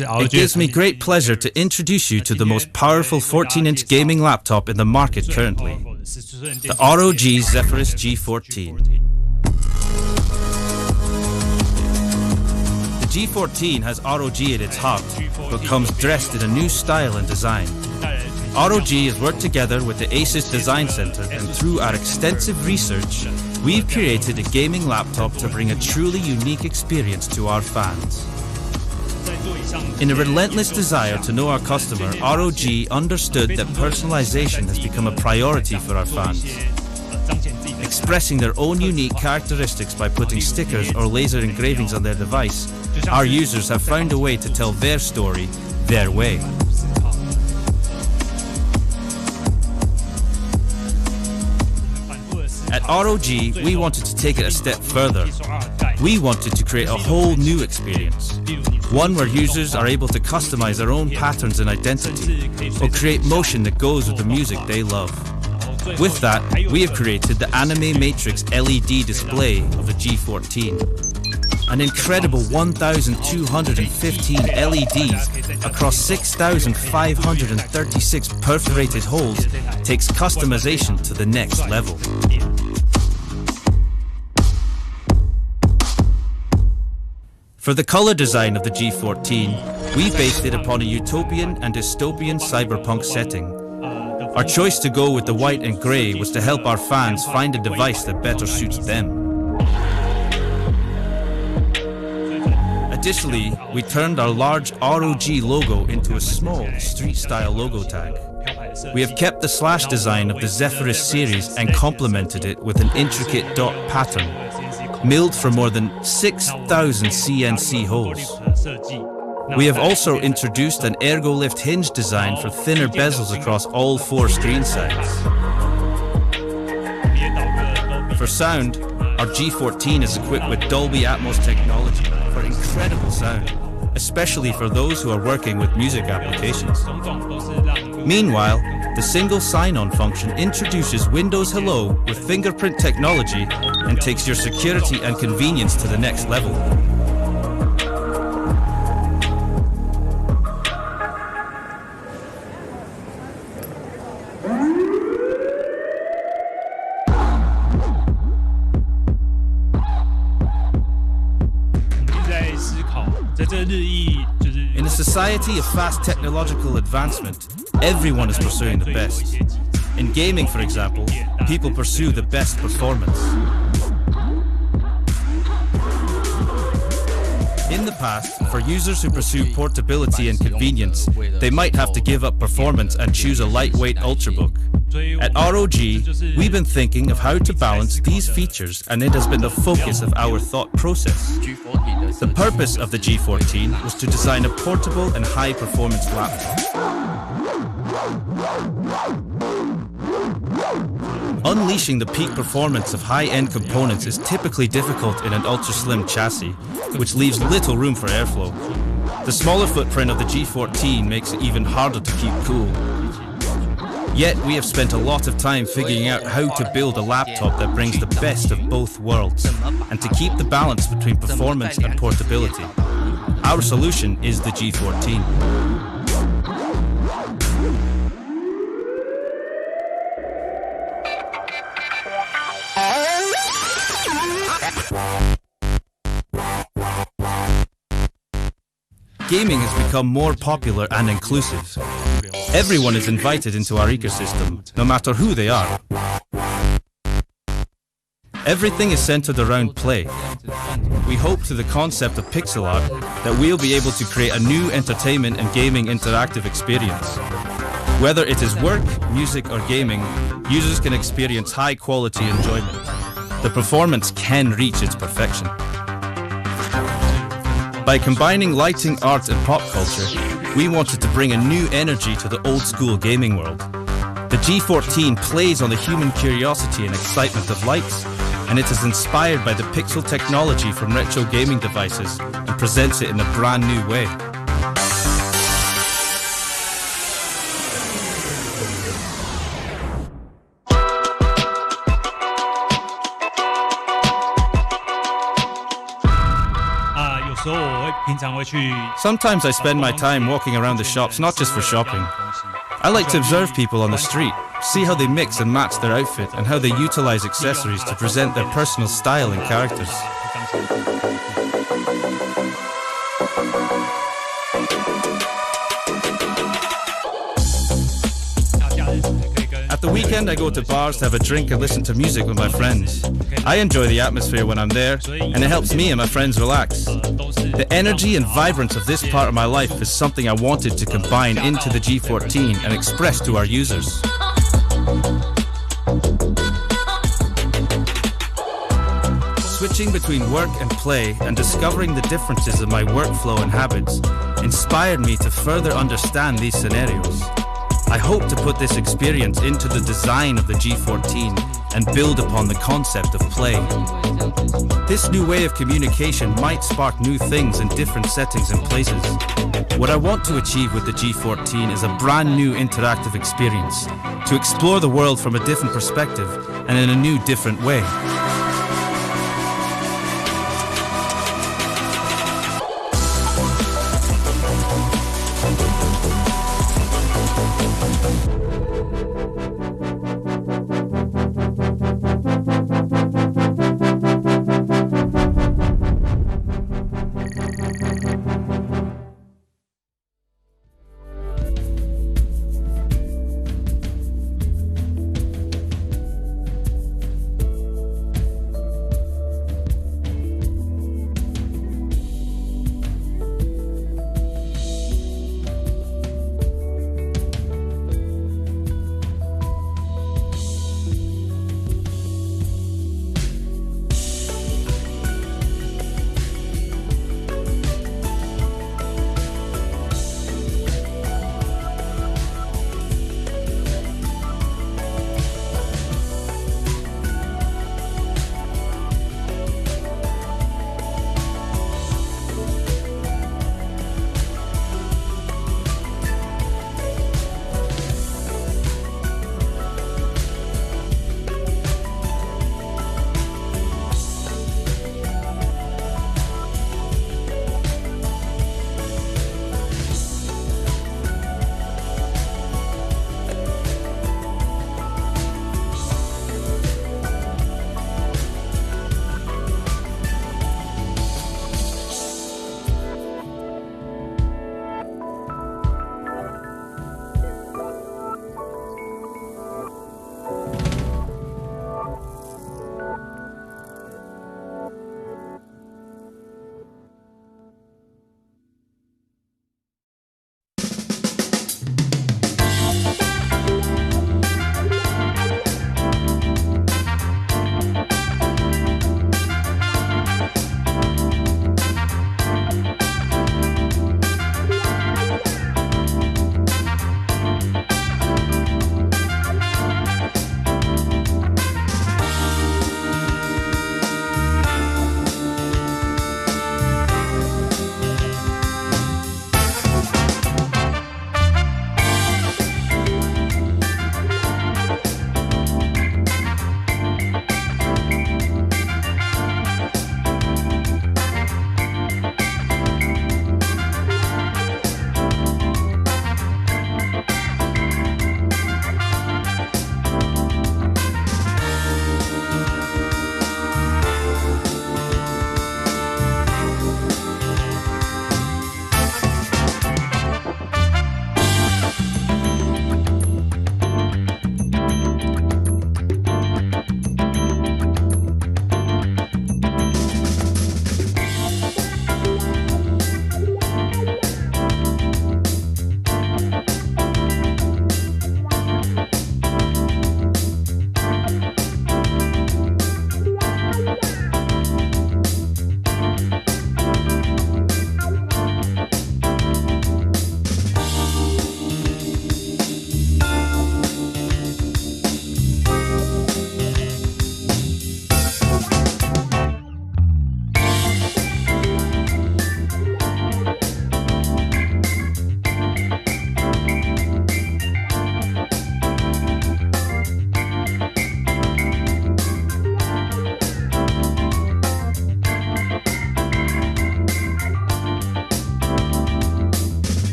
It gives me great pleasure to introduce you to the most powerful 14-inch gaming laptop in the market currently, the ROG Zephyrus G14. The G14 has ROG at its heart, but comes dressed in a new style and design. ROG has worked together with the Asus Design Center, and through our extensive research, we've created a gaming laptop to bring a truly unique experience to our fans. In a relentless desire to know our customer, ROG understood that personalization has become a priority for our fans. Expressing their own unique characteristics by putting stickers or laser engravings on their device, our users have found a way to tell their story their way. At ROG, we wanted to take it a step further. We wanted to create a whole new experience. One where users are able to customize their own patterns and identity, or create motion that goes with the music they love. With that, we have created the Anime Matrix LED display of the G14. An incredible 1,215 LEDs across 6,536 perforated holes takes customization to the next level. For the color design of the G14, we based it upon a utopian and dystopian cyberpunk setting. Our choice to go with the white and grey was to help our fans find a device that better suits them. Additionally, we turned our large ROG logo into a small street-style logo tag. We have kept the slash design of the Zephyrus series and complemented it with an intricate dot pattern, milled from more than 6,000 CNC holes. We have also introduced an ergo-lift hinge design for thinner bezels across all 4 screen sides. For sound, our G14 is equipped with Dolby Atmos technology for incredible sound, especially for those who are working with music applications. Meanwhile, the single sign-on function introduces Windows Hello with fingerprint technology and takes your security and convenience to the next level. In a society of fast technological advancement, everyone is pursuing the best. In gaming, for example, people pursue the best performance. In the past, for users who pursue portability and convenience, they might have to give up performance and choose a lightweight Ultrabook. At ROG, we've been thinking of how to balance these features, and it has been the focus of our thought process. The purpose of the G14 was to design a portable and high-performance laptop. Unleashing the peak performance of high-end components is typically difficult in an ultra-slim chassis, which leaves little room for airflow. The smaller footprint of the G14 makes it even harder to keep cool. Yet we have spent a lot of time figuring out how to build a laptop that brings the best of both worlds, and to keep the balance between performance and portability. Our solution is the G14. Gaming has become more popular and inclusive. Everyone is invited into our ecosystem, no matter who they are. Everything is centered around play. We hope through the concept of pixel art that we'll be able to create a new entertainment and gaming interactive experience. Whether it is work, music or gaming, users can experience high quality enjoyment. The performance can reach its perfection. By combining lighting, art and pop culture, we wanted to bring a new energy to the old school gaming world. The G14 plays on the human curiosity and excitement of lights, and it is inspired by the pixel technology from retro gaming devices and presents it in a brand new way. Sometimes I spend my time walking around the shops not just for shopping. I like to observe people on the street, see how they mix and match their outfit and how they utilize accessories to present their personal style and characters. At the weekend I go to bars to have a drink and listen to music with my friends. I enjoy the atmosphere when I'm there, and it helps me and my friends relax. The energy and vibrance of this part of my life is something I wanted to combine into the G14 and express to our users. Switching between work and play and discovering the differences in my workflow and habits inspired me to further understand these scenarios. I hope to put this experience into the design of the G14 and build upon the concept of play. This new way of communication might spark new things in different settings and places. What I want to achieve with the G14 is a brand new interactive experience, to explore the world from a different perspective and in a new, different way.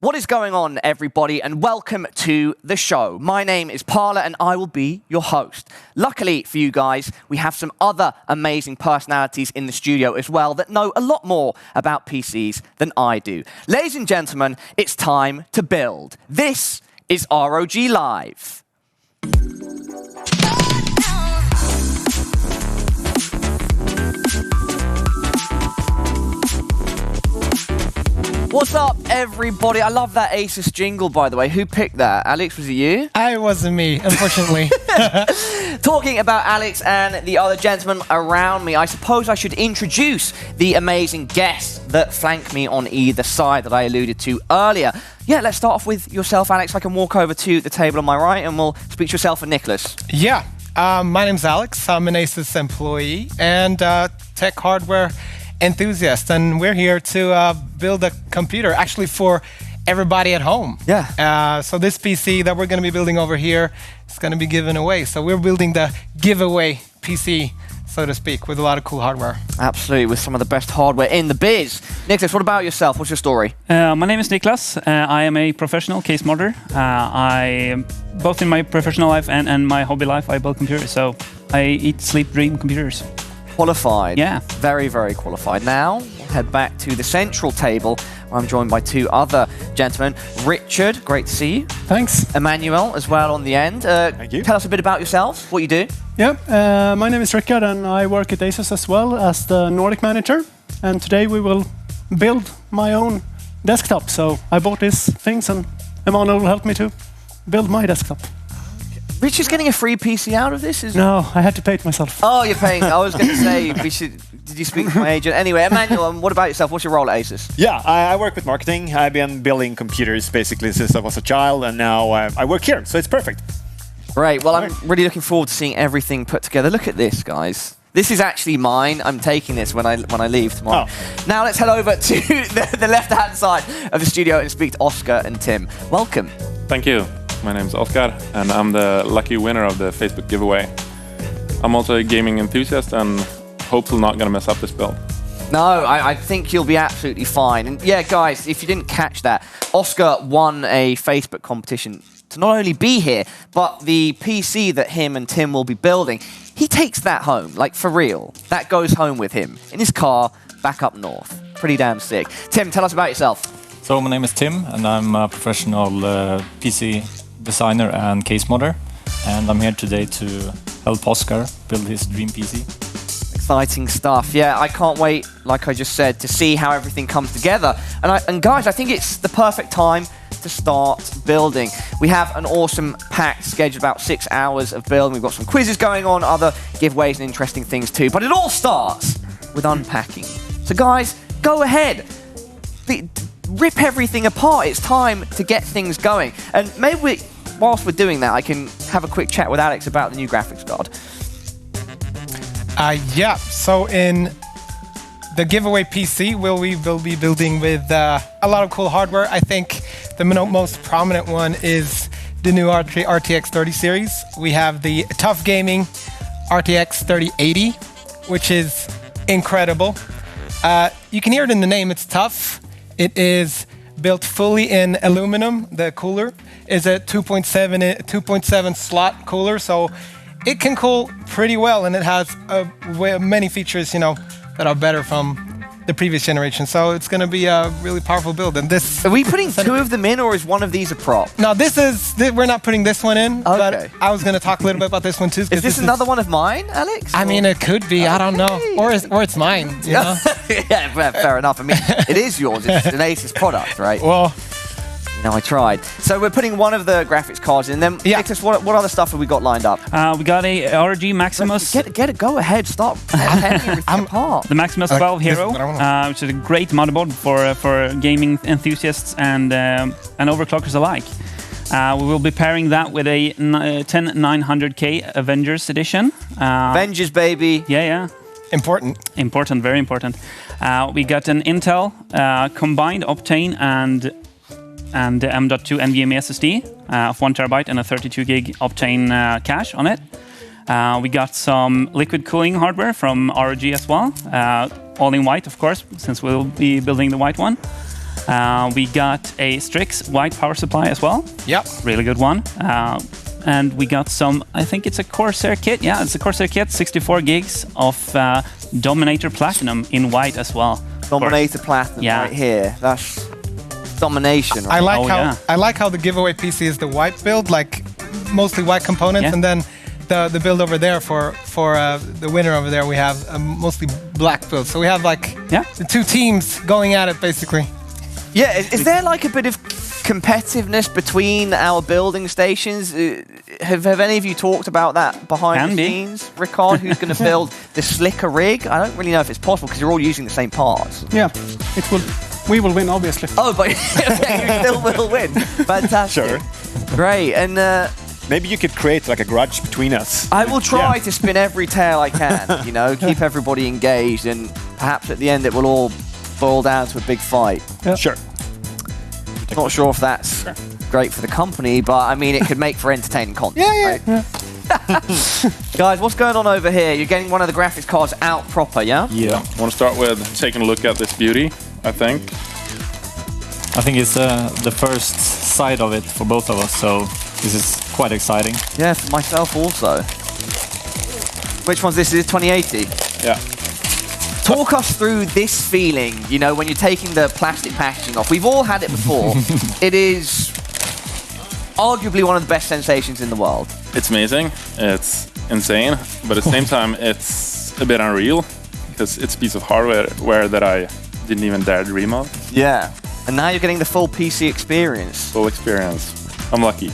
What is going on, everybody, and welcome to the show. My name is Parla, and I will be your host. Luckily for you guys, we have some other amazing personalities in the studio as well that know a lot more about PCs than I do. Ladies and gentlemen, it's time to build. This is ROG Live. What's up, everybody? I love that Asus jingle, by the way. Who picked that? Alex, was it you? It wasn't me, unfortunately. Talking about Alex and the other gentlemen around me, I suppose I should introduce the amazing guests that flank me on either side that I alluded to earlier. Yeah, let's start off with yourself, Alex. I can walk over to the table on my right and we'll speak to yourself and Nicholas. Yeah, my name's Alex. I'm an Asus employee and tech hardware enthusiast, and we're here to build a computer actually for everybody at home. Yeah. So this PC that we're going to be building over here is going to be given away. So we're building the giveaway PC. so to speak, with a lot of cool hardware. Absolutely, with some of the best hardware in the biz. Nicholas, what about yourself? What's your story? My name is Niklas. I am a professional case modder. Both in my professional life and my hobby life, I build computers. So I eat, sleep, dream computers. Qualified. Yeah. Very, very qualified. Now, we'll head back to the central table. I'm joined by two other gentlemen. Richard, great to see you. Thanks. Emmanuel, as well, on the end. Thank you. Tell us a bit about yourself, what you do. Yeah, my name is Richard and I work at ASUS as well as the Nordic manager. And today we will build my own desktop. So I bought these things and Emmanuel will help me to build my desktop. Richard's getting a free PC out of this? No, I had to pay it myself. Oh, you're paying. I was going to say, did you speak to my agent? Anyway, Emmanuel, what about yourself? What's your role at ASUS? Yeah, I work with marketing. I've been building computers basically since I was a child, and now I work here, so it's perfect. Great. Well, I'm really looking forward to seeing everything put together. Look at this, guys. This is actually mine. I'm taking this when I leave tomorrow. Oh. Now let's head over to the left-hand side of the studio and speak to Oscar and Tim. Welcome. Thank you. My name is Oscar, and I'm the lucky winner of the Facebook giveaway. I'm also a gaming enthusiast and hopefully not going to mess up this build. No, I think you'll be absolutely fine. And yeah, guys, if you didn't catch that, Oscar won a Facebook competition to not only be here, but the PC that him and Tim will be building, he takes that home, like for real. That goes home with him in his car back up north. Pretty damn sick. Tim, tell us about yourself. So my name is Tim, and I'm a professional PC designer and case modder. And I'm here today to help Oscar build his dream PC. Exciting stuff. Yeah, I can't wait, like I just said, to see how everything comes together. And guys, I think it's the perfect time to start building. We have an awesome packed schedule, about 6 hours of building. We've got some quizzes going on, other giveaways and interesting things too. But it all starts with unpacking. So guys, go ahead. Rip everything apart. It's time to get things going. And maybe whilst we're doing that, I can have a quick chat with Alex about the new graphics card. Yeah, so in the giveaway PC, we will be building with a lot of cool hardware. I think the most prominent one is the new RTX 30 series. We have the Tough Gaming RTX 3080, which is incredible. You can hear it in the name, it's tough. It is built fully in aluminum. The cooler is a 2.7 slot cooler, so it can cool pretty well, and it has many features, that are better from the previous generation. So it's going to be a really powerful build. And this, are we putting two of them in, or is one of these a prop? No, we're not putting this one in. Okay. But I was going to talk a little bit about this one too. Is this another one of mine, Alex? I mean, it could be. Okay. I don't know. Or it's mine. You know? Yeah, fair enough. I mean, it is yours. It's an ASUS product, right? Well, I tried. So we're putting one of the graphics cards in. Then, yeah. Nicholas, what other stuff have we got lined up? We got a ROG Maximus. Get it. Go ahead. Stop tearing everything apart. The Maximus 12 Hero, which is a great motherboard for gaming enthusiasts and overclockers alike. We will be pairing that with a 10900K Avengers edition. Avengers, baby. Yeah. Important, very important. We got an Intel combined Optane and M.2 NVMe SSD of 1 terabyte and a 32 gig Optane cache on it. We got some liquid cooling hardware from ROG as well, all in white, of course, since we'll be building the white one. We got a Strix white power supply as well. Yep. Really good one. And we got some, I think it's a Corsair kit. Yeah, it's a Corsair kit, 64 gigs of Dominator Platinum in white as well. Dominator Platinum right here. That's domination, right? I like how the giveaway PC is the white build, like mostly white components, and then the build over there for the winner over there, we have a mostly black build. So we have the two teams going at it basically. Yeah, is there like a bit of competitiveness between our building stations? Have any of you talked about that behind the scenes? Rickard, who's going to build the slicker rig? I don't really know if it's possible because you're all using the same parts. Yeah, it will. We will win, obviously. Oh, but you still will win. Fantastic. Sure. Great. And maybe you could create like a grudge between us. I will try to spin every tail I can, keep everybody engaged, and perhaps at the end it will all boil down to a big fight. Yeah. Sure. Not sure if that's great for the company, but I mean, it could make for entertaining content. Yeah. Guys, what's going on over here? You're getting one of the graphics cards out proper, yeah? Yeah. I want to start with taking a look at this beauty, I think. I think it's the first side of it for both of us, so this is quite exciting. Yeah, for myself also. Which one's this? Is it 2080? Yeah. Talk us through this feeling, you know, when you're taking the plastic packaging off. We've all had it before. It is arguably one of the best sensations in the world. It's amazing, it's insane, but at the same time it's a bit unreal because it's a piece of hardware that I didn't even dare dream of. Yeah. And now you're getting the full PC experience. Full experience. I'm lucky.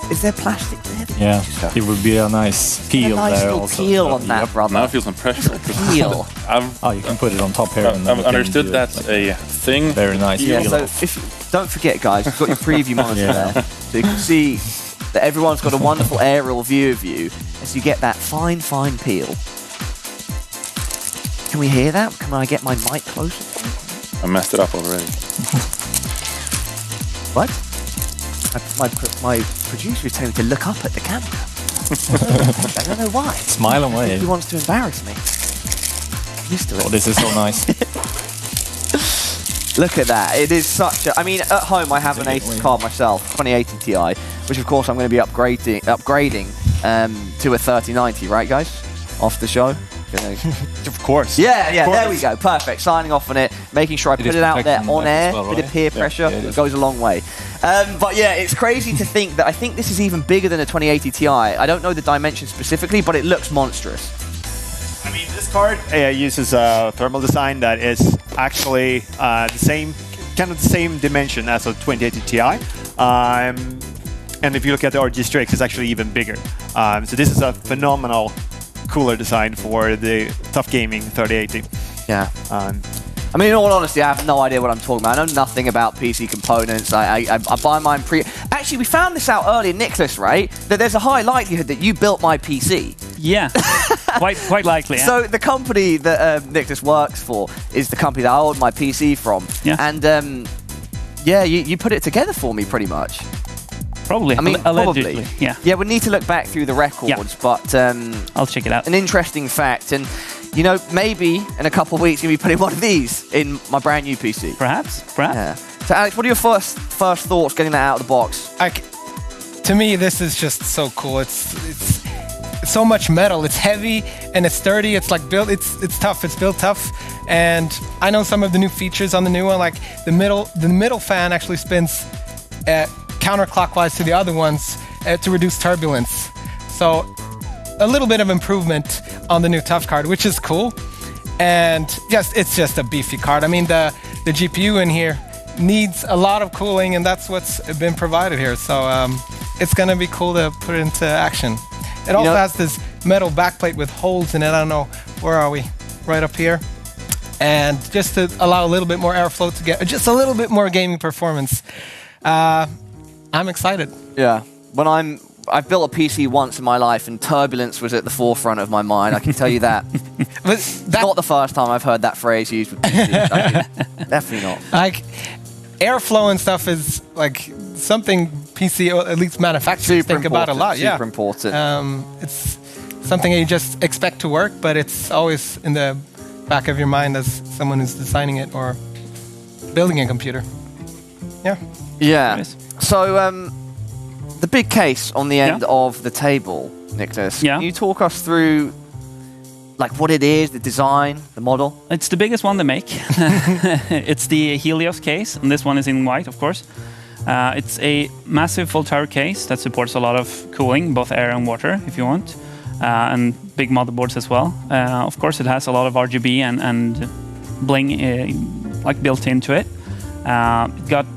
Is there plastic there? Yeah, it would be a nice peel A nice there little also. peel on that, brother. Now I feel some pressure. Peel. Oh, you can put it on top here. and then I've we can understood do it that's like a thing. very nice Yeah, peel so off. don't forget, guys, you've got your preview monitor there. So you can see that everyone's got a wonderful aerial view of you as you get that fine, fine peel. Can we hear that? Can I get my mic closer? I messed it up already. What? My producer is telling me to look up at the camera. I don't know why. Smile away. He wants to embarrass me. Used to it. Oh, this is so nice. Look at that. It is such a... I mean, at home I have an Asus card myself, 2080 Ti, which of course I'm going to be upgrading to a 3090, right guys? After the show. Of course. Yeah, there we go. Perfect. Signing off on it, making sure I put it out there on air. Well, Bit of peer pressure goes a long way. But yeah, it's crazy to think that I think this is even bigger than a 2080 Ti. I don't know the dimensions specifically, but it looks monstrous. I mean, this card uses a thermal design that is actually the same dimension as a 2080 Ti. And if you look at the RG Strix, it's actually even bigger. So this is a phenomenal cooler design for the tough gaming 3080. Yeah. I mean, in all honesty, I have no idea what I'm talking about. I know nothing about PC components. I buy mine Actually, we found this out earlier, Nicholas, right? That there's a high likelihood that you built my PC. Yeah, quite likely. Yeah. So the company that Nicholas works for is the company that I ordered my PC from. Yeah. And yeah, you put it together for me pretty much. Probably. I mean, allegedly. probably. Yeah. Yeah, we need to look back through the records, but I'll check it out. an interesting fact. And you know, maybe in a couple of weeks you'll be putting one of these in my brand new PC. Perhaps. Yeah. So Alex, what are your first thoughts getting that out of the box? To me, this is just so cool. It's so much metal. It's heavy and it's sturdy. It's like built. It's tough. It's built tough. And I know some of the new features on the new one, like the middle fan actually spins counterclockwise to the other ones to reduce turbulence. So a little bit of improvement on the new tough card, which is cool. And it's just a beefy card. I mean, the GPU in here needs a lot of cooling, and that's what's been provided here. So it's going to be cool to put it into action. It also has this metal backplate with holes in it. I don't know, where are we? Right up here. And just to allow a little bit more airflow to get just a little bit more gaming performance. I'm excited. Yeah. I've built a PC once in my life, and turbulence was at the forefront of my mind. I can tell you that. But Not the first time I've heard that phrase used with PC. Definitely not. like airflow and stuff is like something PC, or at least manufacturers, think about a lot. Super important. It's something you just expect to work, but it's always in the back of your mind as someone who's designing it or building a computer. Yeah. Yeah. Nice. So the big case on the end of the table, Nicholas. Yeah. Can you talk us through like what it is, the design, the model? It's the biggest one they make. It's the Helios case, and this one is in white, of course. It's a massive full tower case that supports a lot of cooling, both air and water, if you want, and big motherboards as well. Of course, it has a lot of RGB and bling like built into it. It got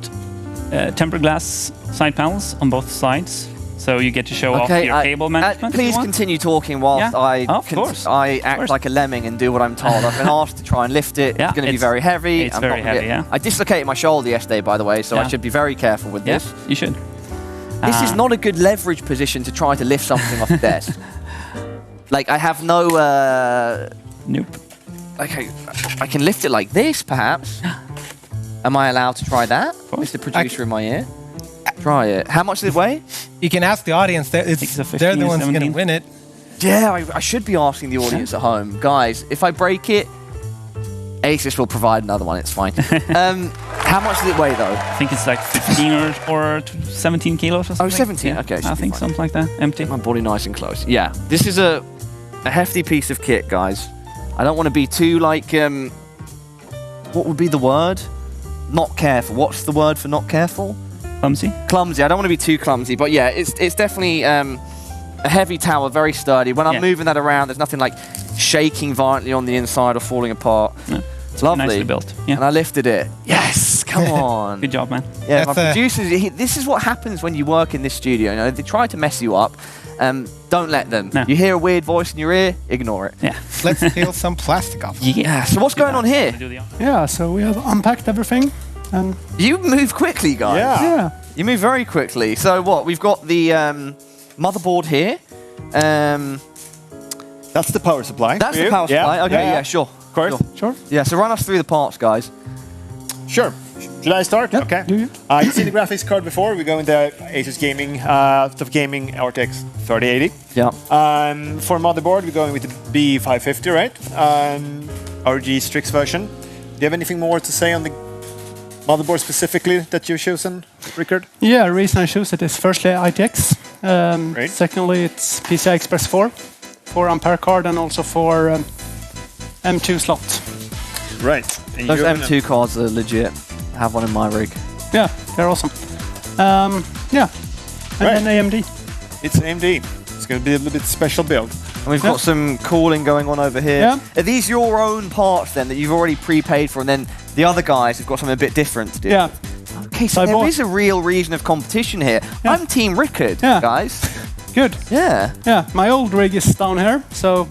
tempered glass side panels on both sides, so you get to show off your cable management. Please continue talking whilst I act like a lemming and do what I'm told. I've been asked to try and lift it. Yeah, it's going to be very heavy. It's very heavy, yeah. I dislocated my shoulder yesterday, by the way, so I should be very careful with this. You should. This is not a good leverage position to try to lift something off the desk. Like, I have no... Nope. Okay, I can lift it like this, perhaps. Am I allowed to try that? Mr. Producer in my ear. Try it. How much does it weigh? You can ask the audience. They're the ones going to 17. win it. Yeah, I should be asking the audience at home. Guys, if I break it, Asus will provide another one. It's fine. How much does it weigh, though? I think it's like 15 or 17 kilos or something. Oh, 17. Yeah, Okay. I think something like that. Empty. My body nice and close. Yeah. This is a hefty piece of kit, guys. I don't want to be too, like, what would be the word? Not careful. What's the word for not careful? Clumsy. Clumsy. I don't want to be too clumsy, but yeah, it's definitely a heavy tower, very sturdy. When I'm moving that around, there's nothing like shaking violently on the inside or falling apart. No. It's lovely. Nicely built. Yeah. And I lifted it. Yes, come on. Good job, man. Yeah, my producers, this is what happens when you work in this studio. You know, they try to mess you up. Don't let them. No. You hear a weird voice in your ear, ignore it. Yeah. Let's peel some plastic off. Yeah. So what's going on here? Yeah, so we have unpacked everything. And You move quickly, guys. yeah. You move very quickly. So what? We've got the motherboard here. That's the power supply. That's for the you. power supply. Okay, yeah, sure. Of course. Sure. Yeah, so run us through the parts, guys. Sure. Should I start? Yep, Okay. do you? You see the graphics card before. We go into Asus Gaming, Stuff Gaming RTX 3080. Yeah. For motherboard, we're going with the B550, right? RG Strix version. Do you have anything more to say on the motherboard specifically that you've chosen, Rickard? Yeah, the reason I choose it is firstly ITX. Great. Secondly, it's PCI Express 4 for Ampere card and also for M2 slot. Right. And Those you're M2 cards are legit. I have one in my rig. Yeah, they're awesome. Yeah, and Right. then AMD. It's AMD. It's going to be a little bit special build. And we've got some cooling going on over here. Yeah. Are these your own parts then that you've already prepaid for, and then the other guys have got something a bit different to do? Yeah. Okay, so I there bought- is a real reason of competition here. Yeah. I'm Team Rickard, Yeah. guys. Good. Yeah. Yeah, my old rig is down here, so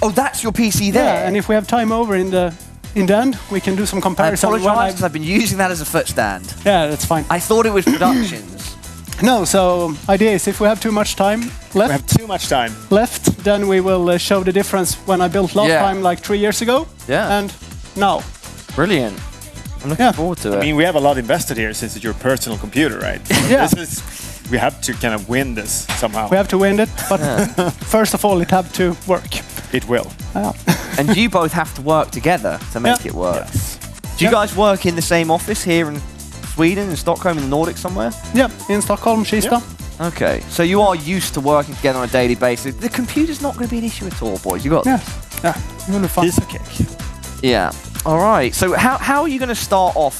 Oh, that's your PC there. yeah. And if we have time over in the end, we can do some I comparison. when apologise because I've been using that as a footstand. Yeah, that's fine. I thought it was Productions. No, so idea is if we have too much time We left, have too much time. then we will show the difference when I built last Yeah. time, like 3 years ago, Yeah. and now. Brilliant. I'm looking Yeah. forward to it. I mean, we have a lot invested here since it's your personal computer, right? Yeah. We have to kind of win this somehow. We have to win it, but first of all, it have to work. It will. And you both have to work together to make Yeah. it work. Do you guys work in the same office here in Sweden, in Stockholm, in the Nordics somewhere? Yeah, in Stockholm, Kista. Okay, so you are used to working together on a daily basis. The computer's not going to be an issue at all, boys. You got Yeah, this? yeah, it will be fun. Piece of cake. Yeah. All right. So how are you going to start off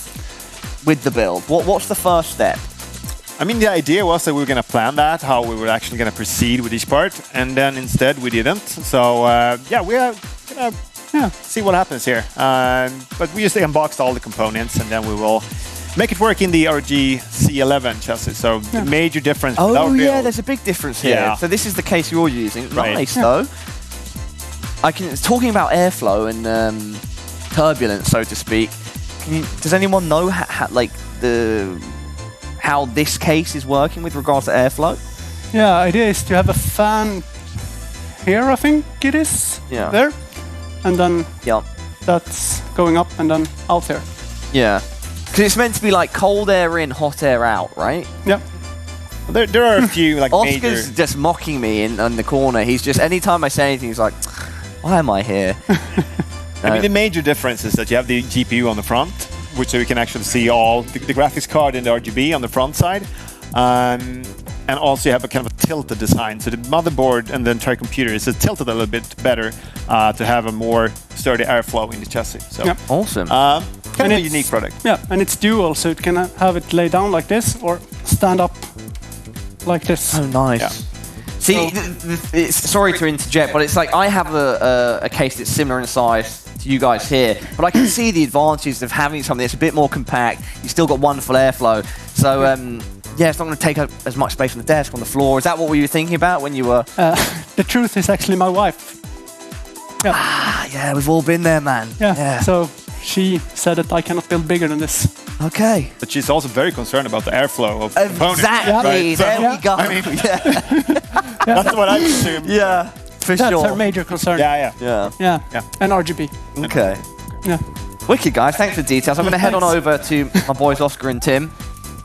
with the build? What's the first step? I mean, the idea was that we were going to plan that, how we were actually going to proceed with each part, and then instead we didn't. So, yeah, we are going to see what happens here. But we just unboxed all the components, and then we will make it work in the RG C11 chassis. So, the major difference with our Oh, build. yeah, there's a big difference here. Yeah. So this is the case you're using. Right. Nice, though. Talking about airflow and turbulence, so to speak, does anyone know how this case is working with regards to airflow? Yeah, idea is to have a fan here, I think it is. Yeah. There. And then Yeah. that's going up and then out here. Yeah. Because it's meant to be like cold air in, hot air out, right? Yeah. There are a few like Oscar's major... just mocking me in the corner. He's just, anytime I say anything, he's like, why am I here? I mean, the major difference is that you have the GPU on the front, which so you can actually see all the graphics card and the RGB on the front side. And also you have a kind of a tilted design. So the motherboard and the entire computer is tilted a little bit better to have a more sturdy airflow in the chassis. So, Yeah. Awesome. kind And of a it's- unique product. Yeah, and it's dual, so it can have it lay down like this or stand up like this. Oh, nice. Yeah. See, sorry to interject, but it's like I have a case that's similar in size to you guys here, but I can see the advantages of having something that's a bit more compact. You still got wonderful airflow. So, yeah, it's not going to take up as much space on the desk, on the floor. Is that what you were thinking about when you were... The truth is actually my wife. Yeah, we've all been there, man. Yeah. So she said that I cannot build bigger than this. Okay. But she's also very concerned about the airflow of components. Exactly. Right? So, There we go. I mean, yeah. that's what I assume. Yeah. For That's sure. our major concern. Yeah. Yeah. Yeah. And RGB. Okay. Yeah. Wicked, guys. Thanks for the details. I'm going to head on Thanks. over to my boys Oscar and Tim,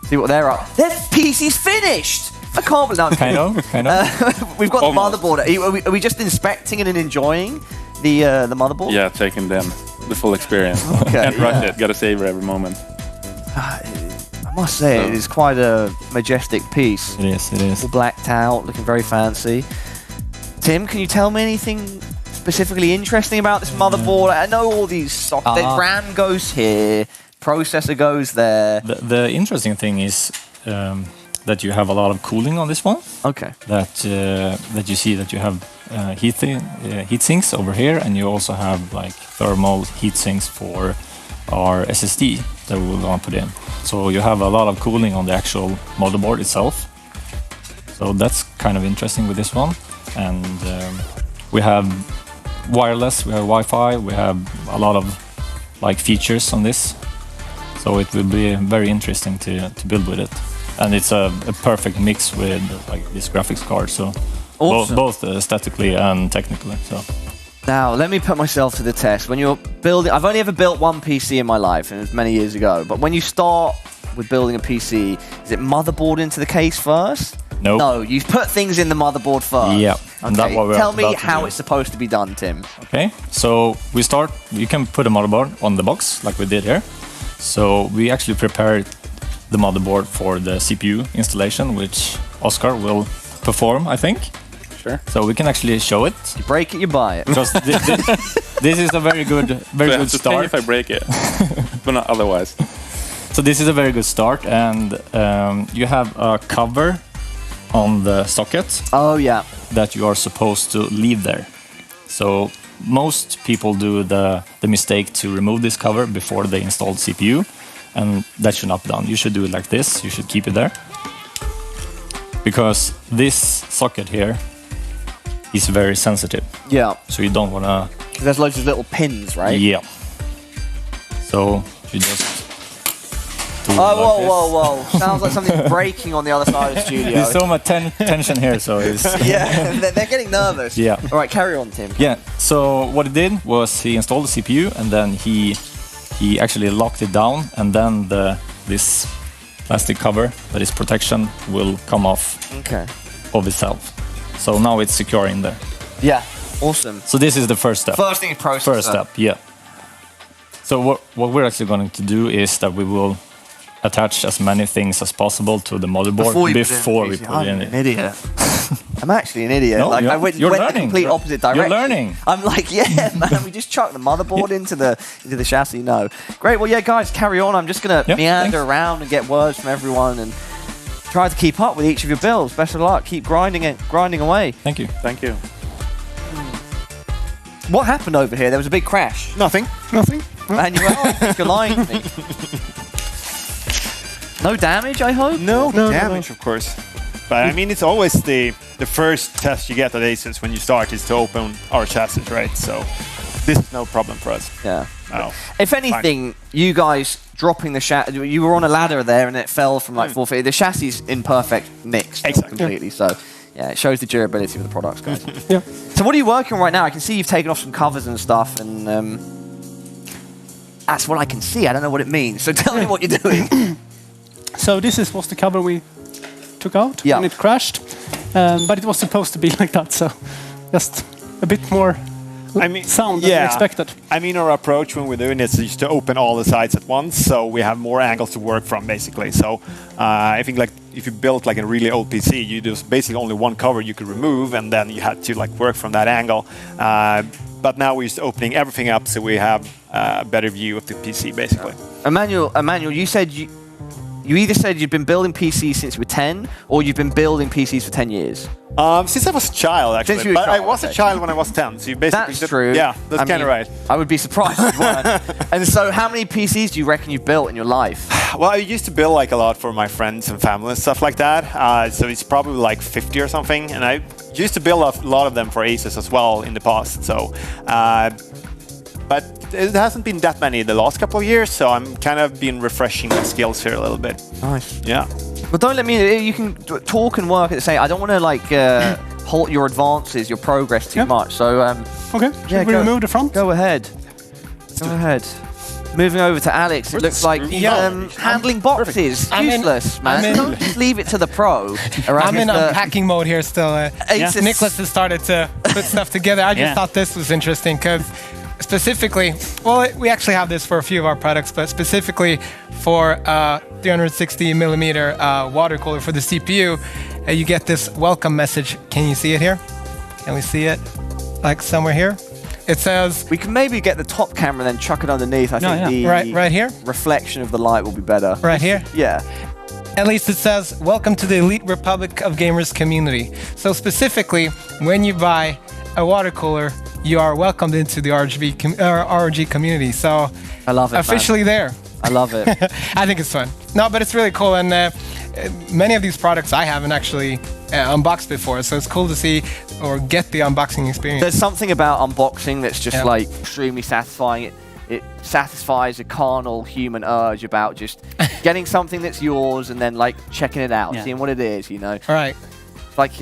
see See what they're up. Their PC's finished! I can't believe that. Kind of. We've got Almost. the motherboard. Are we just inspecting it and enjoying the motherboard? Yeah, taking them the full experience. Okay, Can't rush yeah. it. Got to savor every moment. I must say, it is quite a majestic piece. It is. It is. All blacked out, looking very fancy. Tim, can you tell me anything specifically interesting about this motherboard? I know all these sockets. RAM goes here, processor goes there. The interesting thing is that you have a lot of cooling on this one. Okay. That you see that you have heat sinks over here, and you also have like thermal heat sinks for our SSD that we will gonna put in. So you have a lot of cooling on the actual motherboard itself. So that's kind of interesting with this one. And we have wireless, we have Wi-Fi, we have a lot of like features on this. So it will be very interesting to build with it. And it's a perfect mix with like this graphics card. So Awesome. both aesthetically and technically. So. Now, let me put myself to the test. When you're building, I've only ever built one PC in my life, and it was many years ago. But when you start with building a PC, is it motherboard into the case first? Nope. No, you put things in the motherboard first. Yeah. Okay. That's what we're Tell me about to how do. it's supposed to be done, Tim. Okay, so we start, you can put a motherboard on the box like we did here. So we actually prepared the motherboard for the CPU installation, which Oscar will perform, I think. Sure. So we can actually show it. You break it, you buy it. Because this is a very good So I have to pay start. if I break it, but not otherwise. So this is a very good start, and you have a cover on the socket Oh, yeah. that you are supposed to leave there. So most people do the mistake to remove this cover before they install the CPU, and that should not be done. You should do it like this. You should keep it there. Because this socket here is very sensitive. Yeah. So you don't want to... There's loads of little pins, right? Yeah. So you just... do it Oh, like whoa, this. whoa, whoa. Sounds like something's breaking on the other side of the studio. There's so much tension here, so it's... Yeah, they're getting nervous. Yeah. All right, carry on, Tim. Yeah, so what he did was he installed the CPU, and then he actually locked it down, and then this plastic cover, that is protection, will come off Okay. of itself. So now it's secure in there. Yeah, awesome. So this is the first step. First thing is processor. First step, yeah. So what we're actually going to do is that we will attach as many things as possible to the motherboard before we put it in. I'm an idiot. I'm actually an idiot. No, like I went the learning. complete opposite direction. You're learning. I'm like, yeah, man, we just chuck the motherboard into the chassis. No, great. Well, yeah, guys, carry on. I'm just gonna meander around and get words from everyone and try to keep up with each of your builds. Best of luck. Keep grinding away. Thank you. Thank you. What happened over here? There was a big crash. Nothing. And you're lying to me. No damage, I hope? No damage, of course. But I mean, it's always the first test you get at ASUS when you start is to open our chassis, right? So this is no problem for us. Yeah. No. If anything, you guys dropping the chassis, you were on a ladder there and it fell from like 4 feet. The chassis is in perfect mix completely. So yeah, it shows the durability of the products, guys. Yeah. So what are you working on right now? I can see you've taken off some covers and stuff, and that's what I can see. I don't know what it means. So tell me what you're doing. So this was the cover we took out Yeah. when it crashed, but it was supposed to be like that. So just a bit more sound than expected. I mean, our approach when we're doing this is to open all the sides at once, so we have more angles to work from, basically. So I think like if you built like a really old PC, you just basically only one cover you could remove, and then you had to like work from that angle. But now we're just opening everything up, so we have a better view of the PC, basically. Emmanuel, you said you either said you've been building PCs since you were 10, or you've been building PCs for 10 years. Since I was a child, actually. Since you were a But I child, was a child when I was 10, so you basically... That's true. Yeah, that's kind of right. I would be surprised if you weren't. And so how many PCs do you reckon you've built in your life? Well, I used to build like a lot for my friends and family and stuff like that. So it's probably like 50 or something. And I used to build a lot of them for ASUS as well in the past. So, but it hasn't been that many the last couple of years. So I'm kind of been refreshing my skills here a little bit. Nice. Yeah. Well, don't let me. You can talk and work at the same. I don't want to like halt your advances, your progress too much. So Okay. Should we remove the front? Go ahead. Go ahead. Moving over to Alex, it looks like he's handling boxes. Useless, man. Don't just leave it to the pro. I'm in unpacking mode here still. Asus- Nicholas has started to put stuff together. I just thought this was interesting because specifically, well, we actually have this for a few of our products, but specifically for 360 millimeter water cooler for the CPU, you get this welcome message. Can you see it here? Can we see it? Like somewhere here? It says... We can maybe get the top camera and then chuck it underneath. I think the right here? reflection of the light will be better. Right here? Yeah. At least it says, welcome to the Elite Republic of Gamers community. So specifically, when you buy a water cooler, you are welcomed into the ROG community. So I love it, officially there. I love it. I think it's fun. No, but it's really cool. And many of these products I haven't actually unboxed before. So it's cool to see or get the unboxing experience. There's something about unboxing that's just like extremely satisfying. It satisfies a carnal human urge about just getting something that's yours and then like checking it out, seeing what it is, you know. Right. It's like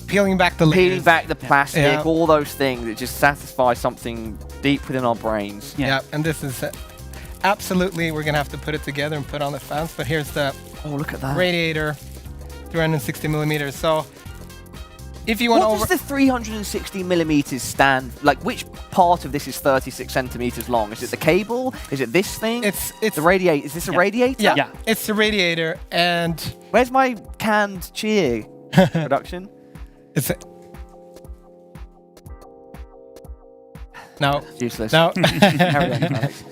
peeling back the peeling back the plastic, all those things that just satisfy something deep within our brains. Yeah, and this is absolutely, we're gonna have to put it together and put on the fans. But here's the look at that radiator, 360 millimeters. So if you want what does the 360 millimeters stand? Like, which part of this is 36 centimeters long? Is it the cable? Is it this thing? It's the radiator. Is this a radiator? Yeah, it's the radiator. And where's my canned cheer production? It's no, it's useless. No. Carry on, Alex.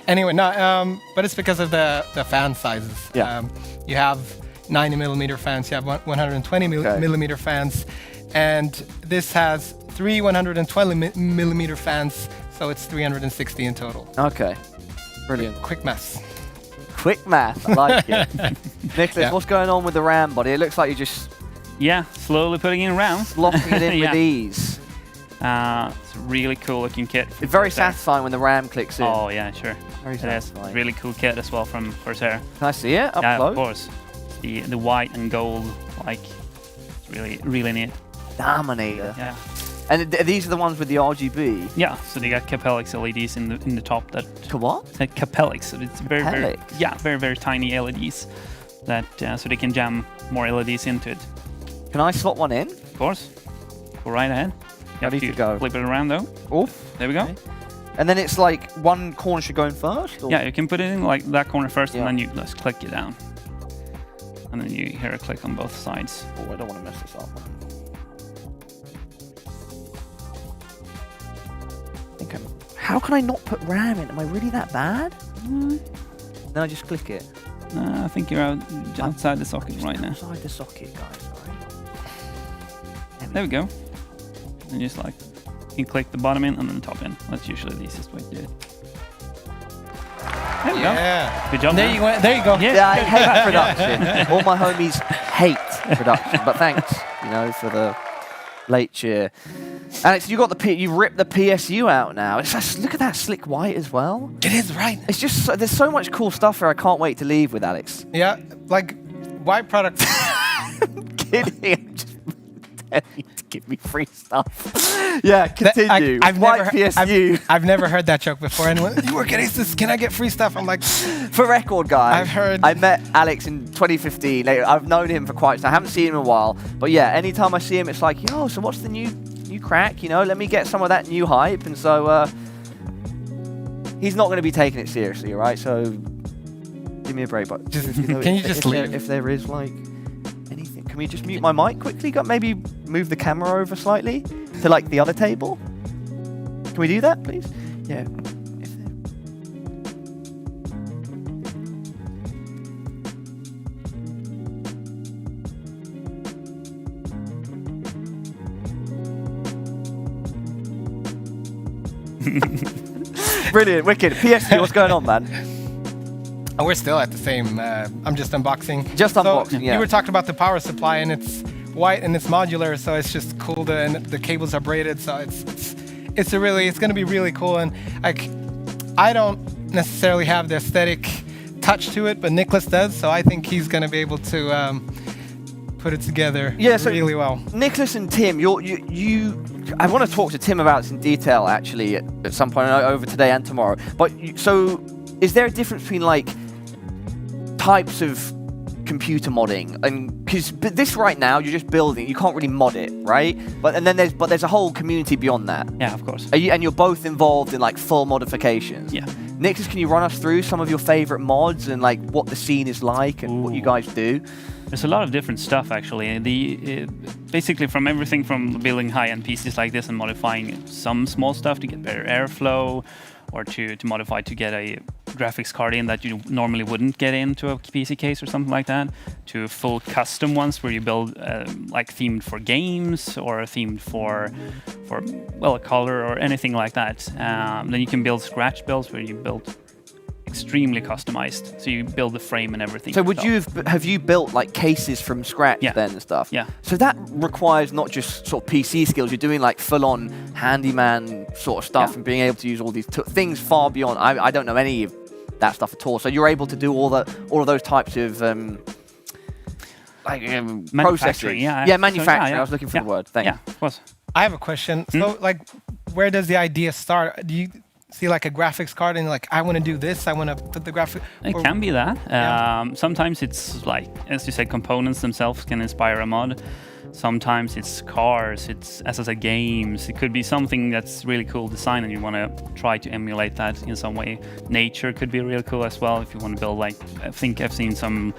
Anyway, no. But it's because of the fan sizes. Yeah. You have 90 millimeter fans. You have 120 millimeter fans, and this has 3 120 millimeter fans. So it's 360 in total. Okay. Brilliant. Quick math. Quick math. I like it. Nicholas, what's going on with the RAM body? It looks like you're just slowly putting in RAM. Locking it in with ease. It's a really cool looking kit. It's very satisfying when the RAM clicks in. Oh yeah, sure. Very satisfying. Really cool kit as well from Corsair. Can I see it up close? close? Of course. The white and gold, like, it's really neat. Dominator. Yeah. And these are the ones with the RGB. Yeah. So they got Capellix LEDs in the top that. What? Capellix. So it's very tiny LEDs that so they can jam more LEDs into it. Can I slot one in? Of course. Go right ahead. You have to go. Flip it around though. Oof. There we go. Okay. And then it's like one corner should go in first? Or? Yeah, you can put it in like that corner first, and then you just click it down. And then you hear a click on both sides. Oh, I don't want to mess this up. How can I not put RAM in? Am I really that bad? Then I just click it. I think you're outside the socket right now. Outside the socket, guys. There we go. And just like, you can click the bottom in and then the top in. That's usually the easiest way to do it. There we go. Good job. There you go. Yeah, I hate production. All my homies hate production, but thanks, for the late cheer. Alex, you ripped the PSU out now. It's just, look at that slick white as well. It is right. It's just there's so much cool stuff here. I can't wait to leave with Alex. Yeah, like white products. I'm kidding. I'm just telling you to give me free stuff. Yeah, continue. I've never heard that joke before. And when you work at Asus, can I get free stuff? I'm like, for record, guys. I met Alex in 2015. I've known him for quite some time. I haven't seen him in a while. But yeah, anytime I see him, it's like, so what's the new crack? Let me get some of that new hype. And so he's not going to be taking it seriously, all right? So give me a break. But just, can you just leave? If there is like anything, can we just mute my mic quickly? Maybe move the camera over slightly to like the other table. Can we do that, please? Yeah. Brilliant, wicked. PSU, what's going on, man? We're still at the same. I'm just unboxing. Unboxing, yeah. You were talking about the power supply, and it's white and it's modular, so it's just cool. And the cables are braided, so it's going to be really cool. And I don't necessarily have the aesthetic touch to it, but Nicholas does, so I think he's going to be able to put it together so really well. Nicholas and Tim, I want to talk to Tim about this in detail actually at some point over today and tomorrow. But so, is there a difference between like types of computer modding? And because this right now you're just building, you can't really mod it, right? But there's a whole community beyond that. Yeah, of course. And you're both involved in like full modifications. Yeah. Nicholas, can you run us through some of your favorite mods and like what the scene is like and what you guys do? There's a lot of different stuff actually. Basically from everything from building high-end PCs like this and modifying some small stuff to get better airflow, or to modify to get a graphics card in that you normally wouldn't get into a PC case or something like that, to full custom ones where you build like themed for games or themed for a color or anything like that. Then you can build scratch builds where you build extremely customized, so you build the frame and everything. So have you built like cases from scratch then and stuff? Yeah. So that requires not just sort of PC skills, you're doing like full-on handyman sort of stuff and being able to use all these things far beyond, I don't know any of that stuff at all. So you're able to do all of those types of processing. Manufacturing. I was looking for the word. Thank you. Yeah, of course. I have a question. So like, where does the idea start? Do you see like a graphics card and like, I want to do this, I want to put the graphic... It can be that. Sometimes it's like, as you said, components themselves can inspire a mod. Sometimes it's cars, it's, as I said, games. It could be something that's really cool design and you want to try to emulate that in some way. Nature could be really cool as well if you want to build like, I think I've seen some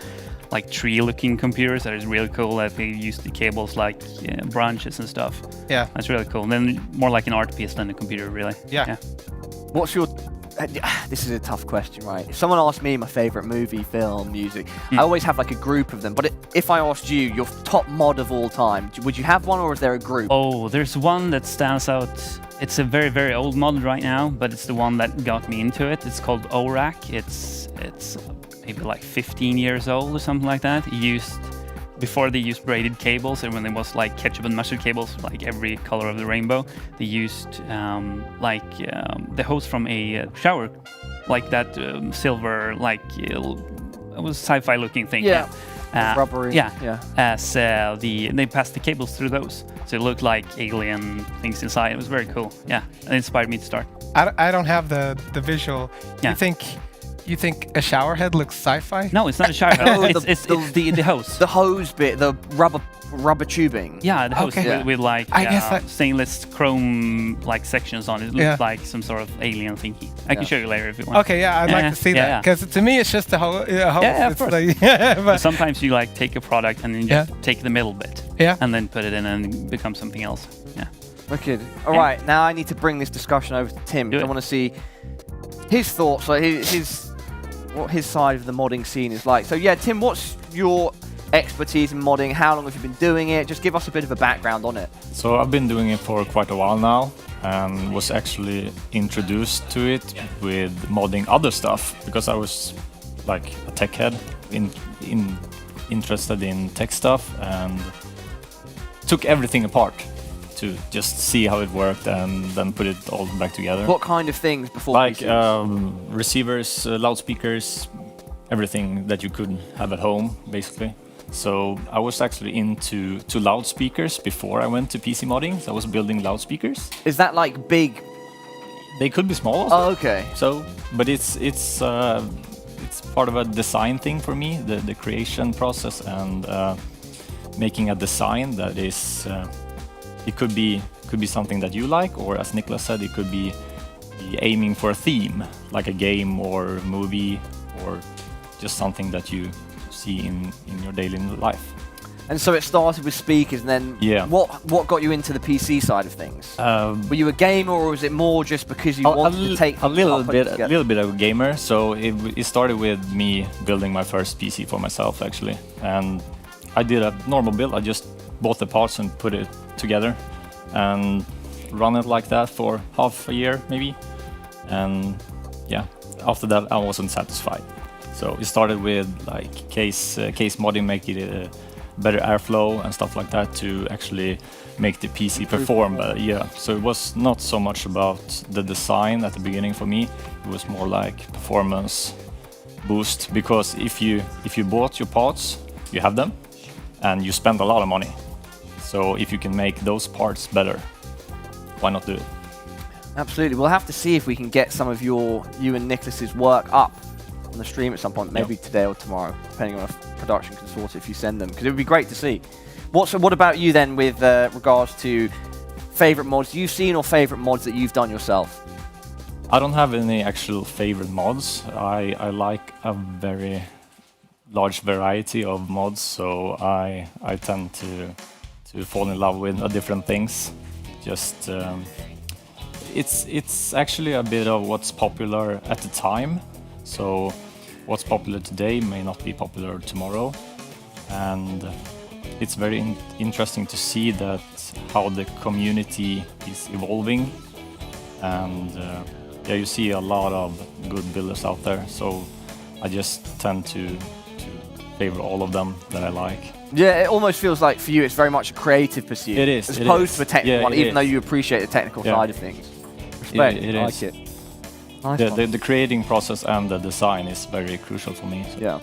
like tree-looking computers that is really cool, that they use the cables like branches and stuff. Yeah. That's really cool. And then more like an art piece than a computer, really. Yeah. What's your... this is a tough question, right? If someone asked me my favorite movie, film, music, I always have like a group of them. But if I asked you your top mod of all time, would you have one or is there a group? Oh, there's one that stands out. It's a very, very old mod right now, but it's the one that got me into it. It's called ORAC. It's maybe like 15 years old or something like that. Before they used braided cables, and when there was like ketchup and mustard cables, like every color of the rainbow, they used the hose from a shower, like that silver, like it was sci-fi looking thing. Rubbery. They passed the cables through those, so it looked like alien things inside. It was very cool. Yeah, it inspired me to start. I don't have the visual. Yeah. You think a shower head looks sci-fi? No, it's not a shower head. It's the hose. The hose bit, the rubber tubing. Yeah, the hose with like stainless chrome like sections on it. It looks like some sort of alien thingy. I can show you later if you want. Okay, I'd like to see that, because to me it's just a hose. Yeah, of course. Like, but sometimes you like take a product and then just take the middle bit. And then put it in and it becomes something else. Yeah. Wicked. All right, now I need to bring this discussion over to Tim. I want to see his thoughts, like what his side of the modding scene is like. So yeah, Tim, what's your expertise in modding? How long have you been doing it? Just give us a bit of a background on it. So I've been doing it for quite a while now, and was actually introduced to it with modding other stuff because I was like a tech head, interested in tech stuff, and took everything apart to just see how it worked and then put it all back together. What kind of things before? Like receivers, loudspeakers, everything that you could have at home, basically. So I was actually into loudspeakers before I went to PC modding. So I was building loudspeakers. Is that like big? They could be small also. Oh, okay. So, but it's part of a design thing for me, the creation process and making a design that is. It could be something that you like, or as Nicholas said, it could be aiming for a theme, like a game or a movie, or just something that you see in your daily life. And so it started with speakers, and then what got you into the PC side of things? Were you a gamer, or was it more just because you wanted to take a little bit of a gamer? So it started with me building my first PC for myself, actually, and I did a normal build. I just bought the parts and put it together and run it like that for half a year maybe, and after that I wasn't satisfied, so it started with like case modding, make it a better airflow and stuff like that to actually make the PC perform better. So it was not so much about the design at the beginning for me, it was more like performance boost, because if you bought your parts, you have them, and you spend a lot of money. So if you can make those parts better, why not do it? Absolutely. We'll have to see if we can get some of you and Nicholas's work up on the stream at some point, maybe today or tomorrow, depending on a production can sort it if you send them, because it would be great to see. What about you then with regards to favorite mods you've seen or favorite mods that you've done yourself? I don't have any actual favorite mods. I like a very large variety of mods, so I tend to fall in love with different things. Just it's actually a bit of what's popular at the time. So what's popular today may not be popular tomorrow, and it's very interesting to see that how the community is evolving, and yeah, you see a lot of good builders out there. So I just tend to favor all of them that I like. Yeah, it almost feels like for you it's very much a creative pursuit. It is. As opposed to a technical one, even though you appreciate the technical side of things. Respect. It I is. like it. Nice The creating process and the design is very crucial for me. So. Yeah.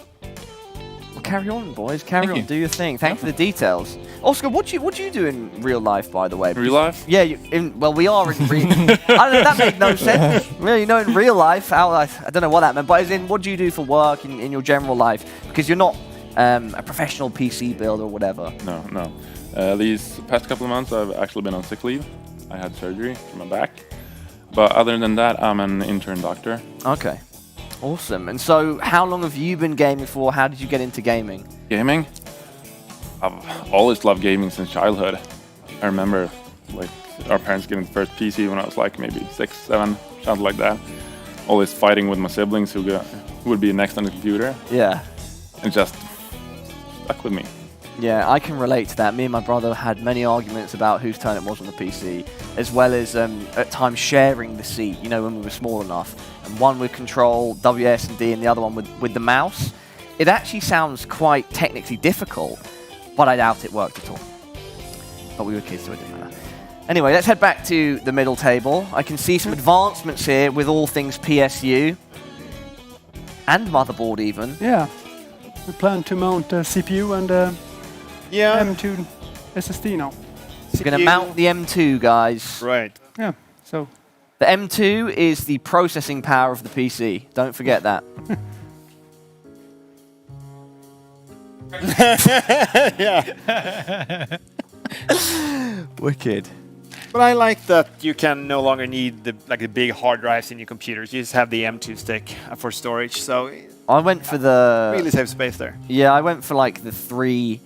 Well, carry on, boys. Carry on. you. Do your thing. Thanks for the details. Oscar, what do you do in real life, by the way? Real life? Yeah. We are in real. I don't know. That made no sense. Really, in real life, I don't know what that meant. But as in, what do you do for work in your general life? Because you're not a professional PC builder or whatever. No. These past couple of months, I've actually been on sick leave. I had surgery to my back. But other than that, I'm an intern doctor. Okay. Awesome. And so, how long have you been gaming for? How did you get into gaming? Gaming? I've always loved gaming since childhood. I remember like our parents getting the first PC when I was like maybe 6, 7, something like that. Always fighting with my siblings who would be next on the computer. Yeah. And just stuck with me. Yeah, I can relate to that. Me and my brother had many arguments about whose turn it was on the PC, as well as at times sharing the seat, when we were small enough. And one would control WS and D and the other one with the mouse. It actually sounds quite technically difficult, but I doubt it worked at all. But we were kids, so it didn't matter. Anyway, let's head back to the middle table. I can see some advancements here with all things PSU. And motherboard even. Yeah. We plan to mount a CPU and M2 SSD now. We're going to mount the M2, guys. Right. Yeah. So The M2 is the processing power of the PC. Don't forget that. Yeah. Wicked. But I like that you can no longer need the big hard drives in your computers. You just have the M2 stick for storage. So I went for the really save space there. Yeah, I went for like the three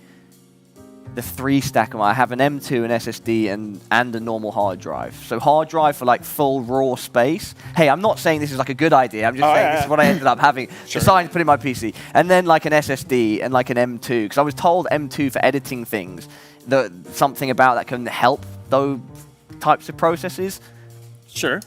stack. I have an M2, an SSD, and a normal hard drive. So hard drive for like full raw space. Hey, I'm not saying this is like a good idea. I'm just saying this is what I ended up having. Decided to put in my PC, and then like an SSD and like an M2 because I was told M2 for editing things. Something about that can help those types of processes. Sure.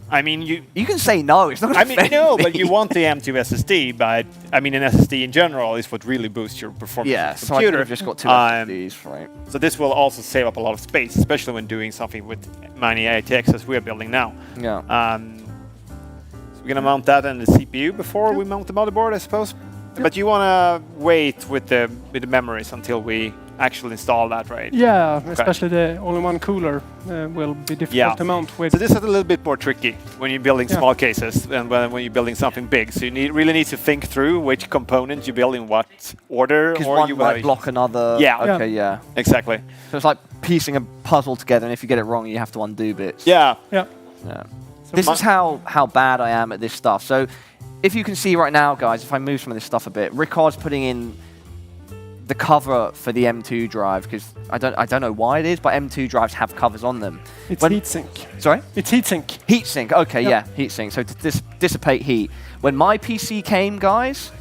I mean, you can say no. It's not. I mean, no, but you want the M2 SSD. But I mean, an SSD in general is what really boosts your performance. Yeah, of the so I computer. could have just got two SSDs, right? So this will also save up a lot of space, especially when doing something with many ATX as we're building now. Yeah. So we're gonna mount that and the CPU before we mount the motherboard, I suppose. Yep. But you wanna wait with the memories until we actually install that, right? Yeah, especially the all-in-one cooler will be difficult to mount with. So this is a little bit more tricky when you're building small cases and when you're building something big. So you really need to think through which component you build in what order. Because one might block another. Yeah. Okay, yeah. Exactly. So it's like piecing a puzzle together, and if you get it wrong, you have to undo bits. Yeah. Yeah. Yeah. So this is how bad I am at this stuff. So if you can see right now, guys, if I move some of this stuff a bit, Rickard's putting in the cover for the M2 drive because I don't know why it is, but M2 drives have covers on them. It's heatsink. Sorry? It's heatsink. Heatsink. Okay, yeah, heatsink. So to dissipate heat. When my PC came, guys,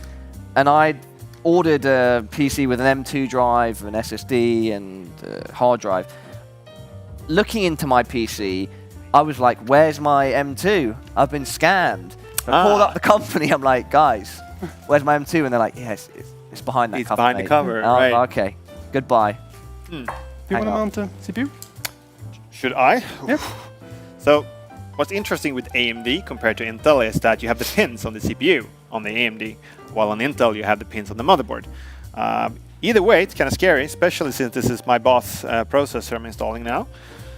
and I ordered a PC with an M2 drive, an SSD, and a hard drive, looking into my PC, I was like, "Where's my M2? I've been scammed." So I called up the company. I'm like, "Guys, where's my M2?" And they're like, "Yes, it's behind that it's cover." Behind mate. the cover, right. Okay, goodbye. Do you want to mount a CPU? Should I? Yep. So what's interesting with AMD compared to Intel is that you have the pins on the CPU on the AMD, while on Intel you have the pins on the motherboard. Either way, it's kind of scary, especially since this is my boss processor I'm installing now.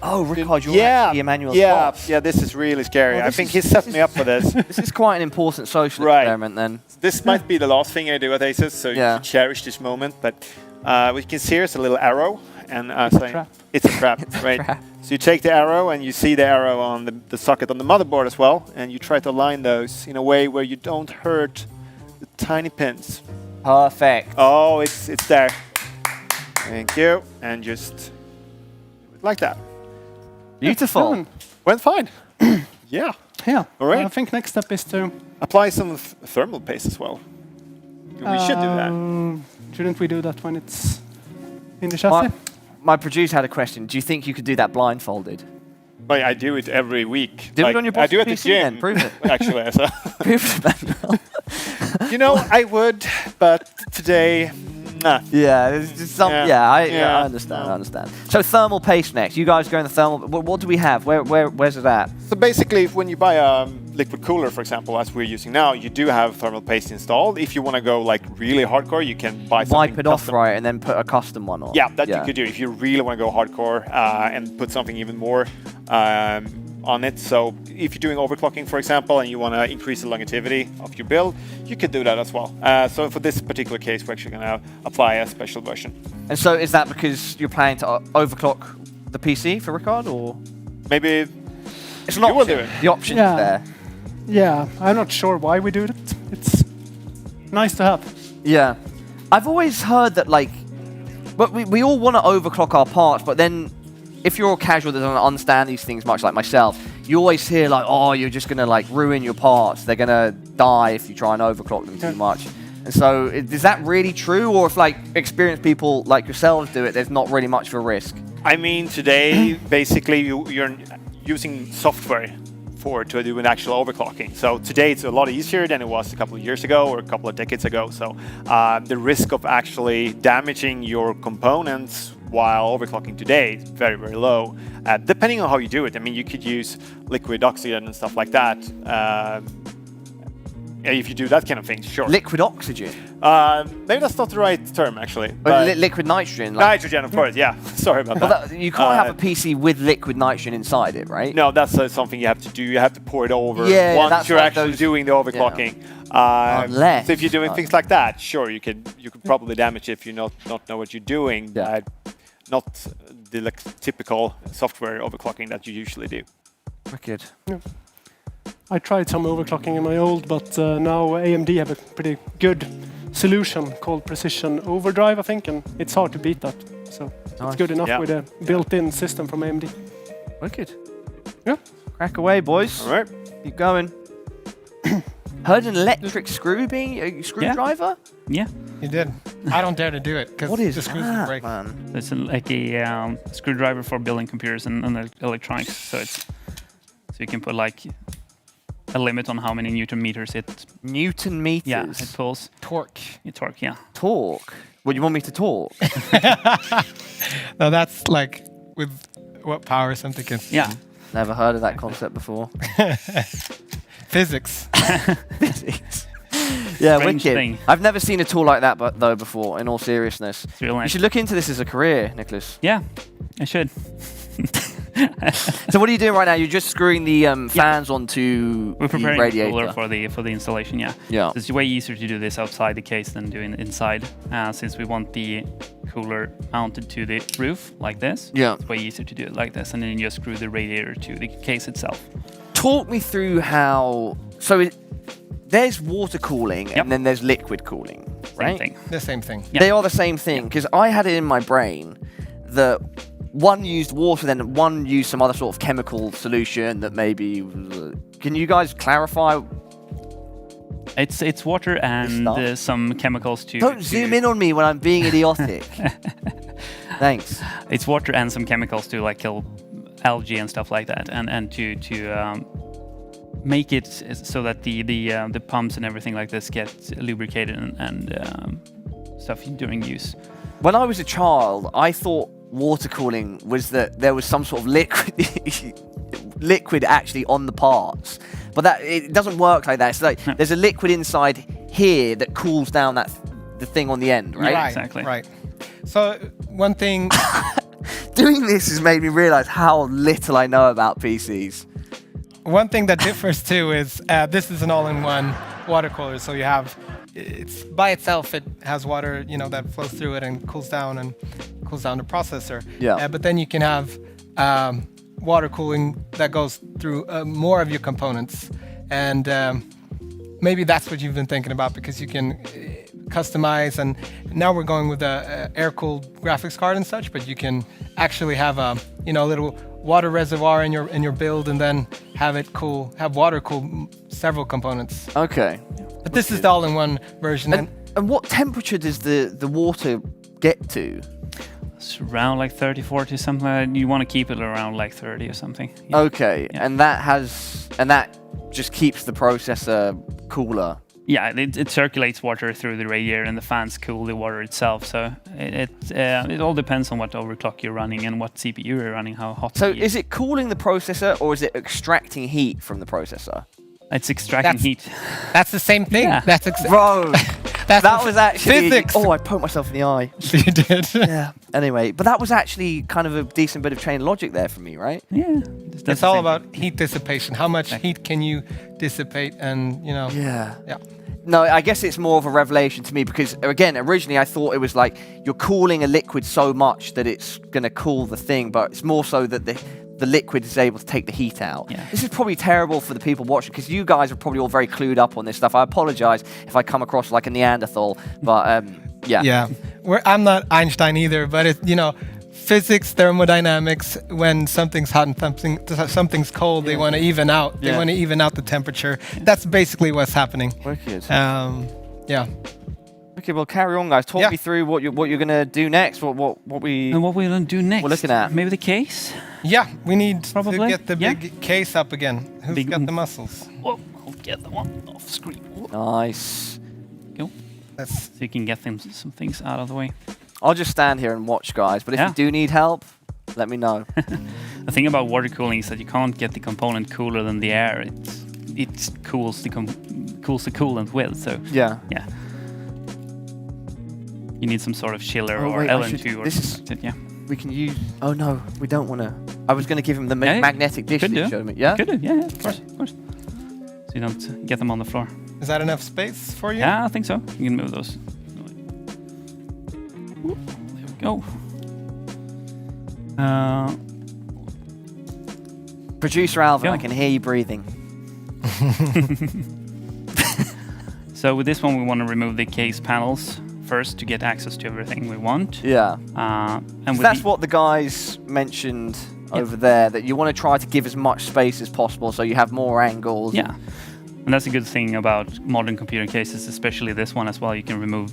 Oh, Rickard, you're actually Emmanuel's boss. Yeah, this is really scary. I think he set me up for this. This is quite an important social experiment then. This might be the last thing I do at Asus, so you should cherish this moment. But what you can see here is a little arrow, and it's a trap, right? So you take the arrow, and you see the arrow on the socket on the motherboard as well, and you try to align those in a way where you don't hurt the tiny pins. Perfect. Oh, it's there. Thank you. And just like that. Beautiful. Went fine. Yeah. Yeah. All right. I think next step is to apply some thermal paste as well. We should do that. Shouldn't we do that when it's in the chassis? My producer had a question. Do you think you could do that blindfolded? Well, I do it every week. Do it on your boss's I do it at the PC then, gym. prove it. Actually, so. Prove it. You know, I would, but today, nah. Yeah, there's just some. I understand. I understand. So thermal paste next. You guys go in the thermal. What do we have? Where's it at? So basically, when you buy a liquid cooler, for example, as we're using now, you do have thermal paste installed. If you want to go like really hardcore, you can buy something wipe it off, custom. right, and then put a custom one on. Yeah, that you could do if you really want to go hardcore and put something even more on it. So if you're doing overclocking, for example, and you want to increase the longevity of your build, you could do that as well. So for this particular case, we're actually going to apply a special version. And so is that because you're planning to overclock the PC for Rickard, or maybe it's an option? will do it. The option's there. Yeah, I'm not sure why we do it. It's nice to have. Yeah, I've always heard that but we all want to overclock our parts, but then if you're a casual that doesn't understand these things much, like myself, you always hear oh, you're just gonna ruin your parts. They're gonna die if you try and overclock them too much. And so, is that really true, or if experienced people like yourselves do it, there's not really much of a risk? I mean, today basically you're using software to do an actual overclocking. So today it's a lot easier than it was a couple of years ago or a couple of decades ago. So the risk of actually damaging your components while overclocking today is very, very low, depending on how you do it. I mean, you could use liquid oxygen and stuff like that. If you do that kind of thing, sure. Liquid oxygen? Maybe that's not the right term, actually. But liquid nitrogen? Nitrogen, of course, yeah. Sorry about that. You can't have a PC with liquid nitrogen inside it, right? No, that's something you have to do. You have to pour it over once you're actually doing the overclocking. Unless. So if you're doing things like that, sure, you could probably damage it if you not know what you're doing. Not the typical software overclocking that you usually do. Wicked. Yeah. I tried some overclocking in my old, but now AMD have a pretty good solution called Precision Overdrive, I think, and it's hard to beat that. So it's good enough with a built-in system from AMD. Wicked. Yeah. Crack away, boys. All right. Keep going. Heard an electric screwdriver? Yeah. You did. I don't dare to do it because the screws will break. Man? It's a screwdriver for building computers and electronics. So you can put a limit on how many Newton meters it... Newton meters? Yeah, it pulls. Torque. Torque, yeah. Torque? Well, you want me to talk? No, that's with what power something can... Yeah. Never heard of that concept before. Physics. Physics. Yeah, Strange wicked. thing. I've never seen a tool like that though before, in all seriousness. It's real nice. You should look into this as a career, Nicholas. Yeah, I should. So what are you doing right now? You're just screwing the fans onto We're preparing the radiator. the cooler for the installation, yeah. Yeah. It's way easier to do this outside the case than doing it inside, since we want the cooler mounted to the roof like this. Yeah. It's way easier to do it like this, and then you just screw the radiator to the case itself. Talk me through how... So there's water cooling and then there's liquid cooling, right? Same thing. The same thing. Yeah. They are the same thing, because I had it in my brain that one used water, then one used some other sort of chemical solution that maybe... Can you guys clarify? It's water and some chemicals to... Don't zoom in on me when I'm being idiotic. Thanks. It's water and some chemicals to kill algae and stuff like that, and to make it so that the pumps and everything like this get lubricated and stuff during use. When I was a child, I thought water cooling was that there was some sort of liquid actually on the parts, but it doesn't work like that. It's there's a liquid inside here that cools down the thing on the end, right? Right, Exactly. right. So one thing, Doing this has made me realize how little I know about PCs. one thing that differs too is this is an all-in-one water cooler. So you have, it's by itself, it has water, that flows through it and cools down the processor. Yeah. But then you can have water cooling that goes through more of your components, and maybe that's what you've been thinking about, because you can customize. And now we're going with a air-cooled graphics card and such, but you can actually have a little water reservoir in your build, and then have water cool several components. Okay. But this is the all-in-one version. And what temperature does the water get to? It's around like 30, 40, something like that. You want to keep it around like 30 or something. Yeah. Okay, Yeah. and that just keeps the processor cooler. Yeah, it circulates water through the radiator, and the fans cool the water itself. So it all depends on what overclock you're running and what CPU you're running, how hot. So it is it cooling the processor, or is it extracting heat from the processor? It's extracting heat. That's the same thing. Yeah. Bro, That was actually physics. Oh, I poked myself in the eye. You did. Yeah. Anyway, but that was actually kind of a decent bit of chain logic there for me, right? Yeah. It's all about heat dissipation. How much heat can you dissipate, and Yeah. Yeah. No, I guess it's more of a revelation to me, because again, originally I thought it was like you're cooling a liquid so much that it's going to cool the thing, but it's more so that the liquid is able to take the heat out. Yeah. This is probably terrible for the people watching, because you guys are probably all very clued up on this stuff. I apologize if I come across like a Neanderthal, but yeah. Yeah. I'm not Einstein either, but physics, thermodynamics, when something's hot and something's cold, they want to even out. They want to even out the temperature. That's basically what's happening. Wicked. Yeah. Okay, well, carry on, guys. Talk Yeah. me through what you're gonna do next. What we. And what we're going to do next? We're looking at. Maybe the case? Yeah, we need Probably. to get the big case up again. Who's got the muscles? Whoa, I'll get the one off screen. Nice. Go. That's So you can get some things out of the way. I'll just stand here and watch, guys. But if Yeah. you do need help, let me know. The thing about water cooling is that you can't get the component cooler than the air. It cools the coolant with. So Yeah. yeah, you need some sort of chiller Oh, or wait, I LN2 should- or this is- something. Yeah, We can use. Oh no, we don't want to. I was going to give him the Yeah, magnetic dish that could you do. showed me. Yeah. could do. Yeah, of course, of course. So you don't get them on the floor. Is that enough space for you? Yeah, I think so. You can move those. There we go. Producer Alvin, Yeah. I can hear you breathing. So with this one, we want to remove the case panels first to get access to everything we want. Yeah. And So with that's what the guys mentioned over there, that you want to try to give as much space as possible so you have more angles. Yeah, and that's a good thing about modern computer cases, especially this one as well. You can remove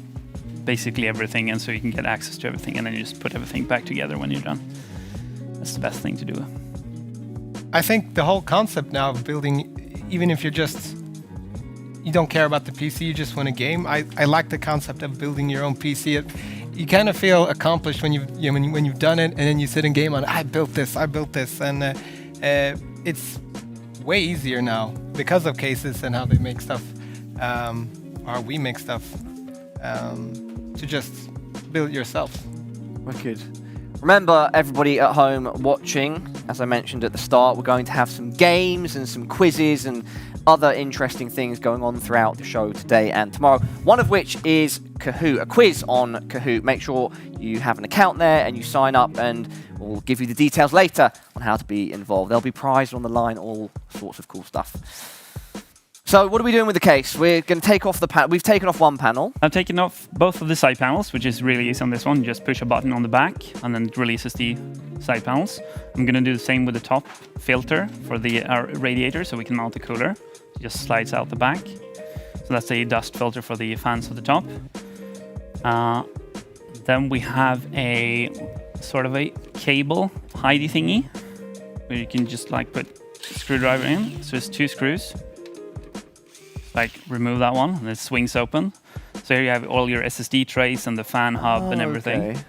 basically everything, and so you can get access to everything, and then you just put everything back together when you're done. That's the best thing to do. I think the whole concept now of building, even if you don't care about the PC, you just want a game. I like the concept of building your own PC. You kind of feel accomplished when you've done it, and then you sit and game on it. I built this, and it's way easier now because of cases and how they make stuff, or we make stuff, to just build it yourself. Wicked. Remember, everybody at home watching, as I mentioned at the start, we're going to have some games and some quizzes and other interesting things going on throughout the show today and tomorrow. One of which is Kahoot, a quiz on Kahoot. Make sure you have an account there and you sign up, and we'll give you the details later on how to be involved. There'll be prizes on the line, all sorts of cool stuff. So what are we doing with the case? We're going to take off the panel. We've taken off one panel. I've taken off both of the side panels, which is really easy on this one. You just push a button on the back, and then it releases the side panels. I'm going to do the same with the top filter for the radiator, so we can mount the cooler. It just slides out the back. So that's the dust filter for the fans at the top. Then we have a sort of a cable hidey thingy, where you can just like put a screwdriver in. So it's 2 screws. Like remove that one, and it swings open. So here you have all your SSD trays and the fan hub and everything. Okay.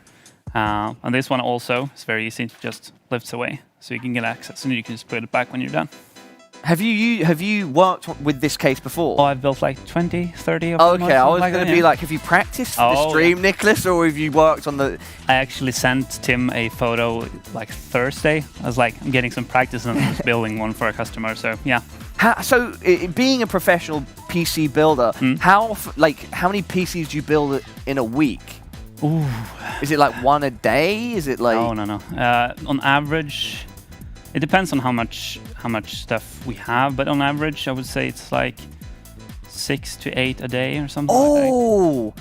And this one also is very easy, it just lifts away, so you can get access, and you can just put it back when you're done. Have you worked with this case before? Oh, I've built like 20, 30 of them. Okay, I was going to be like, have you practiced for the stream, Nicholas, or have you worked on the... I actually sent Tim a photo like Thursday. I was like, I'm getting some practice and I'm just building one for a customer, so yeah. Being a professional PC builder, how many PCs do you build in a week? Ooh. Is it like one a day? Is it like... No. On average, it depends on how much stuff we have, but on average, I would say it's like 6 to 8 a day or something like that. Oh,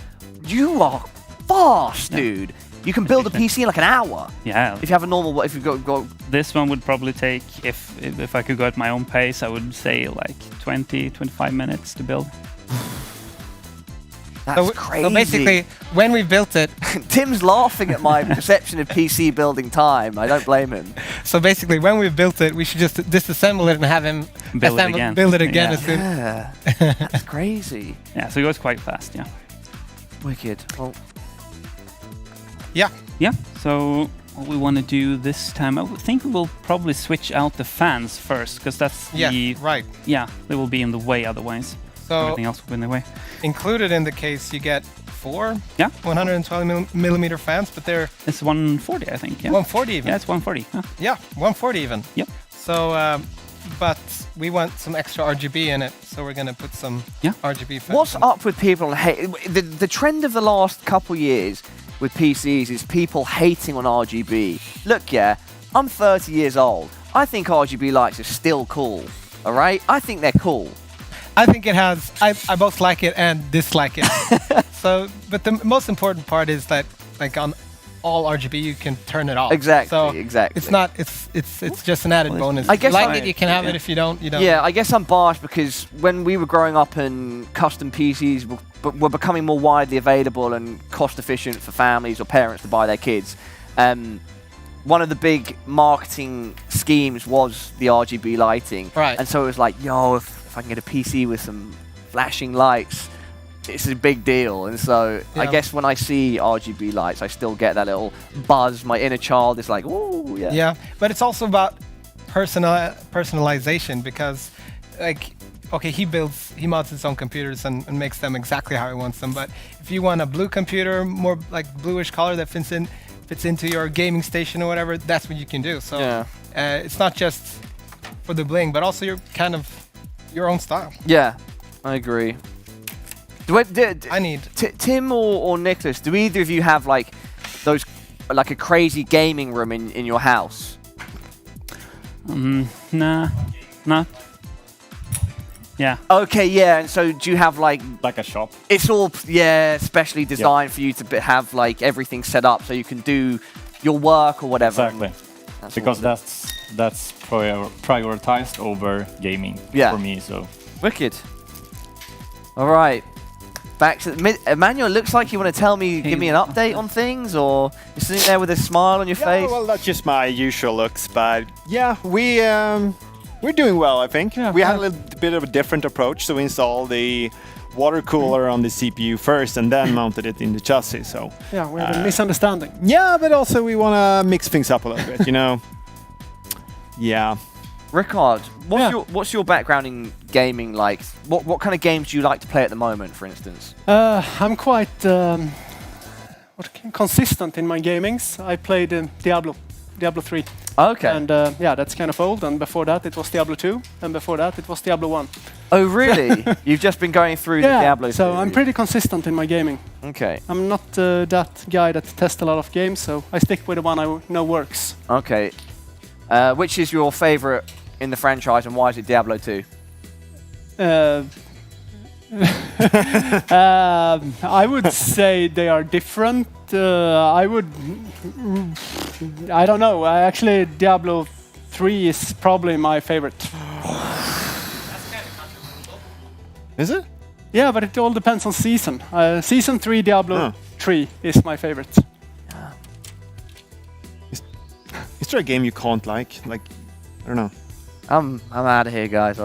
you are fast, dude. You can build a PC in like an hour. Yeah. If you have a normal, if you go. This one would probably take, if I could go at my own pace, I would say like 20, 25 minutes to build. That's crazy. So basically, when we built it... Tim's laughing at my perception of PC building time. I don't blame him. So basically, when we built it, we should just disassemble it and have him build it again. As soon. Yeah, that's crazy. Yeah, so it goes quite fast, yeah. Wicked. Well, yeah. Yeah, so what we want to do this time, I think we will probably switch out the fans first, because that's right. Yeah, they will be in the way otherwise. So everything else will be in the way. Included in the case, you get 4 120 millimeter fans, but they're... It's 140, I think, yeah. 140 even. Yeah, it's 140. Yeah, 140 even. Yep. So, but we want some extra RGB in it, so we're going to put some RGB fans. What's up with people? The trend of the last couple years with PCs is people hating on RGB. Look, I'm 30 years old. I think RGB lights are still cool. All right? I think they're cool. I think it has. I both like it and dislike it. So, but the most important part is that, like on all RGB, you can turn it off. Exactly. So exactly. It's not. It's just an added bonus. I guess if you like it, you can have it. If you don't, you don't. Yeah, I guess I'm biased because when we were growing up and custom PCs were becoming more widely available and cost efficient for families or parents to buy their kids, one of the big marketing schemes was the RGB lighting. Right. And so it was like, yo, if I can get a PC with some flashing lights, it's a big deal. And so I guess when I see RGB lights, I still get that little buzz. My inner child is like, ooh, yeah. Yeah, but it's also about personalization because, like, okay, he mods his own computers and makes them exactly how he wants them. But if you want a blue computer, more like bluish color that fits into your gaming station or whatever, that's what you can do. So it's not just for the bling, but also your own style. Yeah, I agree. Tim or Nicholas, do either of you have like those, like a crazy gaming room in your house? Nah, not. Yeah. Okay, yeah, and so do you have like a shop? It's all specially designed for you to have like everything set up so you can do your work or whatever. Exactly. Because that's prioritized over gaming for me. So wicked. All right. Back to Emmanuel. Looks like you want to give me an update on things, or you're sitting there with a smile on your face. Well, that's just my usual looks, but yeah, we're doing well, I think. Yeah, we had a little bit of a different approach, so we installed the water cooler on the CPU first and then mounted it in the chassis. So yeah, we had a misunderstanding. Yeah, but also we want to mix things up a little bit, you know. Yeah. Rickard, what's your background in gaming like? What kind of games do you like to play at the moment, for instance? I'm quite consistent in my gamings. I played Diablo 3. Okay. And that's kind of old. And before that, it was Diablo 2. And before that, it was Diablo 1. Oh, really? You've just been going through the Diablo series. So I'm pretty consistent in my gaming. Okay. I'm not that guy that tests a lot of games, so I stick with the one I know works. Okay. Which is your favorite in the franchise, and why is it Diablo 2? I would say they are different. I don't know. Actually, Diablo 3 is probably my favorite. Is it? Yeah, but it all depends on season. Season 3 Diablo 3 is my favorite. Is there a game you can't like? Like, I don't know. I'm out of here, guys.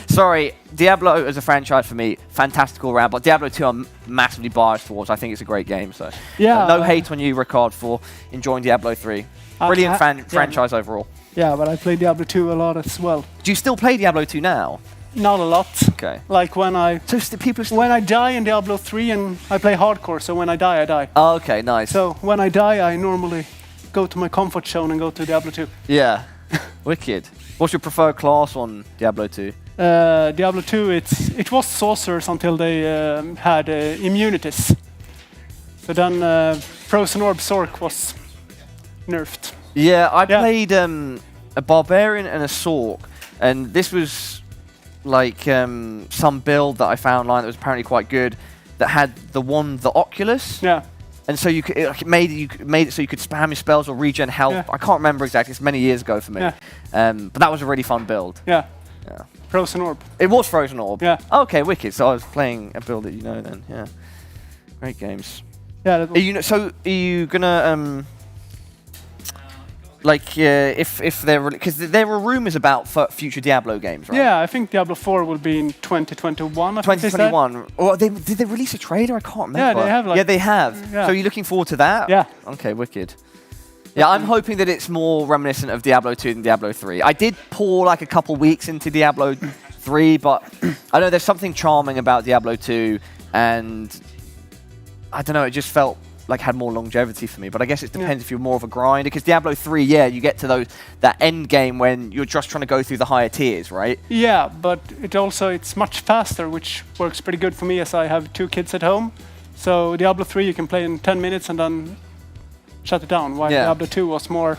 Sorry, Diablo as a franchise for me, fantastical round, but Diablo 2 I'm massively biased towards. I think it's a great game, so yeah. No hate on you, Rickard, for enjoying Diablo 3. Brilliant franchise overall. Yeah, but I play Diablo 2 a lot as well. Do you still play Diablo 2 now? Not a lot. Okay. Like when I when I die in Diablo 3 and I play hardcore, so when I die, I die. Oh, okay, nice. So when I die, I normally go to my comfort zone and go to Diablo 2. Yeah. Wicked. What's your preferred class on Diablo 2? Diablo 2, it was sorcerers until they had immunities. So then Frozen Orb Sork was nerfed. Yeah, I played a Barbarian and a Sork, and this was like some build that I found online that was apparently quite good that had the Oculus. Yeah. And so it made it so you could spam your spells or regen health. Yeah. I can't remember exactly. It's many years ago for me. Yeah. But that was a really fun build. Yeah. Yeah. Frozen Orb. It was Frozen Orb. Yeah. Okay, wicked. So I was playing a build that you know then. Yeah. Great games. Yeah. That was So are you gonna if there were, because there were rumors about future Diablo games, right? Yeah, I think Diablo 4 will be in 2021. I think they said. 2021. Or did they release a trailer? I can't remember. Yeah, they have. Yeah, they have. Yeah. So are you looking forward to that? Yeah. Okay, wicked. Yeah, I'm hoping that it's more reminiscent of Diablo 2 than Diablo 3. I did pour like a couple weeks into Diablo 3, but I know there's something charming about Diablo 2, and I don't know, it just felt like had more longevity for me. But I guess it depends if you're more of a grinder, because Diablo 3, yeah, you get to that end game when you're just trying to go through the higher tiers, right? Yeah, but it's much faster, which works pretty good for me as I have 2 kids at home. So Diablo 3 you can play in 10 minutes and then shut it down, while Diablo 2 was more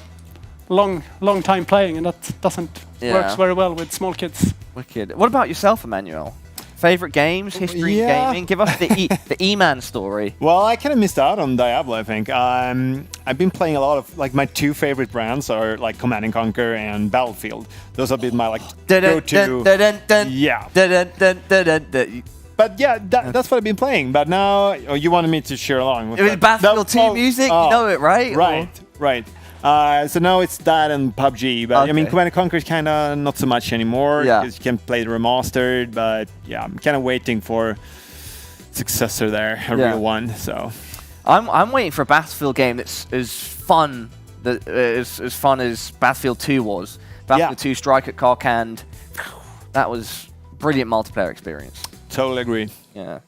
long time playing, and that doesn't works very well with small kids. Wicked. What about yourself, Emmanuel? Favorite games, history in gaming? Give us the E-Man story. Well, I kind of missed out on Diablo, I think. I've been playing a lot of, like, my 2 favorite brands are, like, Command & Conquer and Battlefield. Those have been my, like, go-to. Yeah. But yeah, that's what I've been playing. But now, you wanted me to share along with it was Battlefield 2 music, you know it, right? Right. So now it's that and PUBG. But I mean, Command & Conquer is kind of not so much anymore. Because you can play the remastered. But yeah, I'm kind of waiting for successor there, a real one. So I'm waiting for a Battlefield game that's as fun as Battlefield 2 was. Battlefield 2 Strike at Karkand. That was brilliant multiplayer experience. Totally agree. Yeah.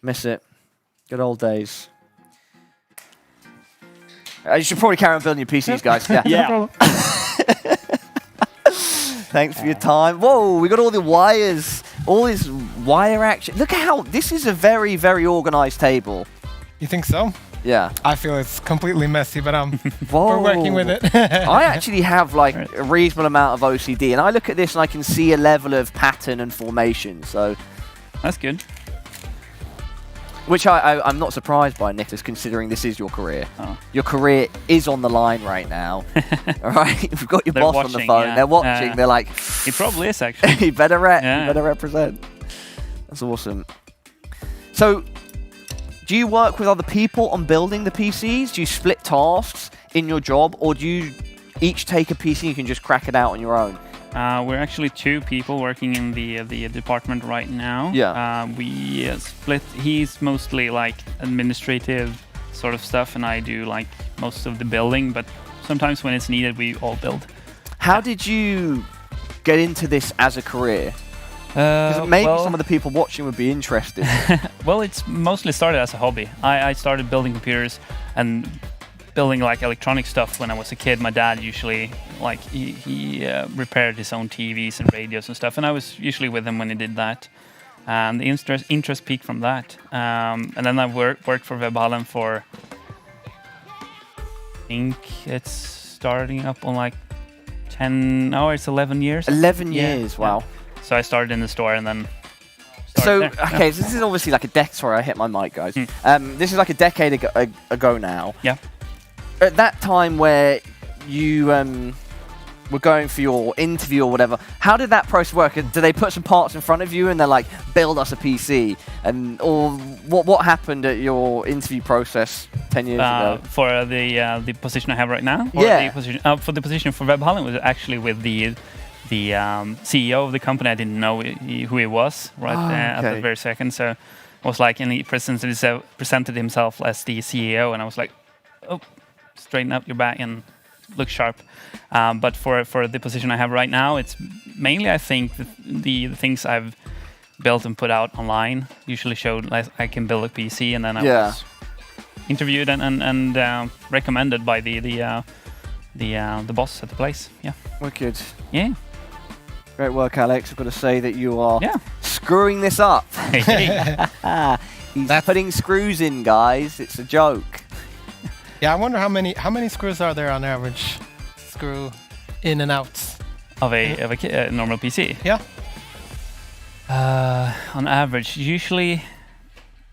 Miss it. Good old days. You should probably carry on building your PCs, guys. Yeah. Thanks for your time. Whoa, we got all the wires, all this wire action. Look at how, this is a very, very organized table. You think so? Yeah. I feel it's completely messy, but we're working with it. I actually have like a reasonable amount of OCD, and I look at this and I can see a level of pattern and formation, so. That's good. Which I'm not surprised by, Nicholas, considering this is your career. Oh. Your career is on the line right now. All right? We've got your boss on the phone. They're watching. They're like... He probably is, actually. You better represent. That's awesome. So, do you work with other people on building the PCs? Do you split tasks in your job? Or do you each take a PC and you can just crack it out on your own? We're actually 2 people working in the department right now. Yeah. We split. He's mostly like administrative sort of stuff, and I do like most of the building. But sometimes when it's needed, we all build. How did you get into this as a career? Maybe some of the people watching would be interested. Well, it's mostly started as a hobby. I started building computers and building like electronic stuff when I was a kid. My dad usually he repaired his own TVs and radios and stuff, and I was usually with him when he did that. And the interest peaked from that. And then I worked for Webhallen for, I think it's starting up on like 10. No, it's 11 years. 11 years, wow. Yeah. So I started in the store and then. So this is obviously like a decade. Sorry, I hit my mic, guys. This is like a decade ago now. Yeah. At that time where you were going for your interview or whatever, how did that process work? Do they put some parts in front of you and they're like, build us a PC? Or what happened at your interview process 10 years ago? For the position I have right now? Or yeah. The position, for the position for Webhallen was actually with the CEO of the company. I didn't know who he was at the very second. So it was like, and he presented himself as the CEO, and I was like, oh, straighten up your back and look sharp. But for the position I have right now, it's mainly, I think, the things I've built and put out online usually showed like I can build a PC, and then I was interviewed and recommended by the boss at the place. Yeah. Wicked. Yeah. Great work, Alex. I've got to say that you are screwing this up. He's putting screws in, guys. It's a joke. Yeah, I wonder how many screws are there on average? Screw in and out of a normal PC. Yeah. On average, usually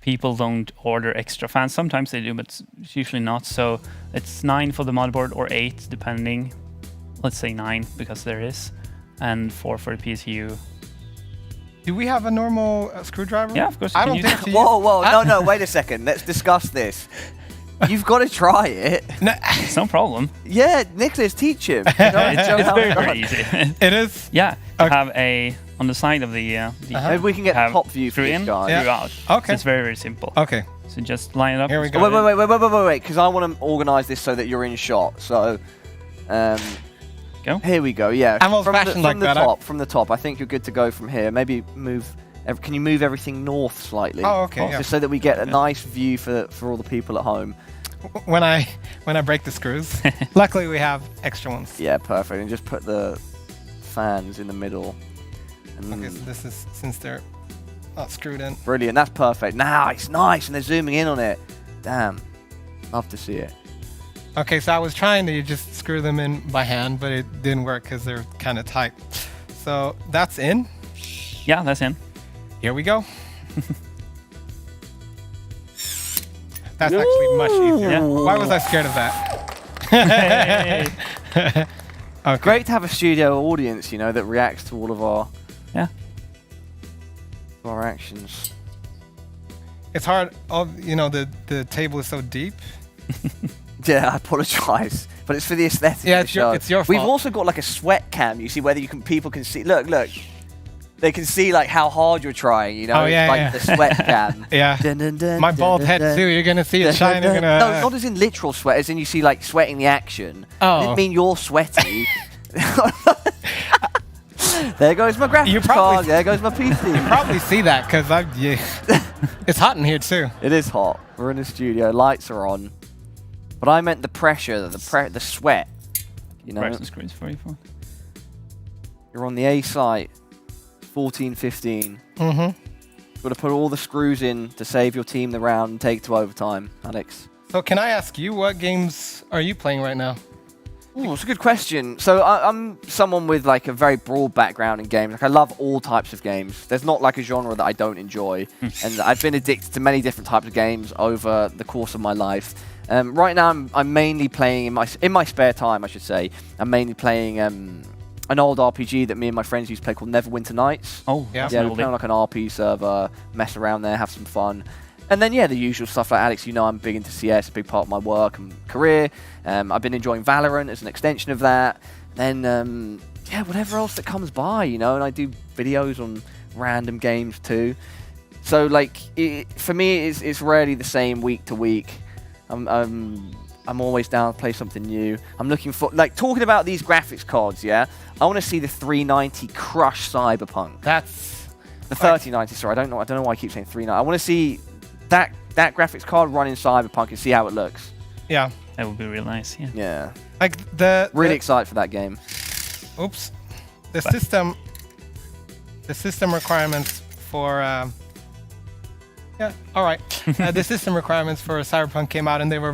people don't order extra fans. Sometimes they do, but it's usually not. So it's 9 for the motherboard or 8, depending. Let's say 9 because there is, and 4 for the PSU. Do we have a normal screwdriver? Yeah, of course. I don't think. Whoa! No, wait a second. Let's discuss this. You've got to try it. No. It's no problem. Yeah, Nicholas, teach him. It's very easy. It is? Yeah. Okay. Have a, on the side of the Maybe we can get the top view for screw this in, guy. screw out. Okay. So it's very, very simple. Okay. So just line it up. Here we go. Wait, because I want to organize this so that you're in shot. So, go. Here we go. Yeah. I'm old-fashioned like that. From the top. I think you're good to go from here. Maybe move. Can you move everything north slightly? Oh, okay. Just so that we get a nice view for all the people at home. When I break the screws, luckily we have extra ones. Yeah, perfect. And just put the fans in the middle. Okay, so this is since they're not screwed in. Brilliant. That's perfect. Nice, and they're zooming in on it. Damn, love to see it. Okay, so I was trying to just screw them in by hand, but it didn't work because they're kind of tight. So that's in. Yeah, that's in. Here we go. That's actually much easier. Yeah. Why was I scared of that? Okay. Great to have a studio audience, that reacts to all of our actions. It's hard. The table is so deep. Yeah, I apologise, but it's for the aesthetic. Yeah, of the show. it's your fault. We've also got like a sweat cam. You see whether people can see. Look. They can see like how hard you're trying. Oh, yeah, like yeah. the sweat cam. Yeah. Dun, dun, dun, My dun, bald dun, head dun. too. You're gonna see it shining. No, not as in literal sweat, as in you see like sweating the action. Oh. I didn't mean you're sweaty. There goes my graphics card. There goes my PC. You probably see that because it's hot in here too. It is hot. We're in the studio. Lights are on. But I meant the pressure, the sweat. Press the screws for you. You're on the A site. 14-15. Mm-hmm. Got to put all the screws in to save your team the round and take to overtime, Alex. So can I ask you, what games are you playing right now? Ooh, it's a good question. So I'm someone with like a very broad background in games. Like I love all types of games. There's not like a genre that I don't enjoy. And I've been addicted to many different types of games over the course of my life. Right now I'm mainly playing in my spare time, I should say. I'm mainly playing an old RPG that me and my friends used to play called Neverwinter Nights. Oh, yeah. Yeah, we play on like an RP server, mess around there, have some fun. And then, the usual stuff like Alex, I'm big into CS, a big part of my work and career. I've been enjoying Valorant as an extension of that. Then, whatever else that comes by, and I do videos on random games too. So, for me, it's rarely the same week to week. I'm always down to play something new. I'm looking for, talking about these graphics cards, I want to see the 390 crush Cyberpunk. That's the 3090, sorry. I don't know why I keep saying 390. I want to see that graphics card running Cyberpunk and see how it looks. Yeah. That would be real nice, yeah. Yeah. Like really excited for that game. Oops. The system requirements for the system requirements for Cyberpunk came out and they were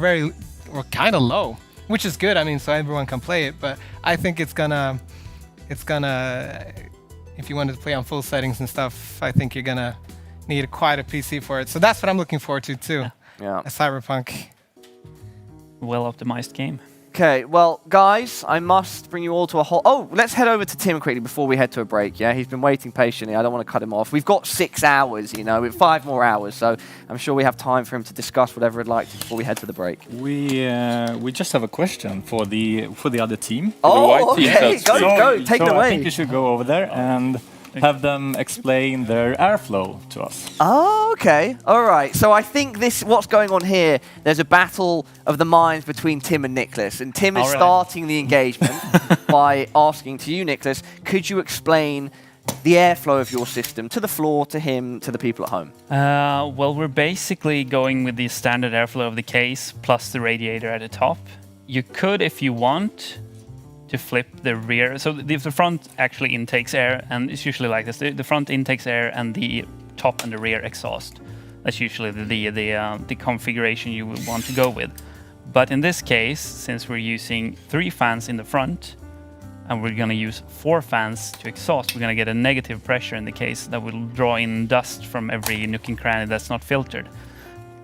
kind of low, which is good. I mean, so everyone can play it, but I think it's gonna if you wanted to play on full settings and stuff, I think you're gonna need quite a PC for it. So that's what I'm looking forward to too. Yeah. A Cyberpunk. Well-optimized game. Okay, well, guys, I must bring you all to a whole... Oh, let's head over to Tim quickly before we head to a break, yeah? He's been waiting patiently. I don't want to cut him off. We've got 6 hours, with 5 more hours, so I'm sure we have time for him to discuss whatever he'd like to before we head to the break. We just have a question for the other team. Oh, white team, okay, that's go, take it away. I think you should go over there and have them explain their airflow to us. Oh, okay. All right. So I think what's going on here, there's a battle of the minds between Tim and Nicholas. And Tim is starting the engagement by asking to you, Nicholas, could you explain the airflow of your system to the floor, to him, to the people at home? Well, we're basically going with the standard airflow of the case plus the radiator at the top. You could, if you want, to flip the rear. So the front actually intakes air, and it's usually like this. The front intakes air and the top and the rear exhaust. That's usually the configuration you would want to go with. But in this case, since we're using 3 fans in the front, and we're going to use 4 fans to exhaust, we're going to get a negative pressure in the case that will draw in dust from every nook and cranny that's not filtered.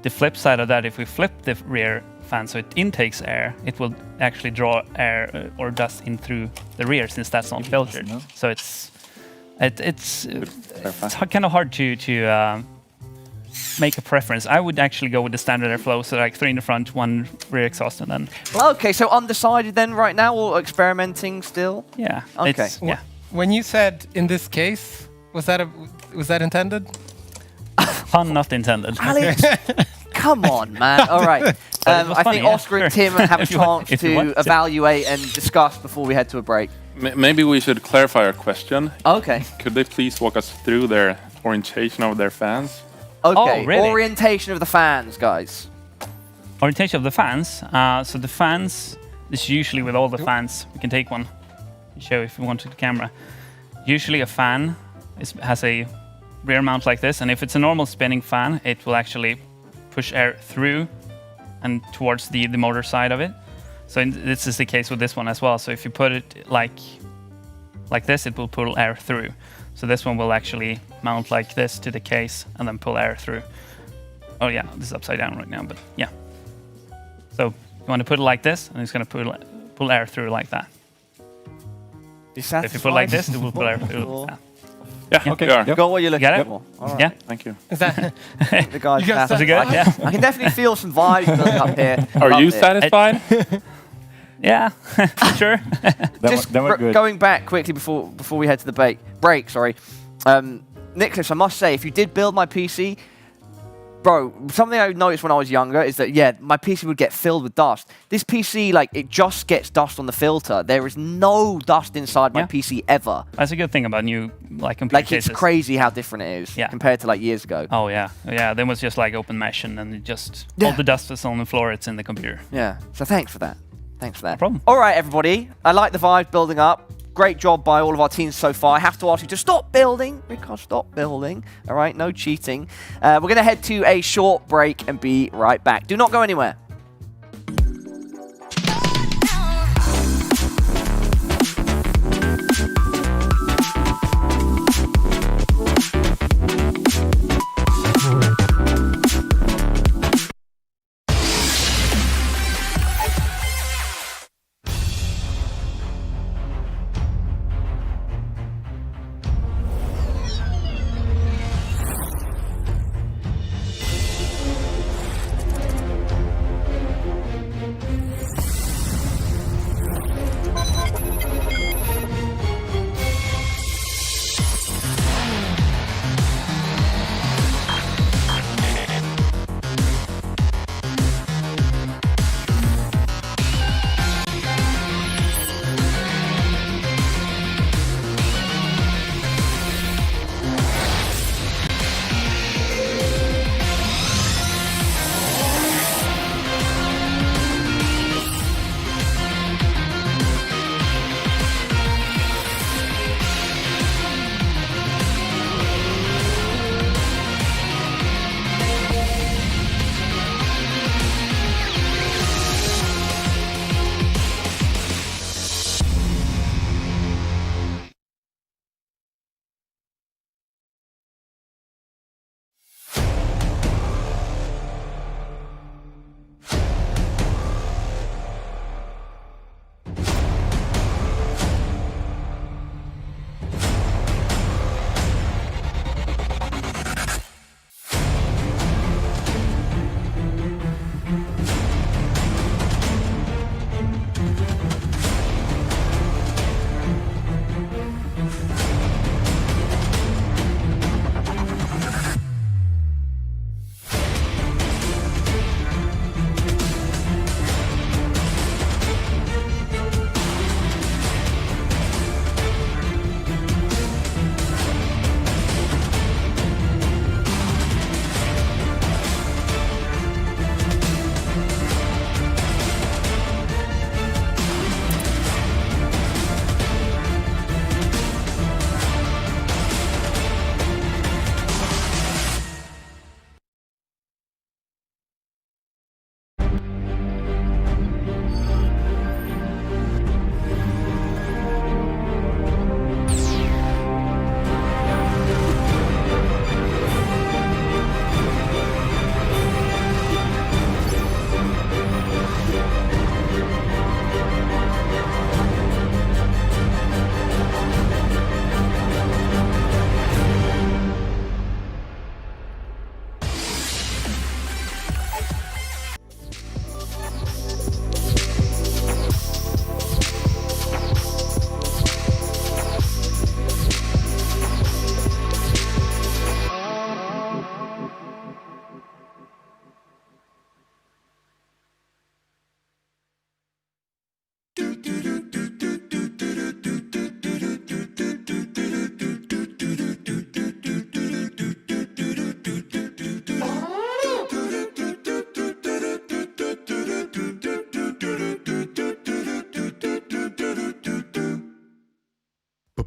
The flip side of that, if we flip the rear fan so it intakes air, it will actually draw air or dust in through the rear since that's not filtered. So it's kind of hard to make a preference. I would actually go with the standard airflow, so like 3 in the front, 1 rear exhaust, and then. Okay, so undecided then right now, or experimenting still? Yeah. Okay. Yeah. When you said in this case, was that intended? Pun not intended. Alex, come on, man. All right. I think Oscar and Tim have a chance to evaluate and discuss before we head to a break. Maybe we should clarify our question. Okay. Could they please walk us through their orientation of their fans? Okay. Oh, really? Orientation of the fans, guys. Orientation of the fans. So the fans, this is usually with all the fans. We can take one, show if you want to the camera. Usually a fan has a rear mount like this, and if it's a normal spinning fan, it will actually push air through and towards the motor side of it. So this is the case with this one as well. So if you put it like this, it will pull air through. So this one will actually mount like this to the case and then pull air through. Oh yeah, this is upside down right now, but yeah. So you want to put it like this, and it's going to pull air through like that. If you put it like this, it will pull air through like that. Yeah, okay. Got what you're looking for. Right. Yeah. Thank you. Is that The guys Was it good? Yeah. I can definitely feel some vibes building up here. Are you satisfied? Yeah, sure. Just going back quickly before we head to the break. Sorry, Nicholas. I must say, if you did build my PC, bro, something I noticed when I was younger is that my PC would get filled with dust. This PC, like, it just gets dust on the filter. There is no dust inside my PC ever. That's a good thing about new computer cases. It's crazy how different it is compared to years ago. Oh yeah. Then was just like open mesh, and then all the dust is on the floor. It's in the computer. Yeah. So thanks for that. Thanks for that. No problem. All right, everybody. I like the vibe building up. Great job by all of our teams so far. I have to ask you to stop building. Because stop building. All right, no cheating. We're going to head to a short break and be right back. Do not go anywhere.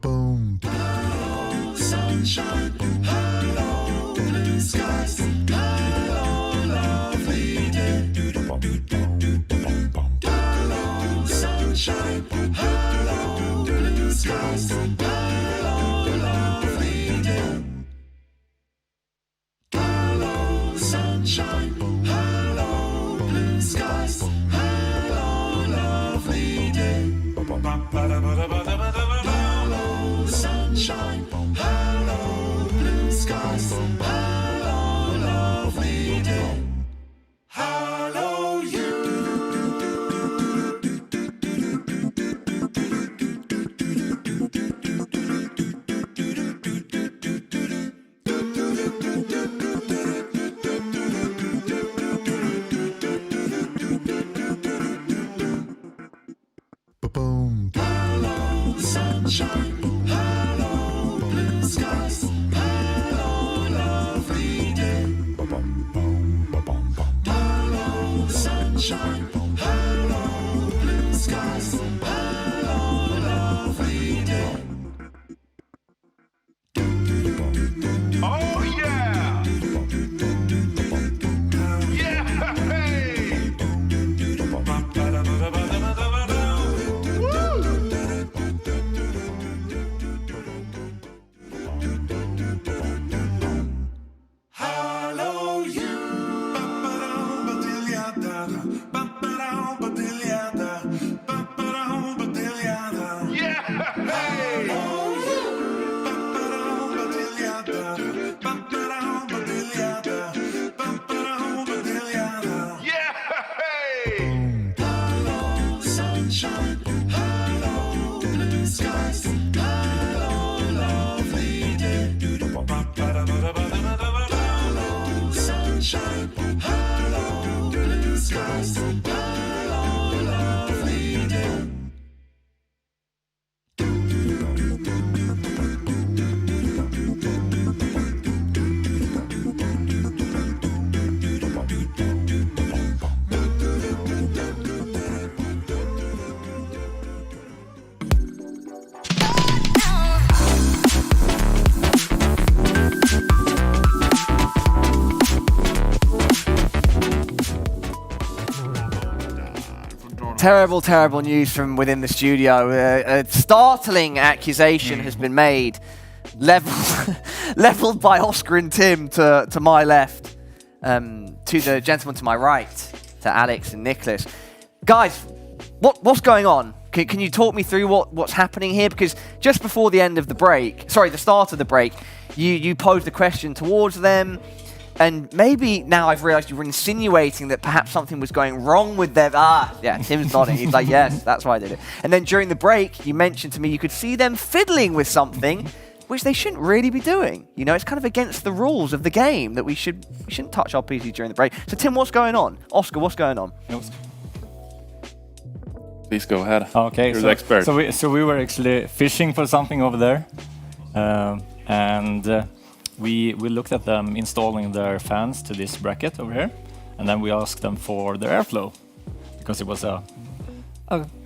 Hello, sunshine. Hello, blue skies. Hello, lovely day. Hello, sunshine. Hello, blue skies. Hello, lovely day. Hello, sunshine. Hello, blue skies. Hello, lovely day. Hello, sunshine. Hello, blue skies. Hello, lovely day. Hello, you. Hello, sunshine. Hello, blue skies. Hello, lovely day. Hello, sunshine. Hello, blue skies. Hello, lovely day. Oh yeah! Yeah! Hey! Hello, you. Yeah! Hey! Hello, you. Yeah! Hey! Hello, sunshine. Hello, blue skies. Hello, lovely day. Hello, sunshine. Hello, blue skies. Hello, lovely day. Terrible, terrible news from within the studio. A startling accusation has been made, leveled by Oscar and Tim to my left, to the gentleman to my right, to Alex and Nicholas. Guys, what's going on? Can you talk me through what's happening here? Because just before the end of the break, sorry, the start of the break, you posed a question towards them. And maybe now I've realised you were insinuating that perhaps something was going wrong with them. Yeah, Tim's nodding. He's like, yes, that's why I did it. And then during the break, you mentioned to me you could see them fiddling with something, which they shouldn't really be doing. You know, it's kind of against the rules of the game that we shouldn't touch our PCs during the break. So Tim, what's going on? Oscar, what's going on? Please go ahead. Okay, You're the expert. So we were actually fishing for something over there, and we looked at them installing their fans to this bracket over here, and then we asked them for their airflow because it was a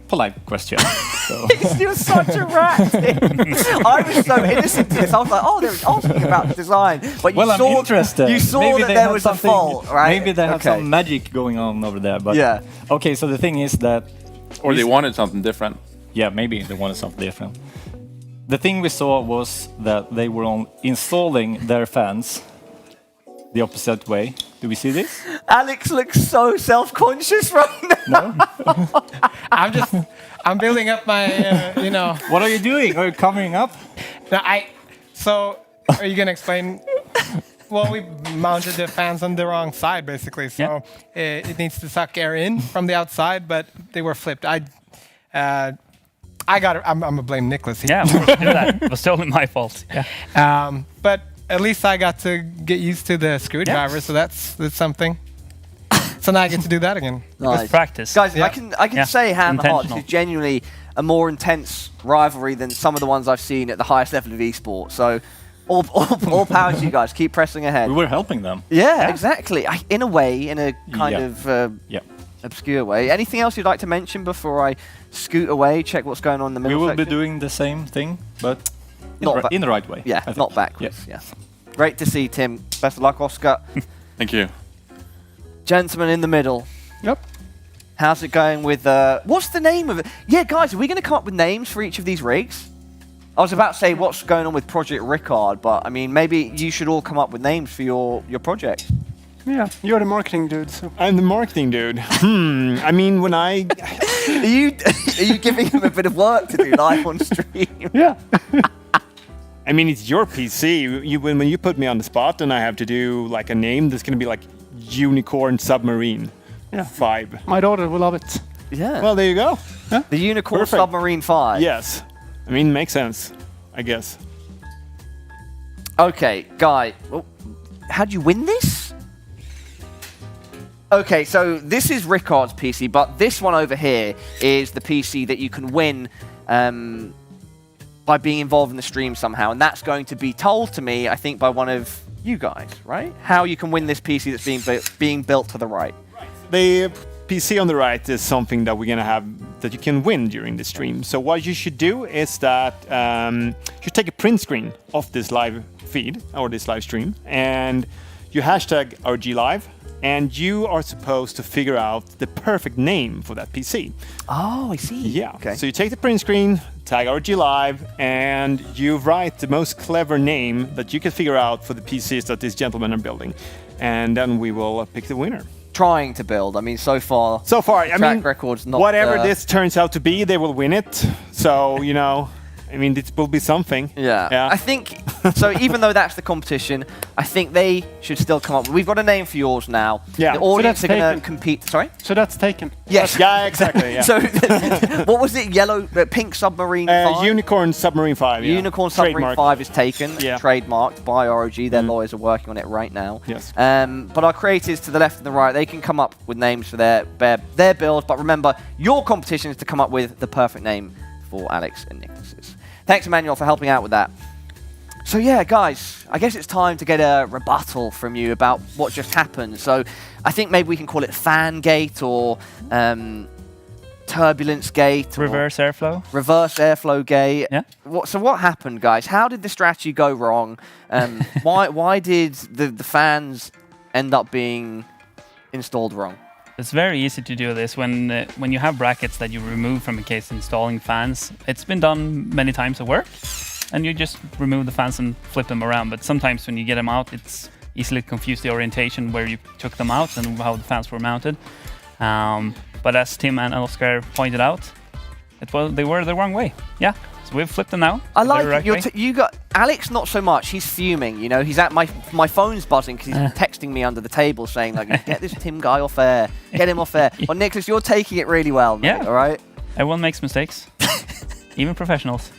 polite question. So. You're such a rat. I was so innocent to this. I was like, oh, they're asking about the design. But I'm interested. You saw maybe that there was a fault, right? Maybe they have some magic going on over there. But yeah. Okay, so the thing is that... Or they wanted something different. Yeah, maybe they wanted something different. The thing we saw was that they were installing their fans the opposite way. Do we see this? Alex looks so self-conscious right now. No? I'm building up my, What are you doing? Are you covering up? No, so, are you going to explain? Well, we mounted the fans on the wrong side, basically. So it needs to suck air in from the outside, but they were flipped. I'm gonna blame Nicholas here. Yeah, we'll do that. It was totally my fault. Yeah. But at least I got to get used to the screwdriver, so that's something. So now I get to do that again. Nice. With practice. Guys, I can say hand on heart, this is genuinely a more intense rivalry than some of the ones I've seen at the highest level of esports. So all power to you guys. Keep pressing ahead. We were helping them. Yeah, exactly. In a way, in a kind of obscure way. Anything else you'd like to mention before I scoot away, check what's going on in the We middle will be section? doing the same thing, but in the right way. Yeah, I think. not backwards. Yeah. Great to see, Tim. Best of luck, Oscar. Thank you. Gentleman in the middle. Yep. How's it going with... what's the name of it? Yeah, guys, are we going to come up with names for each of these rigs? I was about to say what's going on with Project Rickard, but I mean, maybe you should all come up with names for your project. Yeah, you're the marketing dude. So. I'm the marketing dude. I mean, when I... Are you giving him a bit of work to do live on stream? Yeah. I mean, it's your PC. When you put me on the spot and I have to do like a name that's going to be like Unicorn Submarine 5. My daughter will love it. Yeah. Well, there you go. The Unicorn Perfect. Submarine 5. Yes. I mean, makes sense, I guess. Okay, Guy. Oh, how'd you win this? Okay, so this is Rickard's PC, but this one over here is the PC that you can win by being involved in the stream somehow, and that's going to be told to me, I think, by one of you guys, right? How you can win this PC that's being built to the right. The PC on the right is something that we're gonna have that you can win during the stream. So what you should do is that you take a print screen of this live feed or this live stream, and you hashtag RGLive, and you are supposed to figure out the perfect name for that PC. Oh, I see. Yeah. Okay. So you take the print screen, tag RGLive, and you write the most clever name that you can figure out for the PCs that this gentleman are building, and then we will pick the winner. Trying to build. I mean, so far, I mean, record's not whatever this turns out to be, they will win it. So, you know, I mean, it will be something. Yeah. I think, so even though that's the competition, I think they should still come up with... We've got a name for yours now. Yeah. The audience So are that's going to taken. compete... Sorry? So that's taken. Yes. Yeah, exactly. Yeah. So, what was it? Pink Submarine 5? Unicorn Submarine 5. Yeah. Unicorn Submarine Trademark. 5 is taken, Yeah. trademarked by ROG. Their lawyers are working on it right now. Yes. But our creators to the left and the right, they can come up with names for their builds. But remember, your competition is to come up with the perfect name for Alex and Nicholas's. Thanks, Emmanuel, for helping out with that. So yeah, guys, I guess it's time to get a rebuttal from you about what just happened. So I think maybe we can call it Fangate or Turbulence Gate. Reverse airflow. Reverse airflow gate. Yeah. So what happened, guys? How did the strategy go wrong? Why did the fans end up being installed wrong? It's very easy to do this when you have brackets that you remove from a case installing fans. It's been done many times at work, and you just remove the fans and flip them around. But sometimes when you get them out, it's easily confuse the orientation where you took them out and how the fans were mounted. But as Tim and Oscar pointed out, they were the wrong way. Yeah, so we've flipped them now. I the like right it. way. You got Alex, not so much. He's fuming. You know, he's at my phone's buzzing because he's texting me under the table saying like, "Get this Tim guy off air. Get him off air." Well, Nicholas, you're taking it really well, mate. Yeah. All right. Everyone makes mistakes, even professionals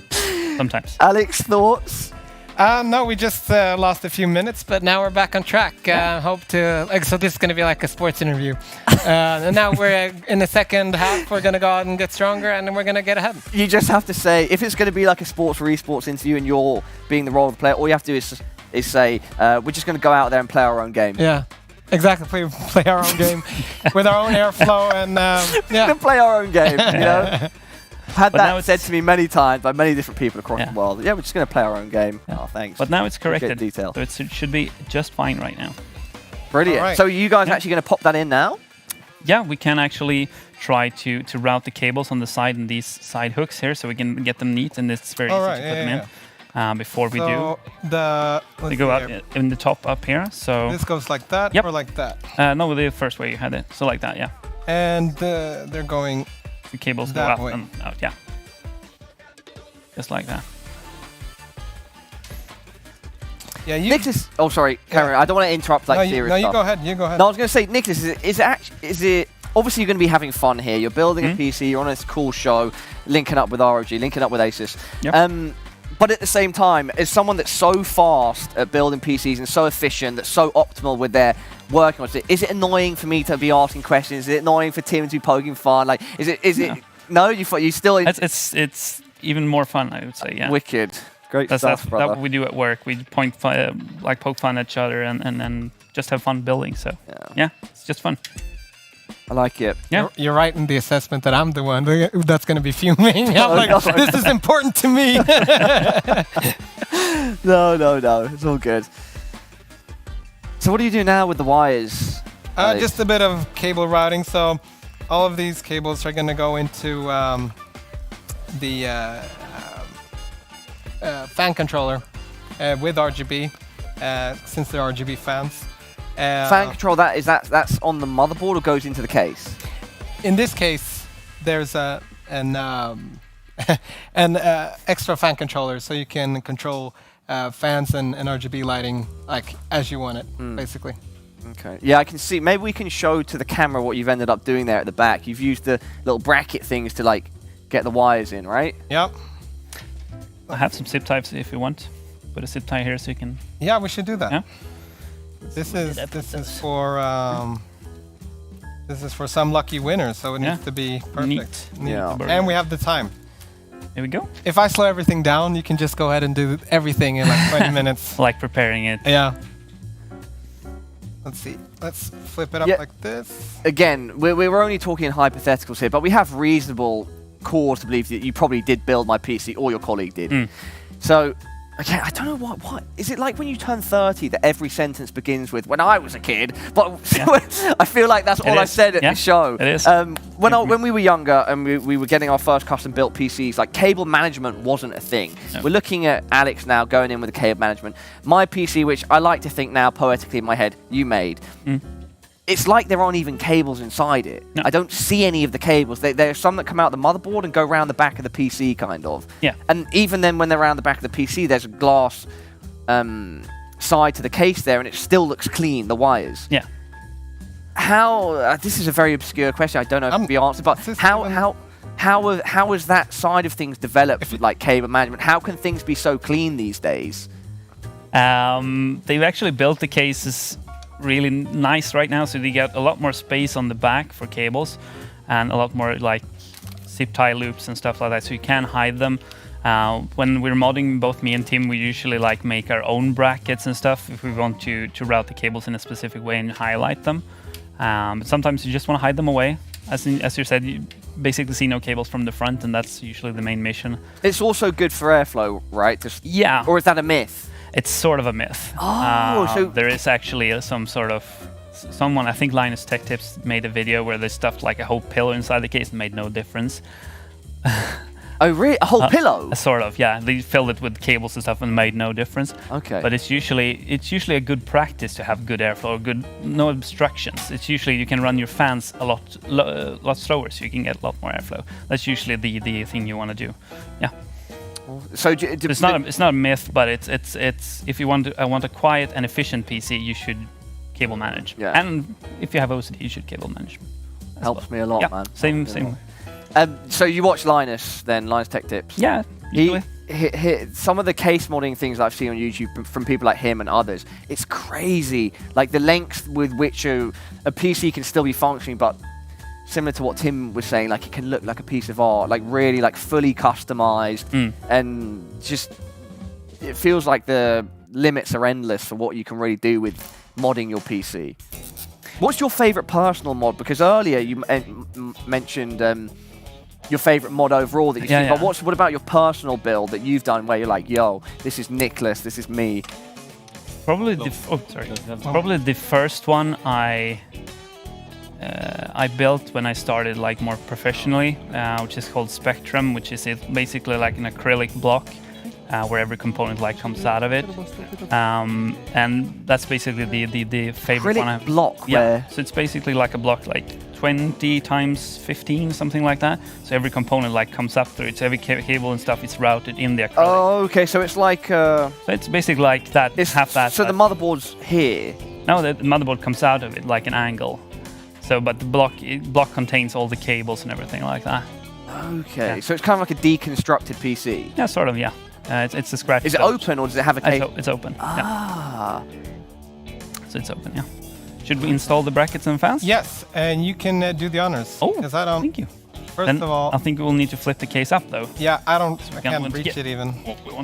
sometimes. Alex, thoughts? No, we just lost a few minutes, but now we're back on track. Hope to. So this is going to be like a sports interview. And now we're in the second half. We're going to go out and get stronger, and then we're going to get ahead. You just have to say, if it's going to be like a sports or esports interview and you're being the role of the player, all you have to do is say, we're just going to go out there and play our own game. Yeah, exactly. Play our own game with our own airflow, and We're going to play our own game, you know? Had But now that said to me many times by many different people across Yeah. the world. Yeah, we're just going to play our own game. Oh, thanks. But now it's Appreciate corrected, the detail. so it should be just fine right now. Brilliant. All right. So you guys are actually going to pop that in now? Yeah, we can actually try to route the cables on the side and these side hooks here, so we can get them neat, and it's very All easy right, to put them in before we do. so let's They go see out here. in the top up here. So This goes like that Yep. or like that, no, the first way you had it, so like that, yeah. and they're going. The cables go That out way. and out, yeah. Just like that. Yeah, you. Nicholas, oh sorry, Karen, I don't want to interrupt like no, serious you stuff. go ahead. You go ahead. No, I was going to say, Nicholas, is it obviously you're going to be having fun here. You're building a PC, you're on this cool show, linking up with ROG, linking up with Asus. Yep. But at the same time, as someone that's so fast at building PCs and so efficient, that's so optimal with their working on it, is it annoying for me to be asking questions? Is it annoying for Tim to be poking fun? Like, is it? No, you still. It's even more fun, I would say, yeah. Wicked, great That's stuff, brother. what we do at work. We poke fun at each other and just have fun building. So yeah, it's just fun. I like it. Yeah. You're right in the assessment that I'm the one that's going to be fuming. I'm like, no. this is important to me. No. It's all good. So what do you do now with the wires? Alex? Just a bit of cable routing. So all of these cables are going to go into the fan controller with RGB, since they're RGB fans. Fan control, that's on the motherboard or goes into the case? In this case, there's an extra fan controller, so you can control fans and RGB lighting like as you want it, basically. Okay. Yeah, I can see. Maybe we can show to the camera what you've ended up doing there at the back. You've used the little bracket things to like get the wires in, right? Yep. I have some zip ties if you want. Put a zip tie here so you can. Yeah, we should do that. Yeah. This is for some lucky winner, so it needs to be perfect. Neat. Yeah. And we have the time. Here we go. If I slow everything down, you can just go ahead and do everything in like 20 minutes. Like preparing it. Yeah. Let's see. Let's flip it up like this. Again, we're only talking hypotheticals here, but we have reasonable cause to believe that you probably did build my PC or your colleague did. So, okay, I don't know what is it like when you turn 30 that every sentence begins with "when I was a kid," but I feel like that's all I said at the show. It is. When we were younger and we were getting our first custom built PCs, like cable management wasn't a thing. No. We're looking at Alex now going in with the cable management. My PC, which I like to think now poetically in my head, you made. It's like there aren't even cables inside it. No. I don't see any of the cables. There are some that come out the motherboard and go around the back of the PC, kind of. Yeah. And even then, when they're around the back of the PC, there's a glass side to the case there, and it still looks clean, the wires. Yeah. How? This is a very obscure question. I don't know if it can be answered, but how has that side of things developed with like cable management? How can things be so clean these days? They've actually built the cases really nice right now, so they get a lot more space on the back for cables and a lot more like zip tie loops and stuff like that, so you can hide them. When we're modding, both me and Tim, we usually like make our own brackets and stuff if we want to route the cables in a specific way and highlight them. But sometimes you just want to hide them away. As you said, you basically see no cables from the front, and that's usually the main mission. It's also good for airflow, right? Yeah. Or is that a myth? It's sort of a myth. Oh, so there is actually some sort of someone, I think Linus Tech Tips, made a video where they stuffed like a whole pillow inside the case and made no difference. Oh, really? A whole pillow? Sort of, yeah. They filled it with cables and stuff and made no difference. Okay. But it's usually a good practice to have good airflow, no obstructions. It's usually you can run your fans a lot slower, so you can get a lot more airflow. That's usually the thing you want to do. Yeah. So it's not a myth, but it's if you want a quiet and efficient PC, you should cable manage. Yeah. And if you have OCD, you should cable manage. Helps me a lot, man. Same. So you watch Linus Tech Tips? Yeah. Usually. Some of the case modding things I've seen on YouTube from people like him and others, it's crazy. Like the length with which a PC can still be functioning, but similar to what Tim was saying, like it can look like a piece of art, like really like fully customized, and just it feels like the limits are endless for what you can really do with modding your PC. What's your favorite personal mod? Because earlier you mentioned your favorite mod overall that you've seen, but what about your personal build that you've done where you're like, yo, this is Nicholas, this is me? Probably probably the first one I built when I started like more professionally, which is called Spectrum, which is basically like an acrylic block where every component like comes out of it, and that's basically the favorite one. Acrylic block. Yeah. So it's basically like a block like 20 times 15, something like that. So every component like comes up through it. So every cable and stuff is routed in the acrylic. Oh, okay. So it's like. So it's basically like that. It's half that. So the motherboard's here. No, the motherboard comes out of it like an angle. So, but the block contains all the cables and everything like that. Okay, so it's kind of like a deconstructed PC. Yeah, sort of. Yeah, it's a scratch. Is it open or does it have a cable? It's open. Ah. Yeah. So it's open. Yeah. Should we install the brackets and fans? Yes, and you can do the honors. Oh, thank you. First then of all, I think we'll need to flip the case up though. Yeah, I can't reach it even.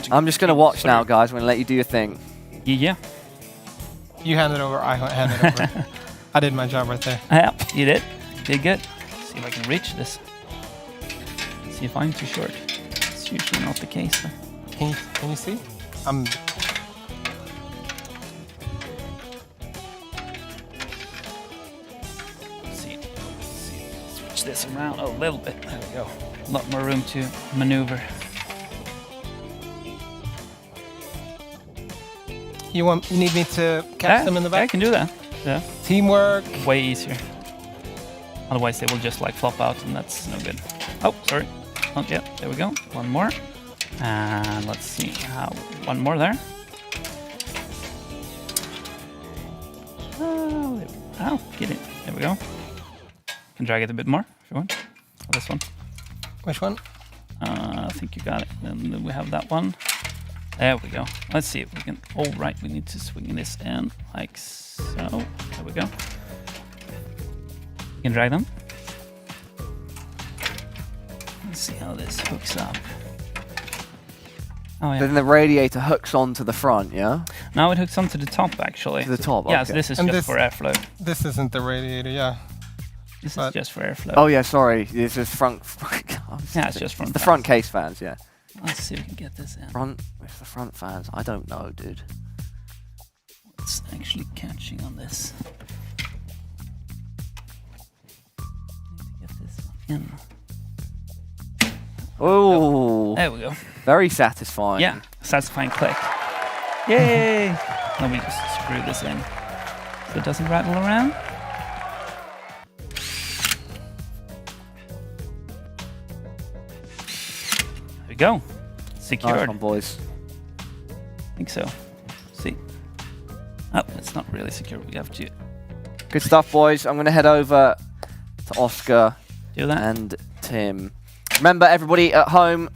I'm just gonna watch now, guys. I'm gonna let you do your thing. Yeah. You hand it over. I hand it over. I did my job right there. Yeah, you did. Okay, good. See if I can reach this. See if I'm too short. It's usually not the case. Though. Can you see? Switch this around a little bit. There we go. A lot more room to maneuver. You need me to catch them in the back? Yeah, I can do that. Yeah. Teamwork. Way easier. Otherwise they will just like flop out and that's no good. Oh, sorry. Oh, yeah, there we go. One more. And let's see how... One more there. Oh, get it. There we go. Can drag it a bit more if you want. Oh, this one. Which one? I think you got it. Then we have that one. There we go. Let's see if we can... All right, we need to swing this in like so. There we go. You can drag them. Let's see how this hooks up. Oh, yeah. Then the radiator hooks onto the front, yeah? Now it hooks onto the top, actually. To the top, Yeah, okay. so this is And just for airflow. This isn't the radiator, yeah. This is just for airflow. Oh, yeah, sorry. This is front... Yeah, it's just front The fans. front case fans, yeah. Let's see if we can get this in. With the front fans? I don't know, dude. What's actually catching on this? Need to get this one in. Oh, There we go. very satisfying. Yeah, satisfying click. Yay! Then we just screw this in so it doesn't rattle around. There we go. Nice Secured. one, boys. I think so. See. Oh, it's not really secure. We have to Good stuff, boys. I'm going to head over to Oscar do that. and Tim. Remember, everybody at home,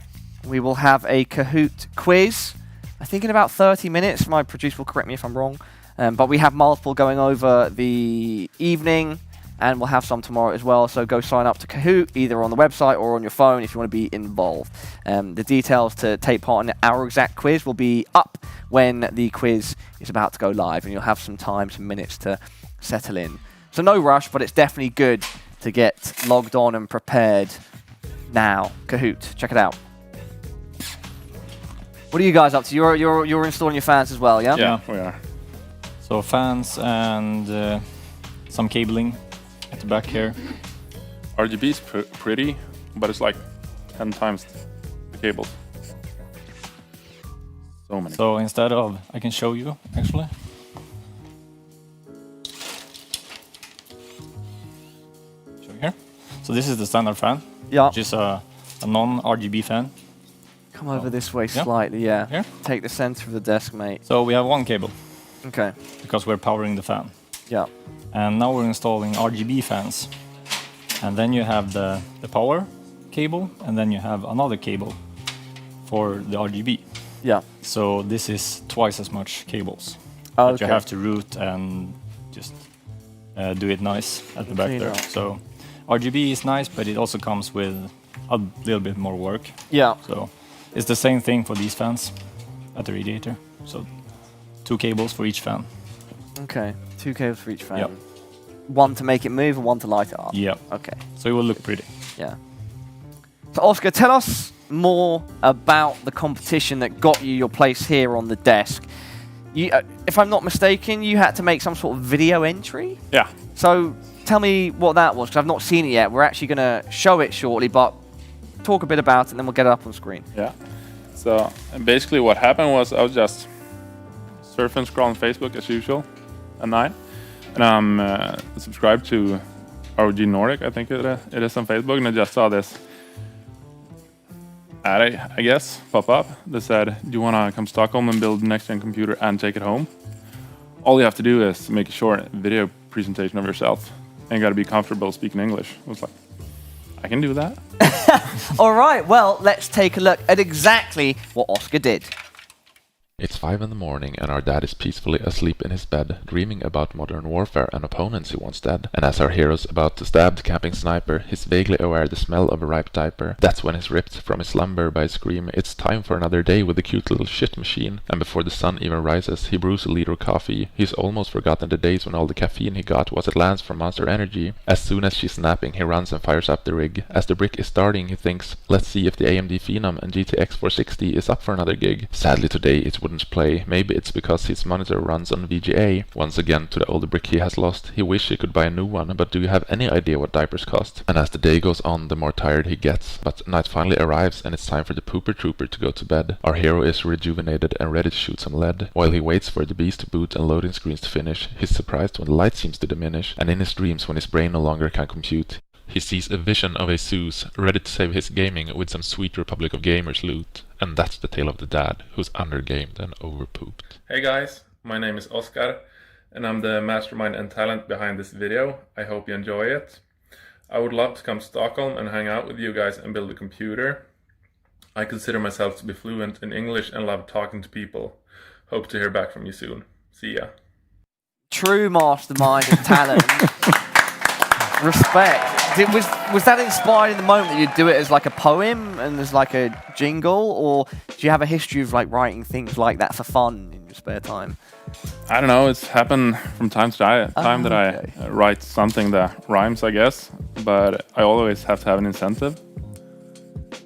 we will have a Kahoot quiz. I think in about 30 minutes. My producer will correct me if I'm wrong. But we have multiple going over the evening, and we'll have some tomorrow as well. So go sign up to Kahoot, either on the website or on your phone if you want to be involved. The details to take part in our exact quiz will be up when the quiz is about to go live, and you'll have some time, some minutes to settle in. So no rush, but it's definitely good to get logged on and prepared now. Kahoot, check it out. What are you guys up to? You're installing your fans as well, yeah? Yeah, we are. So fans and some cabling at the back here. RGB is pretty, but it's like 10 times the cables. So many. So instead of, I can show you actually. Show here. So this is the standard fan, Yeah. which is a non-RGB fan. Come over this way Yeah. slightly, yeah. Here. Take the center of the desk, mate. So we have one cable Okay. because we're powering the fan. Yeah. And now we're installing RGB fans. And then you have the power cable, and then you have another cable for the RGB. Yeah. So this is twice as much cables. Oh, But you have to route and just do it nice at the back Clean there. up. So RGB is nice, but it also comes with a little bit more work. Yeah. So it's the same thing for these fans at the radiator. So 2 cables for each fan. Okay. 2 cables for each fan. Yep. One to make it move and one to light it up. Yeah. Okay. So it will look pretty. Yeah. So Oscar, tell us more about the competition that got you your place here on the desk. You, if I'm not mistaken, you had to make some sort of video entry? Yeah. So tell me what that was, because I've not seen it yet. We're actually going to show it shortly, but talk a bit about it and then we'll get it up on screen. Yeah. So basically what happened was I was just surfing, scrolling Facebook as usual at night. And I'm subscribed to ROG Nordic, I think it is on Facebook, and I just saw this ad, I guess, pop up that said, do you want to come to Stockholm and build a next-gen computer and take it home? All you have to do is make a short video presentation of yourself, and you got to be comfortable speaking English. I was like, I can do that. All right, well, let's take a look at exactly what Oscar did. It's 5 in the morning and our dad is peacefully asleep in his bed, dreaming about modern warfare and opponents he wants dead. And as our hero's about to stab the camping sniper, he's vaguely aware the smell of a ripe diaper. That's when he's ripped from his slumber by a scream. It's time for another day with the cute little shit machine. And before the sun even rises, he brews a liter of coffee. He's almost forgotten the days when all the caffeine he got was at Lance from Monster Energy. As soon as she's napping, he runs and fires up the rig. As the brick is starting, he thinks, let's see if the AMD Phenom and GTX 460 is up for another gig. Sadly today it wouldn't play. Maybe it's because his monitor runs on VGA. Once again to the older brick he has lost. He wishes he could buy a new one, but do you have any idea what diapers cost? And as the day goes on, the more tired he gets. But night finally arrives and it's time for the pooper trooper to go to bed. Our hero is rejuvenated and ready to shoot some lead. While he waits for the beast to boot and loading screens to finish, he's surprised when the light seems to diminish, and in his dreams when his brain no longer can compute, he sees a vision of a Zeus, ready to save his gaming with some sweet Republic of Gamers loot. And that's the tale of the dad, who's undergamed and overpooped. Hey guys, my name is Oscar, and I'm the mastermind and talent behind this video. I hope you enjoy it. I would love to come to Stockholm and hang out with you guys and build a computer. I consider myself to be fluent in English and love talking to people. Hope to hear back from you soon. See ya. True mastermind and talent. Respect. Was that inspired in the moment that you'd do it as like a poem and as like a jingle, or do you have a history of like writing things like that for fun in your spare time? I don't know, it's happened from time to time that okay. I write something that rhymes, I guess, but I always have to have an incentive.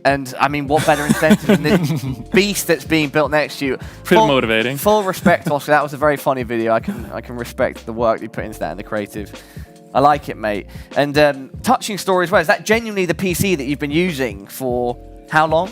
And I mean, what better incentive than this beast that's being built next to you? Pretty motivating. Full respect, Oscar. That was a very funny video. I can respect the work you put into that and the creative. I like it, mate. And touching story as well. Is that genuinely the PC that you've been using for how long?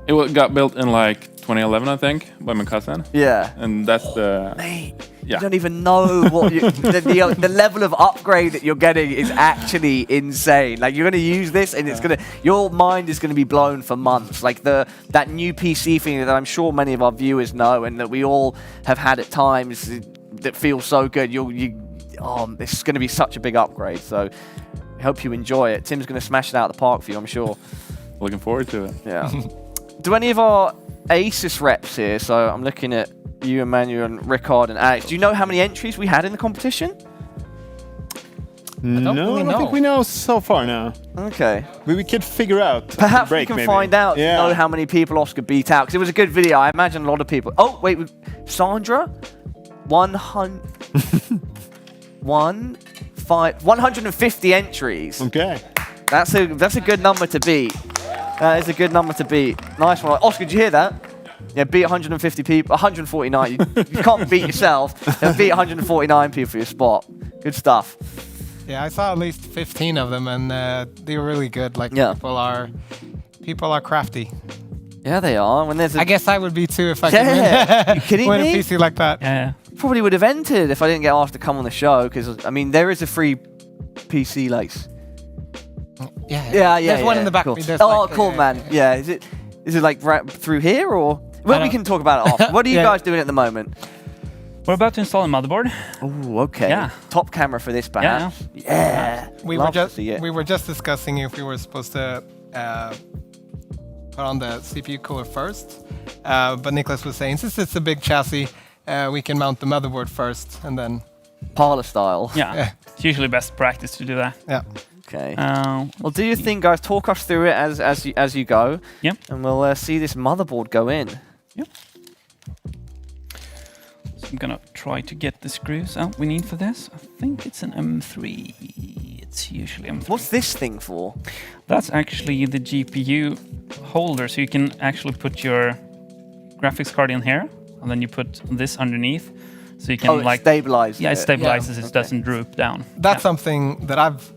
It got built in like 2011, I think, by my cousin. Yeah. And that's the... Mate, yeah. you don't even know what the level of upgrade that you're getting is actually insane. Like, you're going to use this and it's going to... Your mind is going to be blown for months. Like, that new PC thing that I'm sure many of our viewers know and that we all have had at times that feels so good. This is going to be such a big upgrade. So, I hope you enjoy it. Tim's going to smash it out of the park for you, I'm sure. Looking forward to it. Yeah. Do any of our Asus reps here, so I'm looking at you, Emmanuel, and Rickard, and Alex, do you know how many entries we had in the competition? No, I don't think we know so far now. Okay. We could figure out. Perhaps we can find out, know how many people Oscar beat out, because it was a good video. I imagine a lot of people... Oh, wait, Sandra? 150 entries. Okay. That's a good number to beat. That is a good number to beat. Nice one. Oscar, did you hear that? Yeah, beat 150 people. 149. You can't beat yourself. Beat 149 people for your spot. Good stuff. Yeah, I saw at least 15 of them, and they were really good. Like, people are crafty. Yeah, they are. When there's I guess I would be too if I could you kidding win me? a PC like that. Yeah. Probably would have entered if I didn't get asked to come on the show, because, I mean, there is a free PC, like... Yeah. There's one in the back. Cool. Oh, cool, man. Yeah. Is it like right through here, or... Well, we can talk about it off. What are you guys doing at the moment? We're about to install a motherboard. Oh, okay. Yeah. Top camera for this, perhaps. Yeah. We were just discussing if we were supposed to put on the CPU cooler first, but Nicholas was saying since it's a big chassis, we can mount the motherboard first and then parlor style. Yeah. It's usually best practice to do that. Yeah. Okay. Well, do your thing, guys. Talk us through it as you go. Yep. And we'll see this motherboard go in. Yep. So I'm gonna try to get the screws out we need for this. I think it's an M3. It's usually M3. What's this thing for? That's actually the GPU holder, so you can actually put your graphics card in here, and then you put this underneath, so you can it stabilizes. Yeah, it stabilizes. It doesn't droop down. That's something that I've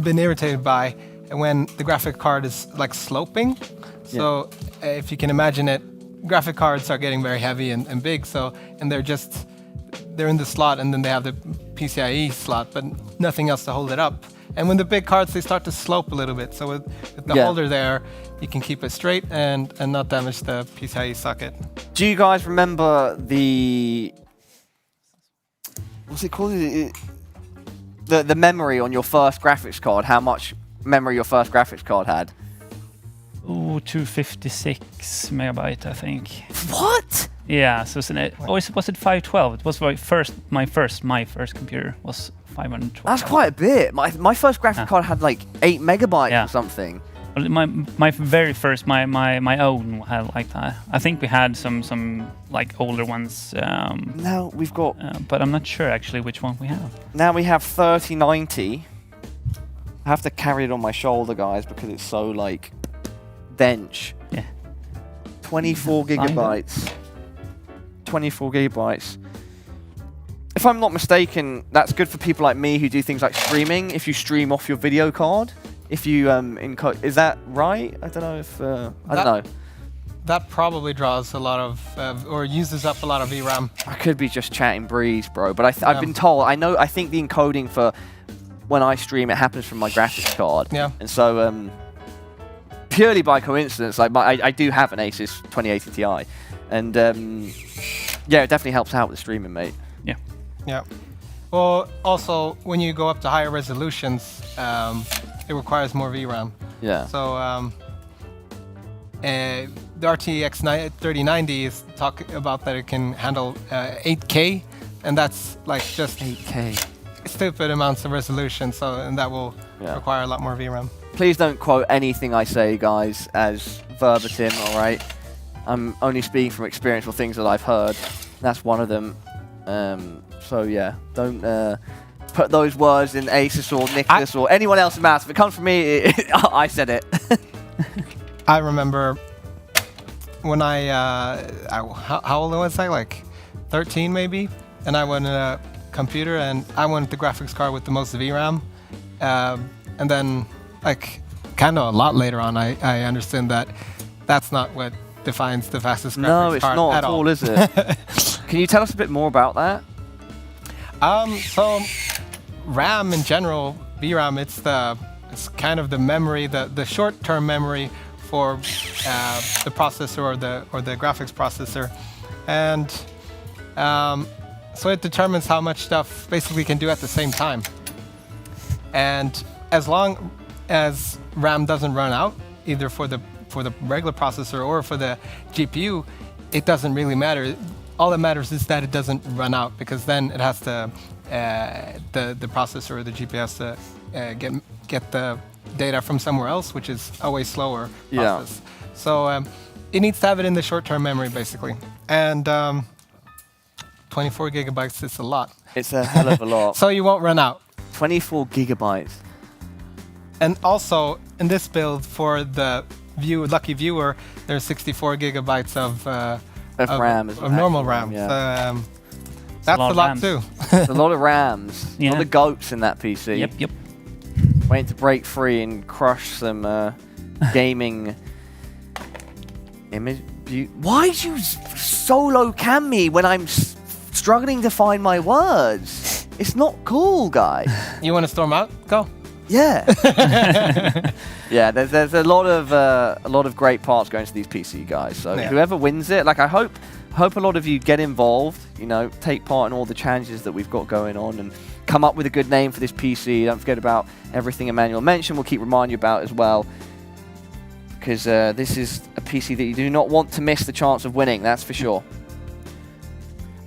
been irritated by when the graphic card is like sloping. So if you can imagine it, graphic cards are getting very heavy and big. So they're in the slot, and then they have the PCIe slot, but nothing else to hold it up. And when the big cards, they start to slope a little bit. So with the holder there, you can keep it straight and not damage the PCIe socket. Do you guys remember what's it called? The memory on your first graphics card? How much memory your first graphics card had? 256 megabyte, I think. What? Yeah, so was it 512? It was my first computer was 512. That's quite a bit. My first graphic card had like 8 megabytes or something. Well, my very first, my own had like that. I think we had some like older ones. Now we've got, but I'm not sure actually which one we have. Now we have 3090. I have to carry it on my shoulder, guys, because it's so like dense. Yeah. 24 gigabytes. 24 gigabytes. If I'm not mistaken, that's good for people like me who do things like streaming. If you stream off your video card, if you encode, is that right? I don't know if I don't know. That probably draws a lot of or uses up a lot of VRAM. I could be just chatting breeze, bro. But I've been told. I think the encoding for when I stream, it happens from my graphics card. Yeah. And so purely by coincidence, like I do have an Asus 2080 Ti, and yeah, it definitely helps out with streaming, mate. Yeah. Yeah. Well, also when you go up to higher resolutions, it requires more VRAM. Yeah. So the RTX 3090 is talking about that it can handle 8K, and that's like just 8K. Stupid amounts of resolution. So and that will require a lot more VRAM. Please don't quote anything I say, guys, as verbatim. All right. I'm only speaking from experience or things that I've heard. That's one of them. So yeah, don't put those words in Asus or Nicholas or anyone else's mouth. If it comes from me, I said it. I remember when how old was I? Like 13 maybe? And I went in a computer and I wanted the graphics card with the most VRAM. And then like kind of a lot later on, I understood that that's not what defines the fastest graphics card No, it's not at at all, is it? Can you tell us a bit more about that? So RAM in general, VRAM, it's kind of the memory, the short-term memory for the processor or the graphics processor, and so it determines how much stuff basically can do at the same time. And as long as RAM doesn't run out, either for the regular processor or for the GPU, it doesn't really matter. All that matters is that it doesn't run out, because then it has to the processor or the GPU has to get the data from somewhere else, which is a way slower process. So it needs to have it in the short-term memory, basically. And 24 gigabytes is a lot. It's a hell of a lot. So you won't run out. 24 gigabytes. And also, in this build, for the lucky viewer, there's 64 gigabytes of RAM, of normal RAM. Yeah. So, that's a lot too. It's a lot of RAMs. A lot of goats in that PC. Yep. Waiting to break free and crush some gaming image. Why do you solo cam me when I'm struggling to find my words? It's not cool, guys. You want to storm out? Go. Yeah. Yeah. There's a lot of great parts going to these PC guys. So whoever wins it, like I hope a lot of you get involved. You know, take part in all the challenges that we've got going on and come up with a good name for this PC. Don't forget about everything Emmanuel mentioned. We'll keep reminding you about as well, because this is a PC that you do not want to miss the chance of winning. That's for sure.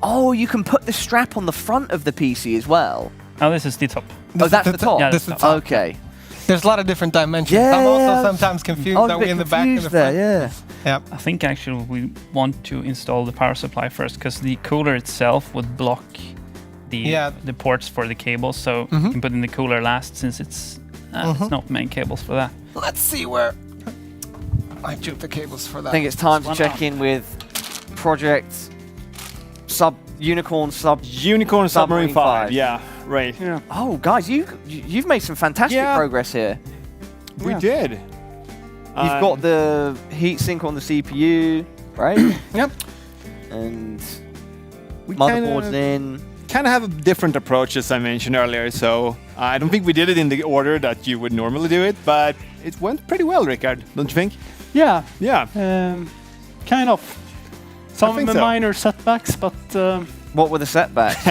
Oh, you can put the strap on the front of the PC as well. Oh, this is the top. Oh, that's the top? Yeah, this is the top. Okay. There's a lot of different dimensions. Yeah, I'm also sometimes confused. Are we in the back and the front? Yeah. I think actually we want to install the power supply first, because the cooler itself would block the ports for the cables. So you can put in the cooler last, since it's not main cables for that. Let's see where I took the cables for that. I think it's time to check in with Project Unicorn Submarine 5. Yeah, right. Yeah. Oh, guys, you've made some fantastic progress here. We did. You've got the heatsink on the CPU, right? Yep. And We motherboards in. Kind of have a different approach, as I mentioned earlier. So I don't think we did it in the order that you would normally do it, but it went pretty well, Rickard, don't you think? Yeah. Yeah. Kind of. Some minor setbacks, but... what were the setbacks?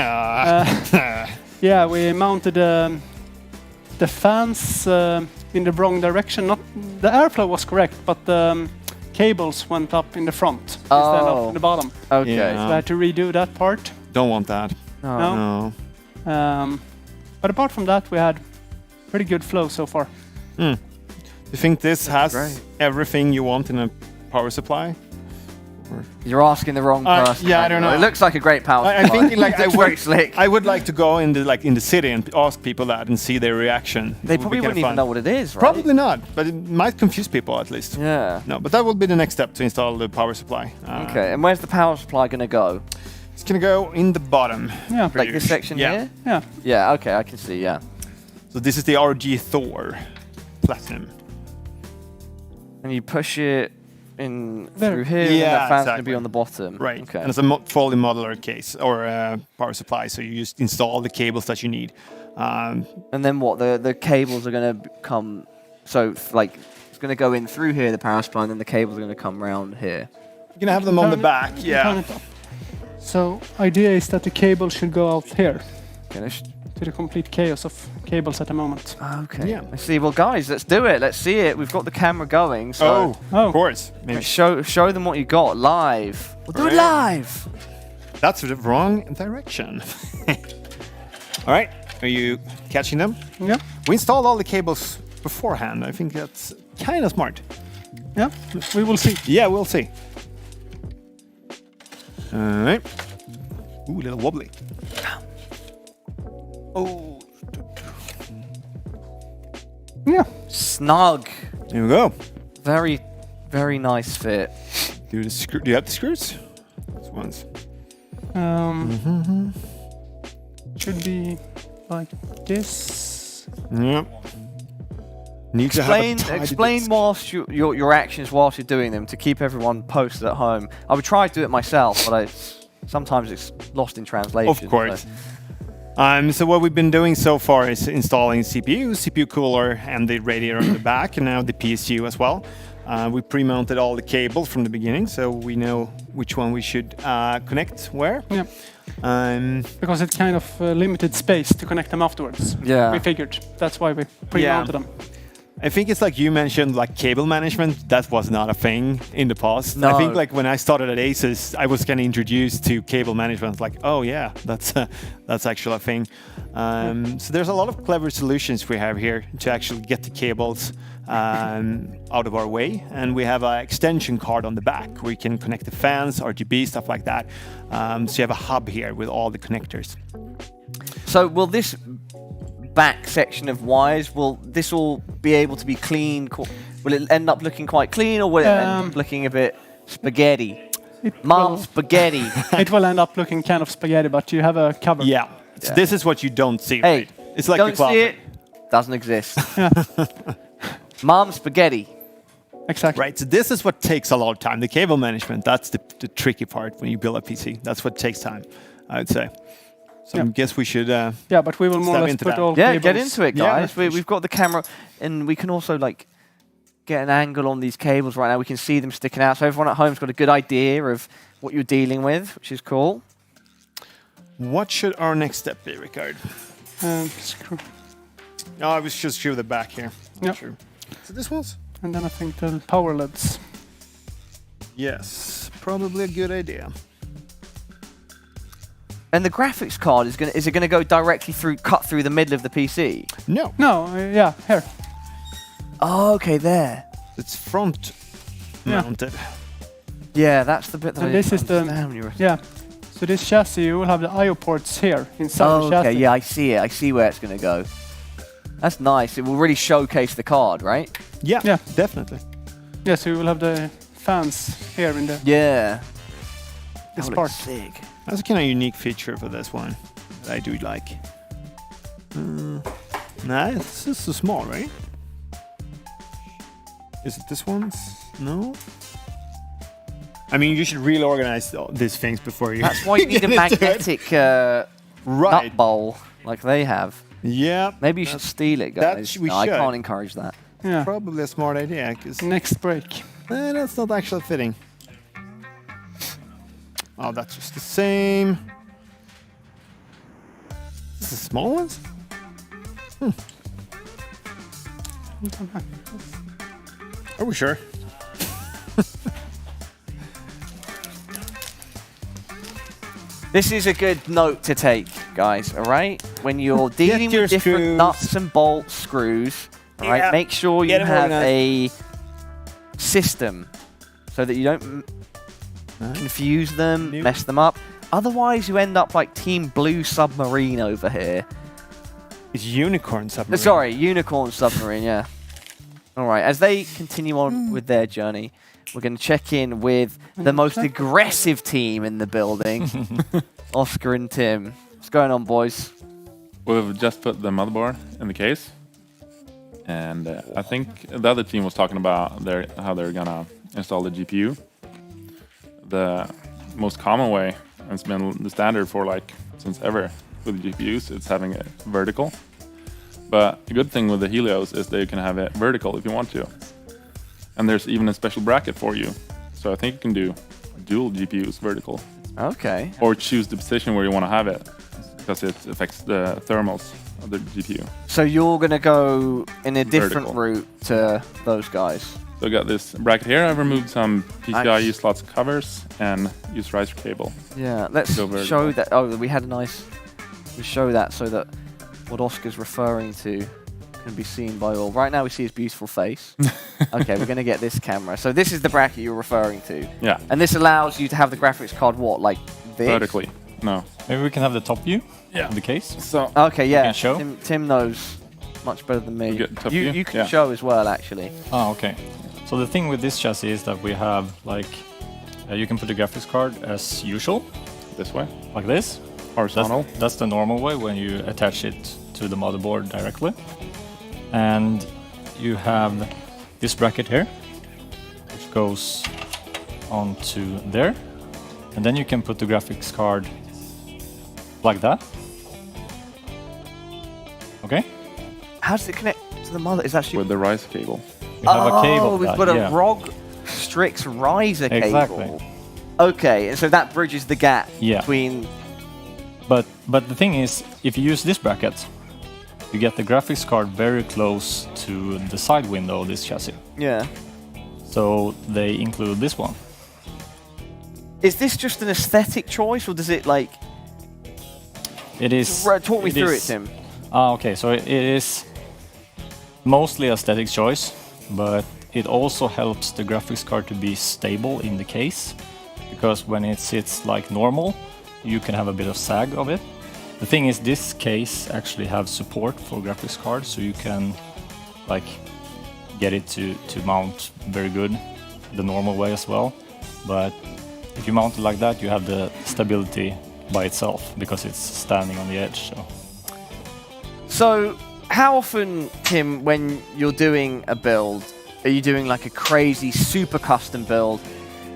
Yeah, we mounted the fans in the wrong direction. Not the airflow was correct, but the cables went up in the front instead of in the bottom. Okay. Yeah. So I had to redo that part. Don't want that. No. No. But apart from that, we had pretty good flow so far. You think this has great. everything you want in a power supply? You're asking the wrong person. yeah, I don't know. It looks like a great power I supply. think like It's very slick. I would like to go in the city and ask people that and see their reaction. They It would probably be kinda wouldn't even fun. know what it is, right? Probably not, but it might confuse people at least. Yeah. No, but that will be the next step to install the power supply. Okay, and where's the power supply going to go? It's gonna go in the bottom. Yeah. Like this section Yeah. here? Yeah. Yeah, okay, I can see, yeah. So this is the RG Thor Platinum. And you push it in There. through here, and Yeah, that fan's going to exactly. be on the bottom. Right. Okay. And it's a fully modular case or power supply, so you just install the cables that you need. And then what? The cables are going to come. So like it's going to go in through here, the power supply, and then the cables are going to come round here. You're gonna have them on the Turn it- back. turn Yeah. it up. So idea is that the cable should go out here Finished. to the complete chaos of cables at the moment. Okay. Yeah. Let's see. Well, guys, let's do it. Let's see it. We've got the camera going. So Oh. Of course. Maybe show them what you got live. We'll do it live. that's the wrong direction. All right. Are you catching them? Yeah. We installed all the cables beforehand. I think that's kind of smart. Yeah. We will see. Yeah, we'll see. All right. Ooh, a little wobbly. Oh. Yeah. Snug. Here we go. Very, very nice fit. Do you have the screws? These ones. Should be like this. Yep. Need to have a tidy Explain disc. whilst your actions whilst you're doing them to keep everyone posted at home. I would try to do it myself, but sometimes it's lost in translation. Of course. So what we've been doing so far is installing CPU cooler, and the radiator on the back, and now the PSU as well. We pre-mounted all the cables from the beginning, so we know which one we should connect where. Yeah. Um, Because it's kind of limited space to connect them afterwards. Yeah. We figured. That's why we pre-mounted them. I think it's like you mentioned, like cable management. That was not a thing in the past. I No. think like when I started at Asus, I was kind of introduced to cable management. Like, oh yeah, that's actually a thing. So there's a lot of clever solutions we have here to actually get the cables out of our way, and we have an extension card on the back where you can connect the fans, RGB, stuff like that. So you have a hub here with all the connectors. So will this back section of wires, will this all be able to be clean? Will it end up looking quite clean, or will it end up looking a bit spaghetti? Mom, spaghetti. It will end up looking kind of spaghetti, but you have a cover. Yeah. So this is what you don't see. Hey, right? It's like don't the see it, doesn't exist. Yeah. Mom, spaghetti. Exactly. Right, so this is what takes a lot of time. The cable management, that's the tricky part when you build a PC. That's what takes time, I would say. So I guess we should... Yeah, but we will more or step less into put that. all Yeah, cables. get into it, Yeah, guys. We've got the camera, and we can also like get an angle on these cables right now. We can see them sticking out, so everyone at home's got a good idea of what you're dealing with, which is cool. What should our next step be, Rickard? Screw. Oh, I was just screw the back here. Yeah. Sure. So this one's? And then I think the power LEDs. Yes, probably a good idea. And the graphics card is it gonna go directly cut through the middle of the PC? No, No, yeah, here. Oh, okay, there. it's front Yeah. mounted. Yeah, that's the bit that And I this didn't is the- understand when you were- Yeah. So this chassis, you will have the I/O ports here inside Oh, the chassis. okay, yeah, I see it. I see where it's gonna go. That's nice. It will really showcase the card, right? Yeah, Yeah. definitely. Yeah, so you will have the fans here in the Yeah. this That part. looks sick. That's a kind of unique feature for this one that I do like. Nah, it's just so small, right? Is it this one's? No? I mean, you should really organize these things before you... That's why you need a get into it. magnetic Right. nut bowl like they have. Yeah. Maybe you should steal it, guys. we No, I should. can't encourage that. Yeah. Probably a smart idea, because Next break. that's not actually fitting. Oh, that's just the same. This is the small ones? Are we sure? This is a good note to take, guys, all right? When you're dealing your with different screws. nuts and bolts, screws, all right? Yeah. Make sure you Get 'em have organized. a system so that you don't confuse them, mess them up. Otherwise, you end up like Team Blue Submarine over here. It's Unicorn Submarine. Sorry, Unicorn Submarine, yeah. All right, as they continue on with their journey, we're going to check in with the most aggressive team in the building, Oscar and Tim. What's going on, boys? We've just put the motherboard in the case. And I think the other team was talking about how they're gonna install the GPU. The most common way, and it's been the standard for like since ever with GPUs, it's having it vertical. But the good thing with the Helios is that you can have it vertical if you want to. And there's even a special bracket for you. So I think you can do dual GPUs vertical. Okay. Or choose the position where you want to have it, because it affects the thermals of the GPU. So you're going to go in a different Vertical. route to those guys. So I got this bracket here. I've removed some PCI Nice. U slots covers and used riser cable. Yeah, let's Go vertical. show that. Oh, we had a nice. We show that so that what Oscar's referring to can be seen by all. Right now we see his beautiful face. Okay, we're going to get this camera. So this is the bracket you're referring to. Yeah, And this allows you to have the graphics card, what, like this? vertically. No. Maybe we can have the top view of the case. So Okay, yeah. can show? Tim knows much better than me. You get top view? You can Yeah. show as well, actually. Oh, okay. So the thing with this chassis is that we have like you can put the graphics card as usual, this way, like this. horizontal. That's the normal way when you attach it to the motherboard directly. And you have this bracket here, which goes onto there. And then you can put the graphics card like that. Okay? How does it connect to the mother? Is that actually... With the riser cable. You have a cable. for we've that, got a yeah. Rog Strix riser Exactly. cable. Okay, and so that bridges the gap Yeah. between... But the thing is, if you use this bracket, you get the graphics card very close to the side window of this chassis. Yeah. So they include this one. Is this just an aesthetic choice, or does it, like... It is. Talk me through it, is- Tim. Okay, so it is mostly aesthetic choice, but it also helps the graphics card to be stable in the case, because when it sits like normal, you can have a bit of sag of it. The thing is, this case actually have support for graphics cards, so you can like get it to mount very good the normal way as well. But if you mount it like that, you have the stability by itself because it's standing on the edge. So, how often, Tim, when you're doing a build, are you doing like a crazy, super custom build?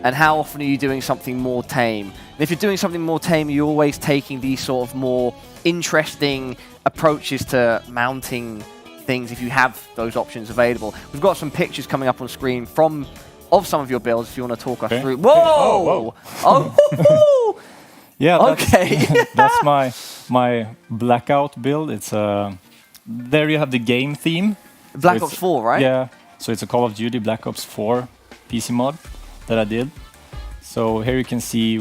And how often are you doing something more tame? And if you're doing something more tame, are you always taking these sort of more interesting approaches to mounting things if you have those options available? We've got some pictures coming up on screen of some of your builds if you want to talk us through. Whoa! Oh! Yeah, that's, Okay. that's my blackout build. It's there you have the game theme. Black So Ops it's- 4, right? Yeah, so it's a Call of Duty Black Ops 4 PC mod that I did. So here you can see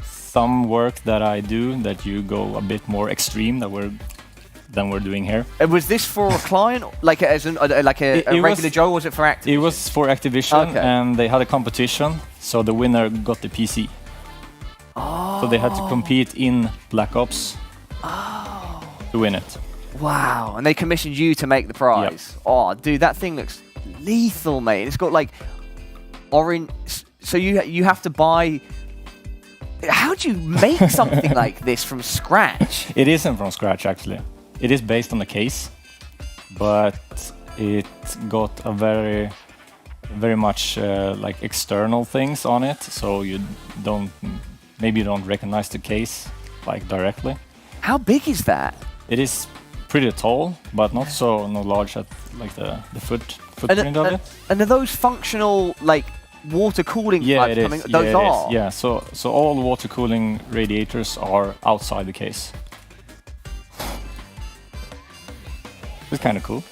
some work that I do that you go a bit more extreme than we're doing here. Was this for a client, like as a It regular was- Joe, or was it for Activision? It was for Activision, Okay. and they had a competition, so the winner got the PC. So they had to compete in Black Ops to win it. Wow, and they commissioned you to make the prize. Oh, dude, that thing looks lethal, mate. It's got like orange. So you have to buy. How do you make something like this from scratch? It isn't from scratch, actually. It is based on the case, but it got a very much like external things on it, so maybe you don't recognize the case like directly. How big is that? It is pretty tall, but not large at like the footprint of it. And are those functional like water cooling Yeah, pipes it coming? is. Those Yeah, it are. is. Yeah, so all water cooling radiators are outside the case. That's kind of cool.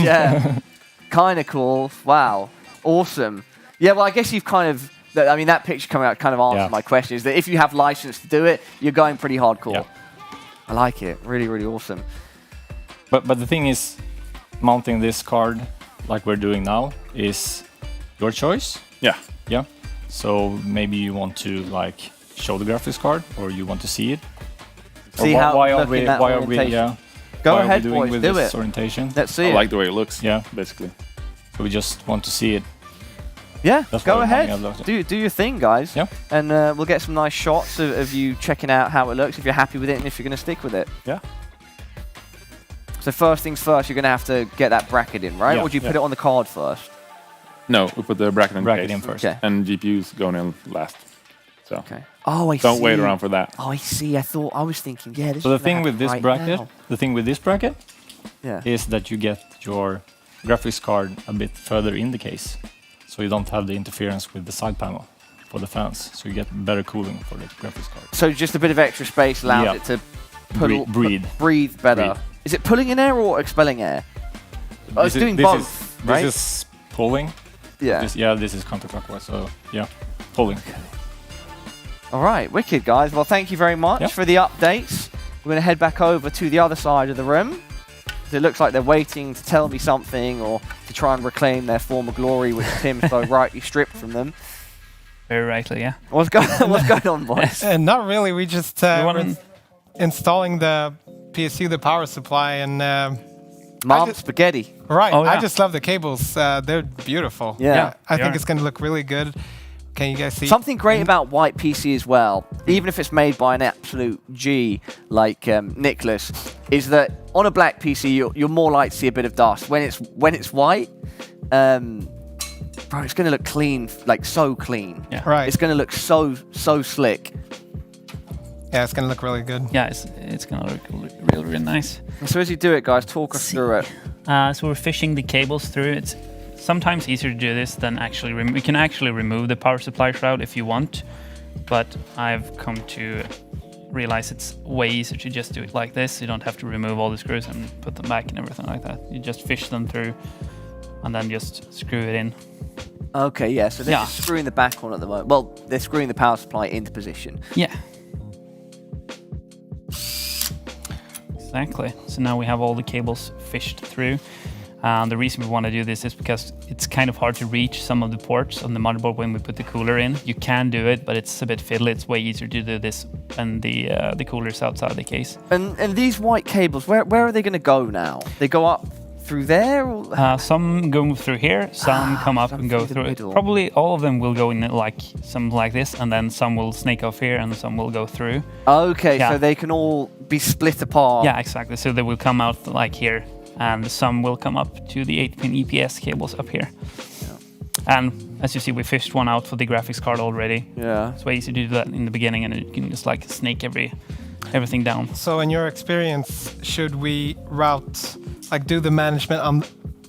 Yeah, kind of cool. Wow, awesome. Yeah, well, I guess you've kind of. I mean, that picture coming out kind of answers my question. Is that if you have license to do it, you're going pretty hardcore. Yeah. I like it. Really, really awesome. But the thing is, mounting this card like we're doing now is your choice. Yeah. Yeah. So maybe you want to like show the graphics card, or you want to see it. See Or how why look are we? in that Why are we? orientation. Yeah. Go why are ahead, we doing boys. with Do this it. orientation? Let's see I it. like the way it looks. Yeah. Basically. So we just want to see it. Yeah, That's go why I'm ahead. having a look. Do your thing, guys. Yeah. And we'll get some nice shots of you checking out how it looks, if you're happy with it, and if you're going to stick with it. Yeah. So first things first, you're going to have to get that bracket in, right? Yeah, Or do you put it on the card first? No, we put the bracket in. Bracket case. in first. Okay. And GPU's going in last. So Okay. Oh, I see. don't wait around for that. Oh, I see. I was thinking, yeah, this So the is gonna thing happen with this right bracket, now. Yeah. is that you get your graphics card a bit further in the case, so you don't have the interference with the side panel for the fans. So you get better cooling for the graphics card. So just a bit of extra space allows Yeah. it to pull, Breathe. better. Breathe. Is it pulling in air or expelling air? Oh, it's doing both, right? This is pulling. Yeah. This is counterclockwise. So yeah, pulling. All right, wicked, guys. Well, thank you very much Yep. for the updates. We're going to head back over to the other side of the room. It looks like they're waiting to tell me something or to try and reclaim their former glory, which Tim so rightly stripped from them. Very rightly, yeah. What's going on, boys? Not really. We just You want we're installing the PSU, the power supply, and Mom just- spaghetti. right. Oh, I yeah. just love the cables. They're beautiful. Yeah. I they think are. it's going to look really good. Can you guys see? Something great about white PC as well, even if it's made by an absolute G like Nicholas, is that on a black PC you're more likely to see a bit of dust. When it's white, bro, it's going to look clean, like so clean. Yeah. Right. It's going to look so slick. Yeah, it's going to look really good. Yeah, it's gonna look really, really nice. So as you do it, guys, talk us through it. So we're fishing the cables through. It's sometimes easier to do this than actually. We can actually remove the power supply shroud if you want, but I've come to realize it's way easier to just do it like this. You don't have to remove all the screws and put them back and everything like that. You just fish them through, and then just screw it in. Okay, yeah. So they're just screwing the back on at the moment. Well, they're screwing the power supply into position. Yeah. Exactly. So now we have all the cables fished through. The reason we want to do this is because it's kind of hard to reach some of the ports on the motherboard when we put the cooler in. You can do it, but it's a bit fiddly. It's way easier to do this when the cooler's outside the case. And these white cables, where are they going to go now? They go up through there? Or? Some go through here, some come up some and go through the through it. middle. Probably all of them will go in like something like this, and then some will snake off here, and some will go through. Okay, Yeah. so they can all be split apart. Yeah, exactly. So they will come out like here, and some will come up to the 8-pin EPS cables up here. And as you see, we fished one out for the graphics card already. Yeah. It's way easy to do that in the beginning, and you can just like snake everything down. So in your experience, should we do the management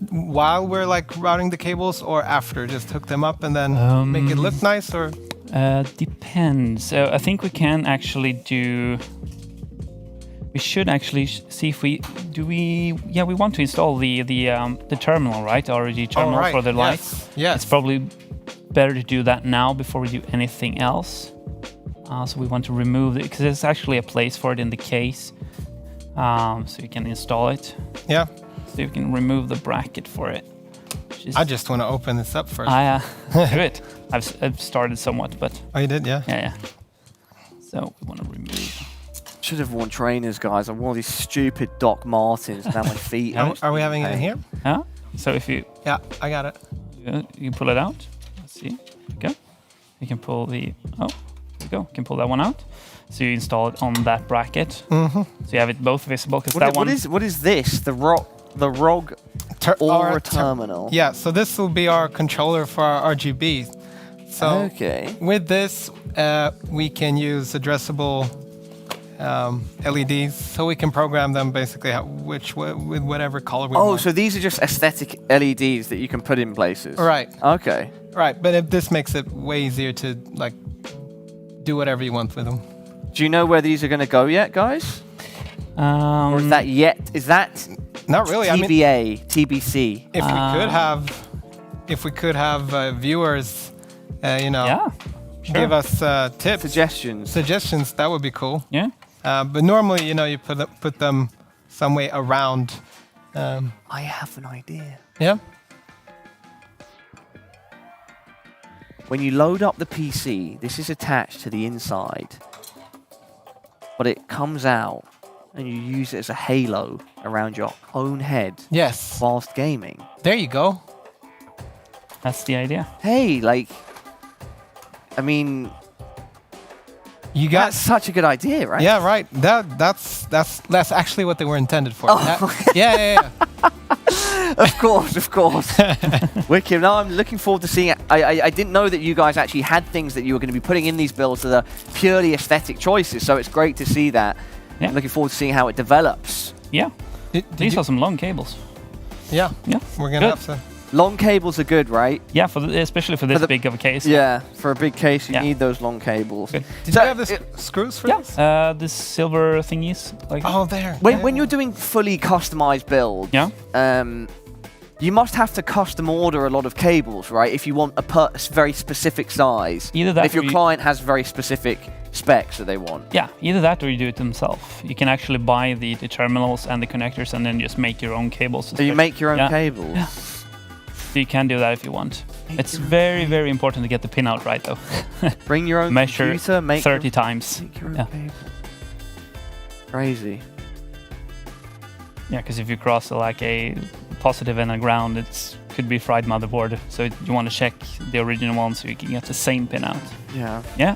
while we're like routing the cables, or after? Just hook them up and then make it look nice, or? Depends. I think we can actually do. We should actually see if we want to install the terminal, right? The ROG terminal right. for the light. Yes. It's probably better to do that now before we do anything else. So we want to remove it because there's actually a place for it in the case, so you can install it. Yeah. So you can remove the bracket for it. I just want to open this up first. Do it. I've started somewhat, but Oh, you did, yeah. yeah. So we want to remove. Should have worn trainers, guys. I wore these stupid Doc Martens. Now my feet. Are we having it in here? Yeah. So if you Yeah, I got it. you pull it out. Let's see. Okay. You can pull the. Oh, there you go. You can pull that one out. So you install it on that bracket. Mm-hmm. So you have it both visible because that one. What is this? The ROG Aura terminal. Yeah, so this will be our controller for our RGB. So Okay. with this, we can use addressable LEDs, so we can program them basically with whatever color we Oh, want. so these are just aesthetic LEDs that you can put in places. Right, Okay. right. But this makes it way easier to like do whatever you want with them. Do you know where these are going to go yet, guys? Or is that yet? Is that Not really. I mean, TBA, TBC. If we could have viewers, Yeah. give us tips, Suggestions. that would be cool. Yeah. But normally, you put them some way around. I have an idea. Yeah. When you load up the PC, this is attached to the inside, but it comes out and you use it as a halo around your own head Yes. whilst gaming. There you go. That's the idea. Hey, I mean, You got. that's such a good idea, right? Yeah, right. That's actually what they were intended for. Oh. Yeah. Of course. Wicked. No, I'm looking forward to seeing it. I didn't know that you guys actually had things that you were going to be putting in these builds that are purely aesthetic choices, so it's great to see that. Yeah. I'm looking forward to seeing how it develops. Yeah. Did These you- are some long cables. Yeah. Yeah. We're gonna Good. have to. Long cables are good, right? Yeah, especially for this the- big of a case. Yeah, for a big case, you Yeah. need those long cables. Good. Did So, you have the screws for this? Yeah. This silver thingies. Like Oh, there. When you're doing fully customized builds, Yeah. You must have to custom order a lot of cables, right? If you want a very specific size. Either that if your or you- client has very specific specs that they want. Yeah, either that or you do it themselves. You can actually buy the terminals and the connectors and then just make your own cables. So you make your own Yeah. cables. Yeah. So you can do that if you want. It's very, very important to get the pin out right, though. Bring your own Measure computer, make 30 times. Make your own Yeah. cable. Crazy. Yeah, because if you cross like a positive and a ground, it could be fried motherboard. So you want to check the original one so you can get the same pin out. Yeah. Yeah,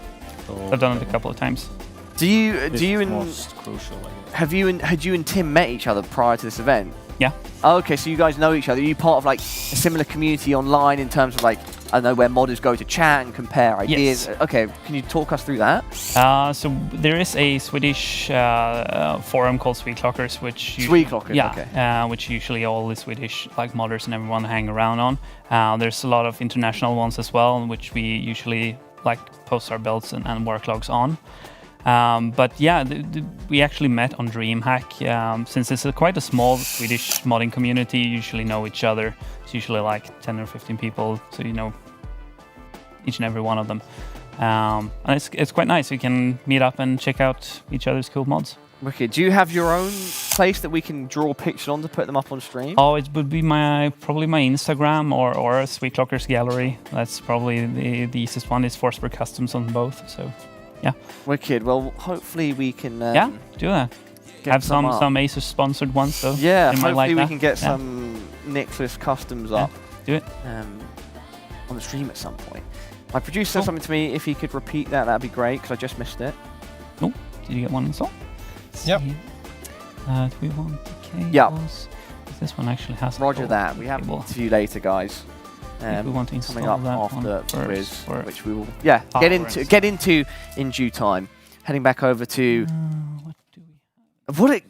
I've done it a couple of times. Do you and most crucial, I guess. had you and Tim met each other prior to this event? Yeah. Oh, okay, so you guys know each other. Are you part of like a similar community online in terms of like, I don't know, where modders go to chat and compare ideas? Yes. Okay, can you talk us through that? So there is a Swedish forum called Sweetlockers, which Sweetlockers, yeah, okay. which usually all the Swedish like modders and everyone hang around on. There's a lot of international ones as well, which we usually like post our builds and work logs on. But yeah, we actually met on DreamHack. Since it's quite a small Swedish modding community, you usually know each other. It's usually like 10 or 15 people, so you know each and every one of them. And it's quite nice. You can meet up and check out each other's cool mods. Wicked. Do you have your own place that we can draw pictures on to put them up on stream? Oh, it would be probably my Instagram or a Sweetlockers gallery. That's probably the easiest one. Is Forsberg Customs on both. So. Yeah. Wicked. Well, hopefully we can. Yeah, do that. Get Have some up. Asus sponsored ones, so Yeah, they might hopefully like we that. can get Yeah. some Nicholas customs Yeah, up. do it. On the stream at some point. My producer said Cool. something to me. If he could repeat that, that'd be great because I just missed it. Oh, did you get one installed? Yep. Do we want the cables? Yep. This one actually has. Roger that. We have an cable. interview later, guys. If we want to Coming install up that after one the first quiz, for which we will get power into in due time. Heading back over to what do we have?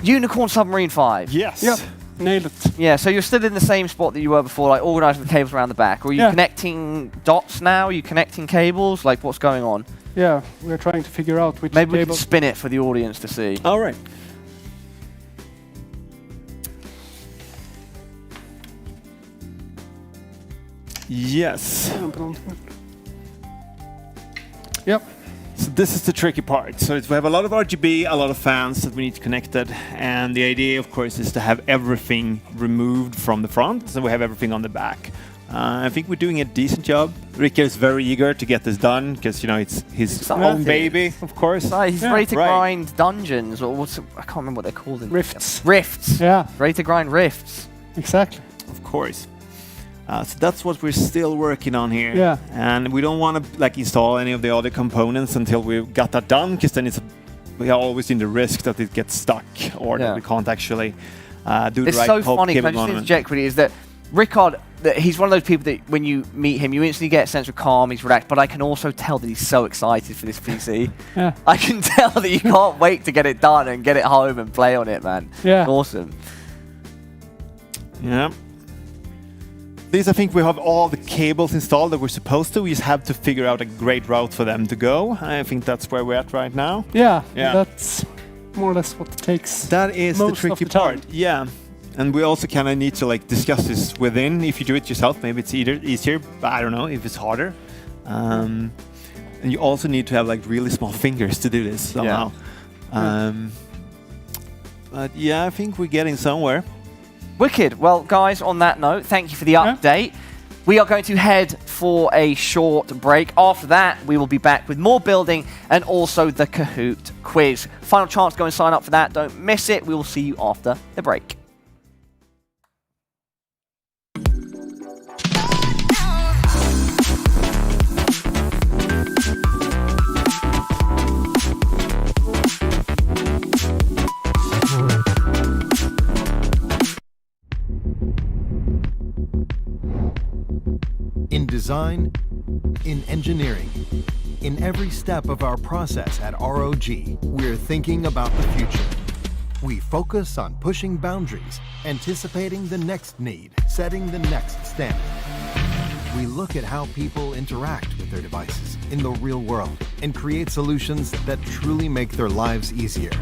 Unicorn Submarine 5. Yes. Yep, nailed it. Yeah, so you're still in the same spot that you were before, like organising the cables around the back. Or are you Yeah. connecting dots now? Are you connecting cables? Like, what's going on? Yeah, we're trying to figure out which Maybe we can cable. spin it for the audience to see. All right. Yes. Yep. So this is the tricky part. So we have a lot of RGB, a lot of fans that we need connected, and the idea, of course, is to have everything removed from the front, so we have everything on the back. I think we're doing a decent job. Rikke is very eager to get this done because it's his Excited. own baby, of course. He's ready to right. grind dungeons, or I can't remember what they're called. Rifts. Rifts. Yeah, Ready to grind rifts. exactly. Of course. So that's what we're still working on here. Yeah. And we don't want to install any of the other components until we've got that done, because then we are always in the risk that it gets stuck or Yeah. that we can't actually do It's the right so pulp funny, cable can I just on it. interject really, is that Rickard, he's one of those people that when you meet him, you instantly get a sense of calm, he's relaxed, but I can also tell that he's so excited for this PC. Yeah. I can tell that you can't wait to get it done and get it home and play on it, man. Yeah. Awesome. Yeah. These, I think we have all the cables installed that we're supposed to. We just have to figure out a great route for them to go. I think that's where we're at right now. Yeah, Yeah. that's more or less what it takes. That is most the of tricky the time. part. Yeah. And we also kind of need to like discuss this within. If you do it yourself, maybe it's easier, but I don't know if it's harder. And you also need to have like really small fingers to do this somehow. But yeah, I think we're getting somewhere. Wicked. Well, guys, on that note, thank you for the update. We are going to head for a short break. After that, we will be back with more building and also the Kahoot quiz. Final chance to go and sign up for that. Don't miss it. We will see you after the break. In design, in engineering, in every step of our process at ROG, we're thinking about the future. We focus on pushing boundaries, anticipating the next need, setting the next standard. We look at how people interact with their devices in the real world and create solutions that truly make their lives easier.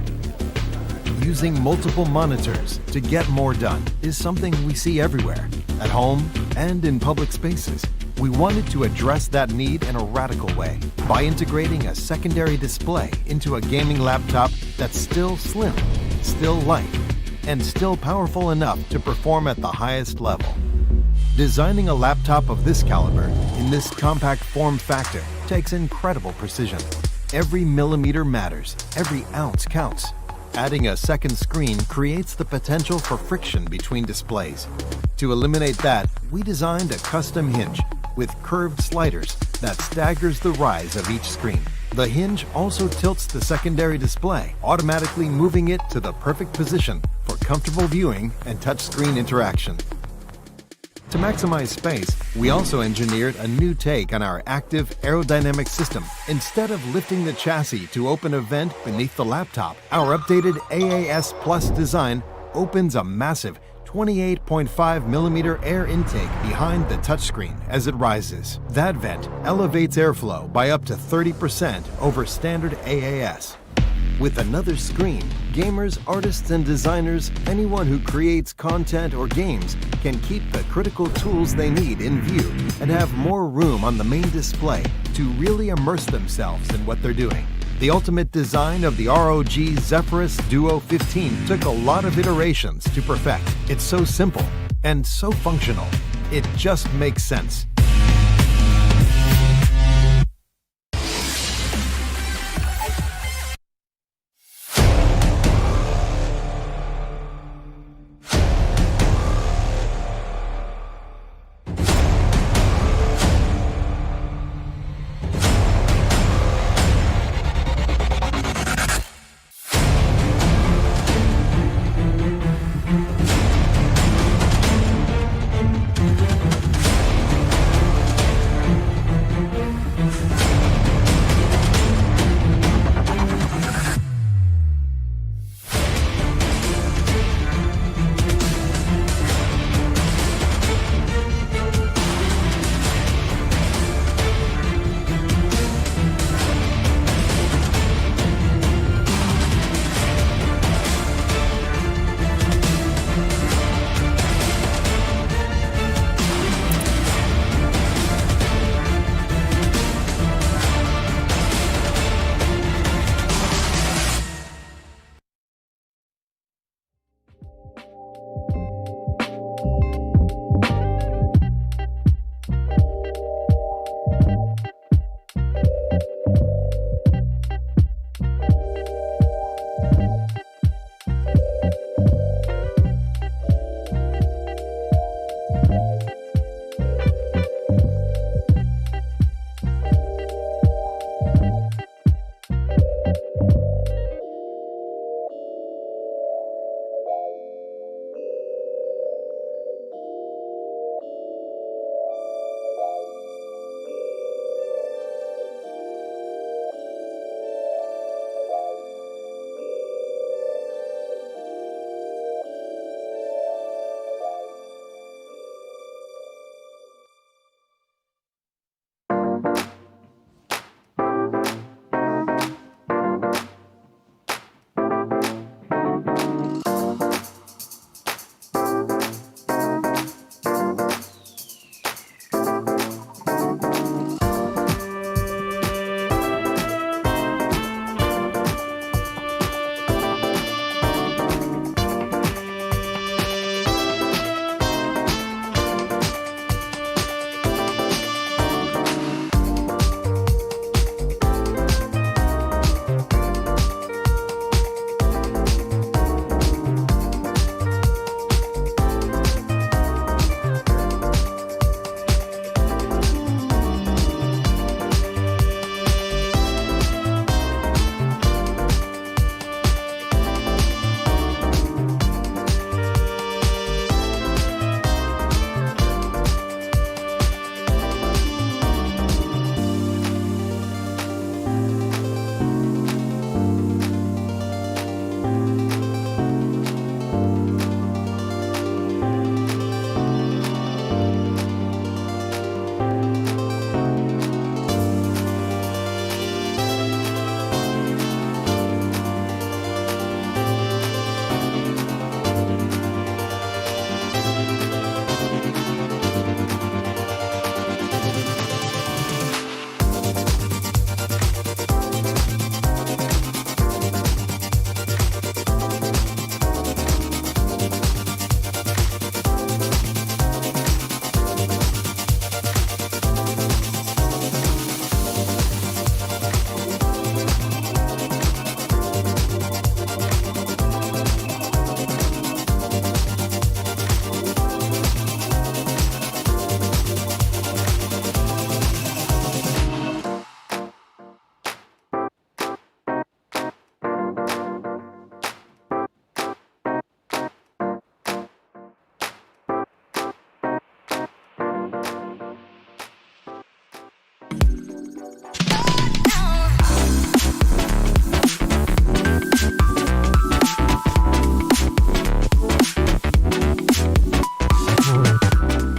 Using multiple monitors to get more done is something we see everywhere, at home and in public spaces. We wanted to address that need in a radical way by integrating a secondary display into a gaming laptop that's still slim, still light, and still powerful enough to perform at the highest level. Designing a laptop of this caliber in this compact form factor takes incredible precision. Every millimeter matters, every ounce counts. Adding a second screen creates the potential for friction between displays. To eliminate that, we designed a custom hinge with curved sliders that staggers the rise of each screen. The hinge also tilts the secondary display, automatically moving it to the perfect position for comfortable viewing and touchscreen interaction. To maximize space, we also engineered a new take on our active aerodynamic system. Instead of lifting the chassis to open a vent beneath the laptop, our updated AAS Plus design opens a massive 28.5 millimeter air intake behind the touchscreen as it rises. That vent elevates airflow by up to 30% over standard AAS. With another screen, gamers, artists, and designers, anyone who creates content or games, can keep the critical tools they need in view and have more room on the main display to really immerse themselves in what they're doing. The ultimate design of the ROG Zephyrus Duo 15 took a lot of iterations to perfect. It's so simple and so functional. It just makes sense.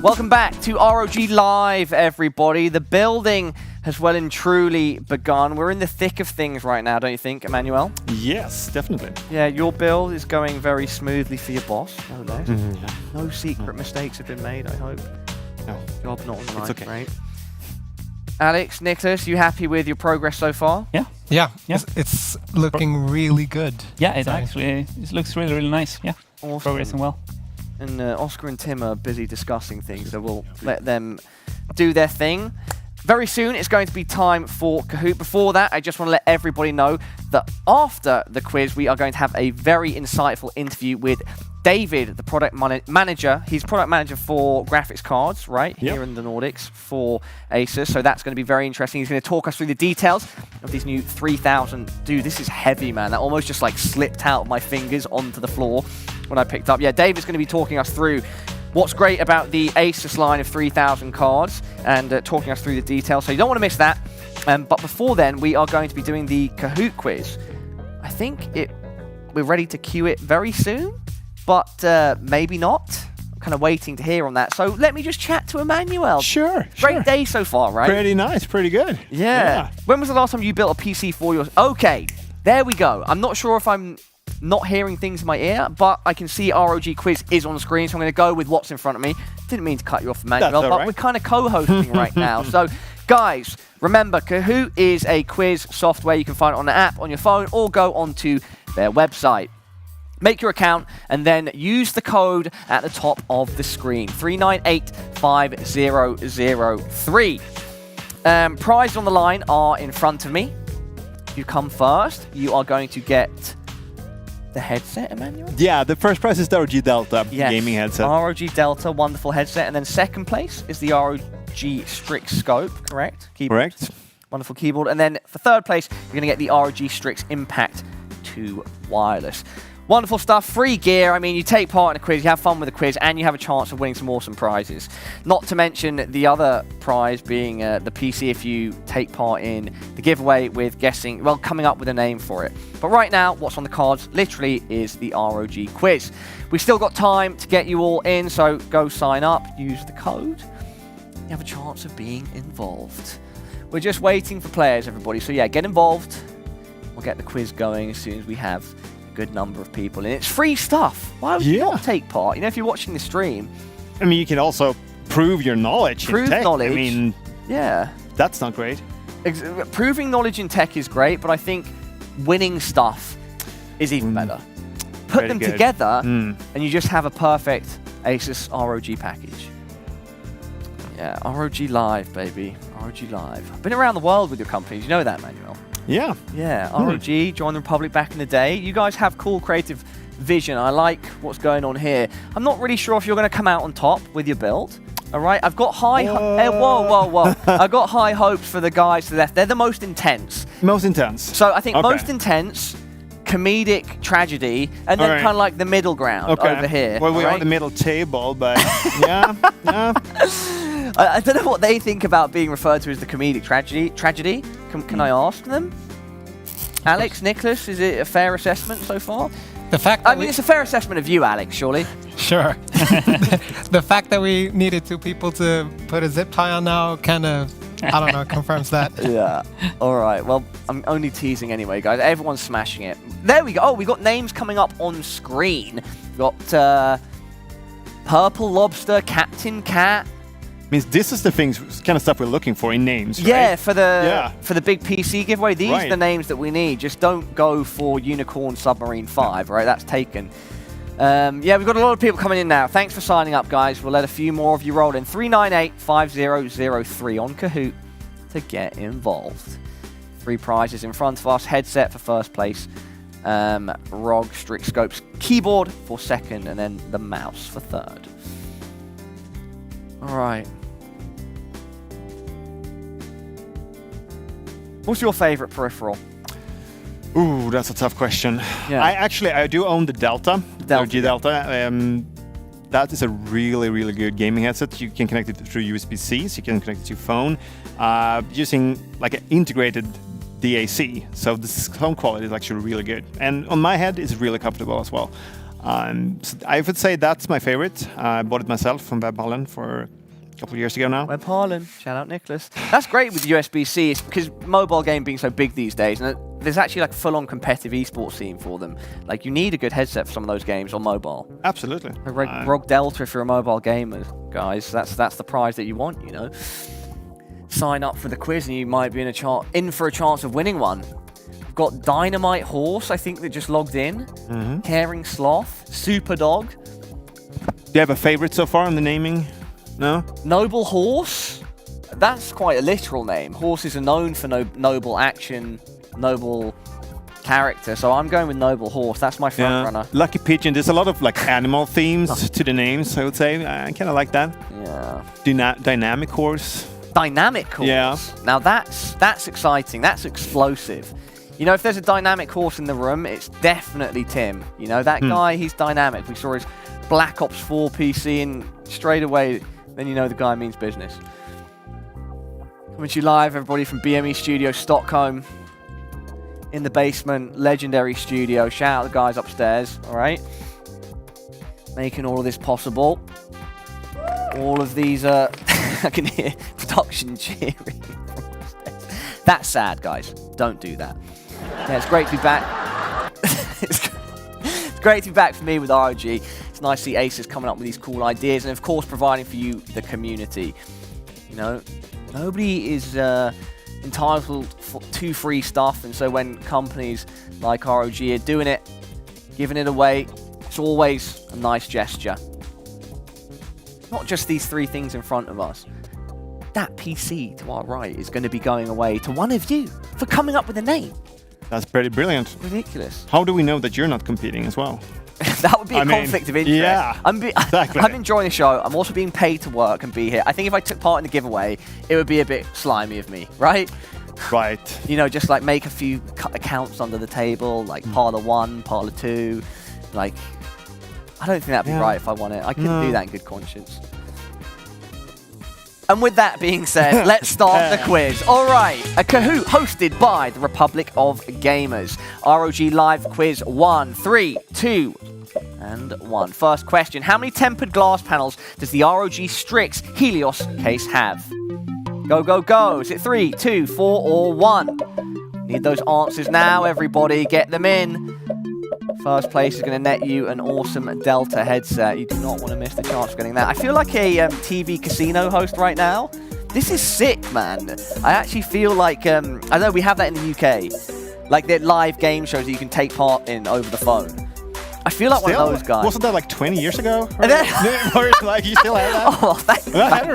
Welcome back to ROG Live, everybody. The building has well and truly begun. We're in the thick of things right now, don't you think, Emmanuel? Yes, definitely. Yeah, your build is going very smoothly for your boss. No less. No secret mistakes have been made, I hope. No. Job not on the line, okay. right? Alex, Nicholas, you happy with your progress so far? Yeah. Yeah, Yeah. it's looking really good. Yeah, it So- actually it looks really, really nice. Yeah, Awesome. progressing well. And Oscar and Tim are busy discussing things, so we'll let them do their thing. Very soon, it's going to be time for Kahoot. Before that, I just want to let everybody know that after the quiz, we are going to have a very insightful interview with David, the product manager. He's product manager for graphics cards, right, here in the Nordics for Asus. So that's going to be very interesting. He's going to talk us through the details of these new 3000. Dude, this is heavy, man. That almost just like slipped out of my fingers onto the floor when I picked up. Yeah, David's going to be talking us through what's great about the Asus line of 3000 cards and talking us through the details. So you don't want to miss that. But before then, we are going to be doing the Kahoot quiz. I think we're ready to cue it very soon, but maybe not. I'm kind of waiting to hear on that. So let me just chat to Emmanuel. Sure. Great day so far, right? Pretty nice, pretty good. Yeah. When was the last time you built a PC for yours? Okay, there we go. I'm not sure if I'm not hearing things in my ear, but I can see ROG Quiz is on the screen, so I'm going to go with what's in front of me. Didn't mean to cut you off, Emmanuel, but we're kind of co-hosting right now. So, guys, remember, Kahoot is a quiz software. You can find it on the app, on your phone, or go onto their website. Make your account and then use the code at the top of the screen, 3985003. Prizes on the line are in front of me. If you come first, you are going to get the headset, Emmanuel? Yeah, the first prize is the ROG Delta gaming headset. ROG Delta, wonderful headset. And then second place is the ROG Strix Scope, correct? Keyboard. Correct. Wonderful keyboard. And then for third place, you're going to get the ROG Strix Impact 2 Wireless. Wonderful stuff, free gear. I mean, you take part in a quiz, you have fun with the quiz, and you have a chance of winning some awesome prizes. Not to mention the other prize being the PC if you take part in the giveaway with guessing, well, coming up with a name for it. But right now, what's on the cards literally is the ROG quiz. We've still got time to get you all in, so go sign up, use the code. You have a chance of being involved. We're just waiting for players, everybody. So yeah, get involved. We'll get the quiz going as soon as we have good number of people, and it's free stuff. Why would you not take part? You know, if you're watching the stream, I mean, you can also prove your knowledge in tech. knowledge. I mean, yeah, that's not great. Proving knowledge in tech is great, but I think winning stuff is even better. Put them together, and you just have a perfect Asus ROG package. Yeah, ROG Live, baby. ROG Live. I've been around the world with your companies. You know that, Manuel? Yeah. Yeah, ROG, Join the Republic back in the day. You guys have cool creative vision. I like what's going on here. I'm not really sure if you're going to come out on top with your build. All right, I've got high... whoa. I've got high hopes for the guys to the left. They're the most intense. Most intense. So I think most intense, comedic tragedy, and then kind of like the middle ground over here. Well, we're on the middle table, but yeah. I don't know what they think about being referred to as the comedic tragedy. Can I ask them? Alex, Nicholas, is it a fair assessment so far? The fact I mean, it's a fair assessment of you, Alex, surely. Sure. The fact that we needed two people to put a zip tie on now kind of, I don't know, confirms that. Yeah. All right. Well, I'm only teasing anyway, guys. Everyone's smashing it. There we go. Oh, we got names coming up on screen. We've got Purple Lobster, Captain Cat. Means this is the kind of stuff we're looking for in names, right? Yeah, for the big PC giveaway, these are the names that we need. Just don't go for Unicorn Submarine 5, right? That's taken. Yeah, we've got a lot of people coming in now. Thanks for signing up, guys. We'll let a few more of you roll in. 3985003 on Kahoot to get involved. 3 prizes in front of us. Headset for first place. ROG Strix Scopes keyboard for second, and then the mouse for third. All right. What's your favorite peripheral? Ooh, that's a tough question. Yeah. I do own the Delta. ROG Delta. That is a really, really good gaming headset. You can connect it through USB-C, so you can connect it to your phone using like an integrated DAC. So the sound quality is actually really good. And on my head, it's really comfortable as well. So I would say that's my favorite. I bought it myself from Webhallen for a couple of years ago now. Webhallen, shout out Nicholas. That's great with USB-C, because mobile game being so big these days, and there's actually like full-on competitive esports scene for them. Like, you need a good headset for some of those games on mobile. Absolutely. Rog Delta, if you're a mobile gamer, guys, that's the prize that you want, you know. Sign up for the quiz and you might be in for a chance of winning one. We've got Dynamite Horse, I think, that just logged in. Caring Sloth, Super Dog. Do you have a favorite so far in the naming? No? Noble Horse? That's quite a literal name. Horses are known for noble action, noble character, so I'm going with Noble Horse. That's my front runner. Lucky Pigeon. There's a lot of like animal themes to the names, I would say. I kind of like that. Yeah. Dynamic Horse. Dynamic Horse? Yeah. Now that's exciting. That's explosive. You know, if there's a dynamic horse in the room, it's definitely Tim. You know, that guy, he's dynamic. We saw his Black Ops 4 PC, and straight away, then you know the guy means business. Coming to you live, everybody, from BME Studio Stockholm. In the basement, legendary studio. Shout out the guys upstairs, all right? Making all of this possible. All of these, I can hear production cheering from upstairs. That's sad, guys. Don't do that. Yeah, it's great to be back. It's great to be back for me with ROG. It's nice to see Aces coming up with these cool ideas and, of course, providing for you, the community. You know, nobody is entitled to free stuff, and so when companies like ROG are doing it, giving it away, it's always a nice gesture. Not just these three things in front of us. That PC to our right is going to be going away to one of you for coming up with a name. That's pretty brilliant. Ridiculous. How do we know that you're not competing as well? That would be a conflict of interest. Yeah, exactly. I'm enjoying the show. I'm also being paid to work and be here. I think if I took part in the giveaway, it would be a bit slimy of me, right? Right. You know, just like make a few accounts under the table, like Parlor 1, Parlor 2. Like, I don't think that'd be right if I won it. I couldn't do that in good conscience. And with that being said, let's start the quiz. All right, a Kahoot hosted by the Republic of Gamers. ROG Live Quiz 1, 3, 2, and 1. First question, how many tempered glass panels does the ROG Strix Helios case have? Go, go, go. Is it 3, 2, 4, or 1? Need those answers now, everybody. Get them in. First place is going to net you an awesome Delta headset. You do not want to miss the chance of getting that. I feel like a TV casino host right now. This is sick, man. I actually feel like, I know we have that in the UK. Like, they're live game shows that you can take part in over the phone. I feel like one of those guys. Wasn't that like 20 years ago? Or like you still have that? Oh, thanks. I don't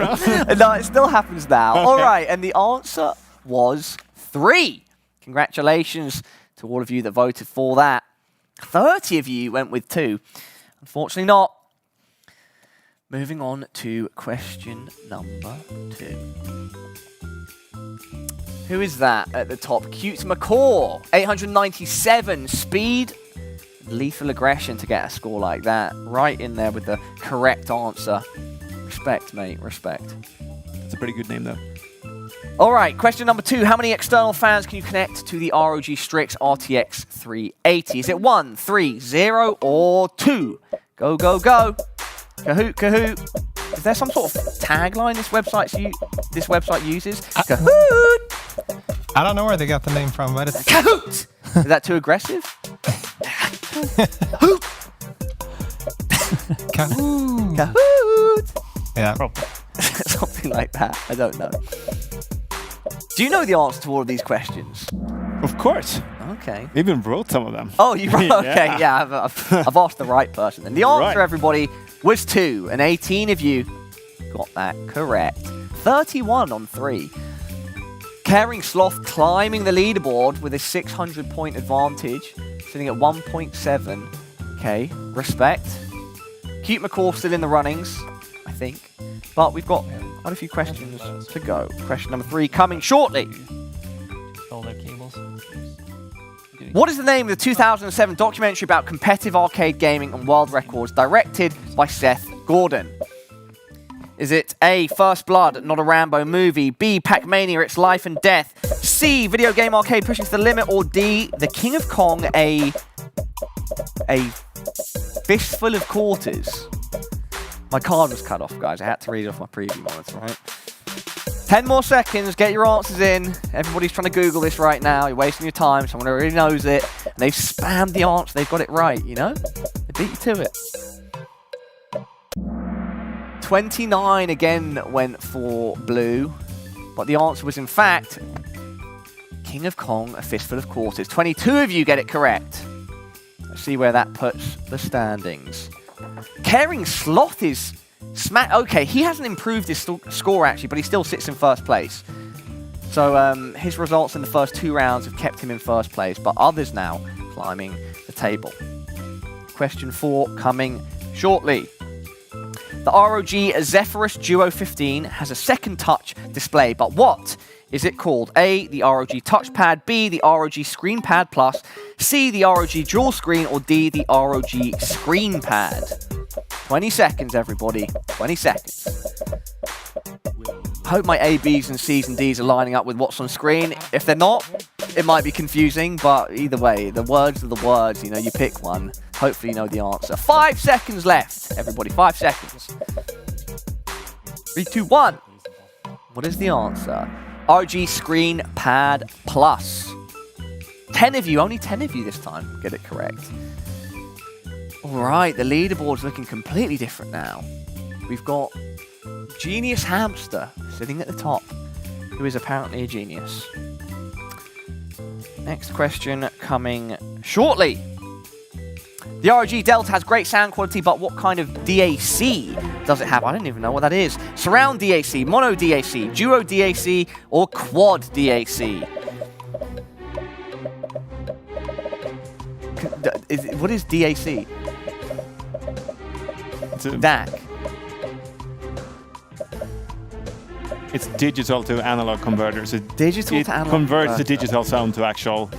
know. No, it still happens now. Okay. All right, and the answer was 3. Congratulations to all of you that voted for that. 30 of you went with 2. Unfortunately not. Moving on to question number 2. Who is that at the top? Cute McCaw, 897 speed. Lethal aggression to get a score like that. Right in there with the correct answer. Respect, mate, respect. It's a pretty good name, though. All right, question number 2. How many external fans can you connect to the ROG Strix RTX 380? Is it 1, 3, 0, or 2? Go, go, go. Kahoot, Kahoot. Is there some sort of tagline this website uses? Kahoot! I don't know where they got the name from, but it's... Kahoot! Is that too aggressive? Kahoot! Kahoot! Kahoot! Yeah. Probably. Something like that. I don't know. Do you know the answer to all of these questions? Of course. Okay. We even wrote some of them. Oh, you wrote? Okay, yeah. I've asked the right person. Then the answer, everybody, was 2, and 18 of you got that correct. 31 on 3. Caring Sloth climbing the leaderboard with a 600-point advantage, sitting at 1.7. Okay, respect. Cute McCaw still in the runnings, I think. But we've got quite a few questions to go. Question number 3 coming shortly. All their cables. What is the name of the 2007 documentary about competitive arcade gaming and world records directed by Seth Gordon? Is it A, First Blood, not a Rambo movie, B, Pac-Mania, It's Life and Death, C, Video Game Arcade Pushing to the Limit, or D, The King of Kong, a fistful of quarters. My card was cut off, guys. I had to read it off my preview monitor, right? 10 more seconds. Get your answers in. Everybody's trying to Google this right now. You're wasting your time. Someone already knows it. And they've spammed the answer. They've got it right, you know? They beat you to it. 29 again went for blue. But the answer was, in fact, King of Kong, a fistful of quarters. 22 of you get it correct. Let's see where that puts the standings. Caring Sloth is okay, he hasn't improved his score actually, but he still sits in first place. So his results in the first 2 rounds have kept him in first place, but others now climbing the table. Question 4 coming shortly. The ROG Zephyrus Duo 15 has a second touch display, but what is it called? A, the ROG Touchpad, B, the ROG ScreenPad Plus, C, the ROG Dual Screen, or D, the ROG ScreenPad? 20 seconds, everybody. 20 seconds. I hope my A, Bs, and Cs and Ds are lining up with what's on screen. If they're not, it might be confusing, but either way, the words are the words. You know, you pick one. Hopefully you know the answer. 5 seconds left, everybody. 5 seconds. 3, 2, 1. What is the answer? ROG ScreenPad Plus. 10 of you, only 10 of you this time get it correct. All right, the leaderboard's looking completely different now. We've got Genius Hamster sitting at the top, who is apparently a genius. Next question coming shortly. The ROG Delta has great sound quality, but what kind of DAC does it have? I don't even know what that is. Surround DAC, Mono DAC, Duo DAC, or Quad DAC? What is DAC? DAC. It's digital to analog converters. Digital to analog converts the digital sound to actual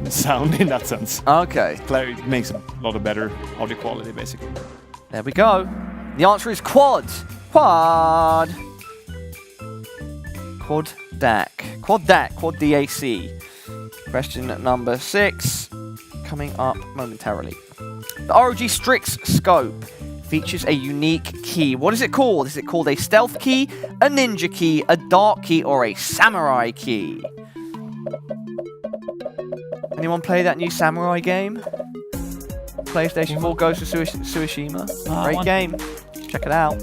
sound in that sense. Okay. It makes a lot of better audio quality, basically. There we go. The answer is Quad. Quad. Quad DAC. Quad DAC. Quad DAC. Question number 6 coming up momentarily. The ROG Strix Scope features a unique key. What is it called? Is it called a stealth key, a ninja key, a dark key, or a samurai key? Anyone play that new samurai game? PlayStation 4 Ghost of Tsushima. Great game. Check it out.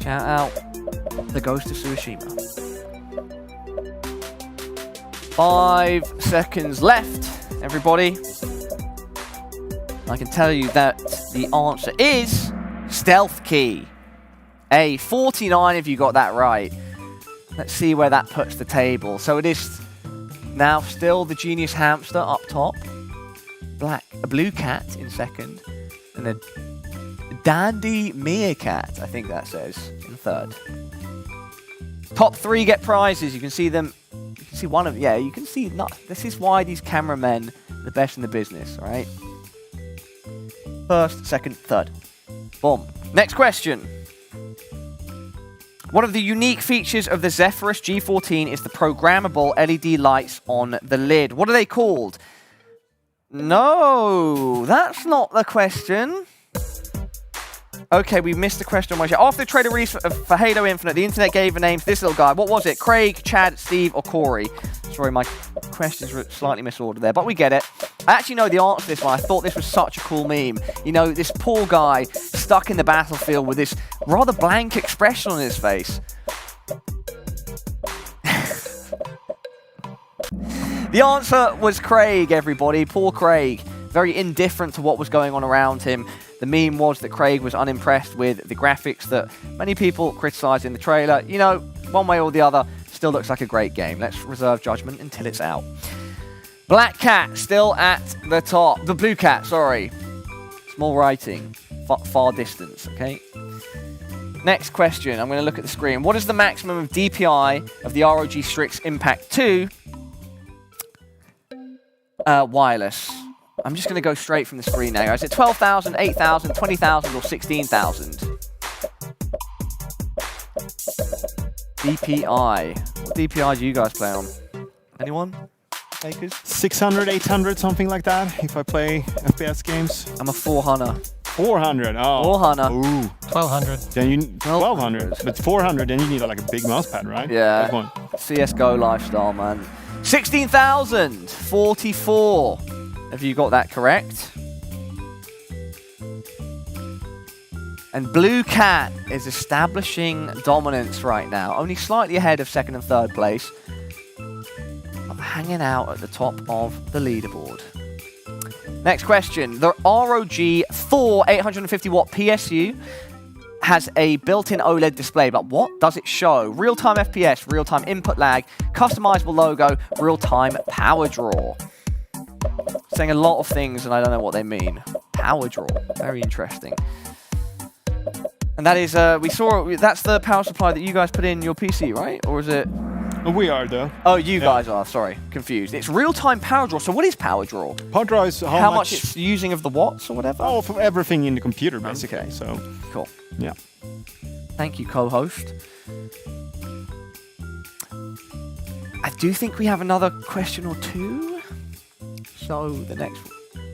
Shout out the Ghost of Tsushima. 5 seconds left, everybody. I can tell you that the answer is stealth key. 49 if you got that right. Let's see where that puts the table. So it is now still the Genius Hamster up top. A blue cat in second. And a dandy meerkat, I think that says, in third. Top 3 get prizes. You can see them. You can see one of, yeah, you can see, this is why these cameramen are the best in the business, right? First, second, third. Boom. Next question. One of the unique features of the Zephyrus G14 is the programmable LED lights on the lid. What are they called? No, that's not the question. Okay, we missed the question. After the trailer release for Halo Infinite, the internet gave a name to this little guy. What was it? Craig, Chad, Steve, or Corey? Sorry, my questions were slightly misordered there, but we get it. I actually know the answer to this one. I thought this was such a cool meme. You know, this poor guy stuck in the battlefield with this rather blank expression on his face. The answer was Craig, everybody. Poor Craig. Very indifferent to what was going on around him. The meme was that Craig was unimpressed with the graphics that many people criticised in the trailer. You know, one way or the other, still looks like a great game. Let's reserve judgment until it's out. Black Cat still at the top. The Blue Cat, sorry. Small writing. Far distance, okay? Next question. I'm going to look at the screen. What is the maximum of DPI of the ROG Strix Impact 2 wireless? I'm just going to go straight from the screen now, guys. Is it 12,000, 8,000, 20,000, or 16,000? DPI. What DPI do you guys play on? Anyone? Takers? 600, 800, something like that. If I play FPS games. I'm a 400. 400. Oh. 400. Ooh. 1200. Then you 1200. But 400, then you need like a big mouse pad, right? Yeah. That one. CS:GO lifestyle, man. 16,044. Have you got that correct? And Blue Cat is establishing dominance right now, only slightly ahead of second and third place, but hanging out at the top of the leaderboard. Next question. The ROG 4 850-watt PSU has a built-in OLED display, but what does it show? Real-time FPS, real-time input lag, customizable logo, real-time power draw. Saying a lot of things and I don't know what they mean. Power draw, very interesting. And that is, we saw, that's the power supply that you guys put in your PC, right? Or is it? We are, though. Oh, you guys are, sorry, confused. It's real-time power draw, so what is power draw? Power draw is how much it's using of the watts or whatever? Oh, for everything in the computer, basically. Okay. So, cool. Yeah. Thank you, co-host. I do think we have another question or two. So, the next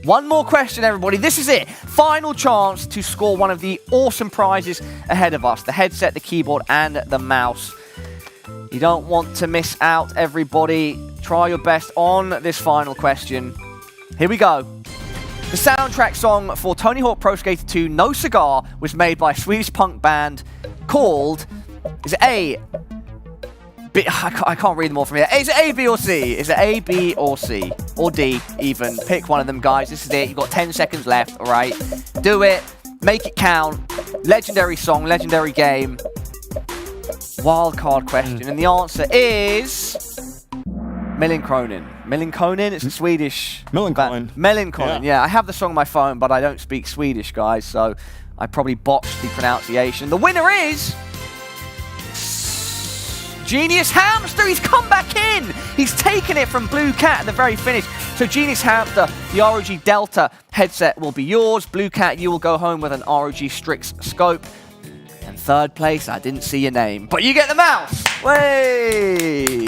one more question, everybody. This is it. Final chance to score one of the awesome prizes ahead of us. The headset, the keyboard, and the mouse. You don't want to miss out, everybody. Try your best on this final question. Here we go. The soundtrack song for Tony Hawk Pro Skater 2 No Cigar was made by a Swedish punk band called... Is it A? B, I can't read them all from here. Is it A, B, or C? Is it A, B, or C? Or D, even. Pick one of them, guys. This is it. You've got 10 seconds left, all right? Do it. Make it count. Legendary song, legendary game. Wildcard question. And the answer is... Millencolin. Millencolin, it's a Swedish... Millencolin. Millencolin, yeah. I have the song on my phone, but I don't speak Swedish, guys, so I probably botched the pronunciation. The winner is... Genius Hamster, he's come back in! He's taken it from Blue Cat at the very finish. So Genius Hamster, the ROG Delta headset will be yours. Blue Cat, you will go home with an ROG Strix scope. And third place, I didn't see your name, but you get the mouse! Way!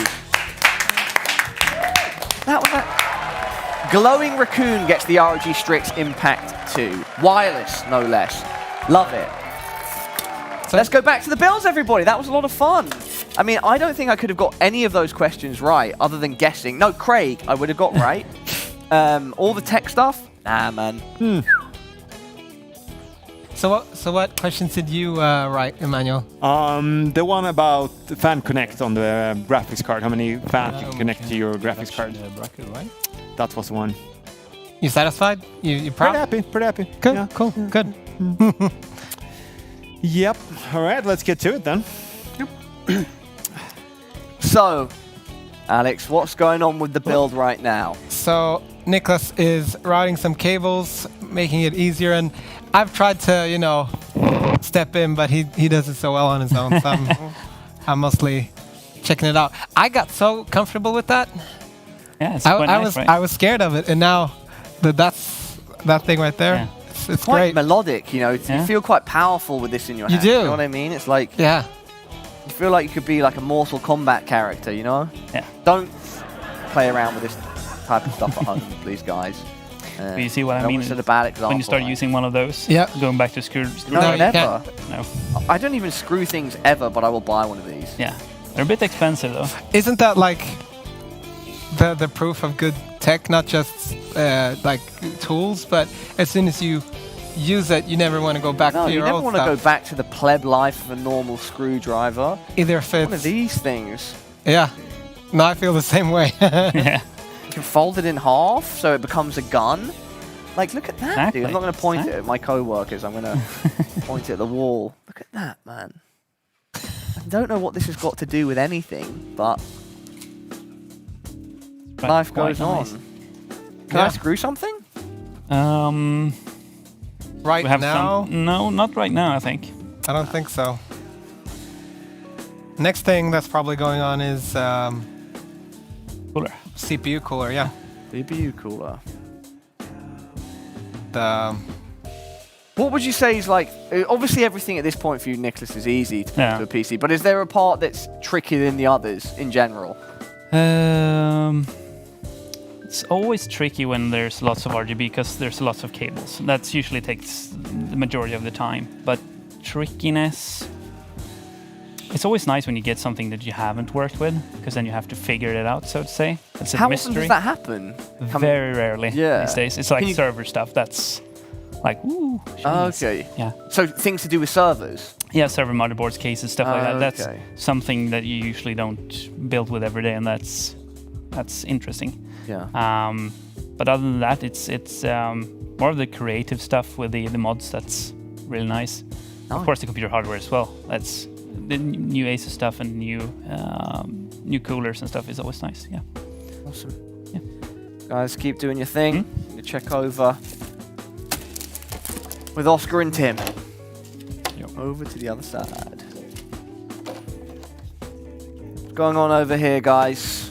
That was that. Glowing Raccoon gets the ROG Strix Impact 2. Wireless, no less. Love it. So let's go back to the builds, everybody. That was a lot of fun. I mean, I don't think I could have got any of those questions right, other than guessing. No, Craig, I would have got right. All the tech stuff? Nah, man. So what questions did you write, Emmanuel? The one about the fan connect on the graphics card. How many fans you can connect to your graphics card? Bracket, right? That was the one. You satisfied? You proud? Pretty happy. Good, Yeah. cool, good. Yep. All right, let's get to it then. So, Alex, what's going on with the build right now? So Nicholas is routing some cables, making it easier, and I've tried to, step in, but he does it so well on his own, so I'm mostly checking it out. I got so comfortable with that. Yeah, it's quite nice, right? I was scared of it, and now that's that thing right there. Yeah. It's Quite great. melodic, You Yeah. feel quite powerful with this in your hand. do. You know what I mean? It's like, Yeah. you feel like you could be like a Mortal Kombat character, Yeah. Don't play around with this type of stuff at home, please, guys. But you see what I don't mean? want to set a bad example. When you start right? using one of those, Yeah. going back to screw No, No, you never. No. I don't even screw things ever, but I will buy one of these. Yeah. They're a bit expensive, though. Isn't that like the proof of good tech? Not just like tools, but as soon as you use it, you never want to go back No, to you your never old want to go stuff. back to the pleb life of a normal screwdriver. Either if One of it's these things. yeah. No, I feel the same way. Yeah. You can fold it in half so it becomes a gun. Like, look at that, Exactly. dude. I'm not going to point it at my co-workers. I'm going to point it at the wall. Look at that, man. I don't know what this has got to do with anything, but life Quite goes nice. on. Can I screw something? Right We have now, some. No, not right now, I think. I don't think so. Next thing that's probably going on is Cooler. CPU cooler. Yeah. CPU cooler. What would you say is like, obviously everything at this point for you, Nicholas, is easy to Yeah. to a PC, but is there a part that's trickier than the others in general? It's always tricky when there's lots of RGB because there's lots of cables. That usually takes the majority of the time. But trickiness, it's always nice when you get something that you haven't worked with, because then you have to figure it out, so to say. It's a How mystery. often does that happen? Very rarely these days. It's like Can you- server stuff that's like, ooh. jeez. Okay. Yeah. So things to do with servers. Yeah, server motherboards, cases, stuff like that. That's Okay. something that you usually don't build with every day, and that's interesting. Yeah. But other than that, it's more of the creative stuff with the mods that's really nice. Of course, the computer hardware as well. That's the new Asus stuff and new coolers and stuff is always nice. Yeah. Awesome. Yeah. Guys, keep doing your thing. You check over with Oscar and Tim. Over to the other side. What's going on over here, guys?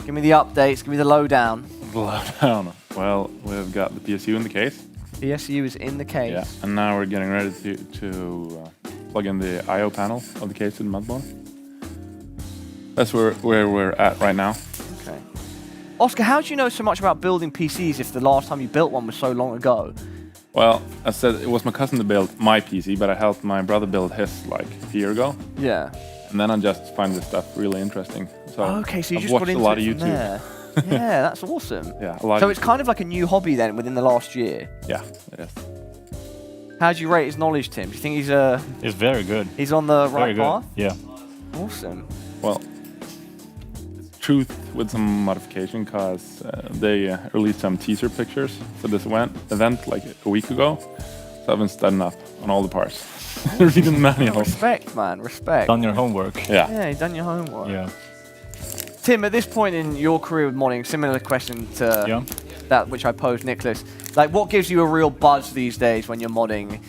Give me the updates. Give me the lowdown. Lowdown. Well, we've got the PSU in the case. PSU is in the case. Yeah, and now we're getting ready to plug in the I/O panel of the case to the motherboard. That's where we're at right now. Okay. Oscar, how do you know so much about building PCs if the last time you built one was so long ago? Well, I said it was my cousin that built my PC, but I helped my brother build his like a year ago. Yeah. And then I just find this stuff really interesting. So Okay, so you I've just watched got into a lot it of from YouTube. there. Yeah, that's awesome. Yeah, a lot. So it's kind of like a new hobby then within the last year. Yeah, it is. How do you rate his knowledge, Tim? Do you think It's very good. he's on the Very right good. path? Yeah. Awesome. Well, it's truth with some modification, because they released some teaser pictures for this event like a week ago. So I've been studying up on all the parts. Reading the manual. Respect, man. Respect. Done your homework. Yeah. Yeah, you've done your homework. Yeah. Tim, at this point in your career with modding, similar question to that which I posed Nicholas. Like, what gives you a real buzz these days when you're modding?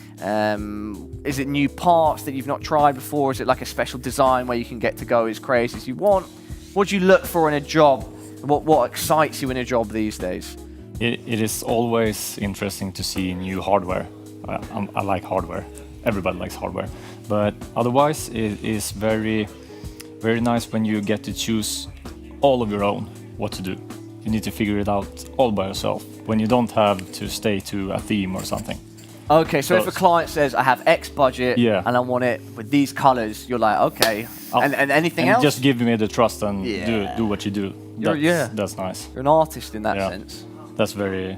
Is it new parts that you've not tried before? Is it like a special design where you can get to go as crazy as you want? What do you look for in a job? What excites you in a job these days? It is always interesting to see new hardware. I like hardware. Everybody likes hardware. But otherwise, it is very, very nice when you get to choose all of your own what to do. You need to figure it out all by yourself when you don't have to stay to a theme or something. Okay, so if a client says, I have X budget and I want it with these colors, you're like, okay. And anything else? Just give me the trust and do what you do. That's nice. You're an artist in that sense. That's very,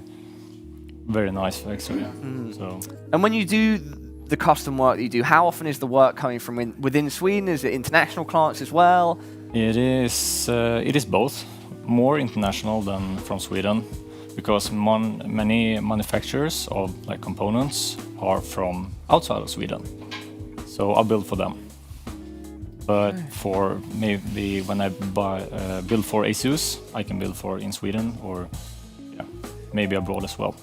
very nice, actually. So. And when you do the custom work that you do, how often is the work coming from within Sweden? Is it international clients as well? It is both. More international than from Sweden, because many manufacturers of like components are from outside of Sweden. So I build for them. But for maybe when I build for Asus, I can build for in Sweden or maybe abroad as well.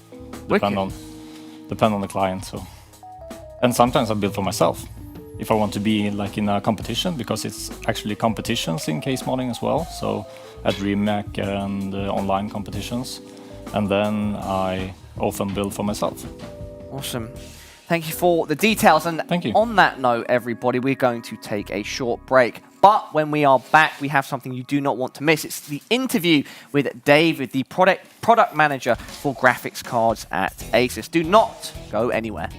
Depend on the client. So, and sometimes I build for myself if I want to be like in a competition, because it's actually competitions in case modding as well. So at DreamHack and online competitions, and then I often build for myself. Awesome. Thank you for the details. And Thank you. On that note, everybody, we're going to take a short break. But when we are back, we have something you do not want to miss. It's the interview with David, the product manager for graphics cards at Asus. Do not go anywhere.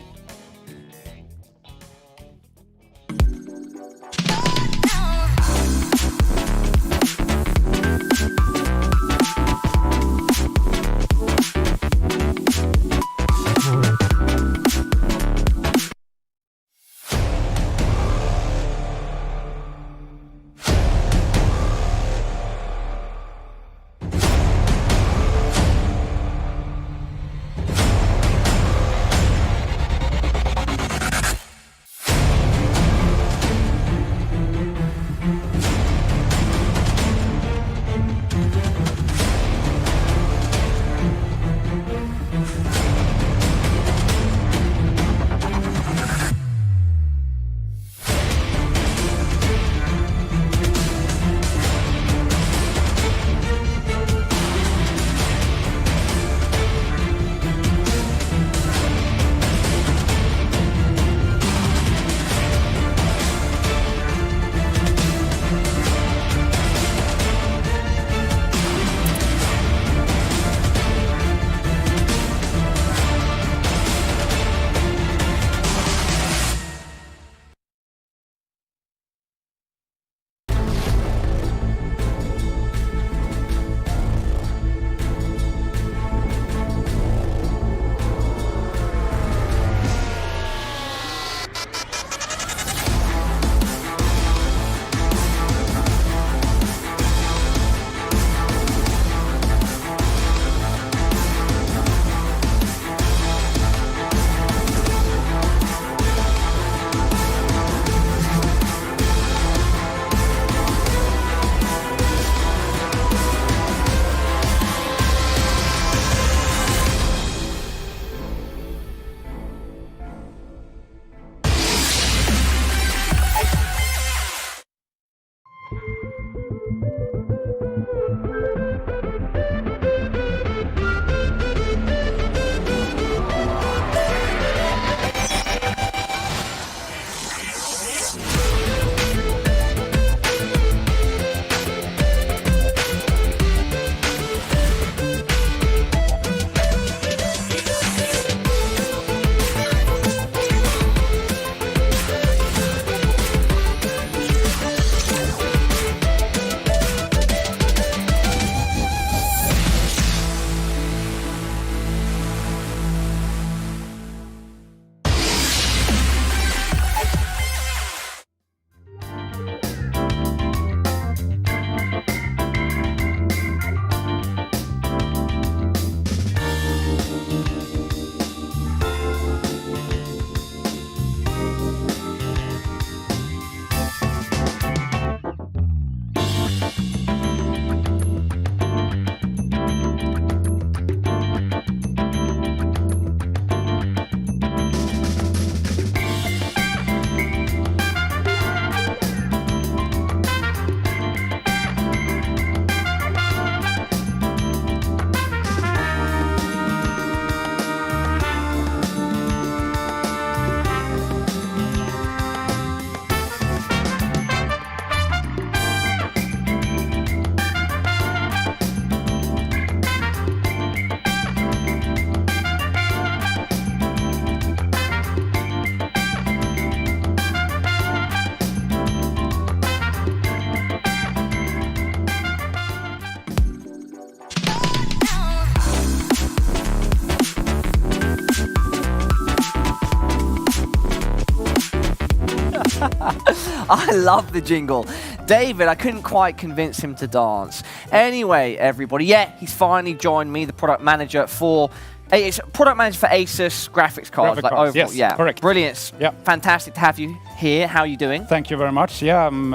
I love the jingle. David, I couldn't quite convince him to dance. Anyway, everybody, he's finally joined me, the product manager for Asus graphics cards. Cards. Yes, yeah, correct. Brilliant. Yeah. Fantastic to have you here. How are you doing? Thank you very much. Yeah, I'm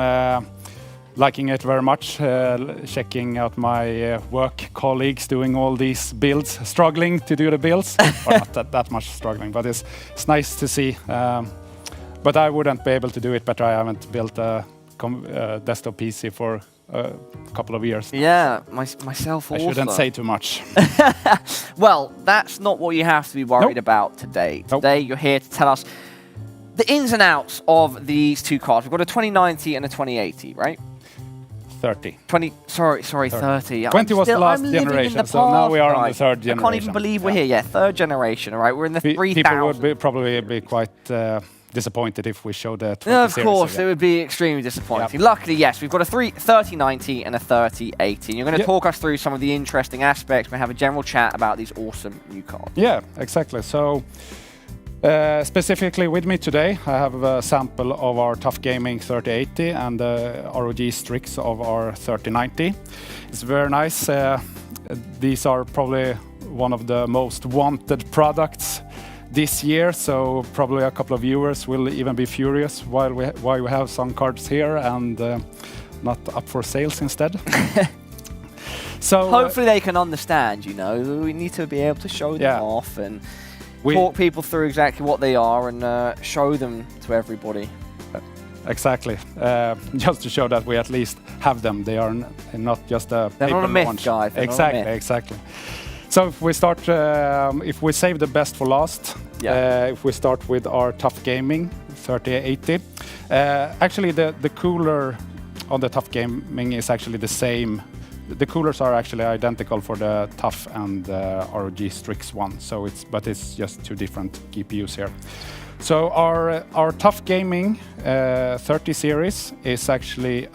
liking it very much. Checking out my work colleagues doing all these builds, struggling to do the builds. Or not that much struggling, but it's nice to see. But I wouldn't be able to do it better. I haven't built a desktop PC for a couple of years. Yeah, myself also. I shouldn't say too much. Well, that's not what you have to be worried about today. Nope. Today, you're here to tell us the ins and outs of these two cards. We've got a 2090 and a 2080, right? 30. 30. 20 was the last generation, so now we are on the third generation. I can't even believe we're here. Yeah, third generation, all right? We're in the 3000. People would probably be quite disappointed if we showed the 20 Of series course, again. it would be extremely disappointing. Luckily, yes, we've got a 3090 and a 3080. You're going to talk us through some of the interesting aspects. We have a general chat about these awesome new cards. Yeah, exactly. So, specifically with me today, I have a sample of our Tough Gaming 3080 and the ROG Strix of our 3090. It's very nice. These are probably one of the most wanted products this year, so probably a couple of viewers will even be furious why we have some cards here and not up for sales instead. So hopefully they can understand, we need to be able to show them off and talk people through exactly what they are and show them to everybody. Exactly, just to show that we at least have them. They are not just a They're paper not a myth, launch. guys. Exactly. So if we start, if we save the best for last, if we start with our Tough Gaming 3080, actually the cooler on the Tough Gaming is actually the same. The coolers are actually identical for the Tough and ROG Strix one. So it's just two different GPUs here. So our Tough Gaming 30 series is actually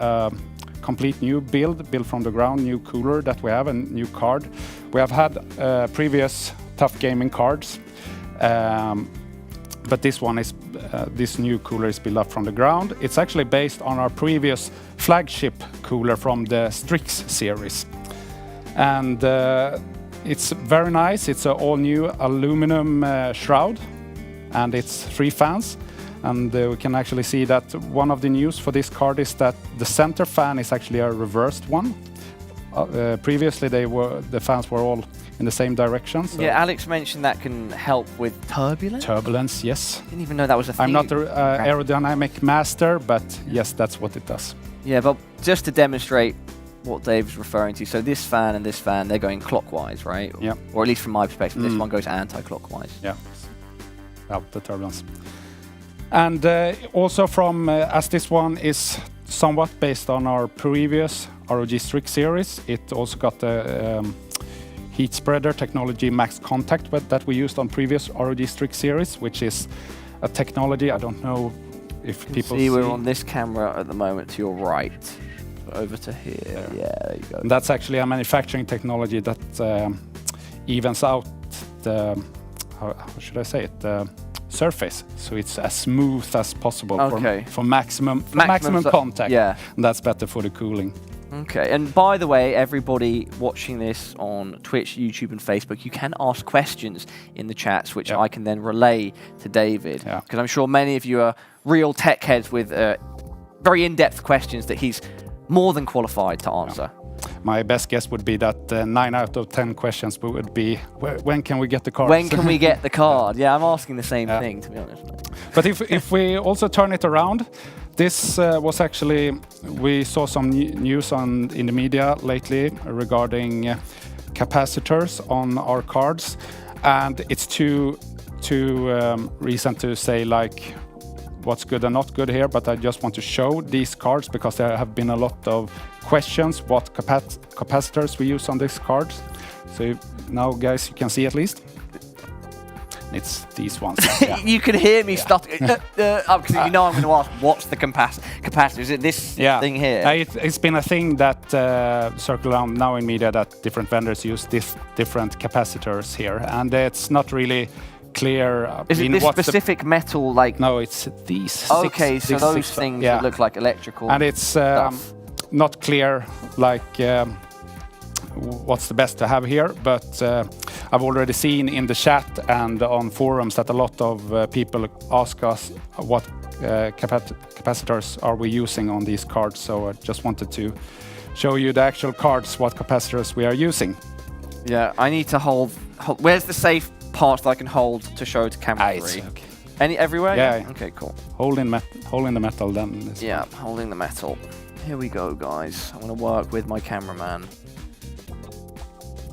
complete new build from the ground, new cooler that we have, a new card. We have had previous Tough Gaming cards, but this one is this new cooler is built up from the ground. It's actually based on our previous flagship cooler from the Strix series, and it's very nice. It's an all-new aluminum shroud, and it's 3 fans. And we can actually see that one of the news for this card is that the center fan is actually a reversed one. Previously, the fans were all in the same direction. So yeah, Alex mentioned that can help with turbulence. Turbulence, yes. Didn't even know that was a thing. I'm not an aerodynamic master, but yes, that's what it does. Yeah, but just to demonstrate what Dave's referring to, so this fan and this fan, they're going clockwise, right? Yeah. Or at least from my perspective, this one goes anti-clockwise. Yeah, the turbulence. And also from, as this one is somewhat based on our previous ROG Strix series, it also got the heat spreader technology max contact that we used on previous ROG Strix series, which is a technology, I don't know if people see. We're on this camera at the moment to your right. Over to here, there you go. And that's actually a manufacturing technology that evens out the, how should I say it, surface, so it's as smooth as possible for maximum contact. Yeah, and that's better for the cooling. Okay, and by the way, everybody watching this on Twitch, YouTube, and Facebook, you can ask questions in the chats, which I can then relay to David, because I'm sure many of you are real tech heads with very in-depth questions that he's more than qualified to answer. My best guess would be that 9 out of 10 questions would be, when can we get the card? When can we get the card? Yeah, I'm asking the same thing, to be honest. But if we also turn it around, this was actually, we saw some news in the media lately regarding capacitors on our cards, and it's too recent to say like what's good and not good here, but I just want to show these cards because there have been a lot of questions what capacitors we use on these cards. So now guys, you can see at least. It's these ones. You can hear me stuttering because you know I'm going to ask what's the capacitor. Is it this thing here? It's been a thing that circle around now in media that different vendors use different capacitors here, and it's not really clear. Is it this specific metal, like? No, it's these. Okay, so those things that look like electrical. And it's not clear, like what's the best to have here. But I've already seen in the chat and on forums that a lot of people ask us what capacitors are we using on these cards. So I just wanted to show you the actual cards, what capacitors we are using. Yeah, I need to hold. Where's the safe part that I can hold to show to camera 3? Okay. Everywhere? Yeah. Okay, cool. Holding the metal then. Yeah, holding the metal. Here we go, guys. I'm going to work with my cameraman.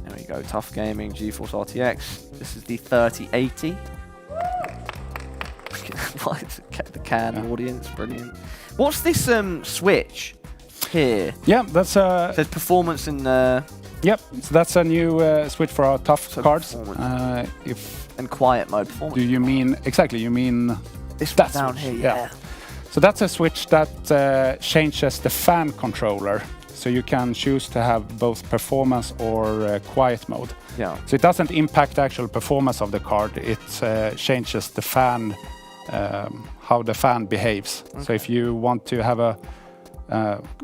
There we go. Tough Gaming, GeForce RTX. This is the 3080. The can audience, brilliant. What's this switch here? Yeah, that's it says performance and. Yep, so that's a new switch for our tough cards. And quiet mode performance. Do you mean exactly? You mean this one down here? Yeah. So that's a switch that changes the fan controller. So you can choose to have both performance or quiet mode. Yeah. So it doesn't impact the actual performance of the card. It changes the fan, how the fan behaves. Okay. So if you want to have a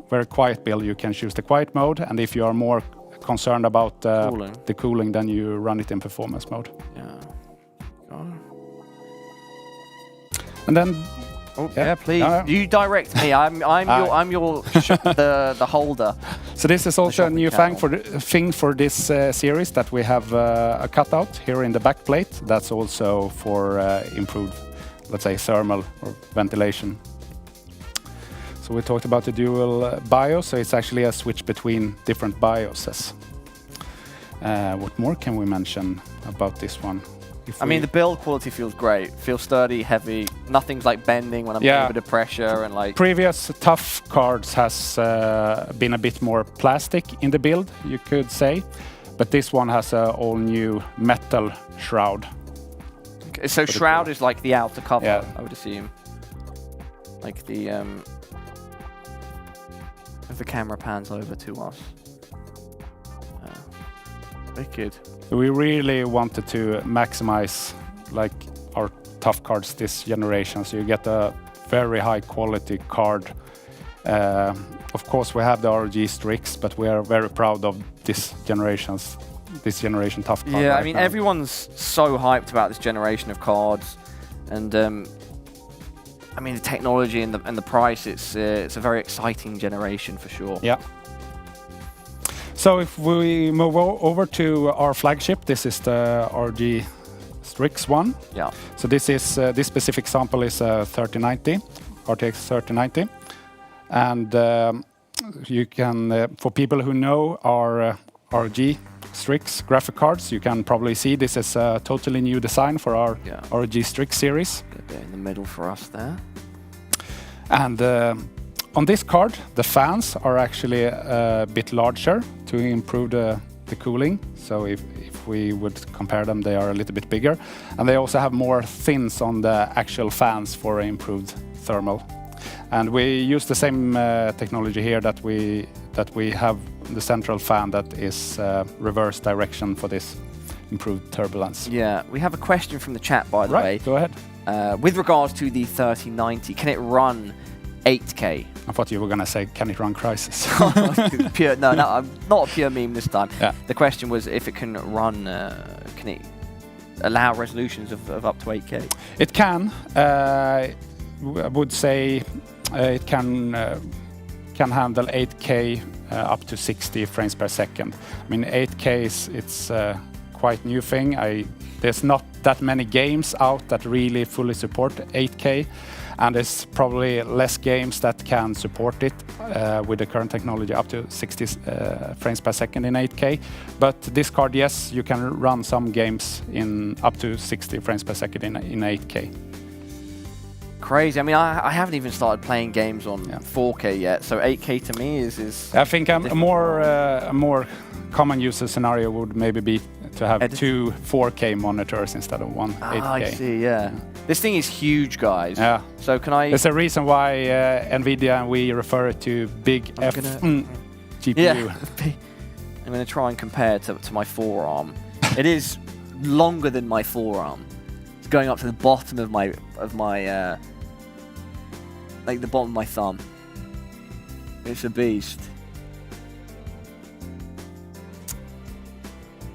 very quiet build, you can choose the quiet mode. And if you are more concerned about the cooling, then you run it in performance mode. Yeah. And then. Oh, yeah, please. You direct me. I'm your the holder. So this is also a new thing for this series that we have a cutout here in the back plate. That's also for improved, let's say, thermal or ventilation. So we talked about the dual BIOS. So it's actually a switch between different BIOSes. What more can we mention about this one? I mean, the build quality feels great. Feels sturdy, heavy. Nothing's like bending when I'm under a bit of pressure and like. Previous tough cards has been a bit more plastic in the build, you could say, but this one has a all new metal shroud. Okay, so shroud is like the outer cover, I would assume. Like the if the camera pans over to us. Wicked. We really wanted to maximize like our tough cards this generation, so you get a very high quality card. Of course, we have the ROG Strix, but we are very proud of this generation tough card. Yeah, I mean, everyone's so hyped about this generation of cards, and I mean the technology and the price. It's a very exciting generation for sure. Yeah. So if we move over to our flagship, this is the ROG Strix one. Yeah. So this is this specific sample is 3090, RTX 3090, and you can for people who know our ROG Strix graphic cards, you can probably see this is a totally new design for our ROG Strix series. A bit in the middle for us there. And on this card, the fans are actually a bit larger to improve the cooling. So if we would compare them, they are a little bit bigger. And they also have more fins on the actual fans for improved thermal. And we use the same technology here that we have the central fan that is reverse direction for this improved turbulence. Yeah, we have a question from the chat, by the way. Go ahead. With regards to the 3090, can it run 8K? I thought you were going to say, can it run Crysis? Pure, no, I'm not a pure meme this time. Yeah. The question was if it can run, can it allow resolutions of up to 8K? It can. I would say it can handle 8K up to 60 frames per second. I mean, 8K it's quite new thing. There's not that many games out that really fully support 8K. And there's probably less games that can support it with the current technology up to 60 frames per second in 8K. But this card, yes, you can run some games in up to 60 frames per second in 8K. Crazy. I mean, I haven't even started playing games on 4K yet, so 8K to me is. I think a more common user scenario would maybe be to have two 4K monitors instead of one 8K. I see, yeah. This thing is huge, guys. Yeah. So can I... There's a reason why NVIDIA and we refer it to big GPU. Yeah. I'm going to try and compare to my forearm. It is longer than my forearm. It's going up to the bottom of my like the bottom of my thumb. It's a beast.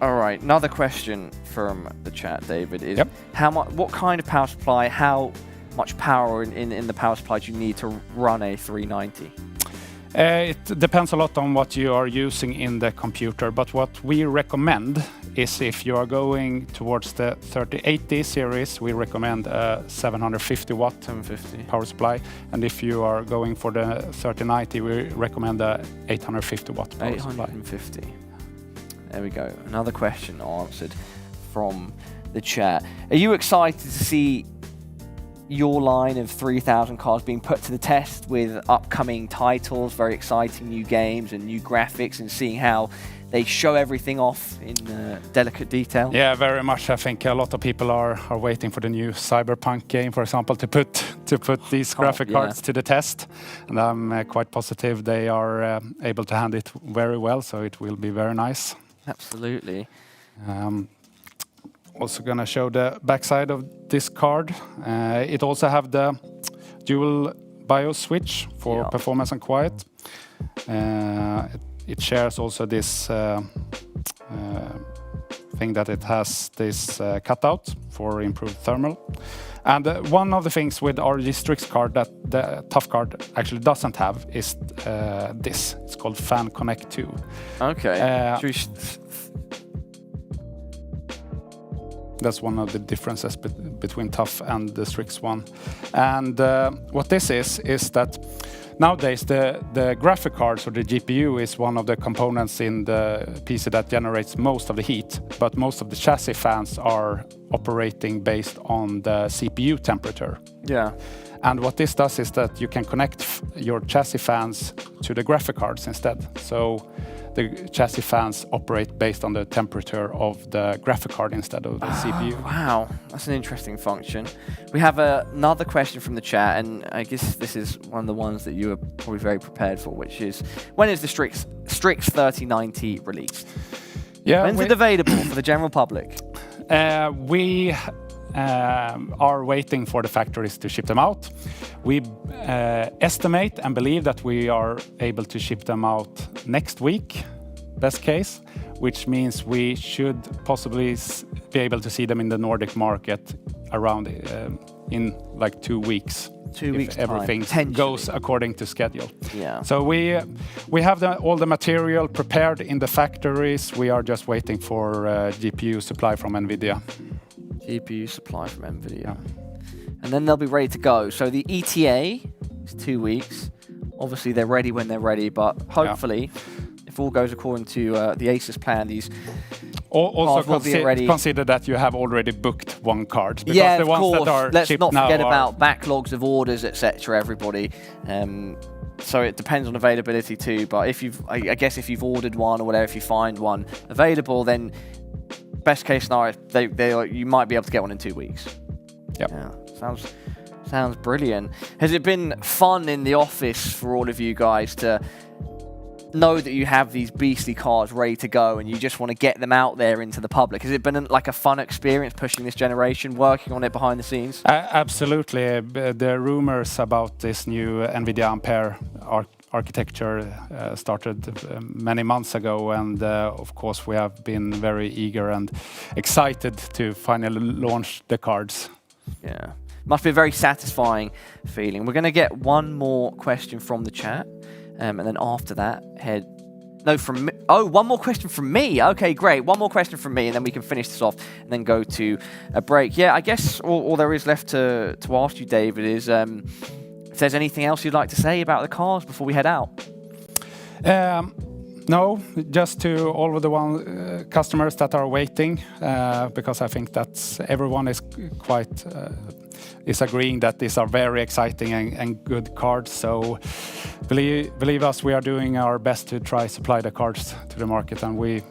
All right, another question from the chat, David, is what kind of power supply, how much power in the power supply do you need to run a 390? It depends a lot on what you are using in the computer, but what we recommend is if you are going towards the 3080 series, we recommend a 750 watt power supply, and if you are going for the 3090, we recommend a 850 watt power supply. 850. There we go. Another question answered from the chat. Are you excited to see your line of 3,000 cards being put to the test with upcoming titles, very exciting new games and new graphics, and seeing how they show everything off in delicate detail? Yeah, very much. I think a lot of people are waiting for the new Cyberpunk game, for example, to put these graphic cards to the test. And I'm quite positive they are able to handle it very well, so it will be very nice. Absolutely. Also gonna show the backside of this card. It also have the dual BIOS switch for performance and quiet. It shares also this thing that it has this cutout for improved thermal. And one of the things with RG Strix card that the Tough card actually doesn't have is this. It's called Fan Connect 2. Okay. That's one of the differences between Tough and the Strix one. And what this is that nowadays the graphic cards or the GPU is one of the components in the PC that generates most of the heat, but most of the chassis fans are operating based on the CPU temperature. Yeah. And what this does is that you can connect your chassis fans to the graphic cards instead. So the chassis fans operate based on the temperature of the graphic card instead of the CPU. Wow, that's an interesting function. We have another question from the chat, and I guess this is one of the ones that you are probably very prepared for, which is, when is the Strix 3090 released? Yeah, when's it available for the general public? We are waiting for the factories to ship them out. We estimate and believe that we are able to ship them out next week, best case, which means we should possibly be able to see them in the Nordic market around in like 2 weeks. 2 weeks if everything goes according to schedule. Yeah. So we have all the material prepared in the factories. We are just waiting for GPU supply from NVIDIA. GPU supply from NVIDIA. And then they'll be ready to go. So the ETA is 2 weeks. Obviously, they're ready when they're ready, but hopefully, if all goes according to the ASUS plan, these also will be ready. Consider that you have already booked one card. Because yeah, the of ones course. That are Let's not forget now about backlogs of orders, etc. Everybody. So it depends on availability too. But if I guess if you've ordered one or whatever, if you find one available, then best case scenario, you might be able to get one in 2 weeks. Yep. Yeah. Sounds brilliant. Has it been fun in the office for all of you guys to know that you have these beastly cards ready to go and you just want to get them out there into the public? Has it been like a fun experience pushing this generation, working on it behind the scenes? Absolutely. The rumors about this new NVIDIA Ampere architecture started many months ago, and of course we have been very eager and excited to finally launch the cards. Yeah. Must be a very satisfying feeling. We're going to get one more question from the chat. And then after that, one more question from me. Okay, great. One more question from me, and then we can finish this off and then go to a break. Yeah, I guess all there is left to ask you, David, is if there's anything else you'd like to say about the cars before we head out. No, just to all of the customers that are waiting, because I think that everyone is quite is agreeing that these are very exciting and good cards. So believe us, we are doing our best to try supply the cards to the market, and we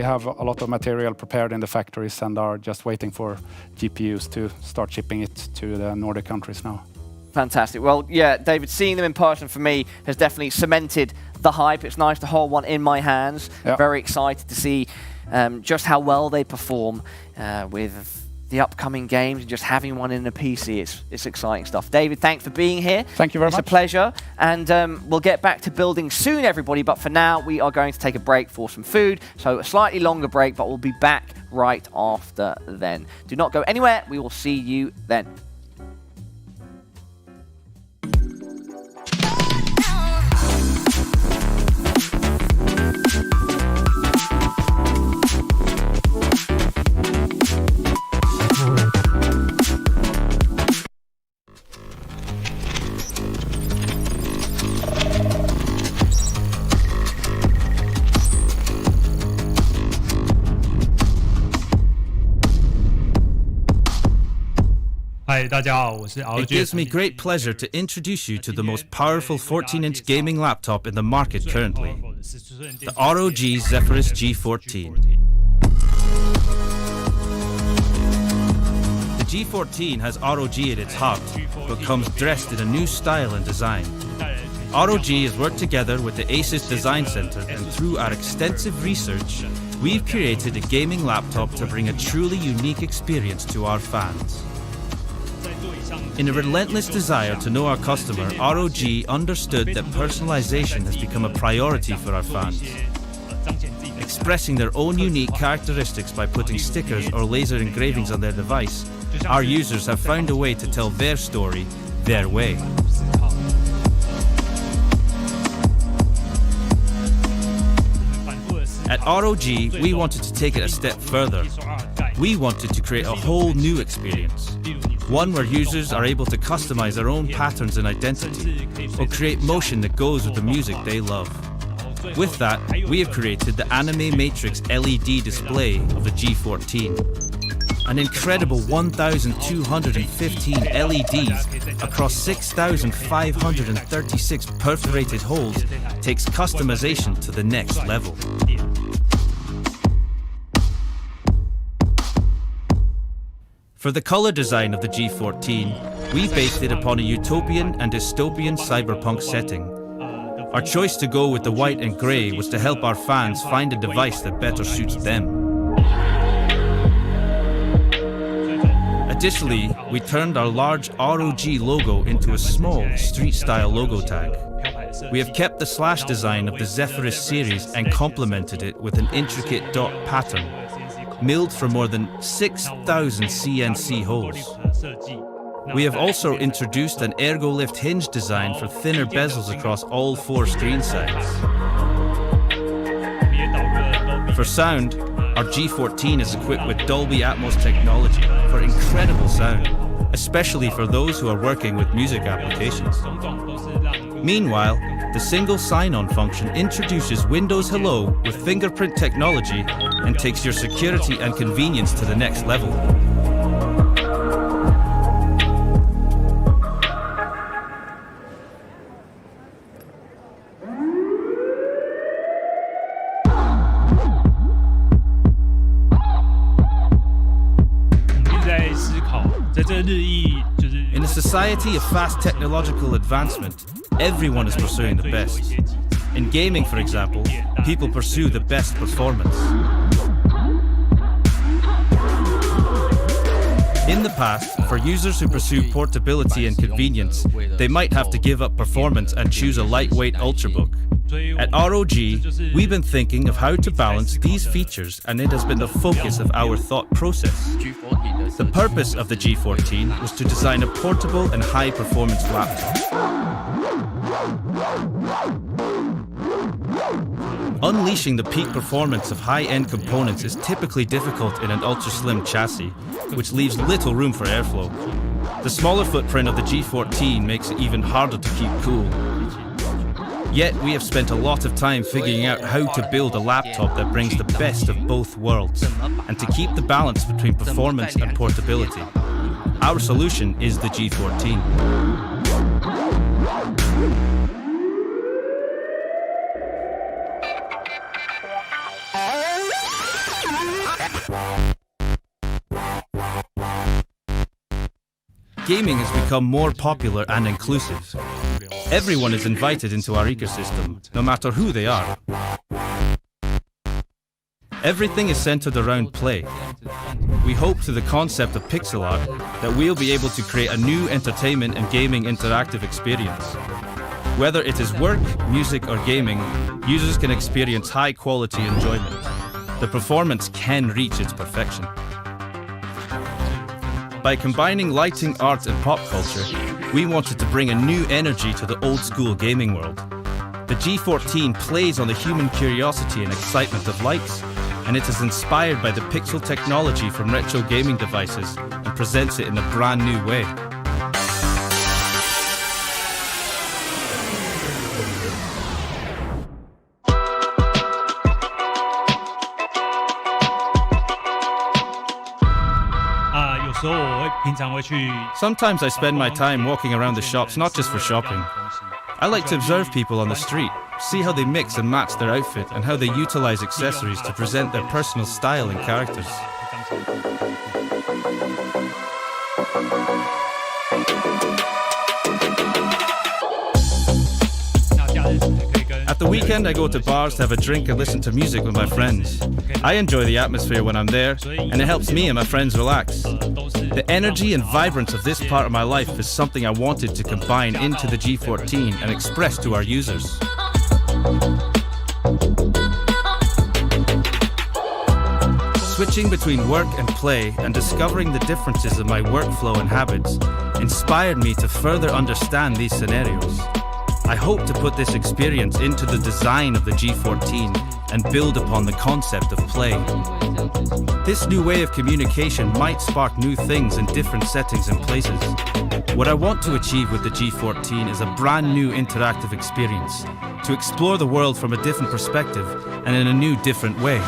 have a lot of material prepared in the factories and are just waiting for GPUs to start shipping it to the Nordic countries now. Fantastic. Well, yeah, David, seeing them in person for me has definitely cemented the hype. It's nice to hold one in my hands. Yep. Very excited to see just how well they perform with the upcoming games and just having one in a PC. It's exciting stuff. David, thanks for being here. Thank you very much. It's a pleasure. And we'll get back to building soon, everybody. But for now, we are going to take a break for some food. So a slightly longer break, but we'll be back right after then. Do not go anywhere. We will see you then. It gives me great pleasure to introduce you to the most powerful 14-inch gaming laptop in the market currently, the ROG Zephyrus G14. The G14 has ROG at its heart, but comes dressed in a new style and design. ROG has worked together with the Asus Design Center, and through our extensive research, we've created a gaming laptop to bring a truly unique experience to our fans. In a relentless desire to know our customer, ROG understood that personalization has become a priority for our fans. Expressing their own unique characteristics by putting stickers or laser engravings on their device, our users have found a way to tell their story their way. At ROG, we wanted to take it a step further. We wanted to create a whole new experience. One where users are able to customize their own patterns and identity, or create motion that goes with the music they love. With that, we have created the Anime Matrix LED display of the G14. An incredible 1,215 LEDs across 6,536 perforated holes takes customization to the next level. For the color design of the G14, we based it upon a utopian and dystopian cyberpunk setting. Our choice to go with the white and grey was to help our fans find a device that better suits them. Additionally, we turned our large ROG logo into a small street-style logo tag. We have kept the slash design of the Zephyrus series and complemented it with an intricate dot pattern, milled from more than 6,000 CNC holes. We have also introduced an ergo-lift hinge design for thinner bezels across all 4 screen sides. For sound, our G14 is equipped with Dolby Atmos technology for incredible sound, especially for those who are working with music applications. Meanwhile, the single sign-on function introduces Windows Hello with fingerprint technology and takes your security and convenience to the next level. In a society of fast technological advancement, everyone is pursuing the best. In gaming, for example, people pursue the best performance. In the past, for users who pursue portability and convenience, they might have to give up performance and choose a lightweight Ultrabook. At ROG, we've been thinking of how to balance these features, and it has been the focus of our thought process. The purpose of the G14 was to design a portable and high-performance laptop. Unleashing the peak performance of high-end components is typically difficult in an ultra-slim chassis, which leaves little room for airflow. The smaller footprint of the G14 makes it even harder to keep cool. Yet we have spent a lot of time figuring out how to build a laptop that brings the best of both worlds, and to keep the balance between performance and portability. Our solution is the G14. Gaming has become more popular and inclusive. Everyone is invited into our ecosystem, no matter who they are. Everything is centered around play. we hope through the concept of pixel art that we'll be able to create a new entertainment and gaming interactive experience. Whether it is work, music, or gaming, users can experience high-quality enjoyment. The performance can reach its perfection. By combining lighting, art, and pop culture, we wanted to bring a new energy to the old-school gaming world. The G14 plays on the human curiosity and excitement of lights, and it is inspired by the pixel technology from retro gaming devices and presents it in a brand new way. Sometimes I spend my time walking around the shops not just for shopping. I like to observe people on the street, see how they mix and match their outfit and how they utilize accessories to present their personal style and characters. At the weekend, I go to bars to have a drink and listen to music with my friends. I enjoy the atmosphere when I'm there, and it helps me and my friends relax. The energy and vibrance of this part of my life is something I wanted to combine into the G14 and express to our users. Switching between work and play and discovering the differences in my workflow and habits inspired me to further understand these scenarios. I hope to put this experience into the design of the G14 and build upon the concept of play. This new way of communication might spark new things in different settings and places. What I want to achieve with the G14 is a brand new interactive experience, to explore the world from a different perspective and in a new, different way.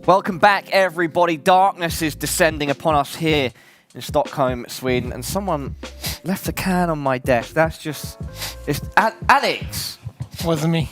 Welcome back, everybody. Darkness is descending upon us here in Stockholm, Sweden, and someone left a can on my desk. That's just... It's Alex! Wasn't me.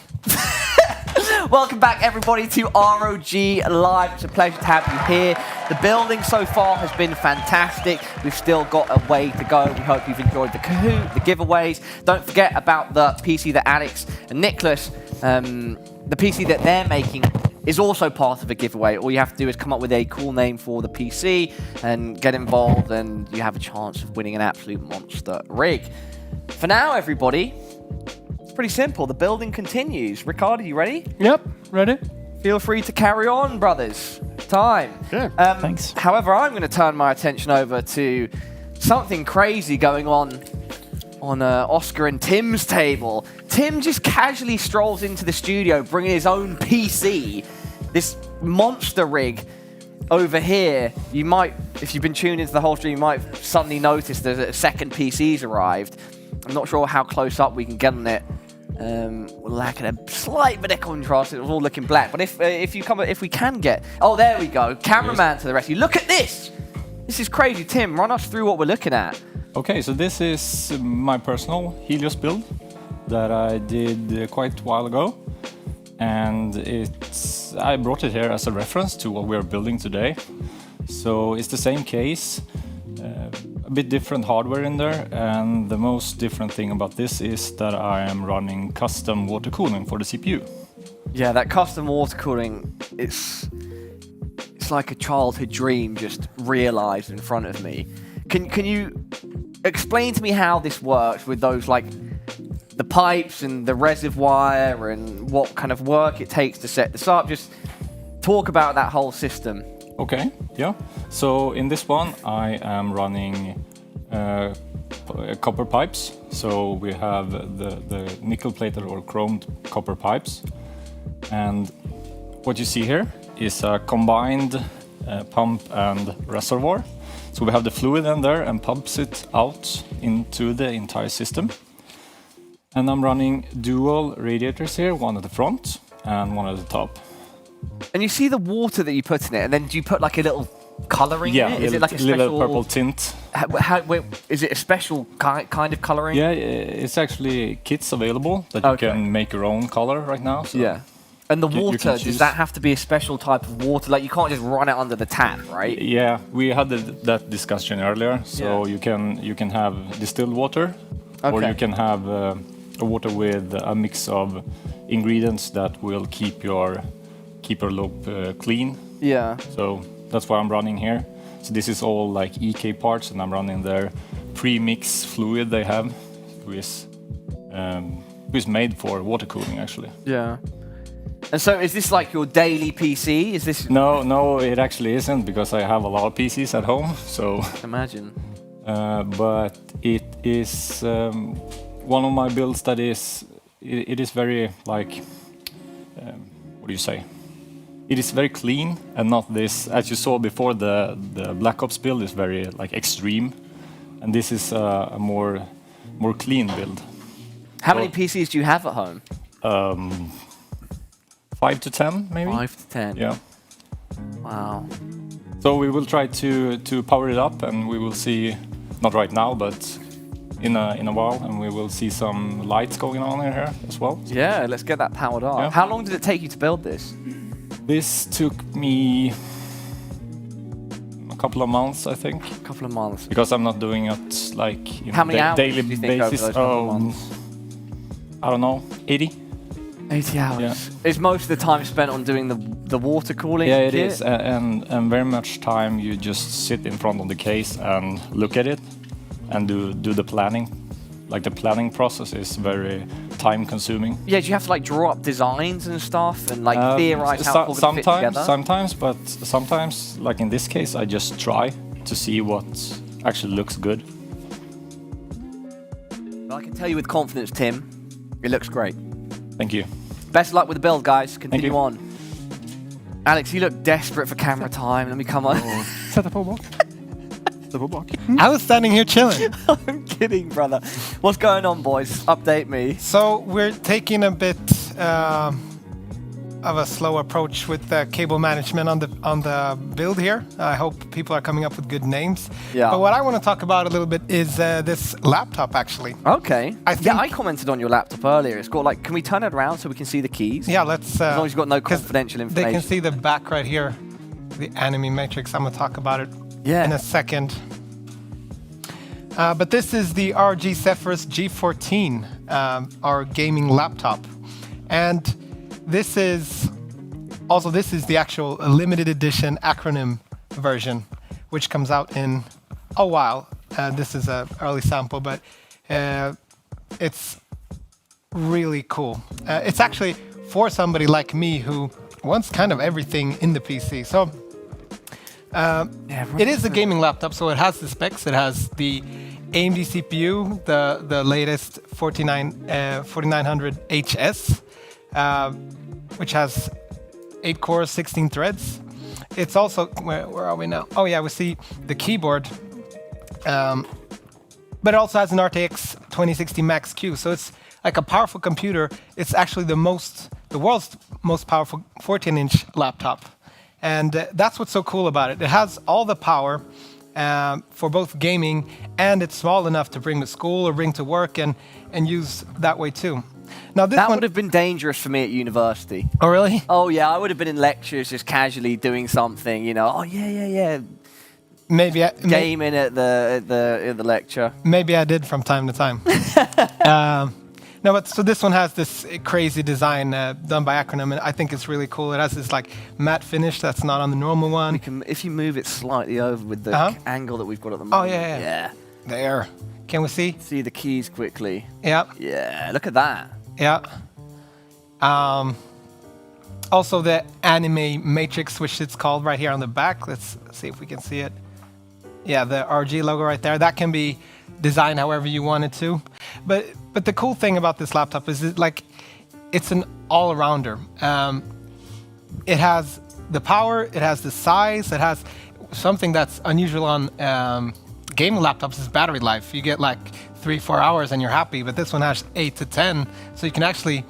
Welcome back, everybody, to ROG Live. It's a pleasure to have you here. The building so far has been fantastic. We've still got a way to go. We hope you've enjoyed the Kahoot, the giveaways. Don't forget about the PC that Alex and Nicholas, the PC that they're making, is also part of a giveaway. All you have to do is come up with a cool name for the PC and get involved, and you have a chance of winning an absolute monster rig. For now, everybody, pretty simple. The building continues. Ricardo, you ready? Yep, ready. Feel free to carry on, brothers. Time. Yeah. Thanks. However, I'm going to turn my attention over to something crazy going on Oscar and Tim's table. Tim just casually strolls into the studio, bringing his own PC, this monster rig over here. You might, if you've been tuned into the whole stream, you might suddenly notice that a second PC's arrived. I'm not sure how close up we can get on it. We're lacking a slight bit of contrast. It was all looking black. But if we can get, oh, there we go. Cameraman to the rescue. Look at this. This is crazy. Tim, run us through what we're looking at. Okay, so this is my personal Helios build that I did quite a while ago. And I brought it here as a reference to what we're building today. So it's the same case, a bit different hardware in there. And the most different thing about this is that I am running custom water cooling for the CPU. Yeah, that custom water cooling, it's like a childhood dream just realized in front of me. Can you explain to me how this works with those, like, the pipes and the reservoir and what kind of work it takes to set this up? Just talk about that whole system. Okay, yeah. So in this one, I am running copper pipes. So we have the nickel-plated or chromed copper pipes. And what you see here is a combined pump and reservoir. So we have the fluid in there and pumps it out into the entire system. And I'm running dual radiators here, one at the front and one at the top. And you see the water that you put in it, and then do you put like a little colouring in it? Is it like a special little purple tint? Is it a special kind of colouring? Yeah, it's actually kits available that you can make your own colour right now. So yeah. And the water, does that have to be a special type of water? Like, you can't just run it under the tap, right? Yeah, we had that discussion earlier. So you can have distilled water, or you can have a water with a mix of ingredients that will keep your loop clean. Yeah. So that's what I'm running here. So this is all like EK parts, and I'm running their pre-mix fluid they have, which is made for water cooling actually. Yeah. And so is this like your daily PC? Is this? No, it actually isn't, because I have a lot of PCs at home. So imagine. But it is one of my builds that is. It is very like. What do you say? It is very clean and not this. As you saw before, the Black Ops build is very like extreme, and this is a more clean build. How many PCs do you have at home? 5 to 10, maybe. 5 to 10. Yeah. Wow. So we will try to power it up, and we will see, not right now, but in a while, and we will see some lights going on in here as well. Yeah, let's get that powered up. Yeah. How long did it take you to build this? This took me a couple of months, I think. A couple of months. Because I'm not doing it like in How many hours daily do you think basis. over those couple of months? I don't know, 80. 80 hours. Yeah. Is most of the time spent on doing the water cooling? Yeah, it is, and very much time you just sit in front of the case and look at it and do the planning. Like, the planning process is very time consuming. Yeah, do you have to like draw up designs and stuff and like theorize how it will fit together? Sometimes, but sometimes, like in this case, I just try to see what actually looks good. Well, I can tell you with confidence, Tim, it looks great. Thank you. Best of luck with the build, guys. Continue on. Alex, you look desperate for camera time. Let me come on. Set up a walk. I was standing here chilling. I'm kidding, brother. What's going on, boys? Update me. So we're taking a bit of a slow approach with the cable management on the build here. I hope people are coming up with good names. Yeah. But what I want to talk about a little bit is this laptop, actually. Okay. I commented on your laptop earlier. It's got like, can we turn it around so we can see the keys? Yeah, let's. As long as you've got no confidential information. They can see the back right here, the enemy matrix. I'm gonna talk about it in a second. But this is the Rog Zephyrus G14, our gaming laptop, and this is the actual limited edition acronym version, which comes out in a while. This is an early sample, but it's really cool. It's actually for somebody like me who wants kind of everything in the PC. So it is a gaming laptop, so it has the specs. It has the AMD CPU, the latest 4900 HS, which has 8 cores, 16 threads. It's also, where are we now? Oh yeah, we see the keyboard, but it also has an RTX 2060 Max Q, so it's like a powerful computer. It's actually the world's most powerful 14-inch laptop. And that's what's so cool about it. It has all the power for both gaming, and it's small enough to bring to school or bring to work and use that way too. Now that would have been dangerous for me at university. Oh really? Oh yeah, I would have been in lectures just casually doing something, you know. Oh yeah. Maybe gaming at the lecture. Maybe I did from time to time. No, but so this one has this crazy design done by Acronym, and I think it's really cool. It has this like matte finish that's not on the normal one. If you move it slightly over with the angle that we've got at the moment. Oh yeah. There. Can we see? See the keys quickly. Yeah. Yeah. Look at that. Yeah. Also the anime matrix, which it's called right here on the back. Let's see if we can see it. Yeah, the RG logo right there. That can be designed however you want it to. But the cool thing about this laptop is it's an all-arounder. It has the power, it has the size, it has something that's unusual on gaming laptops is battery life. You get like 3-4 hours and you're happy, but this one has 8 to 10, so you can actually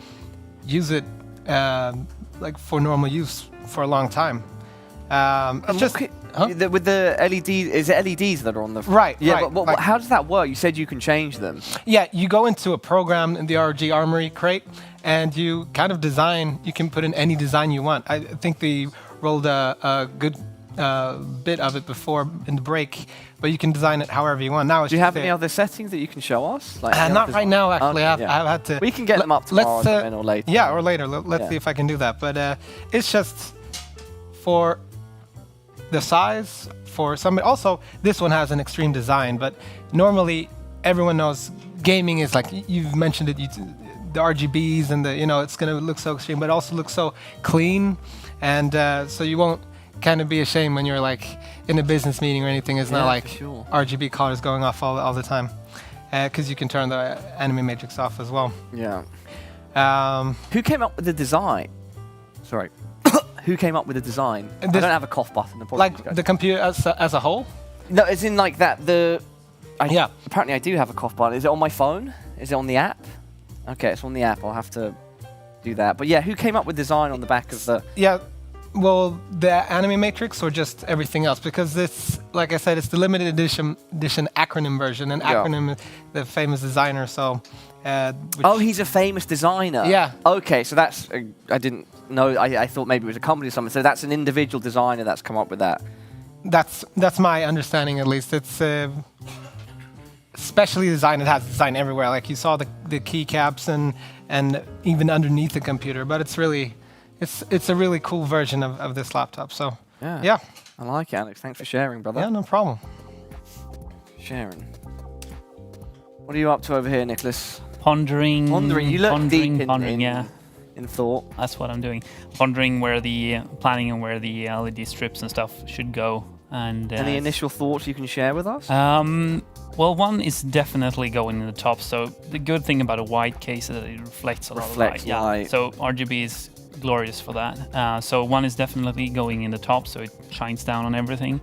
use it like for normal use for a long time. It's just with the LED, is it LEDs that are on the right? Yeah, right, but how does that work? You said you can change them. Yeah, you go into a program in the RG Armory crate, and you kind of design. You can put in any design you want. I think they rolled a good bit of it before in the break, but you can design it however you want. Now, do you have any other settings that you can show us? Like not right now, actually. I've had to. We can get them up tomorrow or later. Yeah, or later. Let's see if I can do that. But it's just for the size for somebody. Also, this one has an extreme design, but normally everyone knows gaming is like, you've mentioned it, the RGBs and it's going to look so extreme, but also look so clean, and so you won't kind of be ashamed when you're like in a business meeting or anything. It's not like RGB colors going off all the time, because you can turn the anime matrix off as well. Yeah. Who came up with the design? Sorry. Who came up with the design? I don't have a cough button. Like the computer as a whole? No, it's in like that. Apparently I do have a cough button. Is it on my phone? Is it on the app? Okay, it's on the app. I'll have to do that. But yeah, who came up with design on the back of the... Yeah, well, the anime matrix or just everything else? Because this, like I said, it's the limited edition Acronym version. And Acronym is the famous designer, so... he's a famous designer. Yeah. Okay, so that's... I didn't know. I thought maybe it was a company or something. So that's an individual designer that's come up with that. That's my understanding, at least. It's specially designed. It has design everywhere. Like you saw the keycaps and even underneath the computer. But it's a really cool version of this laptop. So yeah. I like it, Alex. Thanks for sharing, brother. Yeah, no problem. Sharing. What are you up to over here, Nicholas? Pondering. You look deep in thought. That's what I'm doing. Pondering where the planning and where the LED strips and stuff should go. And any initial thoughts you can share with us? Well, one is definitely going in the top. So the good thing about a white case is that it reflects a lot of light. Yeah. So RGB is glorious for that. So one is definitely going in the top, so it shines down on everything.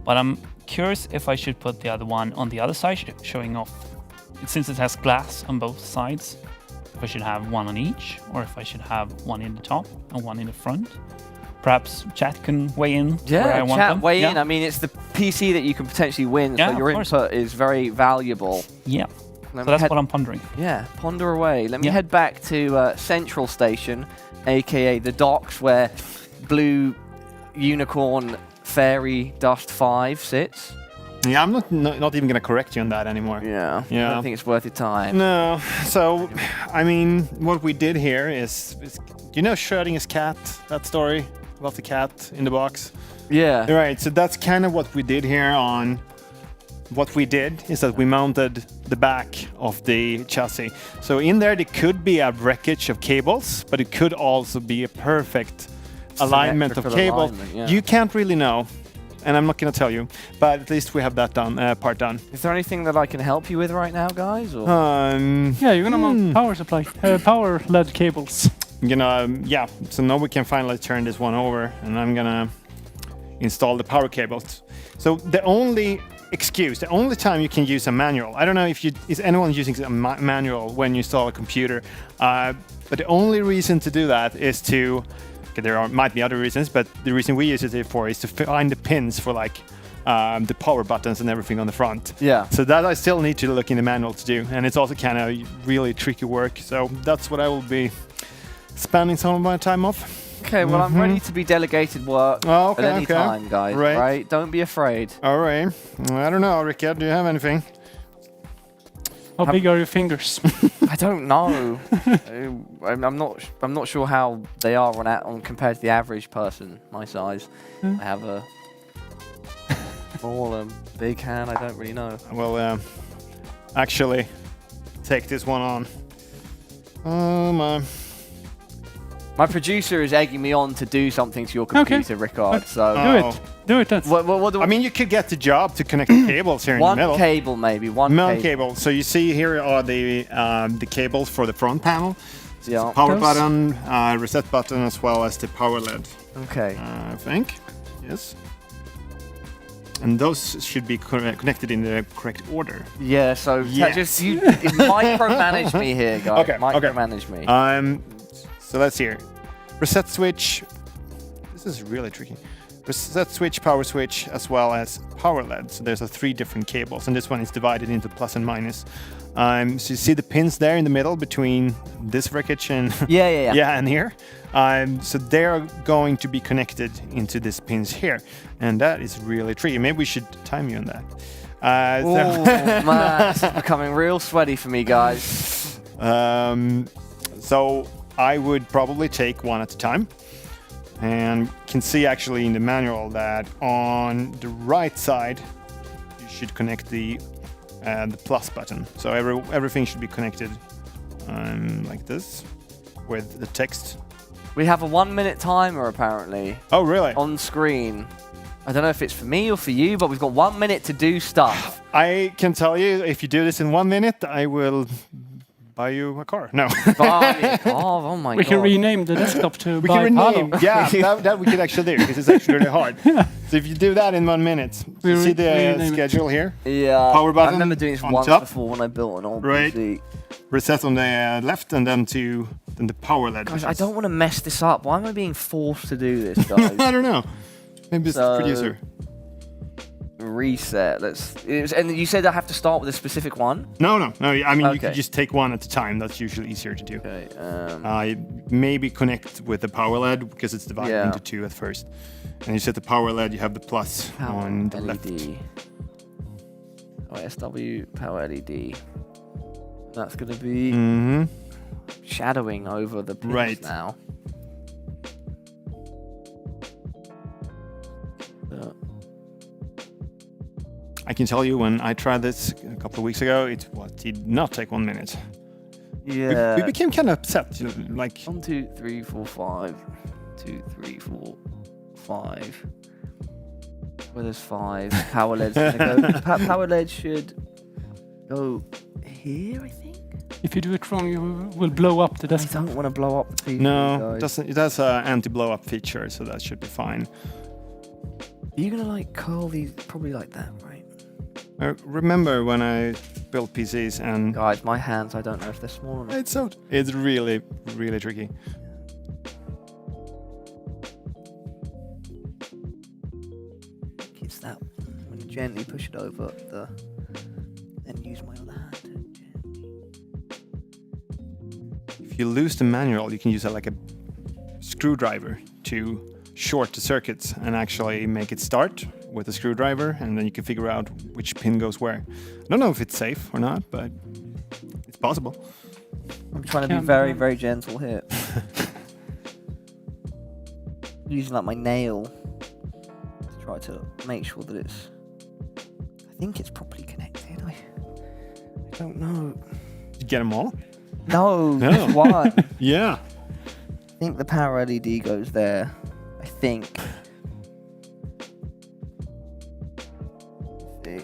But I'm curious if I should put the other one on the other side, showing off. Since it has glass on both sides, if I should have one on each, or if I should have one in the top and one in the front. Perhaps chat can weigh in where I want them. Weigh in. I mean, it's the PC that you can potentially win, so your input is very valuable. Yeah. So that's what I'm pondering. Yeah, ponder away. Let me head back to Central Station, aka the docks, where Blue Unicorn Fairy Dust 5 sits. Yeah, I'm not even going to correct you on that anymore. Yeah. I don't think it's worth your time. No. So, I mean, what we did here is you know Schrödinger's cat, that story about the cat in the box? Yeah. Right, so that's kind of what we did here on what we did is that we mounted the back of the chassis. So in there could be a wreckage of cables, but it could also be a perfect alignment of cables. You can't really know, and I'm not going to tell you, but at least we have that part done. Is there anything that I can help you with right now, guys? Or? Yeah, you're gonna mount power supply, power LED cables. Yeah. So now we can finally turn this one over, and I'm gonna install the power cables. So the only time you can use a manual, I don't know if is anyone using a manual when you install a computer, but the only reason to do that is to, okay, might be other reasons, but the reason we use it for is to find the pins for like the power buttons and everything on the front. Yeah. So that I still need to look in the manual to do, and it's also kind of really tricky work. So that's what I will be spending some of my time off. Okay, well, I'm ready to be delegated work at any time, guys. Right? Don't be afraid. All right. I don't know, Rickard. Do you have anything? How big are your fingers? I don't know. I'm not sure how they are on compared to the average person my size. I have a small and big hand. I don't really know. Well, actually, take this one on. Oh my. My producer is egging me on to do something to your computer, Rickard. So do it. Then. I mean, you could get the job to connect the cables here in the middle. One cable, maybe. One cable. So you see here are the cables for the front panel. So yeah. Power button, reset button, as well as the power LED. Okay. I think. Yes. And those should be connected in the correct order. Yeah. So just you micromanage me here, guys. Okay. Micromanage me. So let's hear. Reset switch. This is really tricky. Reset switch, power switch, as well as power LED. So there's 3 different cables, and this one is divided into plus and minus. So you see the pins there in the middle between this wreckage and and here. So they're going to be connected into these pins here, and that is really tricky. Maybe we should time you on that. Man, this is becoming real sweaty for me, guys. So I would probably take one at a time, and can see actually in the manual that on the right side you should connect the plus button. So everything should be connected like this with the text. We have a 1-minute timer apparently. Oh really? On screen. I don't know if it's for me or for you, but we've got 1 minute to do stuff. I can tell you, if you do this in 1 minute, I will buy you a car. No. Oh my god. We can rename the desktop to we can rename. Yeah, that we could actually do, because it's actually really hard. So if you do that in 1 minute, you see the schedule here? Yeah. Power button. I remember doing this once before when I built an old PC. Reset on the left, and then the power LED. Gosh, I don't want to mess this up. Why am I being forced to do this, guys? I don't know. Maybe it's the producer. Reset. And you said I have to start with a specific one? No. I mean, you could just take one at a time. That's usually easier to do. Okay. Maybe connect with the power LED, because it's divided into 2 at first. And you set the power LED, you have the plus on the left. SW power LED. That's going to be shadowing over the pins now. I can tell you, when I tried this a couple of weeks ago, it did not take 1 minute. Yeah. We became kind of upset. Like 1, 2, 3, 4, 5. 2, 3, 4, 5. Where there's 5. Power LED's gonna go. Power LED should go here, I think. If you do it wrong, you will blow up the desktop. I don't want to blow up the PC. No, it has an anti-blow-up feature, so that should be fine. Are you gonna like curl these? Probably like that, right? Remember when I built PCs and... Guys, my hands, I don't know if they're small enough. It's really, really tricky. It's that. I'm going to gently push it over then use my other hand to gently... If you lose the manual, you can use like a screwdriver to short the circuits and actually make it start with a screwdriver, and then you can figure out which pin goes where. I don't know if it's safe or not, but it's possible. I'm trying to be very, very gentle here. Using like my nail to try to make sure that I think it's properly don't know. Did you get them all? No, No. just one. Yeah. I think the power LED goes there. I think. See.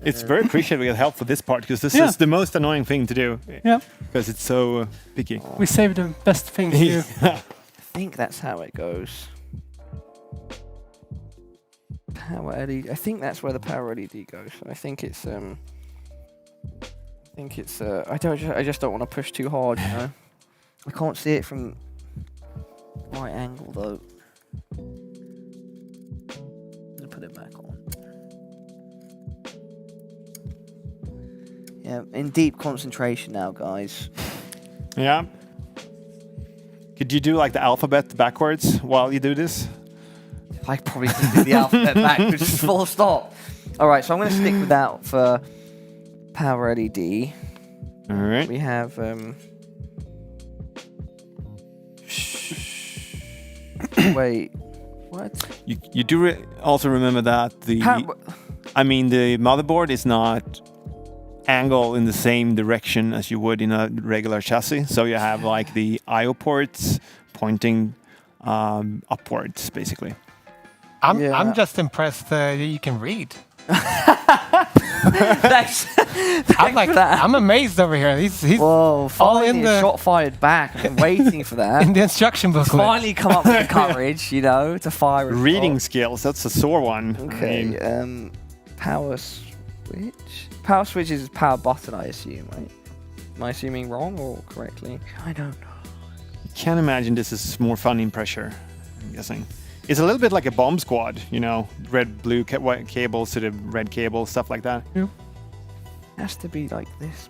It's very appreciated we get help for this part, because this Yeah. is the most annoying thing to do. Yeah. Because it's so picky. We saved the best thing for you. I think that's how it goes. Power LED. I think that's where the power LED goes. I think it's I just don't want to push too hard, you know. I can't see it from right angle though. Let's put it back on. Yeah, in deep concentration now, guys. Yeah. Could you do like the alphabet backwards while you do this? I probably can do the alphabet backwards, just full stop. All right, so I'm going to stick with that for power LED. All right. We have wait, what? You do also remember that the motherboard is not angled in the same direction as you would in a regular chassis. So you have like the I/O ports pointing upwards, basically. I'm just impressed that you can read. Thanks. I'm amazed over here. He's Whoa, all in finally a the shot fired back. I've been waiting for that. in the instruction booklet. Finally come up with the courage, you know, to fire a Reading shot. skills, that's a sore one. Okay, power switch. Power switch is power button, I assume, right? Am I assuming wrong or correctly? I don't know. I can't imagine this is more fun in pressure, I'm guessing. It's a little bit like a bomb squad, you know, red, blue white cables to the red cable, stuff like that. Yeah. Has to be like this.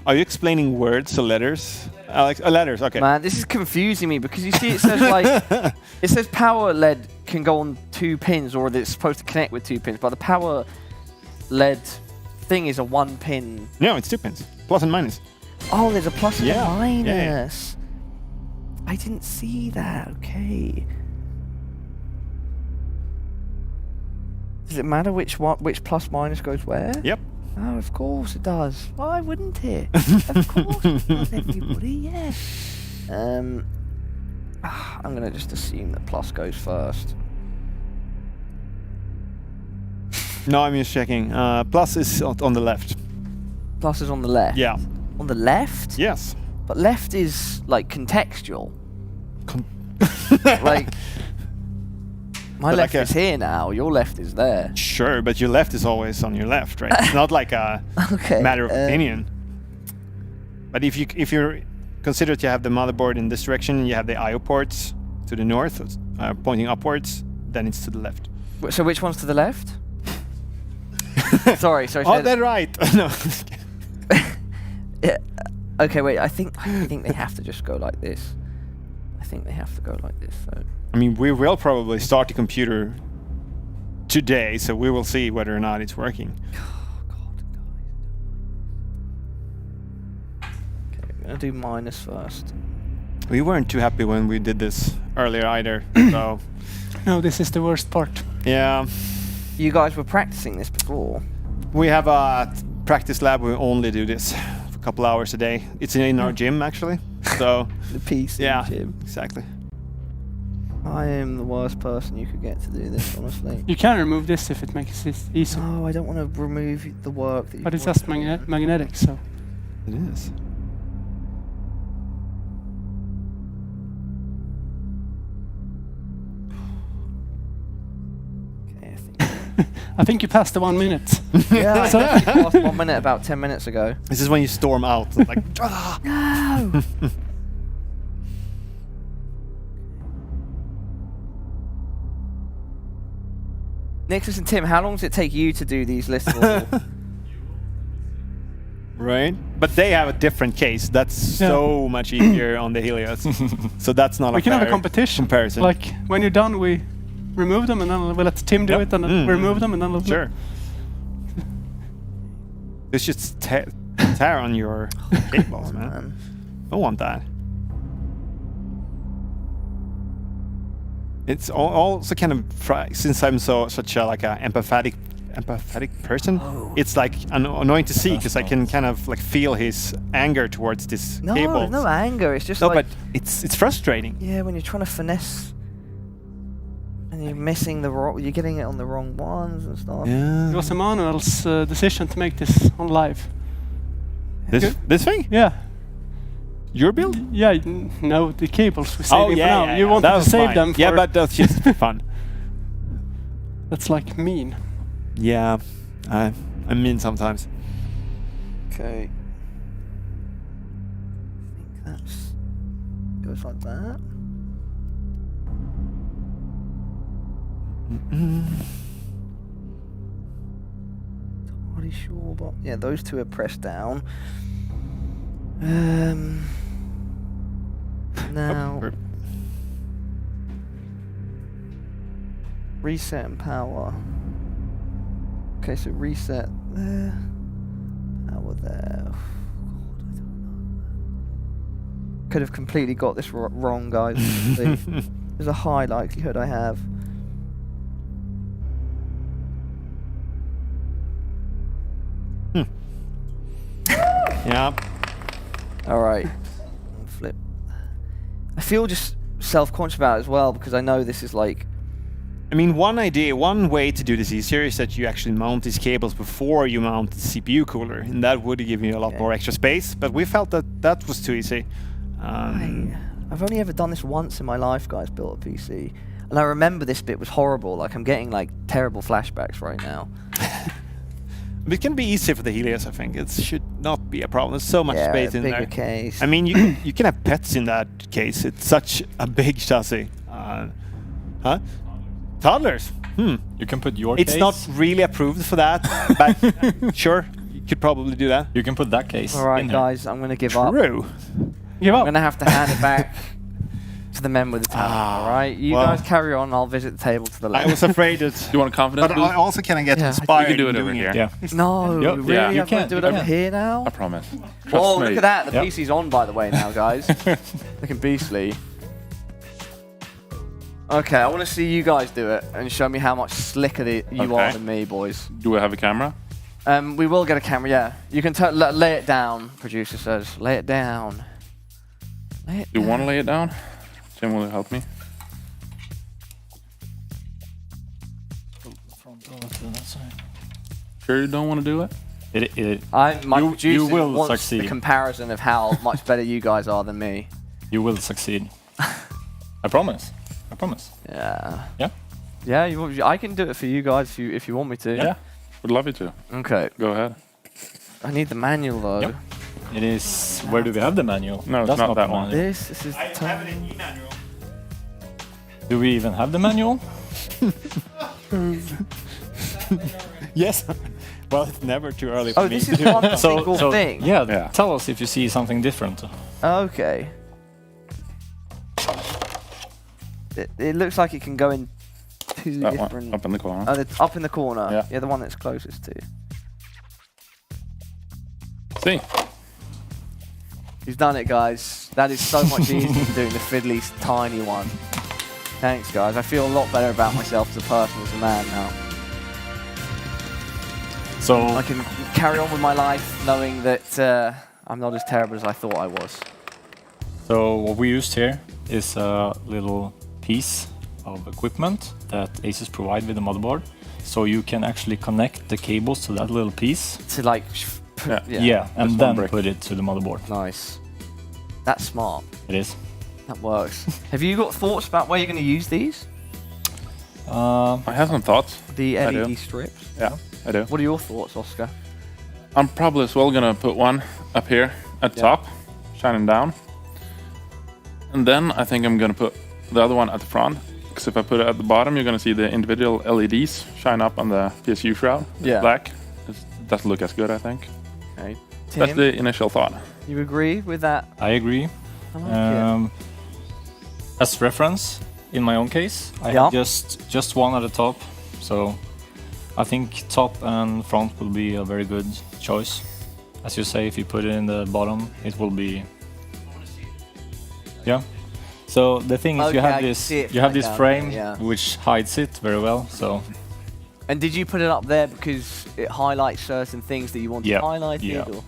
Are you explaining words to letters? Letters, okay. Man, this is confusing me because you see it says like, it says power LED can go on 2 pins or that it's supposed to connect with 2 pins, but the power LED thing is a 1 pin. No, it's 2 pins, plus and minus. Oh, there's a plus and Yeah. a minus. Yeah. I didn't see that. Okay. Does it matter which plus minus goes where? Yep. Oh, of course it does. Why wouldn't it? Of course it does, everybody. Yeah. I'm gonna just assume that plus goes first. No, I'm just checking. Plus is on the left. Plus is on the left. Yeah. On the left? Yes. But left is like contextual. Like my But left like is here now. Your left is there. Sure, but your left is always on your left, right? It's not like a Okay, matter of opinion. But if you consider that you have the motherboard in this direction and you have the I/O ports to the north, pointing upwards, then it's to the left. So which one's to the left? sorry. Oh, that's right. No. Yeah. Okay, wait. I think they have to just go like this. I think they have to go like this. So. I mean, we will probably start the computer today, so we will see whether or not it's working. Oh God, guys. Okay, I'm gonna do minus first. We weren't too happy when we did this earlier either. So No, this is the worst part. yeah, You guys were practicing this before. we have a practice lab. We only do this for a couple hours a day. It's in our gym actually. So The PC yeah, gym. exactly. I am the worst person you could get to do this, honestly. You can remove this if it makes it easy. No, I don't want to remove the work that you. But it's just magnetic, so. It is. Okay, I think you passed the 1 minute. Yeah, I definitely lost 1 minute about 10 minutes ago. This is when you storm out like. No. Nicholas and Tim, how long does it take you to do these little? Right? But they have a different case. That's so much easier on the Helios. So that's not We a can have a fair competition. comparison. Like, when you're done, we remove them, and then we'll let Tim do it, and then remove them, and then we'll... Sure. It's just tear on your cables, man. I want that. it's also kind of since I'm such a like a empathetic person. It's like annoying to see because I can kind of like feel his anger towards this cable. No anger. It's just No, like, but it's frustrating. yeah, when you're trying to finesse and you're missing you're getting it on the wrong ones and stuff. It was Emmanuel's decision to make this on live. This thing? Yeah. Your build? Yeah, no, the cables we're saving for now. You wanted that to was save fine. them for... Yeah, but that's just fun. That's like mean. Yeah, I mean sometimes. Okay. I think that's goes like that. Pretty sure, but yeah, those two are pressed down. Now reset and power. Okay, so reset there, power there. God, I don't know. Could have completely got this wrong, guys. There's a high likelihood I have. Yeah. All right. Flip. I feel just self-conscious about it as well because I know this is like. I mean, one way to do this easier is that you actually mount these cables before you mount the CPU cooler, and that would give you a lot more extra space. But we felt that was too easy. I've only ever done this once in my life, guys. Built a PC, and I remember this bit was horrible. Like I'm getting like terrible flashbacks right now. But it can be easier for the Helios, I think. It should not be a problem. There's so much space in there. bigger case. I mean, you can have pets in that case. It's such a big chassis. Huh? Toddlers. You can put your It's case. not really approved for that, but sure, you could probably do that. You can put that case. All right, in here. guys, I'm gonna give up. True. Give I'm up. gonna have to hand it back to the men with the talent. All right, you well. guys carry on. I'll visit the table to the left. I was afraid that. You want a confidence But boost? I also kind of get Yeah. inspired. You can do it in over doing here. Yeah. No, Yep. really? Yeah. You I'm gonna can, do it you over can. here now. I promise. Trust Oh, me. look at that! The Yep. PC's on, by the way, now, guys. Looking beastly. Okay, I want to see you guys do it and show me how much slicker you are Okay. than me, boys. Do we have a camera? We will get a camera, yeah. You can lay it down, producer says. Lay it down. Lay it Do you down. want to lay it down? Tim, will you help me? Sure you don't want to do it? My you producer will wants succeed. the comparison of how much better you guys are than me. You will succeed. I promise. I promise. Yeah. Yeah? Yeah, I can do it for you guys if you want me to. Yeah. Would love you to. Okay. Go ahead. I need the manual though. Yep. It is. Where do we have the manual? No, it's That's not that the one. manual. This is the time. in e-manual. Do we even have the manual? Yes. Well, it's never too early for Oh, me this to is do one it. single thing. Yeah, tell us if you see something different. Okay. It looks like it can go in two That different. one, up in the corner. Oh, it's up in the corner. Yeah. The one that's closest to. See? He's done it, guys. That is so much easier than doing the fiddly tiny one. Thanks, guys. I feel a lot better about myself as a person, as a man now. So I can carry on with my life knowing that I'm not as terrible as I thought I was. So what we used here is a little piece of equipment that Asus provide with the motherboard. So you can actually connect the cables to that little piece. To like, Yeah, and Just one then brick. put it to the motherboard. Nice. That's smart. It is. That works. Have you got thoughts about where you're going to use these? I have some thoughts. The I do. LED strips? Yeah, I do. What are your thoughts, Oscar? I'm probably as well gonna put one up here at the top, shining down. And then I think I'm gonna put the other one at the front. Because if I put it at the bottom, you're gonna see the individual LEDs shine up on the PSU shroud. Yeah. Black. It doesn't look as good, I think. Okay. That's Tim, the initial thought. you agree with that? I agree. I like it. As reference, in my own case, I Yeah. have just one at the top. So I think top and front will be a very good choice. As you say, if you put it in the bottom, it will be... Yeah. So the thing is, Okay, you I have can this see it you have from this down frame there, yeah. which hides it very well. So And did you put it up there because it highlights certain things that you want Yeah, to highlight? yeah. Or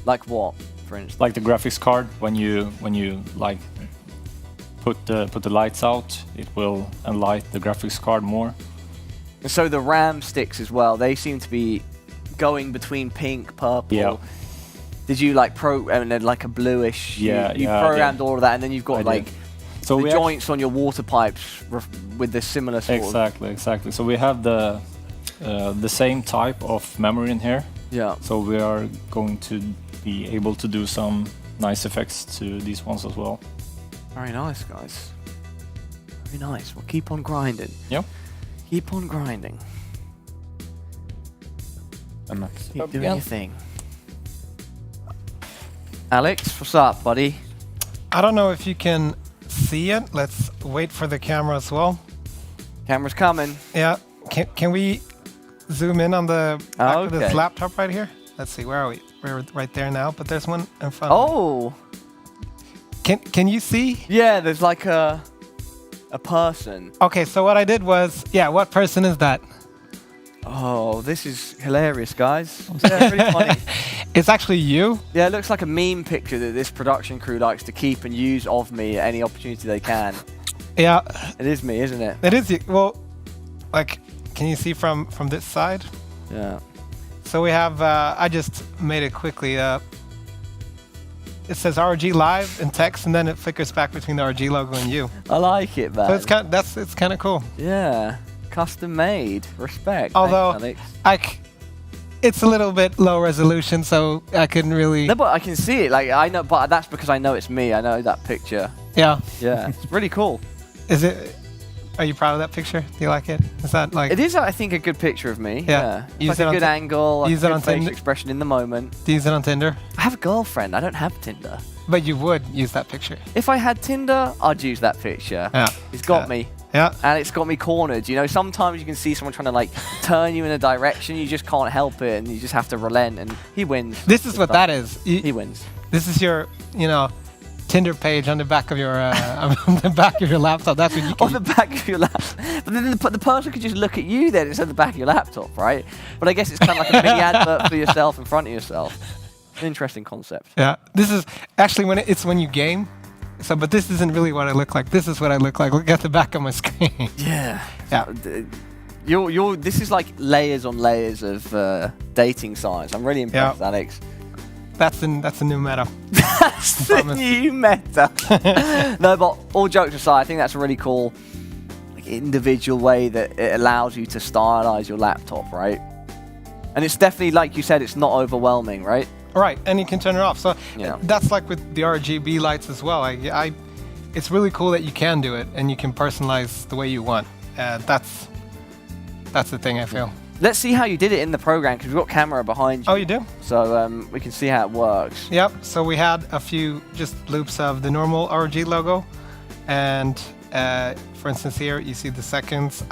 like what, for instance? like the graphics card, when you like put the lights out, it will enlight the graphics card more. And so the RAM sticks as well, they seem to be going between pink, purple. Yeah. Did you like and then like a bluish? Yeah, You yeah, I programmed did. all of that, and then you've got I did. like So the we joints on your water pipes with the similar sort of. Exactly. So we have the same type of memory in here. Yeah. So we are going to be able to do some nice effects to these ones as well. Very nice, guys. Very nice. We'll keep on grinding. Yep. Keep on grinding. And that's Keep doing your thing. Alex, what's up, buddy? I don't know if you can see it. Let's wait for the camera as well. Camera's coming. Yeah. Can we zoom in on the back of this Okay. laptop right here? Let's see. Where are we? We're right there now, but there's one in front. Oh. Can you see? Yeah, there's like a person. Okay, so what I did was, yeah, what person is that? Oh, this is hilarious, guys. Yeah, pretty funny. It's actually you. Yeah, it looks like a meme picture that this production crew likes to keep and use of me at any opportunity they can. Yeah. It is me, isn't it? It is you. Well, like, can you see from this side? Yeah. So we have, I just made it quickly. It says RG Live in text, and then it flickers back between the RG logo and you. I like it, man. So it's kind of cool. Yeah. Custom made. Respect. Although, Thanks, Alex. it's a little bit low resolution, so I couldn't really. No, but I can see it. Like I know, but that's because I know it's me. I know that picture. Yeah. Yeah. It's really cool. Is it? Are you proud of that picture? Do you like it? Is that like? It is, I think, a good picture of me. Yeah. It's like a good angle, like use a it good on facial Tinder? expression in the moment. Do you use it on Tinder? I have a girlfriend. I don't have Tinder. But you would use that picture. If I had Tinder, I'd use that picture. Yeah. It's got Yeah. me. Yeah. And it's got me cornered. You know, sometimes you can see someone trying to like turn you in a direction, you just can't help it, and you just have to relent, and he wins. This is what that is. He wins. This is your, Tinder page on the back of your on the back of your laptop. That's what you can. On the back of your laptop. But then the person could just look at you then instead of the back of your laptop, right? But I guess it's kind of like a mini advert for yourself in front of yourself. An interesting concept. Yeah. This is actually when you game. So, but this isn't really what I look like. This is what I look like. Look at the back of my screen. Yeah. Yeah. This is like layers on layers of dating science. I'm really impressed, Alex. That's the new meta. That's the new meta. No, but all jokes aside, I think that's a really cool individual way that it allows you to stylize your laptop, right? And it's definitely, like you said, it's not overwhelming, right? Right, and you can turn it off. So Yeah. that's like with the RGB lights as well. It's really cool that you can do it and you can personalize the way you want. That's the thing I feel. Let's see how you did it in the program, because we've got camera behind you. Oh, you do? So we can see how it works. Yep. So we had a few just loops of the normal RG logo, and for instance here you see the seconds.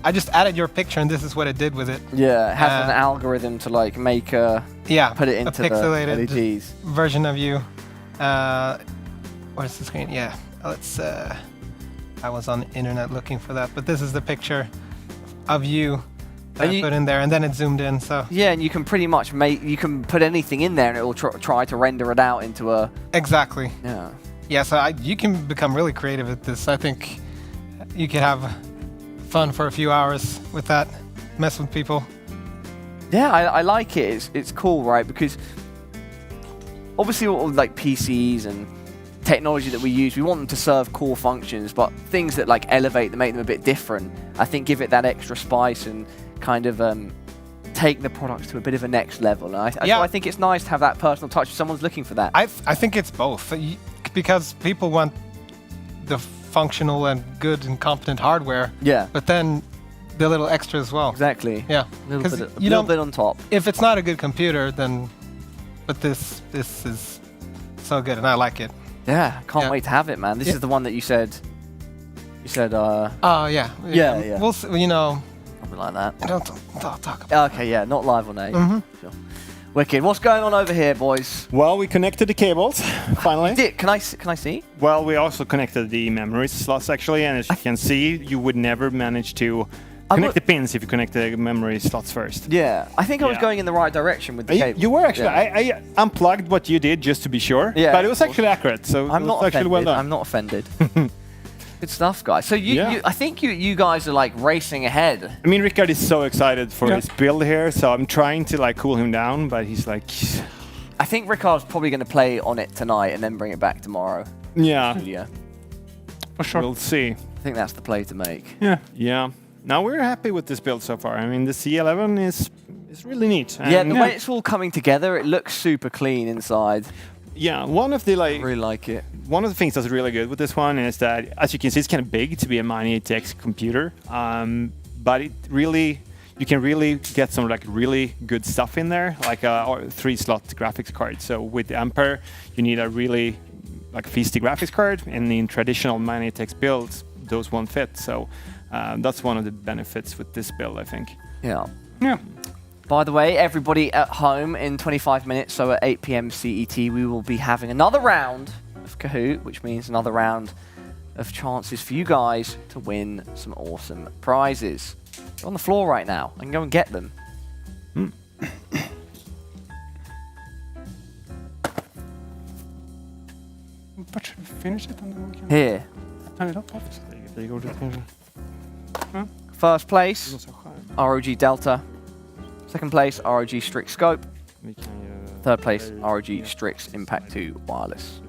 I just added your picture, and this is what it did with it. Yeah, it has an algorithm to like make put it into a pixelated the LEDs. version of you. Where's the screen? Yeah, let's. I was on the internet looking for that, but this is the picture of you that I put in there, and then it zoomed in. So yeah, and you can pretty much you can put anything in there, and it will try to render it out into a. Exactly. Yeah. Yeah, so you can become really creative at this. I think you could have fun for a few hours with that, mess with people. Yeah, I like it. It's cool, right? Because obviously, all like PCs and technology that we use, we want them to serve core functions, but things that like elevate them, make them a bit different, I think give it that extra spice and kind of take the products to a bit of a next level. And I think it's nice to have that personal touch if someone's looking for that. I think it's both, because people want the functional and good and competent hardware. Yeah. But then the little extra as well. Exactly. Yeah. A little bit on top. If it's not a good computer, then. But this is so good, and I like it. Yeah, can't wait to have it, man. This is the one that you said. Oh yeah. Yeah. We'll see, something like that. Don't talk about Okay, yeah, not live on air. Mm-hmm. Sure. Wicked. What's going on over here, boys? Well, we connected the cables, finally. Can I see? Well, we also connected the memory slots, actually, and as you can see, you would never manage to connect the pins if you connect the memory slots first. Yeah, I think I was going in the right direction with the cable. You were actually. I unplugged what you did just to be sure, but it was actually accurate, so I'm not actually well done. I'm not offended. Good stuff, guys. So I think you guys are like racing ahead. I mean, Rickard is so excited for his build here, so I'm trying to like cool him down, but he's like... I think Rickard's probably going to play on it tonight and then bring it back tomorrow. Yeah. For sure. We'll see. I think that's the play to make. Yeah. Now we're happy with this build so far. I mean, the C11 is really neat. Yeah, the way it's all coming together, it looks super clean inside. Yeah, one of the I really like it. One of the things that's really good with this one is that, as you can see, it's kind of big to be a Mini ATX computer, but it really, you can really get some like really good stuff in there, like a 3-slot graphics card. So with the Ampere, you need a really like feisty graphics card, and in traditional Mini ATX builds, those won't fit. So that's one of the benefits with this build, I think. Yeah. Yeah. By the way, everybody at home, in 25 minutes, so at 8 p.m. CET, we will be having another round of Kahoot, which means another round of chances for you guys to win some awesome prizes. They're on the floor right now. I can go and get them. But should we finish it and then we can Here. turn it up? First place, ROG Delta. Second place, ROG Strix Scope. Third place, ROG Strix Impact 2 Wireless.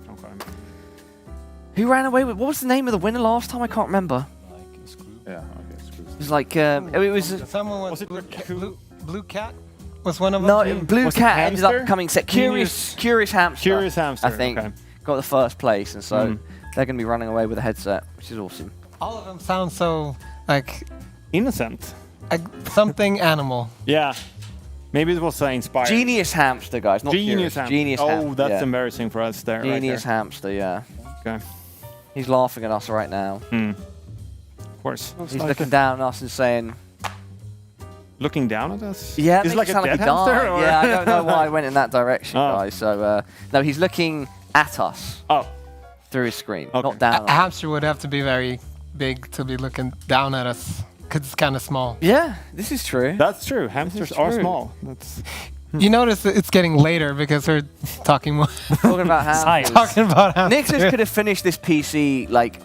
Who ran away with... What was the name of the winner last time? I can't remember. Yeah, okay, screw. It was like... it was... Someone was Blue Cat? Was one of them? No, Blue Cat ended up coming second. Curious Hamster. Curious Hamster, I think. okay. Got the first place, and so they're going to be running away with a headset, which is awesome. All of them sound so, like... Innocent. Something animal. Yeah. Maybe it was inspired. Genius Hamster, guys, not Genius Curious. Hamster. Genius Hamster. Oh, that's embarrassing for us there. Genius right there. Hamster, yeah. Okay. He's laughing at us right now. Of course. He's looking down at us and saying... Looking down at us? Yeah, is it like a sound dead like he hamster? died. Or? Yeah, I don't know why I went in that direction, guys. So, no, he's looking at us. Through his screen, not down. A hamster would have to be very big to be looking down at us, because it's kind of small. Yeah, this is true. That's true. Hamsters are small. That's... You notice that it's getting later because we're talking more. Talking about hamsters. Talking about hamsters. Nicholas could have finished this PC like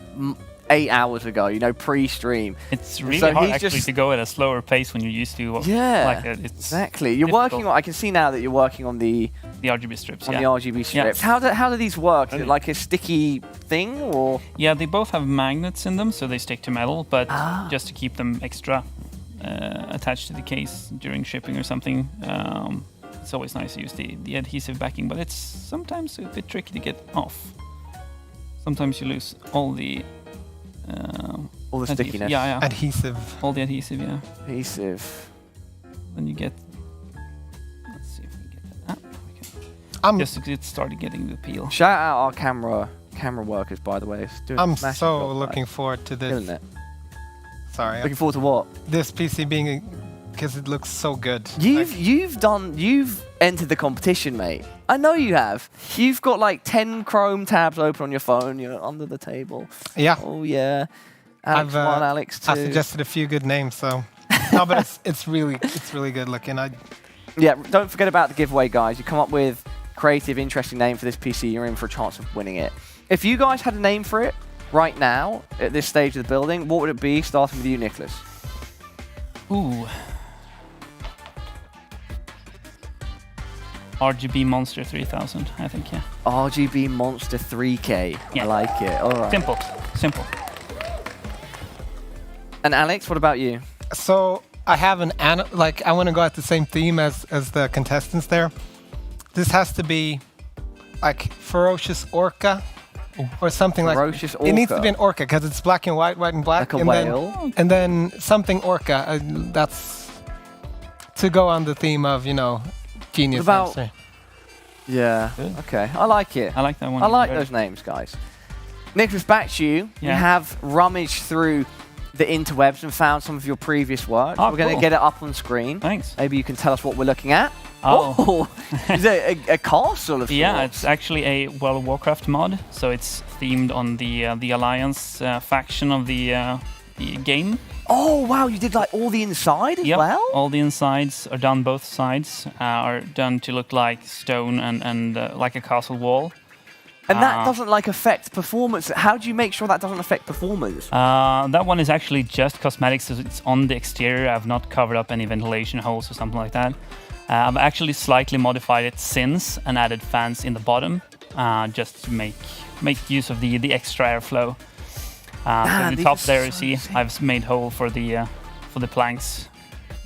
8 hours ago, you know, pre-stream. It's really hard actually to go at a slower pace when you're used to exactly. You're working on. I can see now that you're working on the RGB strips. On the RGB strips. Yeah. How do these work? Is it like a sticky thing, or? Yeah, they both have magnets in them, so they stick to metal. But just to keep them extra attached to the case during shipping or something, it's always nice to use the adhesive backing. But it's sometimes a bit tricky to get off. Sometimes you lose all the stickiness. Yeah. Adhesive. All the adhesive, yeah. Adhesive. Then you get... Let's see if we can get that. Just to get started getting the peel. Shout out our camera workers, by the way. I'm so looking forward to this. Isn't it? Sorry. Looking forward to what? This PC being... Because it looks so good. You've entered the competition, mate. I know you have. You've got like 10 Chrome tabs open on your phone. You're under the table. Yeah. Oh yeah. Alex 1, Alex 2. I suggested a few good names, so no, but it's really good looking. Yeah, don't forget about the giveaway, guys. You come up with a creative, interesting name for this PC, you're in for a chance of winning it. If you guys had a name for it right now at this stage of the building, what would it be? Starting with you, Nicholas. Ooh. RGB Monster 3000, I think, yeah. RGB Monster 3K. Yeah. I like it. All right. Simple. And Alex, what about you? So I have I want to go at the same theme as the contestants there. This has to be like Ferocious Orca or something Ferocious like. Orca. It needs to be an orca because it's black and white and black. Like a whale. And then something orca. That's to go on the theme of genius. Hamster. Yeah. Okay. I like it. I like that one. I like those names, guys. Nicholas, back to you. Yeah. We have rummaged through the interwebs and found some of your previous work. Oh, We're going to cool. get it up on screen. Thanks. Maybe you can tell us what we're looking at. Oh. Is it a castle of Yeah, sorts? it's actually a World of Warcraft mod, so it's themed on the Alliance faction of the game. Oh, wow, you did like all the inside as well? All the insides are done, both sides are done to look like stone and like a castle wall. And that doesn't like affect performance. How do you make sure that doesn't affect performance? That one is actually just cosmetics, so it's on the exterior. I've not covered up any ventilation holes or something like that. I've actually slightly modified it since and added fans in the bottom, just to make use of the extra airflow. At the top there, you see, I've made hole for the planks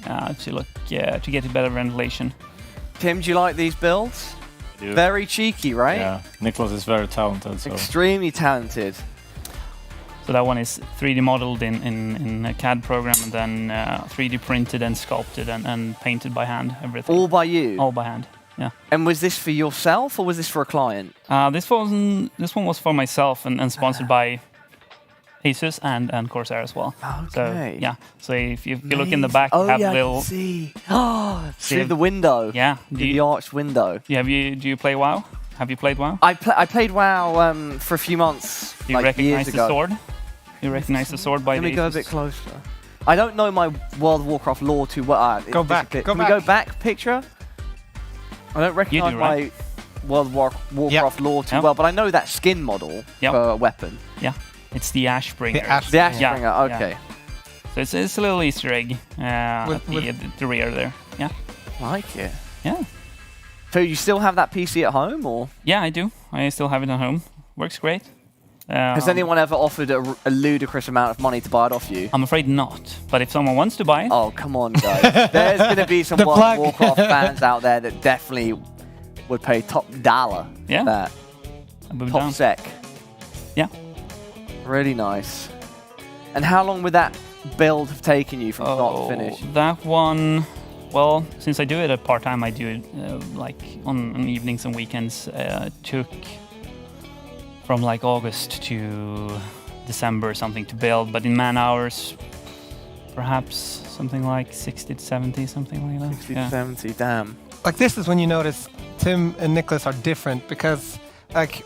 to get better ventilation. Tim, do you like these builds? Very cheeky, right? Yeah, Nicholas is very talented. So. Extremely talented. So that one is 3D modeled in a CAD program and then 3D printed and sculpted and painted by hand, everything. All by you? All by hand, yeah. And was this for yourself or was this for a client? This one was for myself and sponsored by Asus and Corsair as well. Okay. So, yeah. So if you look in the back, you have little... see. Oh, through the window. Yeah. The arched window. Do you play WoW? Have you played WoW? I played WoW for a few months. Do you like recognize years the ago. sword? You recognize the sword by Let the me go a Asus? bit closer. I don't know my World of Warcraft lore too well. Go back. Can Go we back. go back picture? I don't recognize right? my World of Warcraft lore too well, but I know that skin model for a weapon. Yeah. It's the Ashbringer. The Ashbringer, okay. So it's a little Easter egg at the rear there. Yeah. Like it. Yeah. So you still have that PC at home, or? Yeah, I do. I still have it at home. Works great. Has anyone ever offered a ludicrous amount of money to buy it off you? I'm afraid not. But if someone wants to buy it... Oh, come on, guys. There's going to be some World of Warcraft fans out there that definitely would pay top dollar for that. Top sec. Yeah. Really nice. And how long would that build have taken you from start to finish? That one... Well, since I do it at part-time, I do it like on evenings and weekends. It took from like August to December or something to build, but in man hours, perhaps something like 60 to 70, something like that. 60 to 70, damn. Like this is when you notice Tim and Nicholas are different because, like,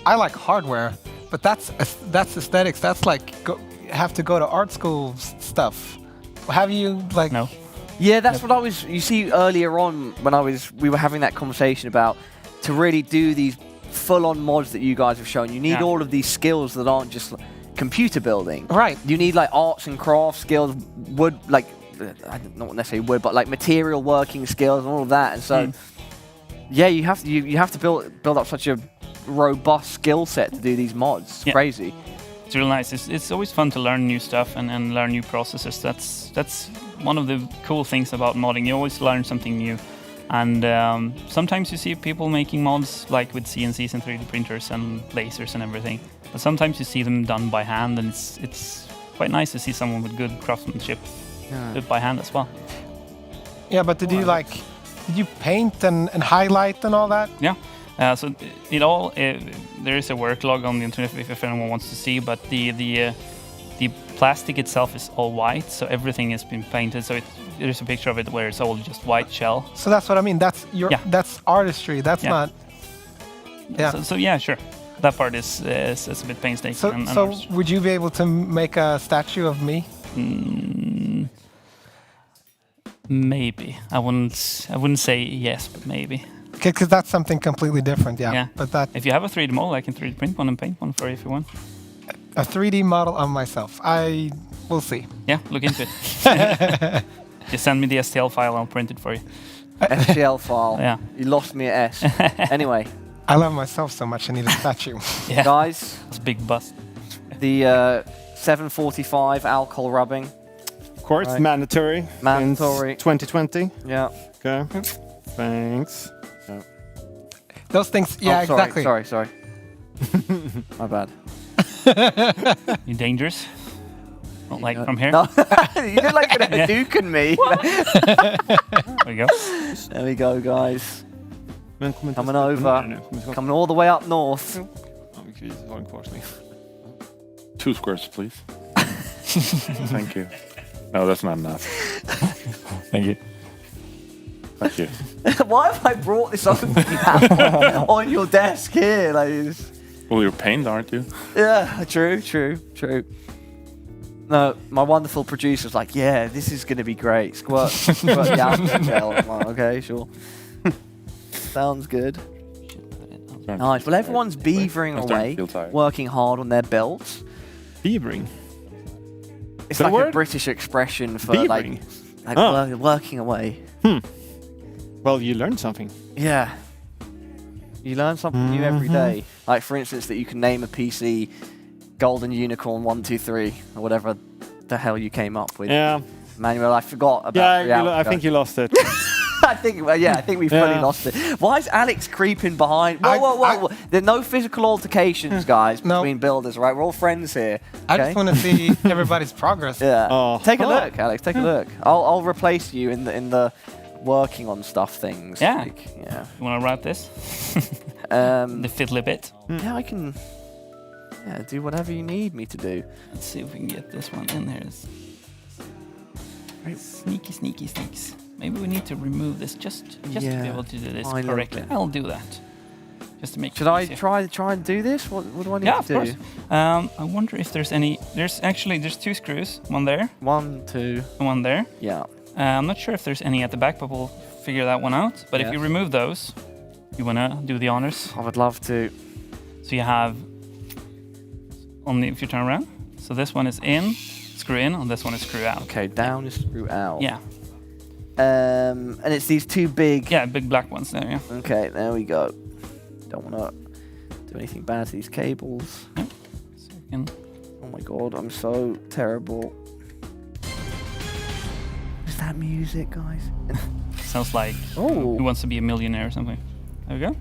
I like hardware, but that's aesthetics. That's like have to go to art school stuff. Have you like? No. Yeah, that's what I was. You see, earlier on when we were having that conversation about to really do these full-on mods that you guys have shown. You need all of these skills that aren't just computer building. Right. You need like arts and crafts skills, wood, like not necessarily wood, but like material working skills and all of that. And so, yeah, you have to build up such a robust skill set to do these mods. It's crazy. It's really nice. It's always fun to learn new stuff and learn new processes. That's one of the cool things about modding. You always learn something new. And sometimes you see people making mods like with CNCs and 3D printers and lasers and everything. But sometimes you see them done by hand, and it's quite nice to see someone with good craftsmanship do it by hand as well. Yeah, but did you paint and highlight and all that? Yeah. So there is a work log on the internet if anyone wants to see, but the plastic itself is all white, so everything has been painted. So there's a picture of it where it's all just white shell. So that's what I mean. That's that's artistry. That's not. Yeah. So yeah, sure. That part is a bit painstaking. So would you be able to make a statue of me? Maybe. I wouldn't say yes, but maybe. Because that's something completely different. Yeah. But that. If you have a 3D model, I can 3D print one and paint one for you if you want. A 3D model of myself. We'll see. Yeah, look into it. Just send me the STL file, I'll print it for you. STL file. Yeah. You lost me at S. Anyway. I love myself so much, I need a statue. Guys. It's a big bust. The 745 alcohol rubbing. Of course, mandatory. Mandatory. 2020. Yeah. Okay. Thanks. Those things, exactly. Sorry. My bad. You dangerous? Not like from here? No. You look like you're Hadouken me. There you go. There we go, guys. Coming over. Coming all the way up north. 2 squares, please. Thank you. No, that's not enough. Thank you. Thank you. Why have I brought this over now on your desk here? Like, Well, you're pained, aren't you? yeah, true. No, my wonderful producer's like, yeah, this is going to be great. Squirt the alcohol. I'm like, okay, sure. Sounds good. Nice. Well, everyone's beavering away, working hard on their belts. Beavering. It's that a like a word? British expression for Beavering? working away. Well, you learned something. Yeah. You learn something new every day. Like, for instance, that you can name a PC Golden Unicorn 123 or whatever the hell you came up with. Yeah. Manuel, I forgot about I think you lost it. I think we fully lost it. Why is Alex creeping behind? Whoa. There are no physical altercations, guys, between builders, right? We're all friends here. I just want to see everybody's progress. Yeah. Oh. Take a look, Alex. Take a look. I'll replace you in the working on stuff things. Yeah. Like, yeah. You want to write this? The fiddly bit. Yeah, I can. Yeah, do whatever you need me to do. Let's see if we can get this one in there. Sneaky sneaks. Maybe we need to remove this just to be able to do this correctly. I'll do that. Just to make. Should I try and do this? What do I need to do? Yeah, of course. I wonder if there's any. There's 2 screws. One there. 1, 2. And one there. Yeah. I'm not sure if there's any at the back, but we'll figure that one out. But if you remove those, you wanna do the honors? I would love to. So you have only if you turn around. So this one is in, screw in, and this one is screw out. Okay, down is screw out. Yeah. And it's these 2 big. Yeah, big black ones there. Yeah. Okay, there we go. Don't want to do anything bad to these cables. Yep. So we can. Oh my god, I'm so terrible. Is that music, guys? Sounds like Who Wants to Be a Millionaire or something. There we go.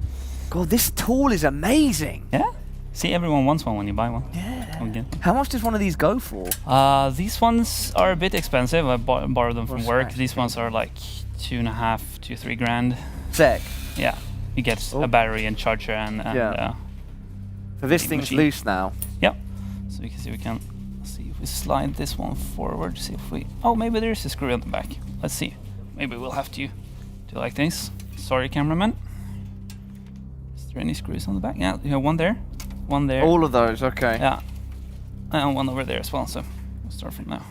God, this tool is amazing. Yeah. See, everyone wants one when you buy one. Yeah. How much does one of these go for? These ones are a bit expensive. I borrowed them from work. These ones are like 2.5 to 3 grand. Sec. Yeah. You get a battery and charger and So this thing's machine. loose now. Yeah. So you can see if we slide this one forward. See if we. Oh, maybe there's a screw on the back. Let's see. Maybe we'll have to do like this. Sorry, cameraman. Is there any screws on the back? Yeah, you have one there. One there. All of those, okay. Yeah. And one over there as well, so we'll start from now.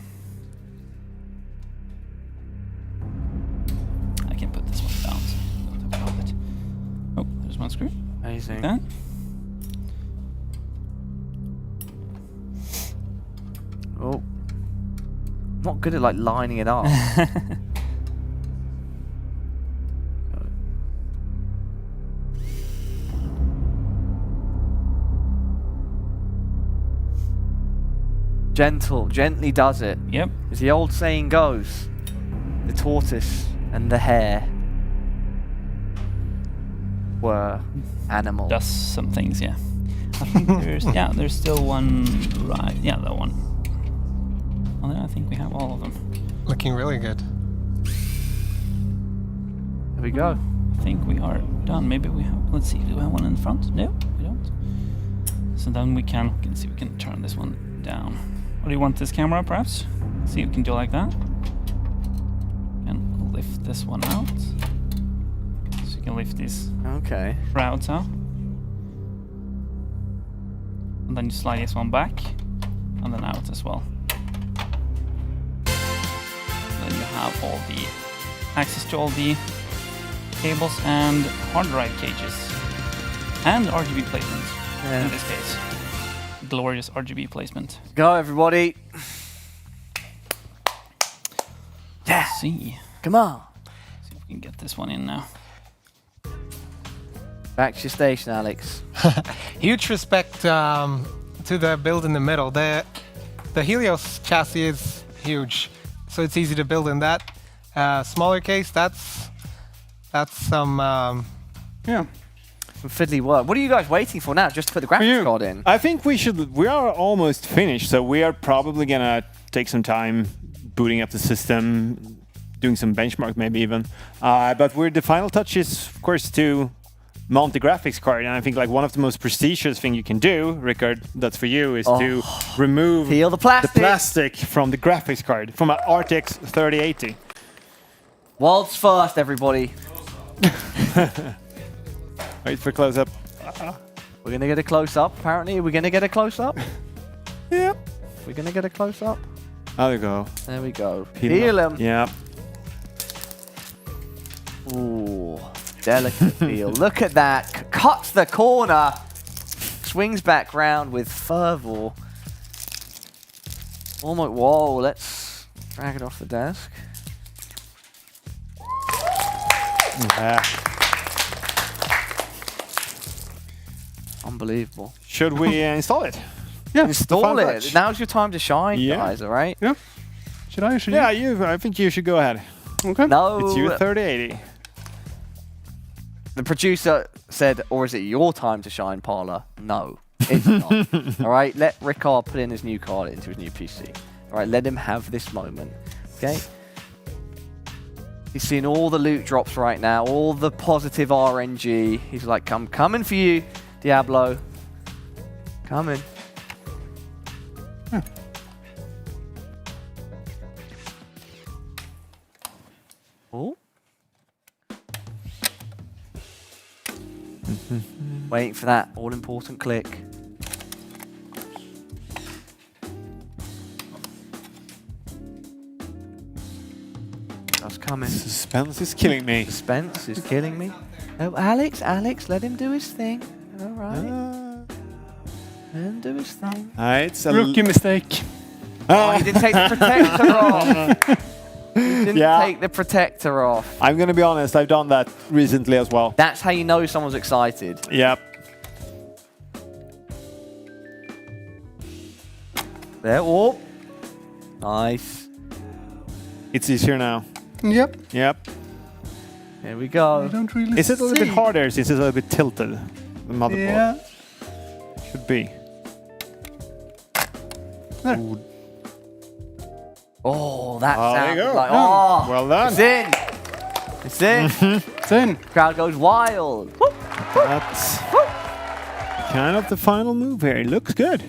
I can put this one down so I don't have to help it. Oh, there's one screw. Amazing. Like that. Oh. I'm not good at like lining it up. Gently does it. Yep. As the old saying goes, the tortoise and the hare were animals. Does some things, yeah. I think there's still one right. Yeah, that one. Well, then I think we have all of them. Looking really good. There we go. I think we are done. Maybe we have. Let's see. Do we have one in front? No, we don't. So then we can see. We can turn this one down. Or do you want this camera, perhaps? See, you can do like that. And lift this one out. So you can lift these routes out. And then you slide this one back, and then out as well. Then you have all the access to all the cables and hard drive cages. And RGB placement, in this case. Glorious RGB placement. Go, everybody. Yeah. Let's see. Come on. See if we can get this one in now. Back to your station, Alex. Huge respect to the build in the middle. The Helios chassis is huge, so it's easy to build in that. Smaller case, that's some some fiddly work. What are you guys waiting for now? Just to put the graphics card in? I think we are almost finished, so we are probably gonna take some time booting up the system, doing some benchmark maybe even. But the final touch is, of course, to mount the graphics card. And I think like one of the most prestigious thing you can do, Rickard, that's for you, is to remove peel the plastic from the graphics card from an RTX 3080. World's first, everybody. Wait for close up. We're gonna get a close up. Apparently, we're gonna get a close up. Yep. We're gonna get a close up. There we go. There we go. Peel him. Yeah. Ooh, delicate peel. Look at that. Cuts the corner. Swings back round with fervor. Oh my, whoa, let's drag it off the desk. Yeah. Unbelievable. Should we install it? Yeah, install it. Now's your time to shine, guys, all right? Yeah. Should I or should you? I think you should go ahead. Okay. No. It's your 3080. The producer said, or is it your time to shine, Parla? No, it's not. All right, let Rickard put in his new card into his new PC. All right, let him have this moment, okay? He's seeing all the loot drops right now, all the positive RNG. He's like, I'm coming for you, Diablo. Coming. Oh. Waiting for that all-important click. That's coming. Suspense is killing me. Suspense is killing me. Oh, Alex, let him do his thing. All right. Let him do his thing. It's a rookie mistake. Oh, he didn't take the protector off. He didn't take the protector off. I'm going to be honest, I've done that recently as well. That's how you know someone's excited. Yep. There, whoop. Nice. It's easier now. Yep. Yep. Here we go. I don't really Is it a little bit harder since it's a little bit tilted? The motherboard. Yeah. Should be. There. Oh, that there you sounds go. like, oh, Well done. It's in. It's in. It's in. Crowd goes wild. Whoop, whoop, That's whoop. kind of the final move here. It looks good.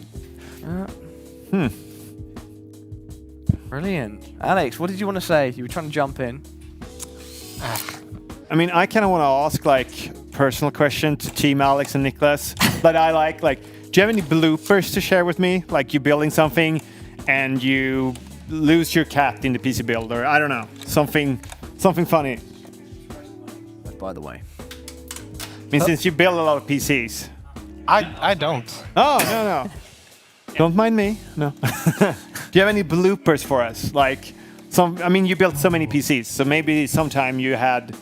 Brilliant. Alex, what did you want to say? You were trying to jump in. I mean, I kind of want to ask like personal question to Team Alex and Niklas. But I like, do you have any bloopers to share with me? Like you building something and you lose your cat in the PC build, or I don't know, something funny. By the way. I mean, since you build a lot of PCs. I don't. Oh, no. Don't mind me. No. Do you have any bloopers for us? Like, I mean, you built so many PCs, so maybe sometime you had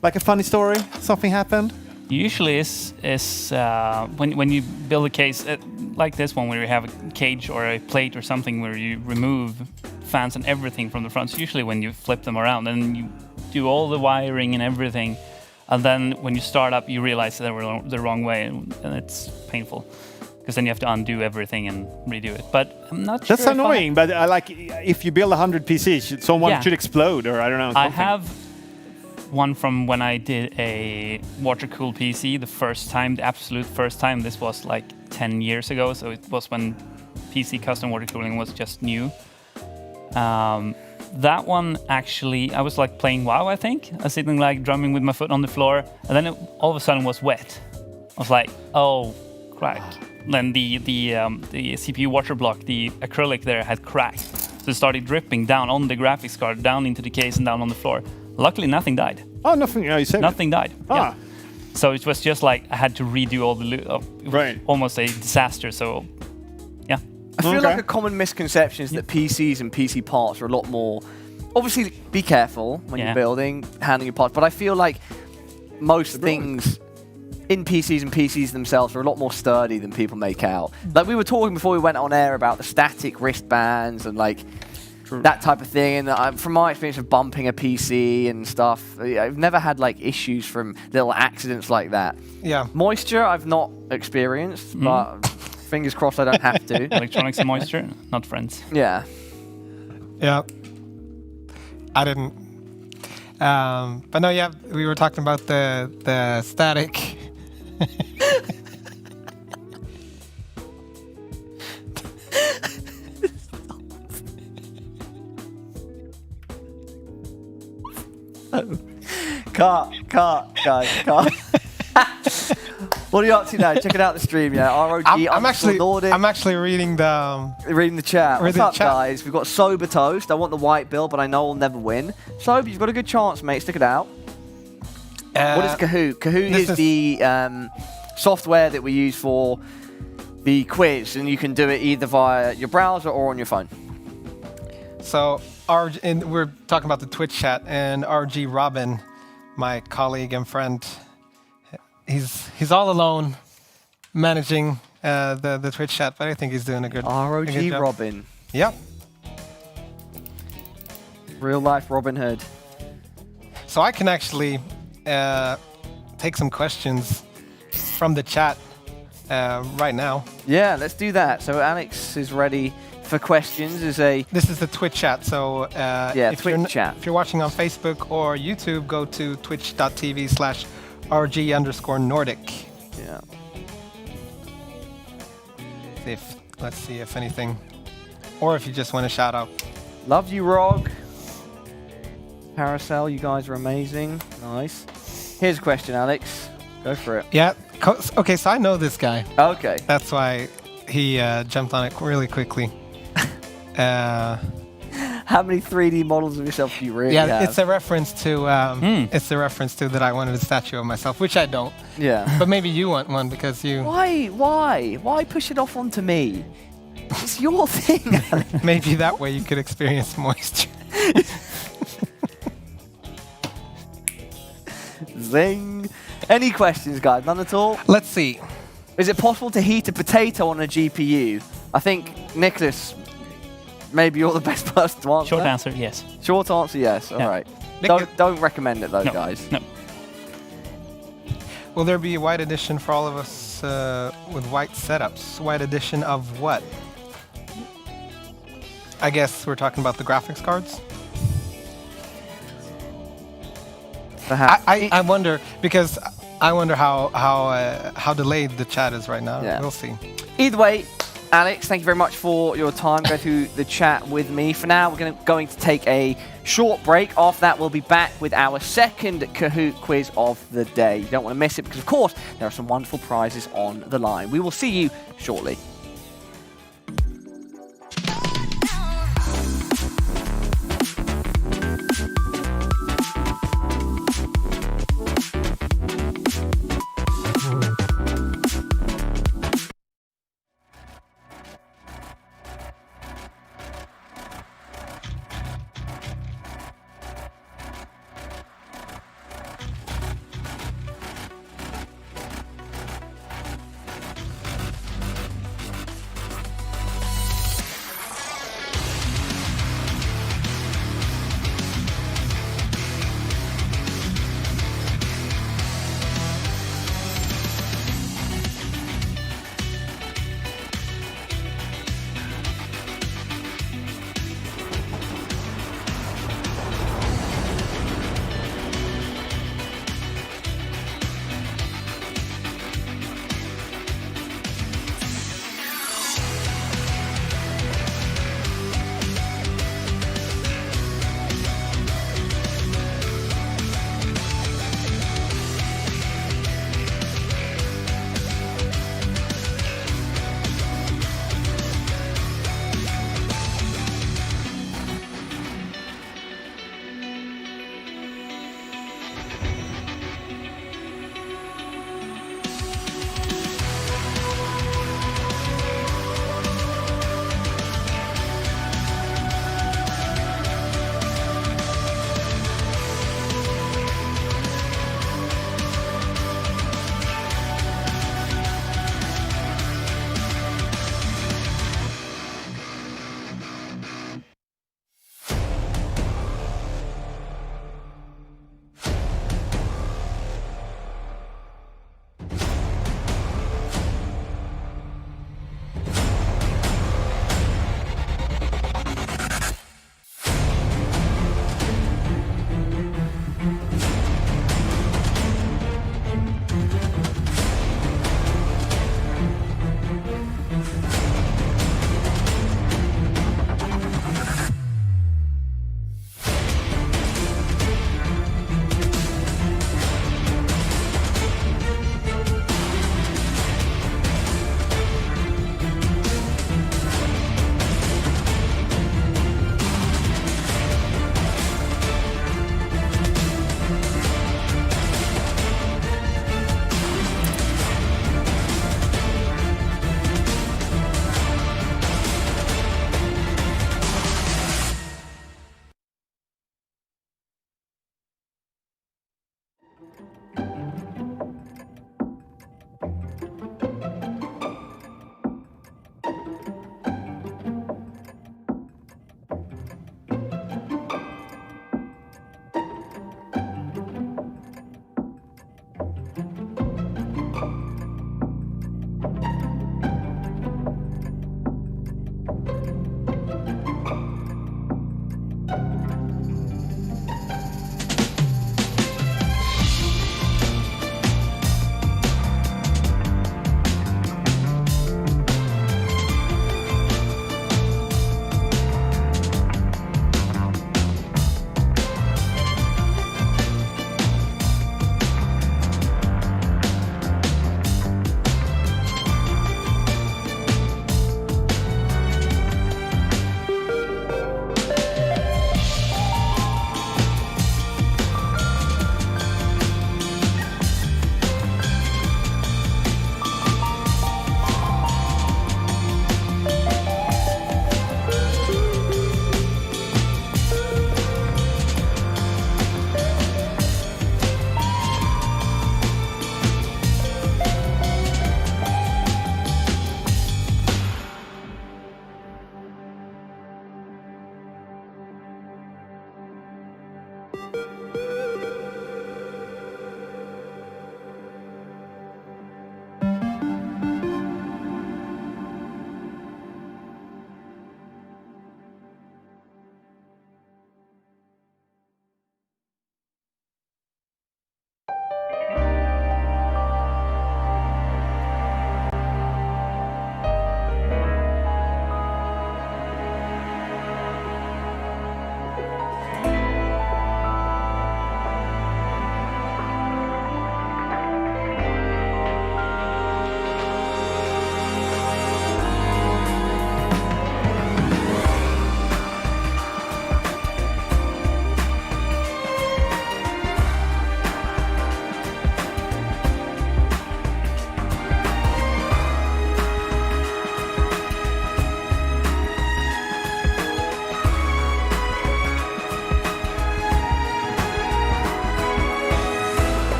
like a funny story, something happened? Usually is when you build a case like this one where you have a cage or a plate or something where you remove fans and everything from the front. So usually when you flip them around and you do all the wiring and everything, and then when you start up you realize they were the wrong way, and it's painful because then you have to undo everything and redo it. But I'm not sure. That's annoying, but I like if you build 100 PCs, someone should explode, or I don't know. I have one from when I did a water-cooled PC the first time, the absolute first time. This was like 10 years ago, so it was when PC custom water cooling was just new. That one actually, I was like playing WoW, I think. I was sitting like drumming with my foot on the floor, and then it all of a sudden was wet. I was like, oh, crack. Then the CPU water block, the acrylic there had cracked. So it started dripping down on the graphics card, down into the case and down on the floor. Luckily, nothing died. Oh, nothing. You said nothing died. Ah. Yeah. So it was just like I had to redo all the right. Almost a disaster. So, yeah. I feel like a common misconception is that PCs and PC parts are a lot more. Obviously, be careful when you're building, handling your parts. But I feel like most things in PCs and PCs themselves are a lot more sturdy than people make out. Like we were talking before we went on air about the static wristbands and like that type of thing. And from my experience of bumping a PC and stuff, I've never had like issues from little accidents like that. Yeah. Moisture, I've not experienced, but fingers crossed I don't have to. Electronics and moisture, not friends. Yeah. Yeah. I didn't. But no, yeah, we were talking about the static Cut, guys, cut. What are you up to now? Checking out the stream, yeah. ROG. I'm actually reading the chat. What's the up, chat. guys? We've got Sober Toast. I want the white bill, but I know I'll never win. Sober, you've got a good chance, mate. Stick it out. What is Kahoot? Kahoot is the software that we use for the quiz, and you can do it either via your browser or on your phone. So we're talking about the Twitch chat, and RG Robin, my colleague and friend, he's all alone managing the Twitch chat, but I think he's doing a good ROG job. Robin. Yep. Real life Robin Hood. So I can actually take some questions from the chat right now. Yeah, let's do that. So Alex is ready for questions. This is the Twitch chat. So Twitch chat. If you're watching on Facebook or YouTube, go to twitch.tv/RG_Nordic. Yeah. Let's see if anything, or if you just want to shout out. Love you, Rog. Paracel, you guys are amazing. Nice. Here's a question, Alex. Go for it. Yeah. Okay, so I know this guy. Okay. That's why he jumped on it really quickly. How many 3D models of yourself do you really have? It's a reference to that I wanted a statue of myself, which I don't. Yeah. But maybe you want one because you. Why push it off onto me? It's your thing, Alex. Maybe that way you could experience moisture. Zing. Any questions, guys? None at all? Let's see. Is it possible to heat a potato on a GPU? I think, Nicholas, maybe you're the best person to answer. Short answer, yes. Short answer, yes. All right. Don't recommend it, though, guys. No. Will there be a white edition for all of us with white setups? White edition of what? I guess we're talking about the graphics cards. Perhaps. I wonder, because I wonder how delayed the chat is right now. Yeah. We'll see. Either way, Alex, thank you very much for your time. Go through the chat with me. For now, we're going to take a short break. After that, we'll be back with our second Kahoot quiz of the day. You don't want to miss it because, of course, there are some wonderful prizes on the line. We will see you shortly.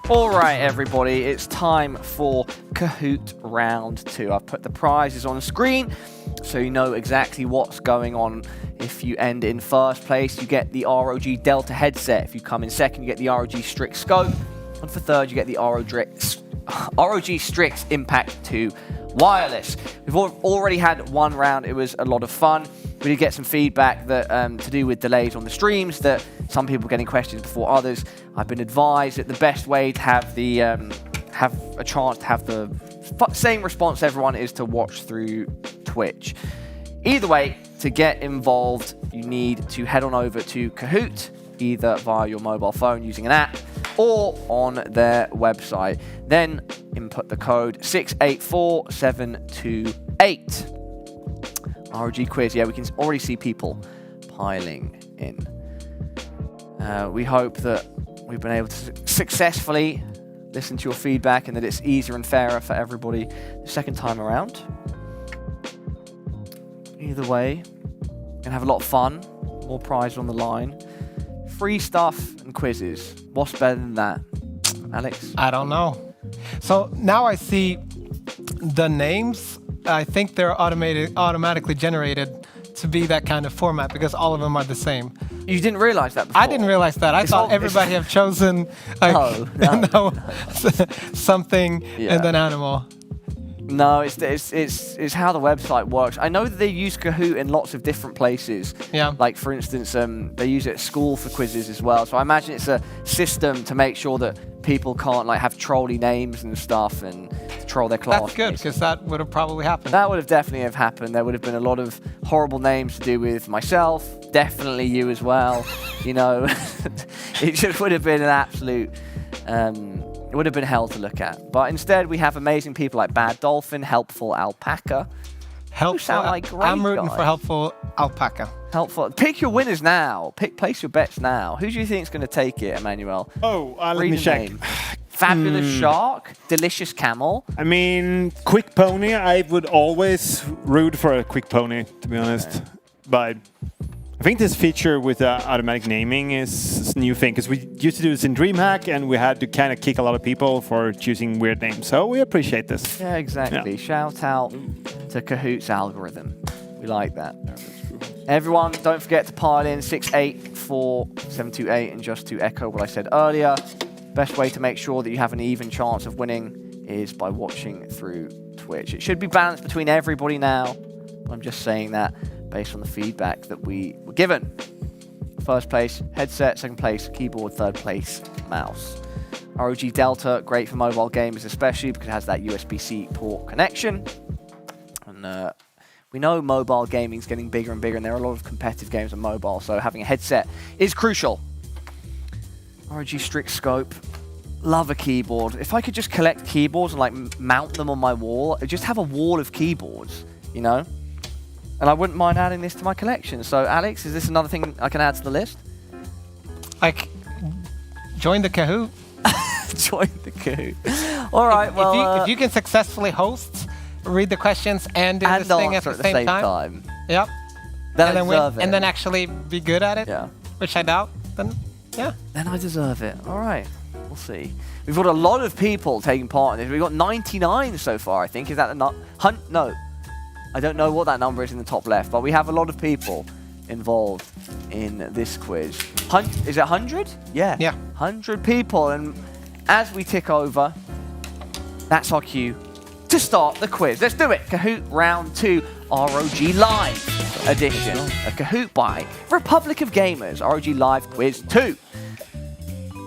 All right, everybody, it's time for Kahoot Round 2. I've put the prizes on screen so you know exactly what's going on. If you end in first place, you get the ROG Delta headset. If you come in second, you get the ROG Strix Scope. And for third, you get the ROG Strix Impact 2 Wireless. We've already had one round. It was a lot of fun. We did get some feedback that to do with delays on the streams, that some people were getting questions before others. I've been advised that the best way to have the have a chance to have the same response everyone is to watch through Twitch. Either way, to get involved, you need to head on over to Kahoot, either via your mobile phone using an app or on their website. Then input the code 684728. ROG quiz, yeah, we can already see people piling in. We hope that we've been able to successfully listen to your feedback and that it's easier and fairer for everybody the second time around. Either way, we're gonna have a lot of fun, more prizes on the line, free stuff and quizzes. What's better than that, Alex? I don't know. So now I see the names. I think they're automatically generated to be that kind of format because all of them are the same. You didn't realize that before? I didn't realize that. I thought everybody have chosen like, no. something and then animal. No, it's how the website works. I know that they use Kahoot in lots of different places. Yeah. Like, for instance, they use it at school for quizzes as well. So I imagine it's a system to make sure that people can't like have trolly names and stuff and troll their class. That's good, because that would have probably happened. That would have definitely have happened. There would have been a lot of horrible names to do with myself, definitely you as well. You know, it just would have been an absolute... it would have been hell to look at. But instead, we have amazing people like Bad Dolphin, Helpful Alpaca. Helpful, sound like great I'm rooting guys. for Helpful Alpaca. Helpful. Pick your winners now. Place your bets now. Who do you think is going to take it, Emmanuel? Oh, let Read me the check. name. Fabulous Shark, Delicious Camel. I mean, Quick Pony, I would always root for a Quick Pony, to be honest. Okay. But I think this feature with automatic naming is a new thing, because we used to do this in DreamHack, and we had to kind of kick a lot of people for choosing weird names. So we appreciate this. Yeah, exactly. Yeah. Shout out to Kahoot's algorithm. We like that. Everyone, don't forget to pile in 684728, and just to echo what I said earlier, best way to make sure that you have an even chance of winning is by watching through Twitch. It should be balanced between everybody now. I'm just saying that based on the feedback that we were given. First place, headset. Second place, keyboard. Third place, mouse. ROG Delta, great for mobile gamers especially because it has that USB-C port connection. And we know mobile gaming is getting bigger and bigger, and there are a lot of competitive games on mobile, so having a headset is crucial. ROG Strix Scope, love a keyboard. If I could just collect keyboards and like mount them on my wall, I'd just have a wall of keyboards, you know? And I wouldn't mind adding this to my collection. So, Alex, is this another thing I can add to the list? Like, join the Kahoot. Join the Kahoot. All right, well... If you can successfully host, read the questions, and do this thing at the same time. Yep. Then I deserve it. And then actually be good at it, yeah. Which I doubt, then, yeah. Then I deserve it. All right, we'll see. We've got a lot of people taking part in this. We've got 99 so far, I think. Is that the no. I don't know what that number is in the top left, but we have a lot of people involved in this quiz. Is it 100? Yeah. Yeah. 100 people. And as we tick over, that's our cue to start the quiz. Let's do it. Kahoot Round 2 ROG Live edition. A Kahoot by Republic of Gamers ROG Live Quiz 2.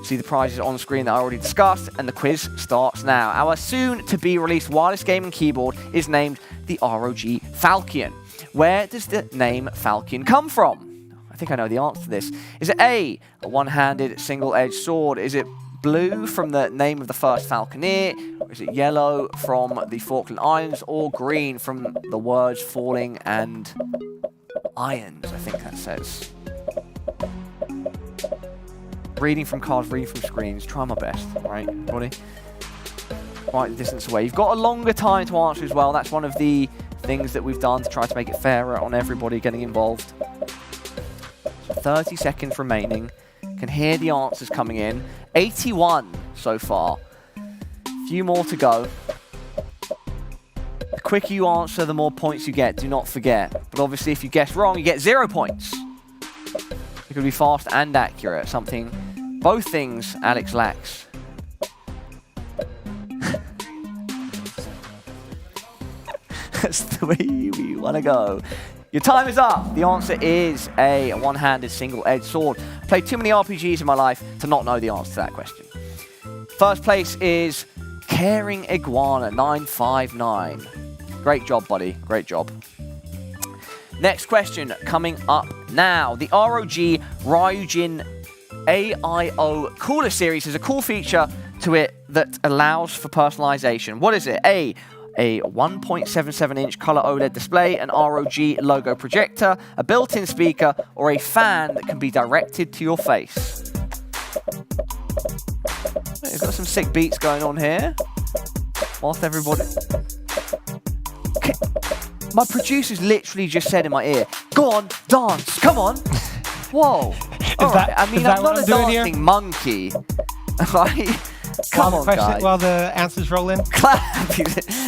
See the prizes on screen that I already discussed, and the quiz starts now. Our soon-to-be-released wireless gaming keyboard is named the ROG Falcon. Where does the name Falcon come from? I think I know the answer to this. Is it A, a one-handed single-edged sword? Is it blue from the name of the first Falconeer? Or is it yellow from the Falkland Islands? Or green from the words falling and irons, I think that says. Reading from cards, reading from screens. Try my best, right, everybody? Right the distance away. You've got a longer time to answer as well. That's one of the things that we've done to try to make it fairer on everybody getting involved. So 30 seconds remaining. Can hear the answers coming in. 81 so far. A few more to go. The quicker you answer, the more points you get. Do not forget. But obviously, if you guess wrong, you get 0 points. You can be fast and accurate. Both things Alex lacks. That's the way we want to go. Your time is up. The answer is a one-handed single-edged sword. Played too many RPGs in my life to not know the answer to that question. First place is Caring Iguana 959. Great job, buddy. Great job. Next question coming up now. The ROG Ryujin AIO Cooler Series has a cool feature to it that allows for personalization. What is it? A 1.77-inch color OLED display, an ROG logo projector, a built-in speaker, or a fan that can be directed to your face. We've got some sick beats going on here. Whilst everybody... Okay. My producer's literally just said in my ear, go on, dance, come on. Whoa. All right. I mean, I'm not a dancing monkey. Right? Come on, guys. While the answers roll in. Clap.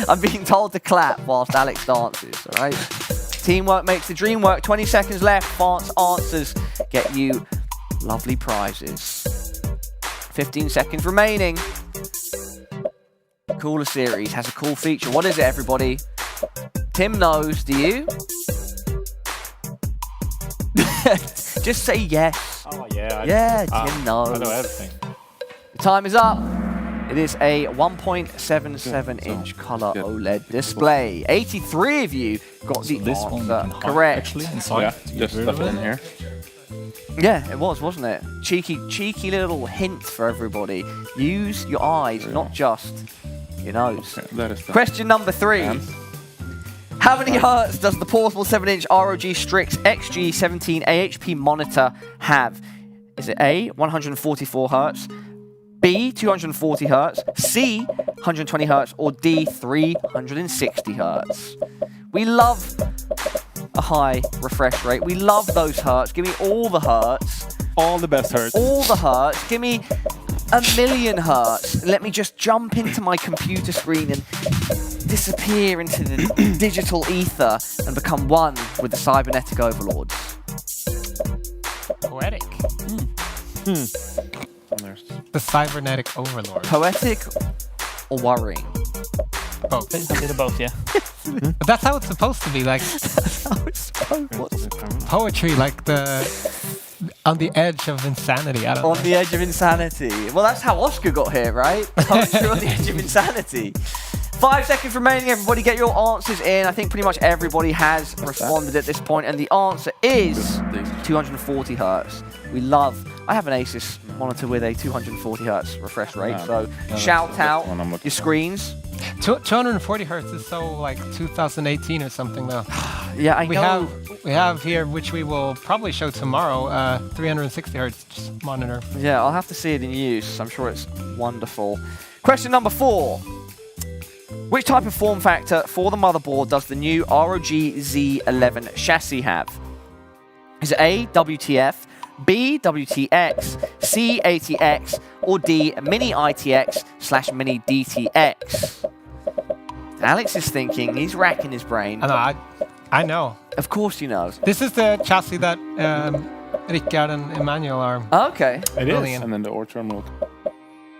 I'm being told to clap whilst Alex dances, all right? Teamwork makes the dream work. 20 seconds left. Fast answers get you lovely prizes. 15 seconds remaining. Cooler Series has a cool feature. What is it, everybody? Tim knows. Do you? Just say yes. Oh, yeah. Yeah, Tim knows. I know everything. The time is up. It is a 1.77-inch color OLED display. 83 of you got the this answer one correct. Actually, inside. Yeah, just stuff it in here. Yeah, it was, wasn't it? Cheeky little hint for everybody. Use your eyes, not just your nose. Okay, that is Question number 3. How many hertz does the portable 7-inch ROG Strix XG17 AHP monitor have? Is it A, 144 hertz, B, 240 hertz, C, 120 hertz, or D, 360 hertz? We love a high refresh rate. We love those hertz. Give me all the hertz. All the best hertz. All the hertz. Give me 1,000,000 hertz. Let me just jump into my computer screen and disappear into the digital ether and become one with the cybernetic overlords. Poetic. The cybernetic overlord. Poetic or worrying? Both. A bit of both, yeah. But that's how it's supposed to be. Like That's how it's supposed to be. poetry, like on the edge of insanity. I don't know. On the edge of insanity. Well, that's how Oscar got here, right? Poetry on the edge of insanity. 5 seconds remaining, everybody get your answers in. I think pretty much everybody has responded at this point, and the answer is 240 hertz. I have an Asus monitor with a 240 hertz refresh rate, so shout out your screens. 240 hertz is so like 2018 or something though. Yeah, I know. We have here, which we will probably show tomorrow, 360 hertz monitor. Yeah, I'll have to see it in use. I'm sure it's wonderful. Question number 4. Which type of form factor for the motherboard does the new ROG Z11 chassis have? Is it A, WTF, B, WTX, C, ATX, or D, Mini ITX / Mini DTX? Alex is thinking, he's racking his brain. I know. Of course you know. This is the chassis that Rickard and Emmanuel are. Okay. It building is. in. And then the ore terminal.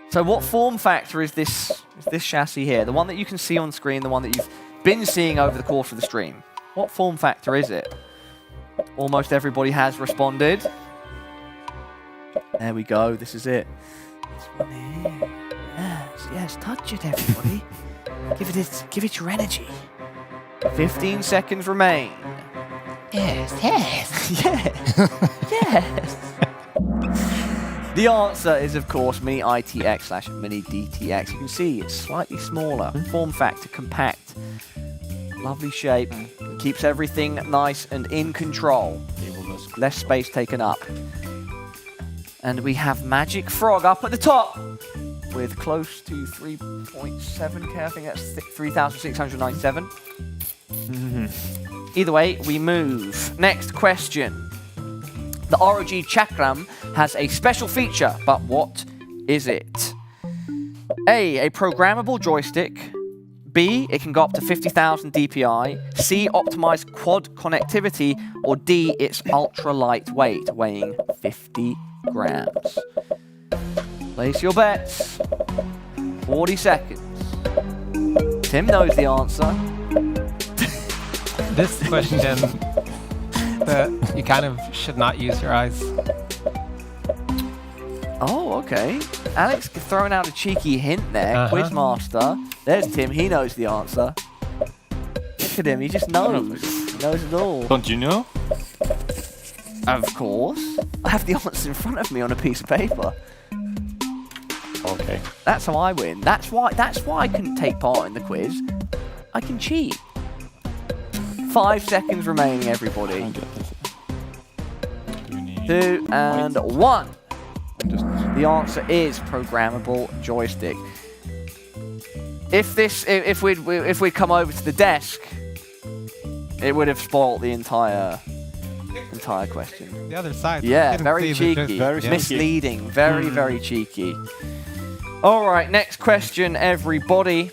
So what form factor is this chassis here? The one that you can see on screen, the one that you've been seeing over the course of the stream. What form factor is it? Almost everybody has responded. There we go. This is it. This one here. Yes, touch it, everybody. Give it your energy. 15 seconds remain. Yes. Yes. The answer is, of course, Mini ITX / Mini DTX. You can see it's slightly smaller. Form factor, compact. Lovely shape. Keeps everything nice and in control. Less space taken up. And we have Magic Frog up at the top with close to 3.7k. I think that's 3,697. Either way, we move. Next question. The ROG Chakram has a special feature, but what is it? A programmable joystick. B, it can go up to 50,000 DPI. C, optimized quad connectivity. Or D, it's ultra lightweight, weighing 50 grams. Place your bets. 40 seconds. Tim knows the answer. This question, you kind of should not use your eyes. Oh, okay. Alex throwing out a cheeky hint there. Quizmaster. There's Tim. He knows the answer. Look at him. He just knows. He knows it all. Don't you know? Of course. I have the answer in front of me on a piece of paper. Okay. That's how I win. That's why I couldn't take part in the quiz. I can cheat. 5 seconds remaining, everybody. 2 and 1. The answer is programmable joystick. If we'd come over to the desk, it would have spoiled the entire question. The other side. Yeah, very cheeky. Misleading. Very, very cheeky. All right, next question, everybody,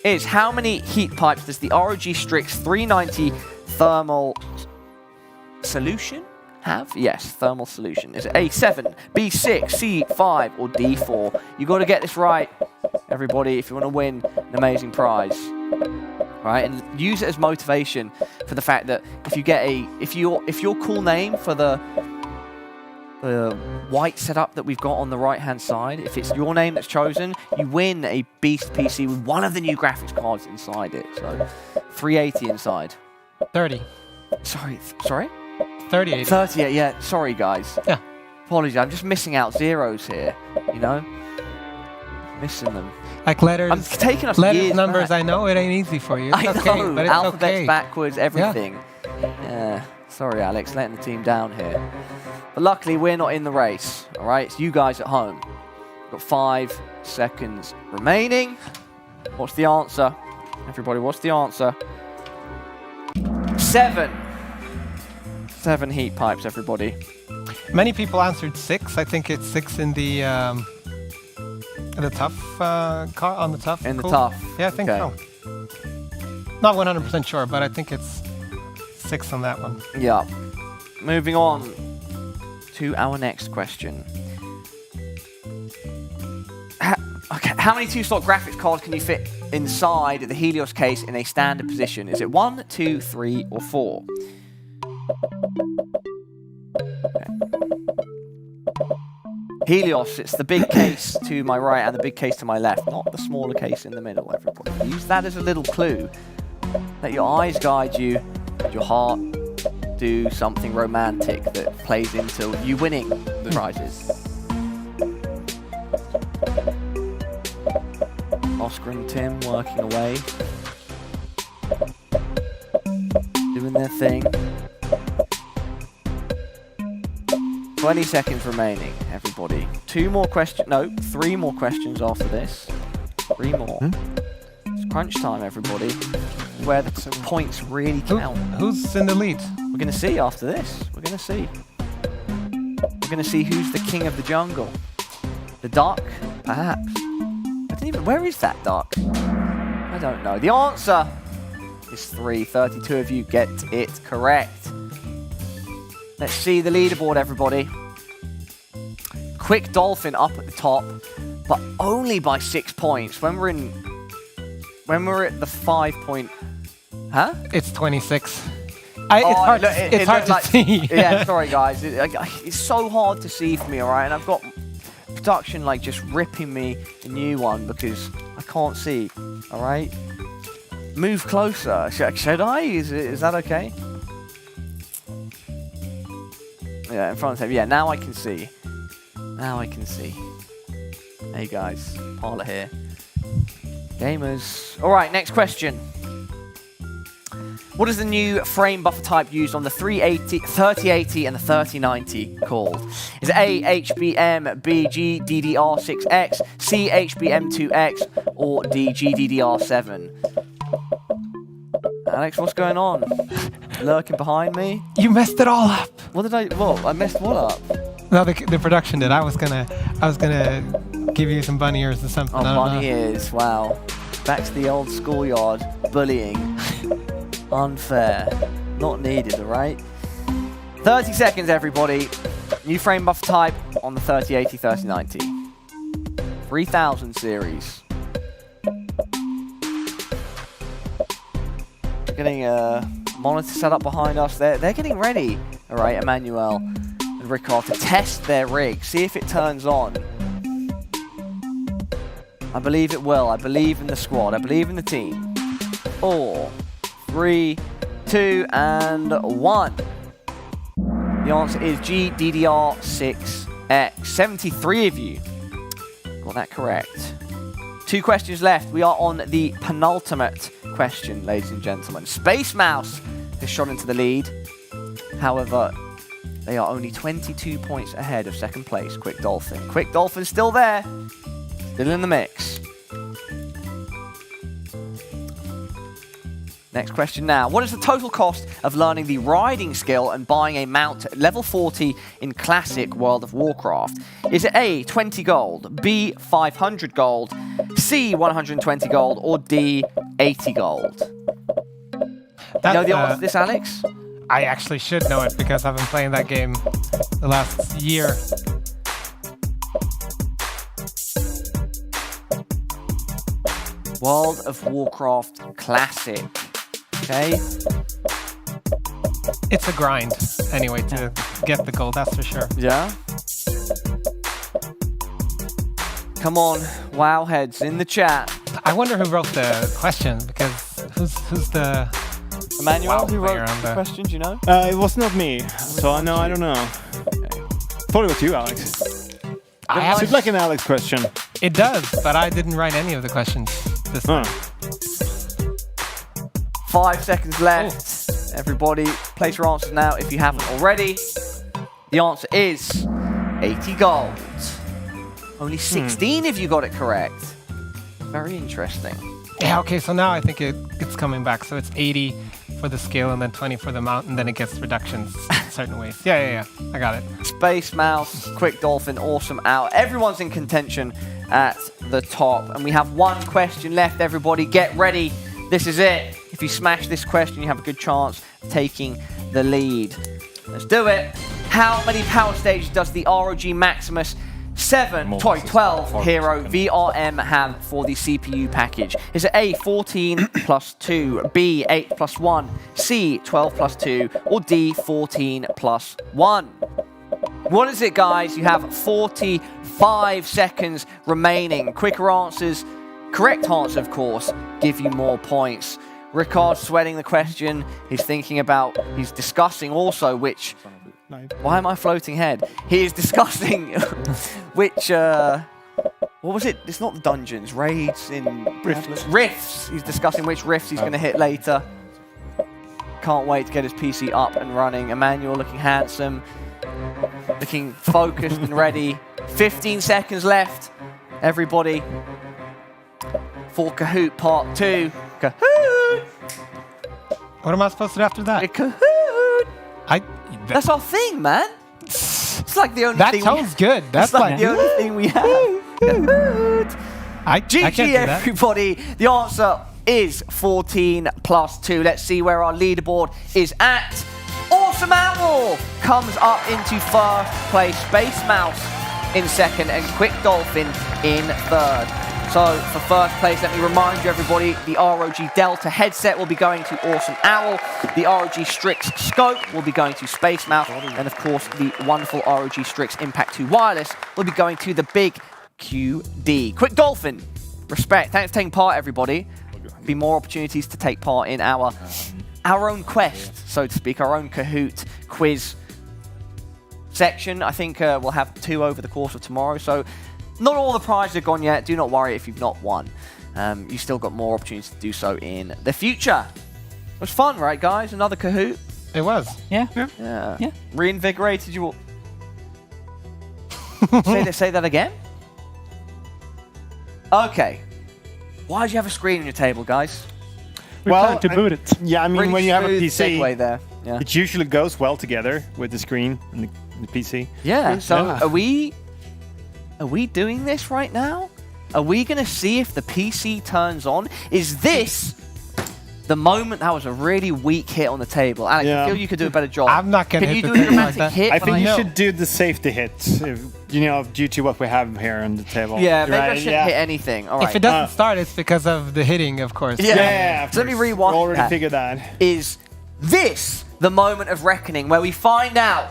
is how many heat pipes does the ROG Strix 390 thermal solution have? Yes, thermal solution. Is it A7, B6, C5, or D4? You got to get this right, everybody, if you want to win an amazing prize. Right, and use it as motivation for the fact that if your cool name for the white setup that we've got on the right-hand side, if it's your name that's chosen, you win a Beast PC with one of the new graphics cards inside it. So, 380 inside. 30. Sorry? 38. 38, yeah. Sorry, guys. Yeah. Apologies, I'm just missing out zeros here, you know? Missing them. Like letters. I'm taking us letters, years numbers, back. I know it ain't easy for you. It's I okay, know, but it's alphabets okay. backwards, everything. Yeah. Sorry, Alex, letting the team down here. But luckily, we're not in the race, all right? It's you guys at home. Got 5 seconds remaining. What's the answer? Everybody, what's the answer? 7. 7 heat pipes, everybody. Many people answered 6. I think it's 6 in the tough car on the tough. In the tough. Yeah, I think so. Not 100% sure, but I think it's 6 on that one. Yeah. Moving on to our next question. How many 2-slot graphics cards can you fit inside the Helios case in a standard position? Is it 1, 2, 3, or 4? Okay. Helios, it's the big case to my right and the big case to my left, not the smaller case in the middle, everybody. Use that as a little clue. Let your eyes guide you, let your heart do something romantic that plays into you winning the prizes. Oscar and Tim working away, doing their thing. 20 seconds remaining, everybody. 2 more questions, no, 3 more questions after this. 3 more. It's crunch time, everybody. Where the points really count. Who's in the lead? We're going to see after this. We're going to see. We're going to see who's the king of the jungle. The duck? Perhaps. Where is that duck? I don't know. The answer is 3. 32 of you get it correct. Let's see the leaderboard, everybody. Quick Dolphin up at the top, but only by 6 points. When we're at the 5 point, It's 26. It's hard to see. Yeah, sorry guys. It's so hard to see for me, all right? And I've got production like just ripping me a new one because I can't see, all right? Move closer. Should I? Is that okay? Yeah, in front of him. Yeah, now I can see. Now I can see. Hey guys, Parler here. Gamers. All right, next question. What is the new frame buffer type used on the 3080 and the 3090 called? Is it A, HBM, B, GDDR6X, C, HBM2X, or D, GDDR7? Alex, what's going on? Lurking behind me? You messed it all up. What? I messed what up? No, the production did. I was gonna give you some bunny ears or something. Oh, I don't bunny know. ears, wow. Back to the old schoolyard. Bullying. Unfair. Not needed, alright? 30 seconds, everybody. New frame buffer type on the 3080, 3090. 3000 series. Getting a monitor set up behind us. They're getting ready, alright, Emmanuel and Rickard, to test their rig. See if it turns on. I believe it will. I believe in the squad. I believe in the team. 4, 3, 2, and 1. The answer is GDDR6X. 73 of you got that correct. 2 questions left. We are on the penultimate question, ladies and gentlemen. Space Mouse has shot into the lead. However, they are only 22 points ahead of second place, Quick Dolphin. Quick Dolphin's still there. Still in the mix. Next question now. What is the total cost of learning the riding skill and buying a mount at level 40 in Classic World of Warcraft? Is it A, 20 gold, B, 500 gold, C, 120 gold, or D, 80 gold? You know the answer to this, Alex? I actually should know it because I've been playing that game the last year. World of Warcraft Classic. Okay. It's a grind, anyway, to get the gold, that's for sure. Yeah. Come on, wow heads in the chat. I wonder who wrote the question, because who's the... Emmanuel, who wrote player on the question, do you know? It was not me, so I don't know. Okay. Thought it was you, Alex. Seems like an Alex question. It does, but I didn't write any of the questions this time. 5 seconds left. Everybody, place your answers now if you haven't already. The answer is 80 gold. Only 16 of you got it correct. Very interesting. Yeah, okay, so now I think it's coming back. So it's 80 for the skill and then 20 for the mount, and then it gets reductions in certain ways. Yeah. I got it. Space Mouse, Quick Dolphin, awesome out. Everyone's in contention at the top. And we have 1 question left, everybody. Get ready. This is it. If you smash this question, you have a good chance of taking the lead. Let's do it. How many power stages does the ROG Maximus 12 Hero VRM have for the CPU package? Is it A, 14 plus 2, B, 8 plus 1, C, 12 plus 2, or D, 14 plus 1? What is it, guys? You have 45 seconds remaining. Quicker answers, correct answer, of course, give you more points. Rickard's sweating the question. He's discussing also which... Why am I floating head? He is discussing which... what was it? It's not the dungeons. Raids in... Rifts. He's discussing which rifts he's going to hit later. Can't wait to get his PC up and running. Emmanuel looking handsome. Looking focused and ready. 15 seconds left. Everybody. For Kahoot Part 2. Kahoot! What am I supposed to do after that? Kahoot! That's our thing, man. It's like the only thing. That sounds good. That's like the only thing we have. Kahoot! I can't do that. Everybody. The answer is 14 plus 2. Let's see where our leaderboard is at. Awesome Owl comes up into first place. Space Mouse in second and Quick Dolphin in third. So for first place, let me remind you, everybody, the ROG Delta headset will be going to Awesome Owl. The ROG Strix Scope will be going to Space Mouse. And of course, the wonderful ROG Strix Impact 2 Wireless will be going to the big QD. Quick Dolphin, respect. Thanks for taking part, everybody. There'll be more opportunities to take part in our own quest, so to speak, our own Kahoot quiz section. I think we'll have 2 over the course of tomorrow. So not all the prizes are gone yet. Do not worry if you've not won. You've still got more opportunities to do so in the future. It was fun, right, guys? Another Kahoot. It was. Yeah. Reinvigorated you all. Say that again? Okay. Why did you have a screen on your table, guys? We plan to boot it. Yeah, I mean, Really when you have a smooth PC, segue there. Yeah. it usually goes well together with the screen and the PC. Yeah. So are we Are we doing this right now? Are we going to see if the PC turns on? Is this the moment? That was a really weak hit on the table. Alex, I feel you could do a better job. I'm not going to Can hit you the do a table like dramatic that. hit? I think you know? should do the safety hit, due to what we have here on the table. Yeah, maybe I shouldn't hit anything. All right. If it doesn't start, it's because of the hitting, of course. Yeah. So let me rewind. We already that. figured that. Is this the moment of reckoning where we find out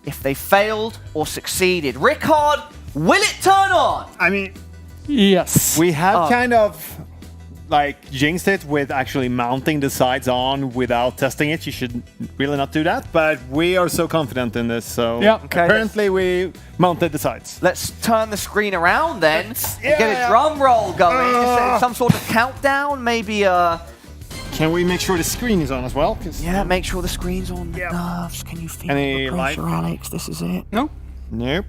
if they failed or succeeded? Rickard, will it turn on? I mean, Yes. we have kind of like jinxed it with actually mounting the sides on without testing it. You should really not do that, but we are so confident in this. So Yeah. Okay, apparently we mounted the sides. Let's turn the screen around then and get a yeah. drum roll going. Some sort of countdown, maybe. Can we make sure the screen is on as well? Yeah, make sure the screen's on. The nerves. Can you feel Any the pressure, light? Alex? This is it. No. Nope.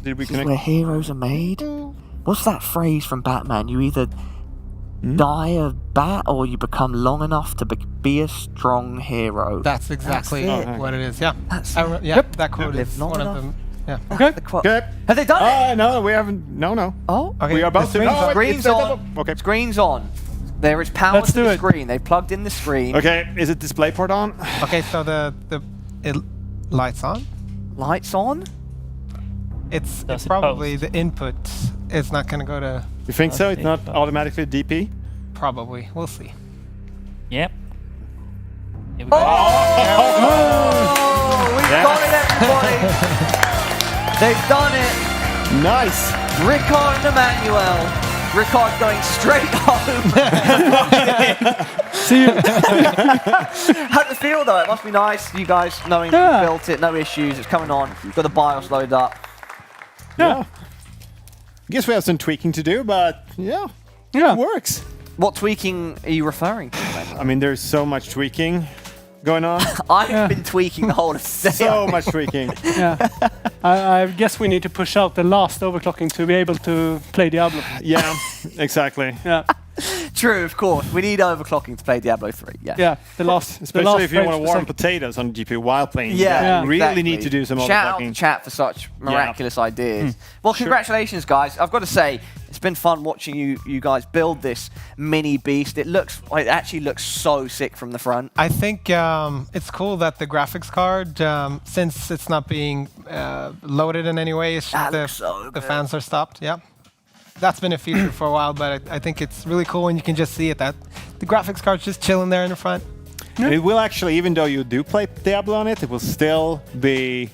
Did we This is connect? where heroes are made. What's that phrase from Batman? You either die a bat or you become long enough to be a strong hero. That's exactly That's it. what it is. Yeah. That's That quote Live is long one enough. of them. Yeah. Okay. The quote. Okay. Have they done it? No, we haven't. No. Oh, Okay, We are about the to. screen's No, on. Screen's it's a on. double- Okay. Screen's on. There is power Let's to do the it. screen. They've plugged in the screen. Okay. Is it display port on? Okay, so it lights on. Lights on. It's Does it probably the input. It's not going to go to You think so? It's Okay, not but- automatically DP? probably. We'll see. Yep. Here we go. Oh, we've got it, everybody. They've done it. Nice. Rickard and Emmanuel. Rickard going straight home. See you. How'd it feel though? It must be nice, you guys knowing Yeah. you built it, no issues, it's coming on. You've got the BIOS loaded up. Yeah. I guess we have some tweaking to do, but yeah, Yeah. it works. What tweaking are you referring to? I mean, there's so much tweaking going on. I've been tweaking the whole of the day. So much tweaking. Yeah. I guess we need to push out the last overclocking to be able to play Diablo. Yeah, exactly. Yeah. True, of course. We need overclocking to play Diablo 3. Yeah. Yeah. The last. Especially if you want to warm to. potatoes on the GPU while playing. Yeah, you really exactly. need to do some Shout out to overclocking. chat for such miraculous ideas. Well, Sure. congratulations, guys. I've got to say, it's been fun watching you guys build this mini beast. It actually looks so sick from the front. I think it's cool that the graphics card, since it's not being loaded in any way, it's That just looks so the good. fans are stopped. Yeah. That's been a feature for a while, but I think it's really cool when you can just see it. That the graphics card's just chilling there in the front. And it will actually, even though you do play Diablo on it, it will still be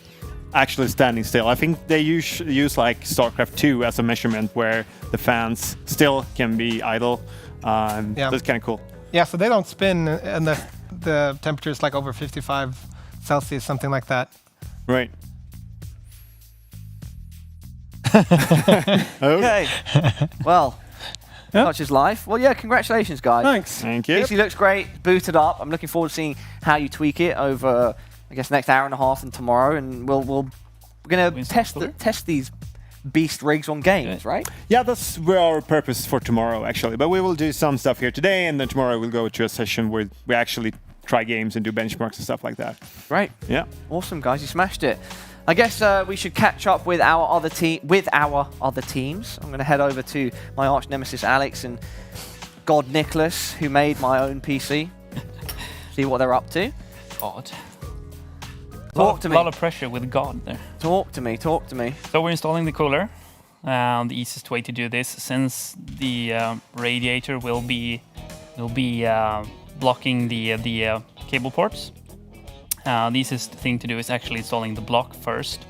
actually standing still. I think they use like StarCraft 2 as a measurement where the fans still can be idle. Yeah. That's kind of cool. Yeah, so they don't spin unless the temperature is like over 55 Celsius, something like that. Right. Okay. Well, Yeah. such is life. Well, yeah, congratulations, guys. Thanks. Thank you. PC looks great, booted up. I'm looking forward to seeing how you tweak it over, I guess, next hour and a half and tomorrow, and we're gonna test these beast rigs on games, right? Yeah, that's our purpose for tomorrow, actually. But we will do some stuff here today, and then tomorrow we'll go to a session where we actually try games and do benchmarks and stuff like that. Great. Yeah. Awesome, guys. You smashed it. I guess we should catch up with our other teams. I'm going to head over to my arch nemesis Alex and God Nicholas, who made my own PC. See what they're up to. God. Talk to me. A lot of pressure with God there. Talk to me. Talk to me. So we're installing the cooler. The easiest way to do this, since the radiator will be blocking the cable ports. The easiest thing to do is actually installing the block first,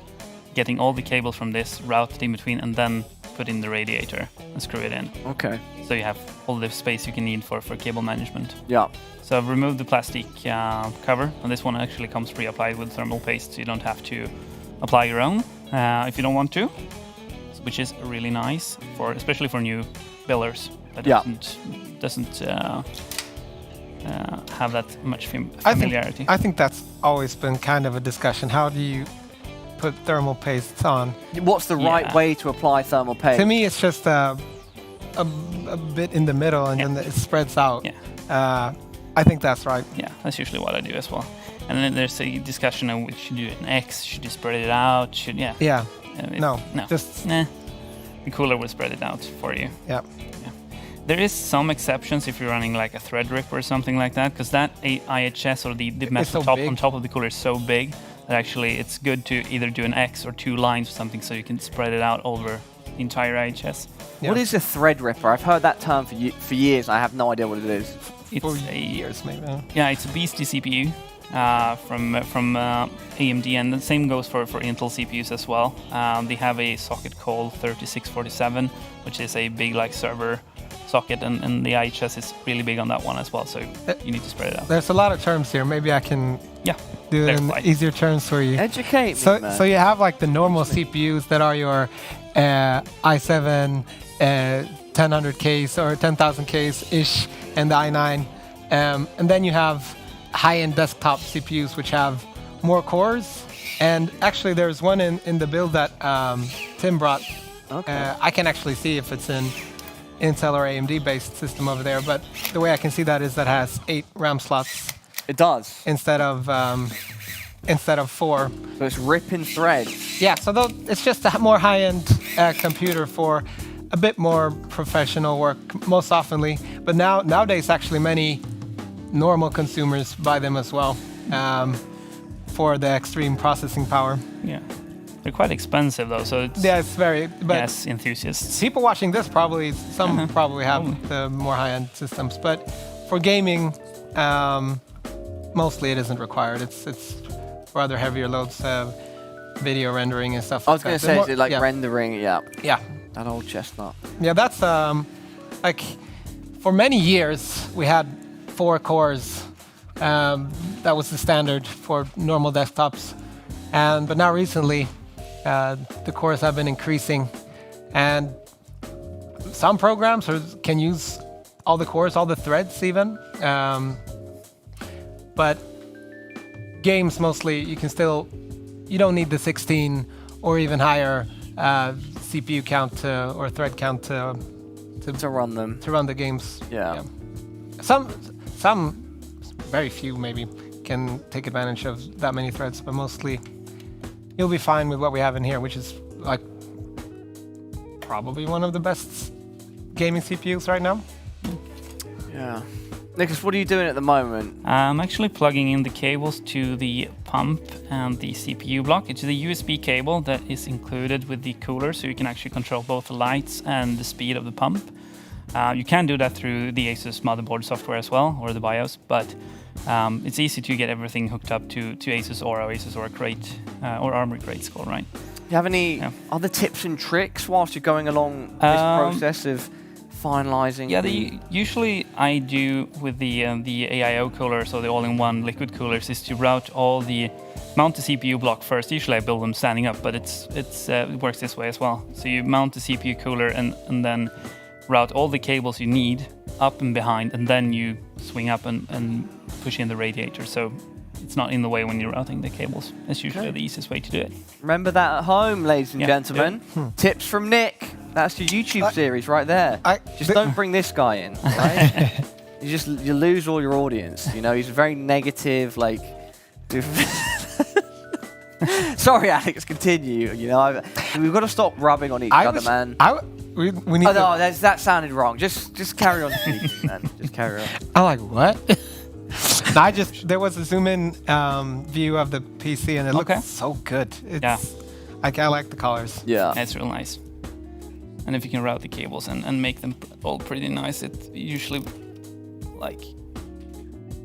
getting all the cables from this routed in between, and then put in the radiator and screw it in. Okay. So you have all the space you can need for cable management. Yeah. So I've removed the plastic cover, and this one actually comes pre-applied with thermal paste, so you don't have to apply your own if you don't want to, which is really nice, especially for new builders that doesn't have that much familiarity. I think that's always been kind of a discussion. How do you put thermal paste on? What's the right way to apply thermal paste? To me, it's just a bit in the middle, and then it spreads out. Yeah. I think that's right. Yeah, that's usually what I do as well. And then there's a discussion on which should you do an X, should you spread it out, Yeah. No. Just the cooler will spread it out for you. Yeah. There is some exceptions if you're running like a thread rip or something like that, because that IHS or the metal top on top of the cooler is so big that actually it's good to either do an X or 2 lines or something so you can spread it out over the entire IHS. Yeah. What is a thread ripper? I've heard that term for years. I have no idea what it is. It's for years, maybe. Yeah, it's a beastie CPU from AMD, and the same goes for Intel CPUs as well. They have a socket called 3647, which is a big like server socket, and the IHS is really big on that one as well, so you need to spread it out. There's a lot of terms here. Maybe I can do it in easier terms for you. Educate me, man. So you have like the normal CPUs that are your i7 1000Ks or 10,000Ks-ish, and the i9. And then you have high-end desktop CPUs which have more cores. And actually there's one in the build that Tim brought. Okay. I can actually see if it's in Intel or AMD based system over there, but the way I can see that is that has 8 RAM slots. It does. Instead of 4. So it's ripping threads. Yeah, so it's just a more high-end computer for a bit more professional work, most oftenly. But nowadays, actually, many normal consumers buy them as well for the extreme processing power. Yeah. They're quite expensive though, so it's very. But yes, enthusiasts. People watching this probably probably have the more high-end systems, but for gaming, mostly it isn't required. It's for other heavier loads, video rendering and stuff. I was going to say, is it like rendering? Yeah. Yeah. That old chestnut. Yeah, that's like for many years we had 4 cores. That was the standard for normal desktops, but now recently. The cores have been increasing, and some programs can use all the cores, all the threads even. But games mostly, you don't need the 16 or even higher CPU count or thread count to run them. To run the games. Yeah. Some very few maybe can take advantage of that many threads, but mostly. You'll be fine with what we have in here, which is like probably one of the best gaming CPUs right now. Yeah. Nicholas, what are you doing at the moment? I'm actually plugging in the cables to the pump and the CPU block. It's the USB cable that is included with the cooler, so you can actually control both the lights and the speed of the pump. You can do that through the Asus motherboard software as well, or the BIOS, but it's easy to get everything hooked up to Asus Aura Crate, or Armoury Crate it's called, right? Do you have any other tips and tricks whilst you're going along this process of finalizing? Yeah, usually I do with the AIO coolers, or the all-in-one liquid coolers, is to mount the CPU block first. Usually I build them standing up, but it works this way as well. So you mount the CPU cooler and then route all the cables you need up and behind, and then you swing up and push in the radiator, so it's not in the way when you're routing the cables. That's usually the easiest way to do it. Remember that at home, ladies and gentlemen. Yeah. Tips from Nick. That's your YouTube series right there. Just don't bring this guy in, right? you lose all your audience. You know, he's very negative, like. Sorry, Alex. Continue. You know, we've got to stop rubbing on each other, man. We need no, that sounded wrong. Just carry on speaking, man. Just carry on. I'm like, what? There was a zoom-in view of the PC, and it looks so good. I like the colors. Yeah. It's real nice. And if you can route the cables and make them all pretty nice, it usually like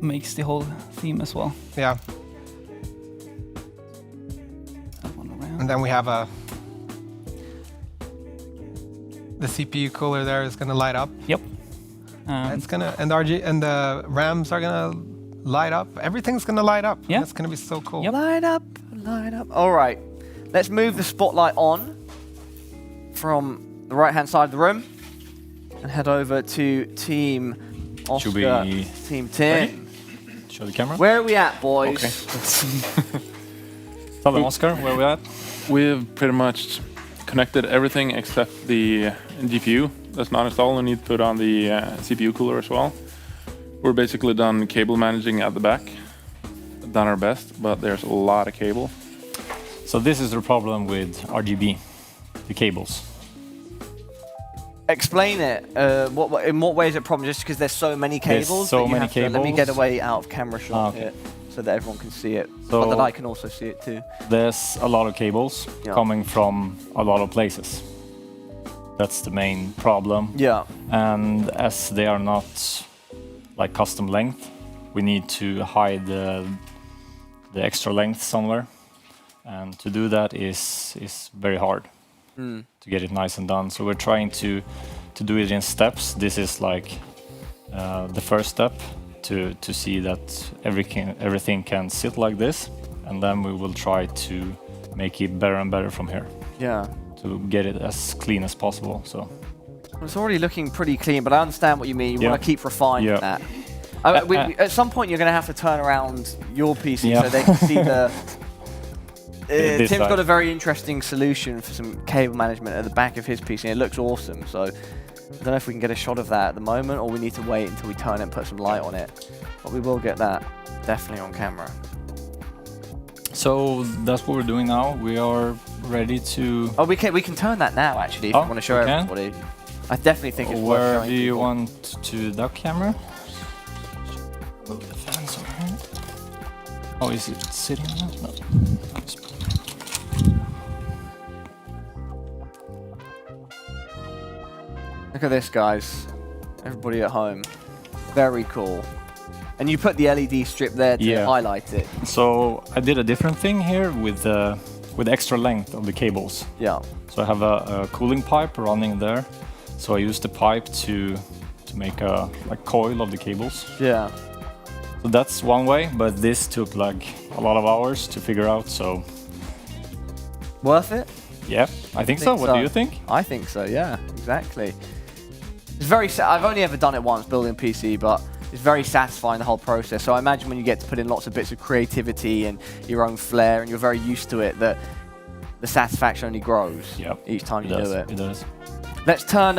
makes the whole theme as well. Yeah. And then we have the CPU cooler there is gonna light up. Yep. It's gonna and the RAMs are gonna light up. Everything's gonna light up. Yeah. It's gonna be so cool. Yep. Light up. All right. Let's move the spotlight on from the right-hand side of the room and head over to Team Oscar, Team Tim. Ready? Show the camera. Where are we at, boys? Okay. Tell them, Oscar, where are we at? We've pretty much connected everything except the GPU. That's not installed. We need to put on the CPU cooler as well. We're basically done cable managing at the back. Done our best, but there's a lot of cable. So this is the problem with RGB, the cables. Explain it. In what way is it a problem? Just because there's so many cables? There's so that you many have to- Let me cables. get away out of camera shot Okay. here so that everyone can see it. So- But that I can also see it too. There's a lot of cables Yeah. coming from a lot of places. That's the main problem. Yeah. And as they are not like custom length, we need to hide the extra length somewhere. And to do that is very hard to get it nice and done. So we're trying to do it in steps. This is like the first step to see that everything can sit like this, and then we will try to make it better and better from here. Yeah. To get it as clean as possible. So It's already looking pretty clean, but I understand what you mean. You Yeah. want to keep refining Yeah. that. At some point, you're going to have to turn around your PC Yeah. so they can see the. This Tim's side. got a very interesting solution for some cable management at the back of his PC, and it looks awesome. So I don't know if we can get a shot of that at the moment, or we need to wait until we turn it and put some light on it. But we will get that definitely on camera. So that's what we're doing now. We are ready to. Oh, we can turn that now actually if you want to show we can? everybody. I definitely think it's worth Where showing do you people. want to duck camera? Move the fans over here. Oh, is it sitting on that? No. Look at this, guys. Everybody at home. Very cool. And you put the LED strip there to Yeah. highlight it. So I did a different thing here with extra length of the cables. Yeah. So I have a cooling pipe running there. So I used the pipe to make a like coil of the cables. Yeah. So that's one way, but this took like a lot of hours to figure out. So Worth it? yeah, I think so. What do you think? I think so, yeah, exactly. It's very. I've only ever done it once, building a PC, but it's very satisfying, the whole process. So I imagine when you get to put in lots of bits of creativity and your own flair, and you're very used to it, that the satisfaction only grows each time you do it. It does. Let's turn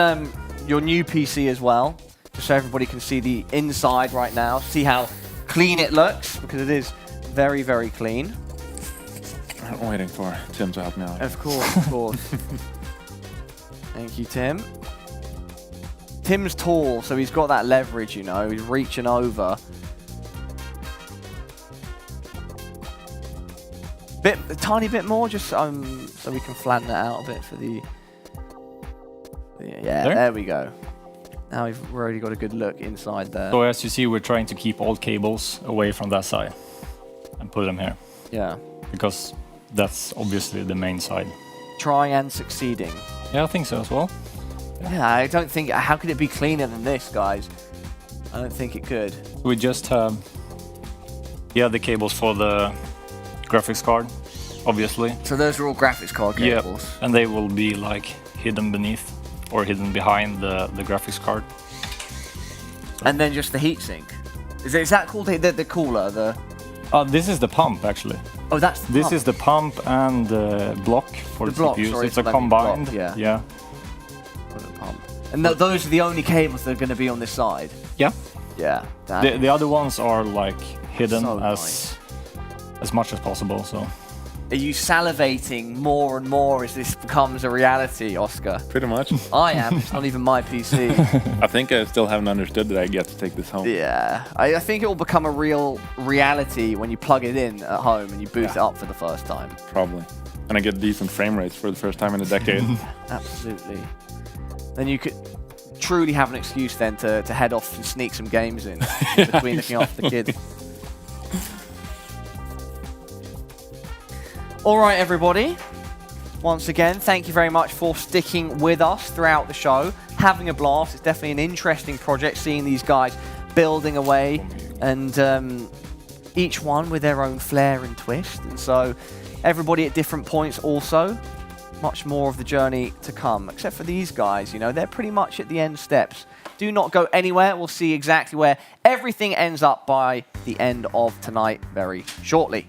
your new PC as well, just so everybody can see the inside right now. See how clean it looks, because it is very, very clean. I'm waiting for Tim to help me out. Of course, of course. Thank you, Tim. Tim's tall, so he's got that leverage, you know. He's reaching over. A tiny bit more, just so we can flatten it out a bit for the... Yeah, there we go. Now we've already got a good look inside there. So as you see, we're trying to keep all cables away from that side and put them here. Yeah. Because that's obviously the main side. Trying and succeeding. Yeah, I think so as well. Yeah, I don't think... How could it be cleaner than this, guys? I don't think it could. We just have the cables for the graphics card, obviously. So those are all graphics card cables? Yeah, and they will be like hidden beneath or hidden behind the graphics card. And then just the heatsink. Is that called the cooler? This is the pump, actually. Oh, that's the This pump. is the pump and the block for the block, CPU. sorry, It's a so that means combined. block, Yeah. Pump. And those are the only cables that are going to be on this side? Yeah. Yeah. The other ones are like hidden So as much as possible. So. Are you salivating more and more as this becomes a reality, Oscar? Pretty much. I am. It's not even my PC. I think I still haven't understood that I get to take this home. Yeah. I think it will become a real reality when you plug it in at home and you boot it up for the first time. Probably. And I get decent frame rates for the first time in a decade. Absolutely. Then you could truly have an excuse then to head off and sneak some games in between looking after the kids. All right, everybody. Once again, thank you very much for sticking with us throughout the show. Having a blast. It's definitely an interesting project, seeing these guys building away, and each one with their own flair and twist. And so everybody at different points also. Much more of the journey to come, except for these guys, you know, they're pretty much at the end steps. Do not go anywhere. We'll see exactly where everything ends up by the end of tonight very shortly.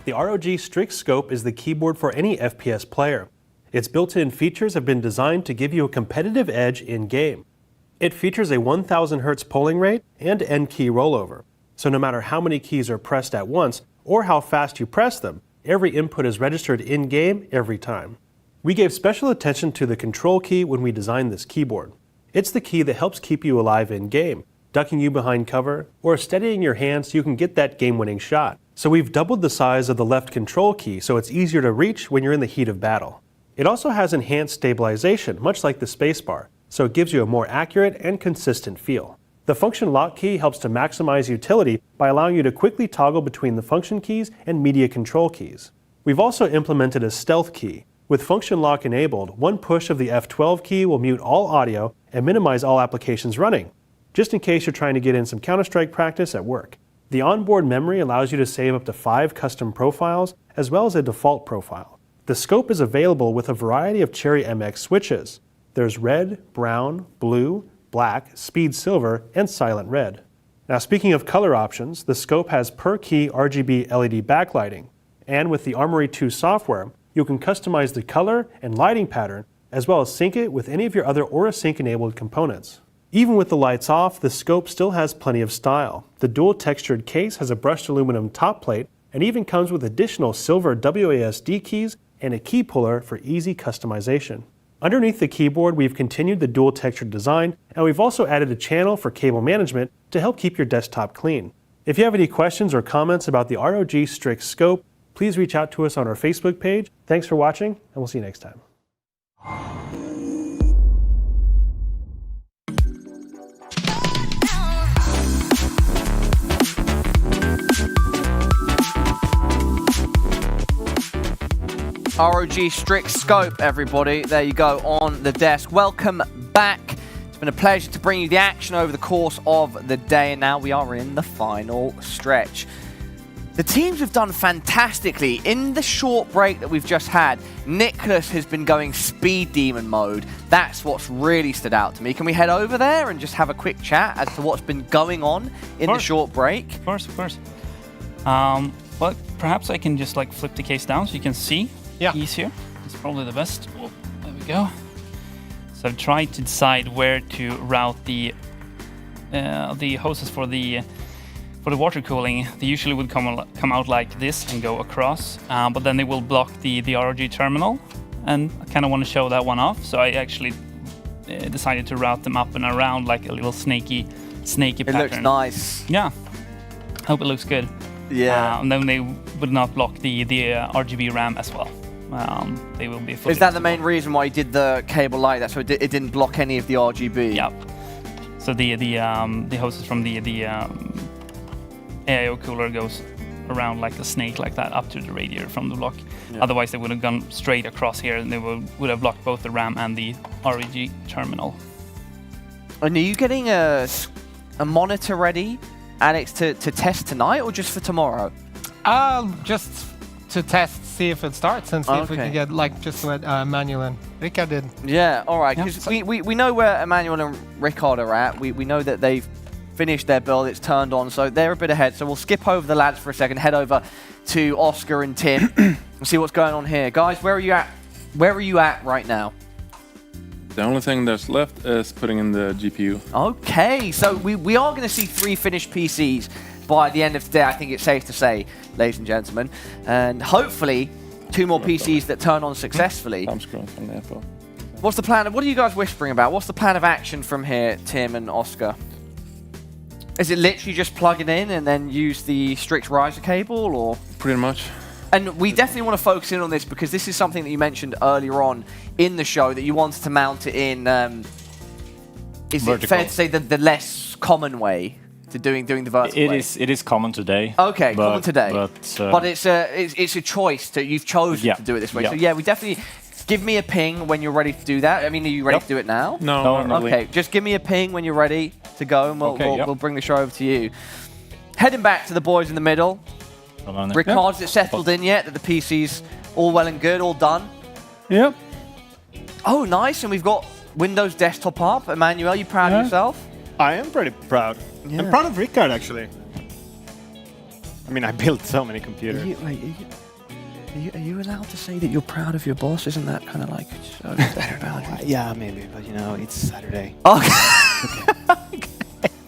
the ROG Strix Scope is the keyboard for any FPS player. Its built-in features have been designed to give you a competitive edge in-game. It features a 1000 Hz polling rate and end key rollover, so no matter how many keys are pressed at once or how fast you press them, every input is registered in-game every time. We gave special attention to the control key when we designed this keyboard. It's the key that helps keep you alive in-game, ducking you behind cover, or steadying your hand so you can get that game-winning shot. So we've doubled the size of the left control key so it's easier to reach when you're in the heat of battle. It also has enhanced stabilization, much like the spacebar, so it gives you a more accurate and consistent feel. The function lock key helps to maximize utility by allowing you to quickly toggle between the function keys and media control keys. We've also implemented a stealth key. With function lock enabled, one push of the F12 key will mute all audio and minimize all applications running, just in case you're trying to get in some Counter-Strike practice at work. The onboard memory allows you to save up to 5 custom profiles, as well as a default profile. The scope is available with a variety of Cherry MX switches. There's red, brown, blue, black, speed silver, and silent red. Now speaking of color options, the scope has per-key RGB LED backlighting, and with the Armory 2 software, you can customize the color and lighting pattern, as well as sync it with any of your other AuraSync-enabled components. Even with the lights off, the scope still has plenty of style. The dual textured case has a brushed aluminum top plate and even comes with additional silver WASD keys and a key puller for easy customization. Underneath the keyboard, we've continued the dual textured design, and we've also added a channel for cable management to help keep your desktop clean. If you have any questions or comments about the ROG Strix Scope, please reach out to us on our Facebook page. Thanks for watching, and we'll see you next time. ROG Strix Scope, everybody. There you go, on the desk. Welcome back. It's been a pleasure to bring you the action over the course of the day, and now we are in the final stretch. The teams have done fantastically. In the short break that we've just had, Nicholas has been going speed demon mode. That's what's really stood out to me. Can we head over there and just have a quick chat as to what's been going on in the short break? Of course, of course. Well, perhaps I can just like flip the case down so you can see. Yeah. Easier. It's probably the best. Oh, there we go. So I've tried to decide where to route the hoses for the water cooling. They usually would come out like this and go across, but then they will block the ROG terminal, and I kind of want to show that one off. So I actually decided to route them up and around like a little snaky pattern. It looks nice. Yeah. Hope it looks good. Yeah. And then they would not block the RGB RAM as well. They will be fully Is that the main reason why you did the cable like that, so it didn't block any of the RGB? Yeah. So the hoses from the AIO cooler goes around like a snake like that up to the radiator from the block. Yeah. Otherwise they would have gone straight across here and they would have blocked both the RAM and the REG terminal. And are you getting a monitor ready, Alex, to test tonight or just for tomorrow? Just to test, see if it starts and see if we can get like just what Emmanuel and Rickard did. Yeah, all right. Because we know where Emmanuel and Rickard are at. We know that they've finished their build, it's turned on, so they're a bit ahead. So we'll skip over the lads for a second, head over to Oscar and Tim and see what's going on here. Guys, where are you at? Where are you at right now? The only thing that's left is putting in the GPU. Okay, so we are going to see 3 finished PCs by the end of today, I think it's safe to say, ladies and gentlemen. And hopefully 2 more PCs that turn on successfully. What's the plan? What are you guys whispering about? What's the plan of action from here, Tim and Oscar? Is it literally just plug it in and then use the Strix riser cable, or? Pretty much. And we definitely want to focus in on this because this is something that you mentioned earlier on in the show, that you wanted to mount it in, is vertical. It fair to say the less common way to doing the vertical way? It is common today. Okay, common today. But it's a choice. You've chosen to do it this way. So yeah, we definitely... Give me a ping when you're ready to do that. I mean, are you ready to do it now? No. Okay, just give me a ping when you're ready to go, and we'll bring the show over to you. Heading back to the boys in the middle. Rickard, is it settled in yet that the PC's all well and good, all done? Yep. Oh, nice. And we've got Windows desktop up. Emmanuel, you proud of yourself? I am pretty proud. Yeah. I'm proud of Rickard, actually. I mean, I built so many computers. Are you allowed to say that you're proud of your boss? Isn't that kind of like Yeah, maybe, but you know, it's Saturday. Okay. Okay.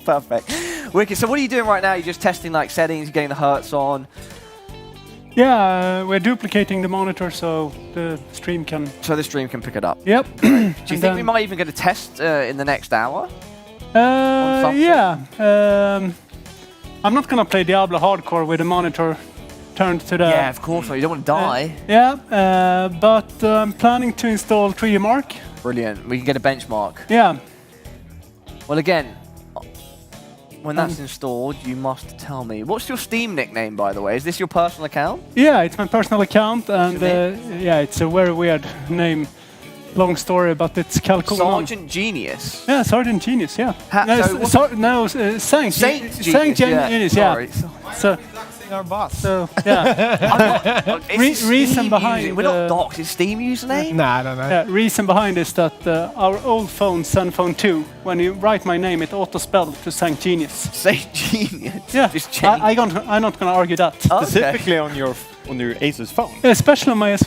Perfect. Wicked. So what are you doing right now? You're just testing like settings, getting the hertz on. Yeah, we're duplicating the monitor so the stream can. So the stream can pick it up. Yep. Do you think we might even get a test in the next hour? Yeah. I'm not gonna play Diablo hardcore with the monitor turned to the. Yeah, of course. You don't want to die. Yeah, but I'm planning to install 3D Mark. Brilliant. We can get a benchmark. Yeah. Well, again, when that's installed, you must tell me. What's your Steam nickname, by the way? Is this your personal account? Yeah, it's my personal account, and yeah, it's a very weird name. Long story, but it's Calcul. Sergeant Genius. Yeah, Sergeant Genius. Yeah. Saint Genius. Yeah. So. Our boss. So yeah. Reason behind. We're not docs. Is Steam username? Nah, I don't know. Yeah, reason behind is that our old phone, Zenfone 2, when you write my name, it auto-spelled to Saint Genius. Saint Genius. Yeah. Just change. I'm not gonna argue that. Okay. Specifically on your Asus phone. Especially on my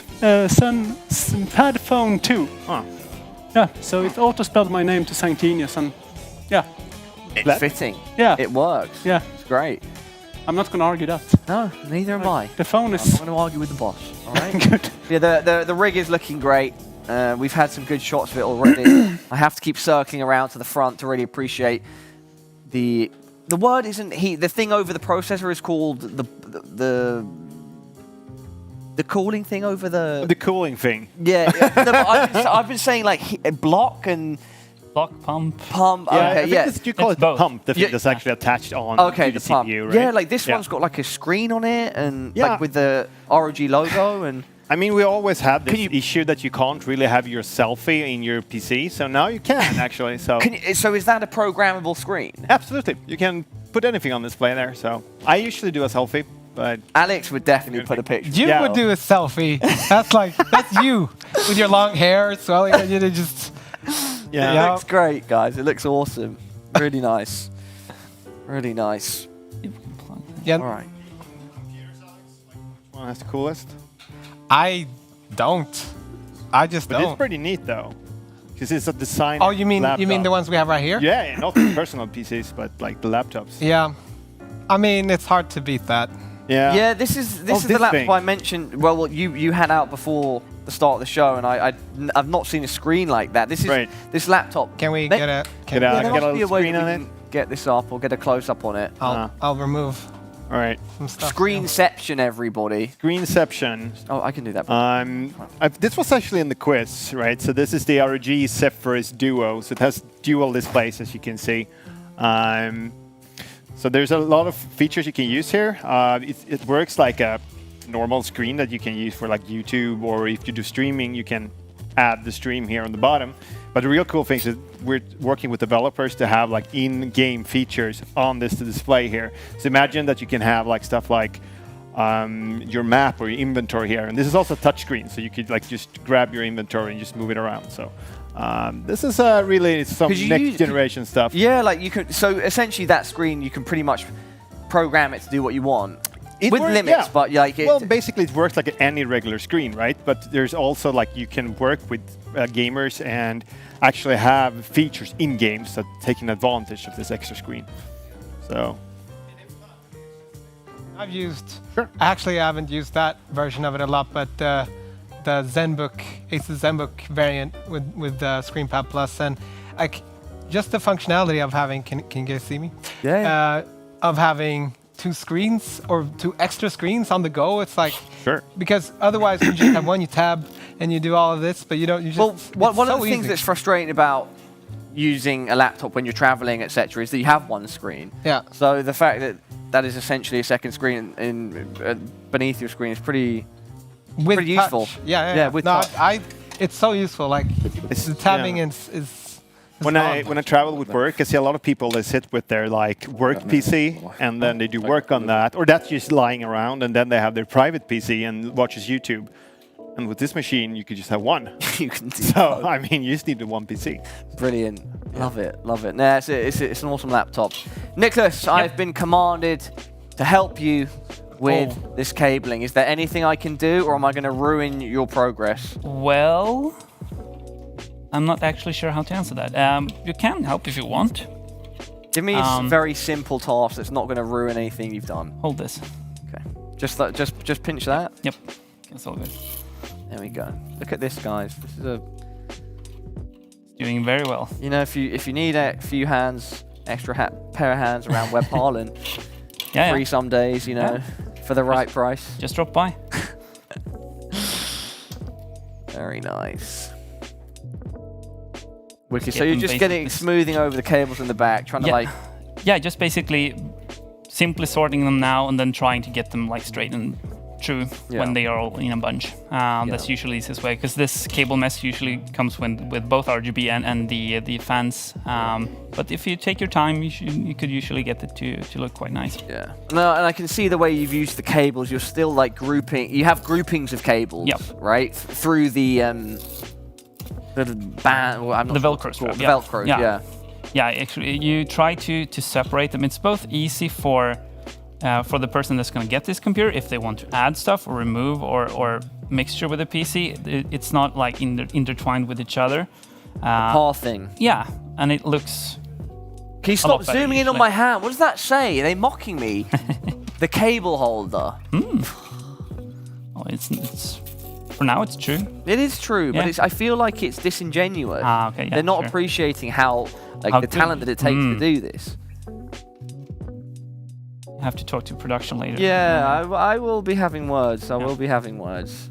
Pad Phone 2. Huh. Yeah. So it auto-spelled my name to Saint Genius, and yeah. It's fitting. Yeah. It works. Yeah. It's great. I'm not going to argue that. No, neither am I. The phone is. I'm not going to argue with the boss. All right. Good. Yeah, the rig is looking great. We've had some good shots of it already. I have to keep circling around to the front to really appreciate the word isn't heat. The thing over the processor is called the cooling thing over the cooling thing. Yeah. I've been saying like block and. Block, pump. Pump. Yeah, okay, I think you call it pump. The thing that's actually attached on to the pump. CPU, right? Yeah, like this one's got like a screen on it and like with the ROG logo and. I mean, we always had this issue that you can't really have your selfie in your PC, so now you can actually. So. So is that a programmable screen? Absolutely, you can put anything on display there. So I usually do a selfie. But Alex would definitely put a picture. You would do a selfie. That's you with your long hair swelling. You just. Yeah, it looks great, guys. It looks awesome. Really nice. Really nice. Yeah. All right. Well, that's the coolest. I don't. I just but don't. It's pretty neat though, because it's a design. Oh, you mean laptop. the ones we have right here? Yeah, not the personal PCs, but like the laptops. Yeah. I mean, it's hard to beat that. Yeah. Yeah, this is the laptop I mentioned. Well, you had out before the start of the show, and I've not seen a screen like that. This is this laptop. Can we get a screen on it? Get this up or get a close up on it. I'll remove. All right. Some stuff. Screenception, everybody. Screenception. Oh, I can do that. This was actually in the quiz, right? So this is the ROG Zephyrus Duo. So it has dual displays, as you can see. So there's a lot of features you can use here. It works like a normal screen that you can use for like YouTube, or if you do streaming, you can add the stream here on the bottom. But the real cool thing is we're working with developers to have like in-game features on this display here. So imagine that you can have like stuff like your map or your inventory here. And this is also a touchscreen, so you could like just grab your inventory and just move it around. So this is really some next generation stuff. Yeah, like you can. So essentially, that screen you can pretty much program it to do what you want. With limits, but like well, basically it works like any regular screen, right? But there's also like you can work with gamers and actually have features in games that taking advantage of this extra screen. So I've used. Sure. Actually, I haven't used that version of it a lot, but the ZenBook, Asus ZenBook variant with the ScreenPad Plus, and like just the functionality of having. Can you guys see me? Yeah. Of having 2 screens or 2 extra screens on the go. It's like sure, because otherwise you just have one, you tab and you do all of this, but you don't. You just, well, one of the things that's frustrating about using a laptop when you're traveling, etc., is that you have one screen. Yeah. So the fact that that is essentially a second screen beneath your screen is pretty useful. Yeah. With no, touch. it's so useful. Like the tabbing is. When I travel with work, I see a lot of people that sit with their like work PC and then they do work on that, or that's just lying around, and then they have their private PC and watches YouTube. And with this machine, you could just have one. You can do so I mean, you just need the one PC. Brilliant, love it. Nah, it's an awesome laptop. Nicholas, I've been commanded to help you with this cabling. Is there anything I can do, or am I going to ruin your progress? Well, I'm not actually sure how to answer that. You can help if you want. Give me a very simple task that's not going to ruin anything you've done. Hold this. Okay. Just pinch that. Yep. That's all good. There we go. Look at this, guys. This is doing very well. You know, if you need a few hands, pair of hands around Web Harlan, free some days, you know, for the right price. Just drop by. Very nice. Wicked. So you're just getting smoothing over the cables in the back, trying to like. Yeah, just basically simply sorting them now and then trying to get them like straight and true when they are all in a bunch. That's usually the easiest way, because this cable mess usually comes with both RGB and the fans. But if you take your time, you could usually get it to look quite nice. Yeah. No, and I can see the way you've used the cables. You're still like grouping. You have groupings of cables, right? Through the band. Well, I'm not the Velcro strap. The Velcro. Yeah. Yeah. Actually, you try to separate them. It's both easy for the person that's going to get this computer, if they want to add stuff or remove or mixture with the PC. It's not like intertwined with each other. Path thing. Yeah, and it looks. Can you stop zooming in on my hand? What does that say? Are they mocking me? The cable holder. Oh, it's for now. It's true. It is true, but I feel like it's disingenuous. Okay. Yeah, they're not appreciating how the talent that it takes to do this. Have to talk to production later. Yeah, I will be having words. I will be having words.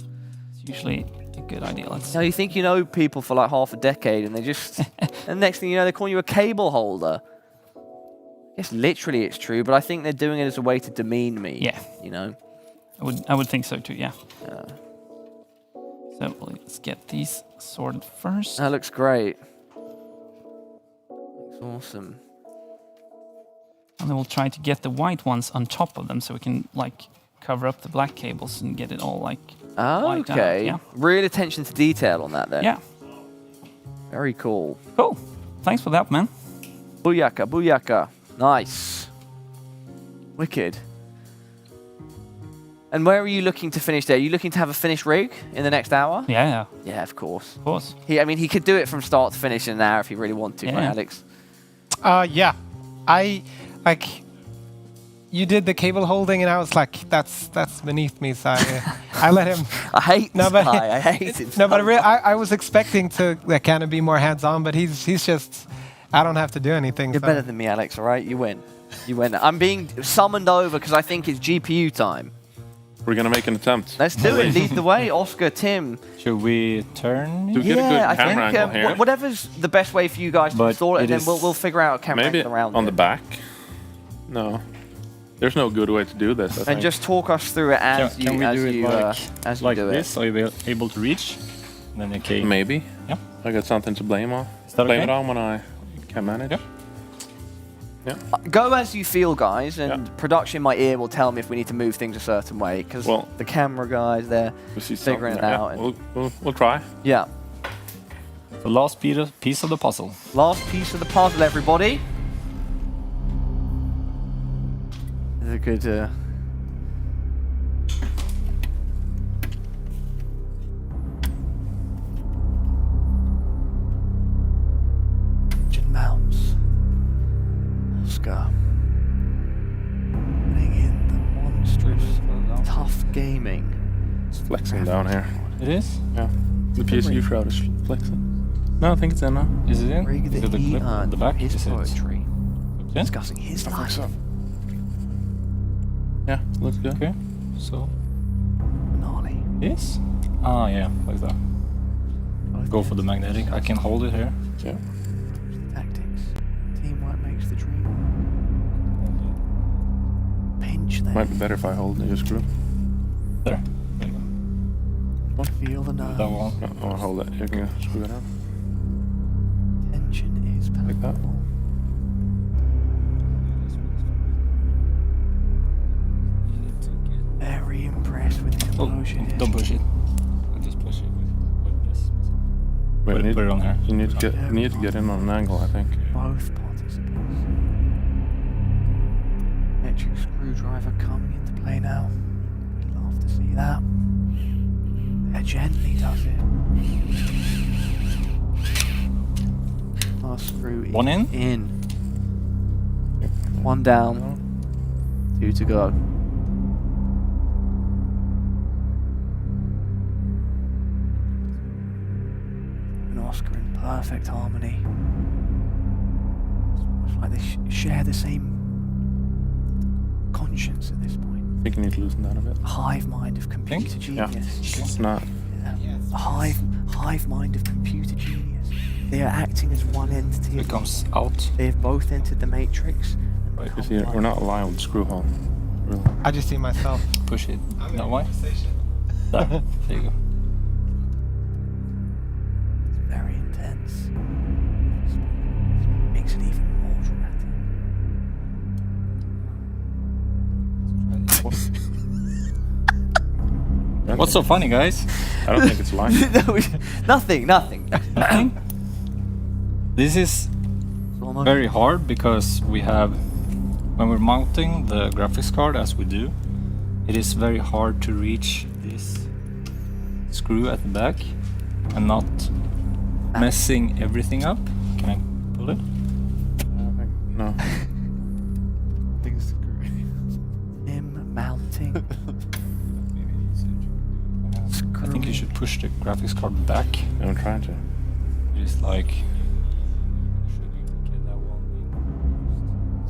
It's usually a good idea. So you think you know people for like half a decade, and they just, and next thing you know, they're calling you a cable holder. Yes, literally it's true, but I think they're doing it as a way to demean me. Yeah. You know? I would think so too, yeah. So let's get these sorted first. That looks great. Looks awesome. And then we'll try to get the white ones on top of them so we can like cover up the black cables and get it all like white out. Yeah. Real attention to detail on that then. Yeah. Very cool. Cool. Thanks for that, man. Booyaka, booyaka. Nice. Wicked. And where are you looking to finish there? Are you looking to have a finished rig in the next hour? Yeah. Yeah, of course. Of course. He could do it from start to finish in an hour if he really wanted to, right, Alex? Yeah. You did the cable holding, and I was like, that's beneath me. So I let him. I hate this guy. I hate him. No, but I was expecting to kind of be more hands-on, but he's just. I don't have to do anything. You're better than me, Alex. All right, you win. You win. I'm being summoned over because I think it's GPU time. We're gonna make an attempt. Let's do it. Lead the way, Oscar, Tim. Should we turn? Do we get a good camera angle here? Whatever's the best way for you guys to install it, and then we'll figure out a camera angle around on the back. No, there's no good way to do this. I think. Just talk us through it as you do this, so you'll be able to reach. And then you maybe. Yeah. I got something to blame on. Blame it on when I can manage. Yeah. Yeah. Go as you feel, guys, and production in my ear will tell me if we need to move things a certain way, because the camera guys, they're figuring it out. Yeah, we'll try. Yeah. The last piece of the puzzle. Last piece of the puzzle, everybody. This is a good... mounts. Oscar. Putting in the monstrous, tough gaming. It's flexing down here. It is? Yeah. The PSU shroud is flexing. No, I think it's in now. Is it in? Rig that the clip on the back? His poetry. Yeah? Discussing his life. So. Yeah, looks good. Okay. So. Gnarly. Yes? Ah, yeah, like that. Go for the magnetic. I can hold it here. Yeah. Tactics. Teamwork makes the dream. Pinch there. Might be better if I hold your screw. There. There you go. Feel the nerves. That one. No, I'll hold it. You can screw it up. Tension is palpable. Like that. Very impressed with the explosion. Don't push it. I'll just push it with this. Wait, put it on here. You need to get in on an angle, I think. Both participants. Electric screwdriver coming into play. play now. We'd love to see that. There gently does it. Last screw One in? In. One down. 2 to go. And Oscar in perfect harmony. It's almost like they share the same conscience at this point. I think you need to loosen that a bit. Hive mind of computer genius. Yeah, it's not. A hive mind of computer genius. They are acting as one entity. It comes out. They have both entered the matrix. Right, you see, we're not aligned with screw hole. Really. I just see myself. Push it that way. There you go. Very intense. Makes it even more dramatic. What's so funny, guys? I don't think it's lying. Nothing. Nothing? This is very hard because we have, when we're mounting the graphics card as we do, it is very hard to reach this screw at the back and not messing everything up. Can I pull it? No. Him mounting. I think you should push the graphics card back. I'm trying to. It's like...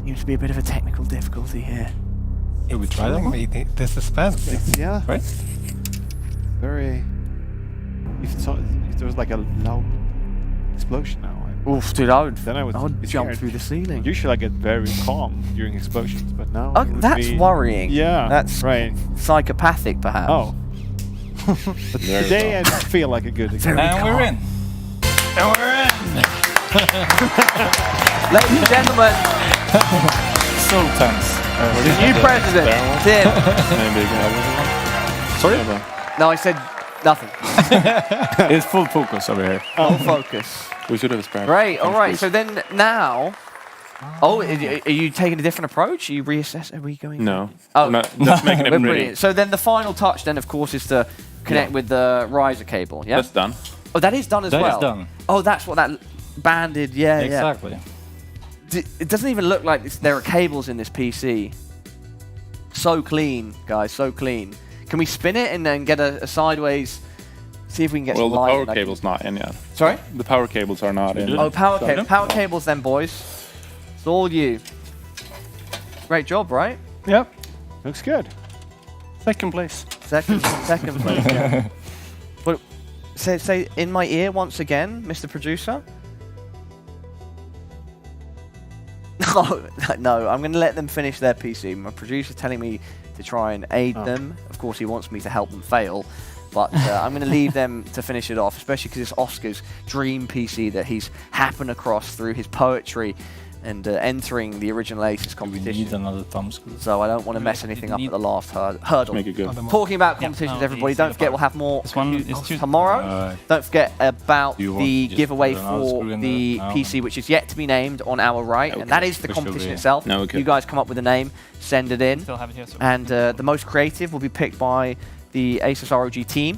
Seems to be a bit of a technical difficulty here. Should we try that one? The suspense. Yeah. Right? Very. If there was like a loud explosion now. Oof, dude, I would be jump scared. through the ceiling. Usually I get very calm during explosions, but now. Oh, it would that's be- worrying. Yeah. That's right. Psychopathic, perhaps. Oh. But today I feel like a good experience. And we're in. And we're in. Ladies and gentlemen, So tense. the new president, Tim. Maybe you can have another one. Sorry? No, I said nothing. It's full focus over here. Full focus. We should have spared. Great, all right. So then now... Oh, are you taking a different approach? Are you reassess? Are we going... No. Oh, No, just making it we're ready. brilliant. So then the final touch then, of course, is to connect with the riser cable, yeah? That's done. Oh, that is done as well? That is done. Oh, that's what that banded, yeah, Exactly. yeah. It doesn't even look like there are cables in this PC. So clean, guys, so clean. Can we spin it and then get a sideways... See if we can get Well, some the light. power cable's not in yet. Sorry? The power cables are not in. Oh, power cables then, boys. It's all you. Great job, right? Yep. Looks good. Second place. Second place, yeah. But say in my ear once again, Mr. Producer. No, I'm going to let them finish their PC. My producer's telling me to try and aid them. Of course, he wants me to help them fail. But I'm going to leave them to finish it off, especially because it's Oscar's dream PC that he's happened across through his poetry and entering the original Aces competition. Need another thumb screw. So I don't want to mess anything up at the last hurdle. Make it good. Talking about competitions, everybody, don't forget we'll have more tomorrow. Don't forget about the giveaway for the PC, which is yet to be named on our right, and that is the competition itself. You guys come up with a name, send it in, and the most creative will be picked by the Asus ROG team,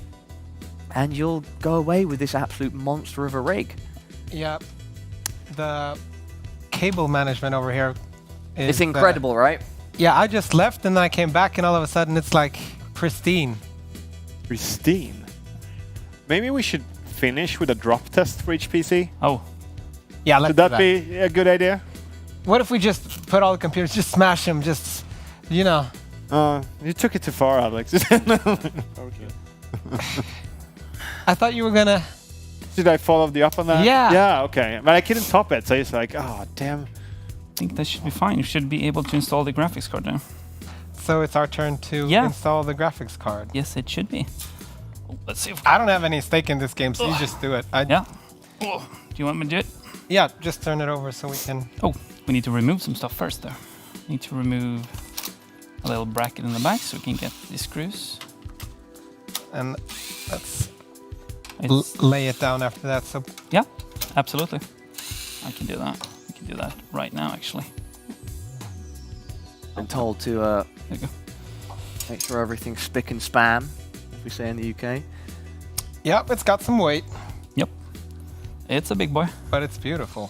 and you'll go away with this absolute monster of a rig. Yeah. The cable management over here is... It's incredible, right? Yeah, I just left and then I came back and all of a sudden it's like pristine. Pristine? Maybe we should finish with a drop test for each PC? Oh. Yeah, let's Would that be a good idea? What if we just put all the computers, just smash them, just, you know. You took it too far, Alex. I thought you were gonna... Did I follow you up on that? Yeah. Yeah, okay. But I couldn't top it, so it's like, oh, damn. I think that should be fine. You should be able to install the graphics card now. So it's our turn to install the graphics card. Yes, it should be. Oh, let's see. I don't have any stake in this game, so you just do it. Yeah. Oh, do you want me to do it? Yeah, just turn it over so we can... Oh, we need to remove some stuff first, though. We need to remove a little bracket in the back so we can get the screws. And let's lay it down after that. So yeah, absolutely. I can do that. We can do that right now, actually. I'm told to there you go. Make sure everything's spick and spam, as we say in the UK. Yep, it's got some weight, Yep. It's a big boy. but it's beautiful.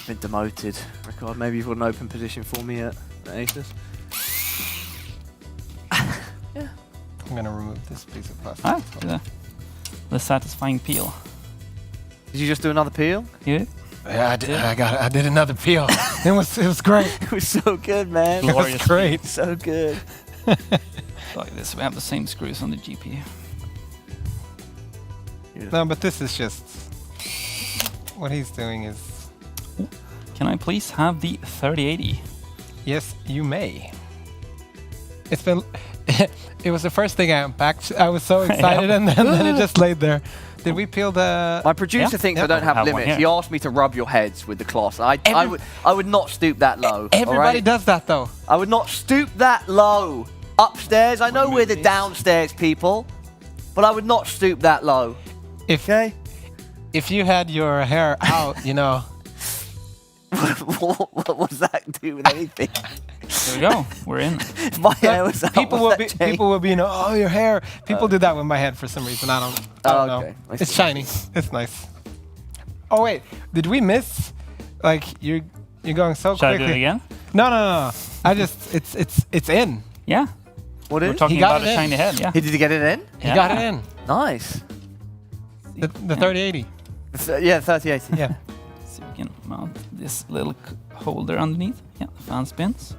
Been demoted. Rickard, maybe you've got an open position for me at Asus. I'm gonna remove this piece of plastic. Ah, the satisfying peel. Did you just do another peel? Yeah. Yeah, I did another peel. it was great. It was so good, man. It was great. So good. Like this, we have the same screws on the GPU. No, but this is just what he's doing is. Can I please have the 3080? Yes, you may. It's been. It was the first thing I unpacked. I was so excited, and then it just laid there. Did we peel the? My producer thinks I don't have limits. He asked me to rub your heads with the cloth. I would not stoop that low. Everybody does that though. I would not stoop that low. Upstairs, I know we're the downstairs people, but I would not stoop that low. If you had your hair out, you know. What does that do with anything? There we go. We're in. If my hair was out, people will be, you know, oh, your hair. People do that with my head for some reason. I don't know. It's shiny. It's nice. Oh wait, did we miss? Like you're going so Should quickly. I do it again? No. I just it's in. Yeah. What is? We're talking about a shiny head. Yeah. Did he get it in? He got it in. Nice. The 3080. Yeah, 3080. Yeah. So we can mount this little holder underneath. Yeah, fan spins.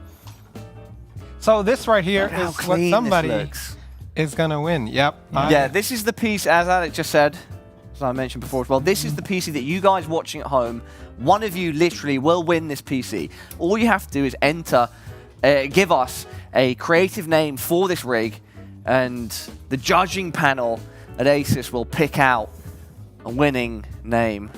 So this right here Look how is what clean somebody this looks. is gonna win. Yep. Yeah, this is the piece, as Alex just said, as I mentioned before as well, this is the PC that you guys watching at home, one of you literally will win this PC. All you have to do is enter, give us a creative name for this rig, and the judging panel at Asus will pick out a winning name.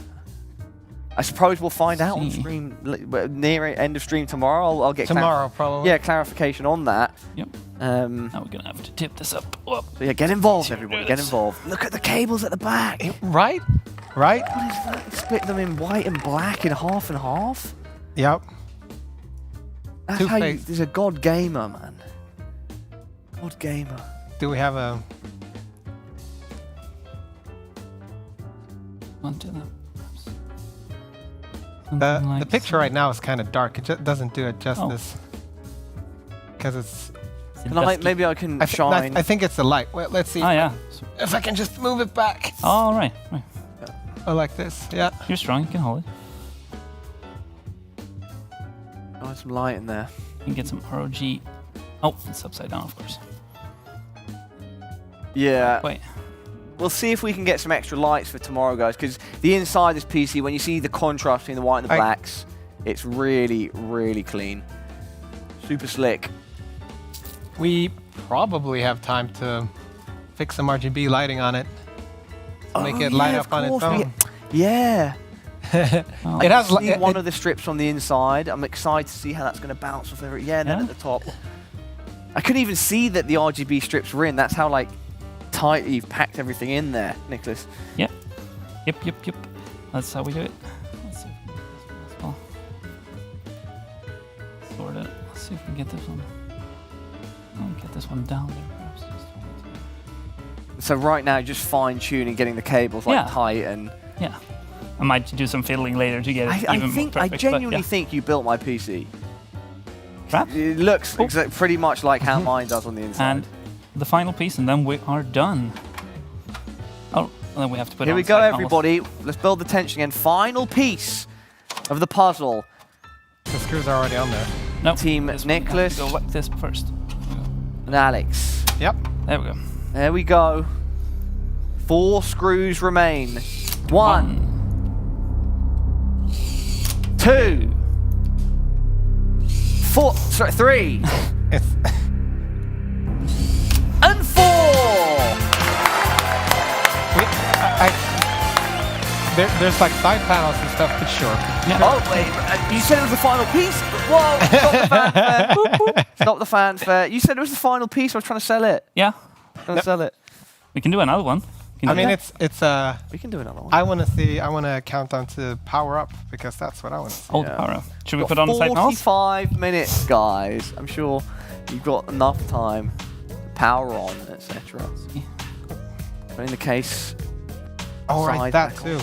I suppose we'll find out on stream near end of stream tomorrow. I'll get tomorrow probably. Yeah, clarification on that. Yep. Now we're gonna have to tip this up. So yeah, get involved, everybody. Get involved. Look at the cables at the back. Right. Right. What is that? Split them in white and black in half and half. Yep. That's how you. There's a god gamer, man. God gamer. Do we have a? The picture right now is kind of dark. It just doesn't do it justice. Because it's. Maybe I can shine. I think it's the light. Well, let's see. Oh yeah. If I can just move it back. All right. Oh, like this. Yeah. You're strong. You can hold it. Oh, some light in there. You can get some ROG. Oh, it's upside down, of course. Yeah. Wait. We'll see if we can get some extra lights for tomorrow, guys, because the inside of this PC, when you see the contrast between the white and the blacks, it's really, really clean. Super slick. We probably have time to fix some RGB lighting on it. Make it light up on its own. Yeah. It has one of the strips on the inside. I'm excited to see how that's going to bounce off there. Yeah, and then at the top. I couldn't even see that the RGB strips were in. That's how tight you've packed everything in there, Nicholas. Yep. Yep. That's how we do it. Let's see if we can get this one as well. Sort it. Let's see if we can get this one. I'll get this one down there, perhaps. So right now, just fine-tuning, getting the cables tight and. Yeah. I might do some fiddling later to get it even more perfect. I genuinely think you built my PC. Perhaps. It looks pretty much like how mine does on the inside. And the final piece, and then we are done. Oh, and then we have to put Here on we go, side everybody. Let's build the tension again. Final piece of the puzzle. The screws are already on there. No. Team Nicholas. Go like this first. And Alex. Yep. There we go. There we go. 4 screws remain. 1. 2. 4. Sorry, 3. And 4. There's like side panels and stuff, but sure. Yeah. Oh wait, you said it was the final piece? Whoa! Stop the fanfare. Boop, boop. Stop the fanfare. You said it was the final piece. I was trying to sell it. Yeah. Trying to sell it. We can do another one. I mean, it's We can do another one. I want to count down to power up because that's what I want to see. Old power up. Should we Got put on the side panels? 45 minutes, guys. I'm sure you've got enough time to power on, etc. But in the case, Oh, right, side that back too.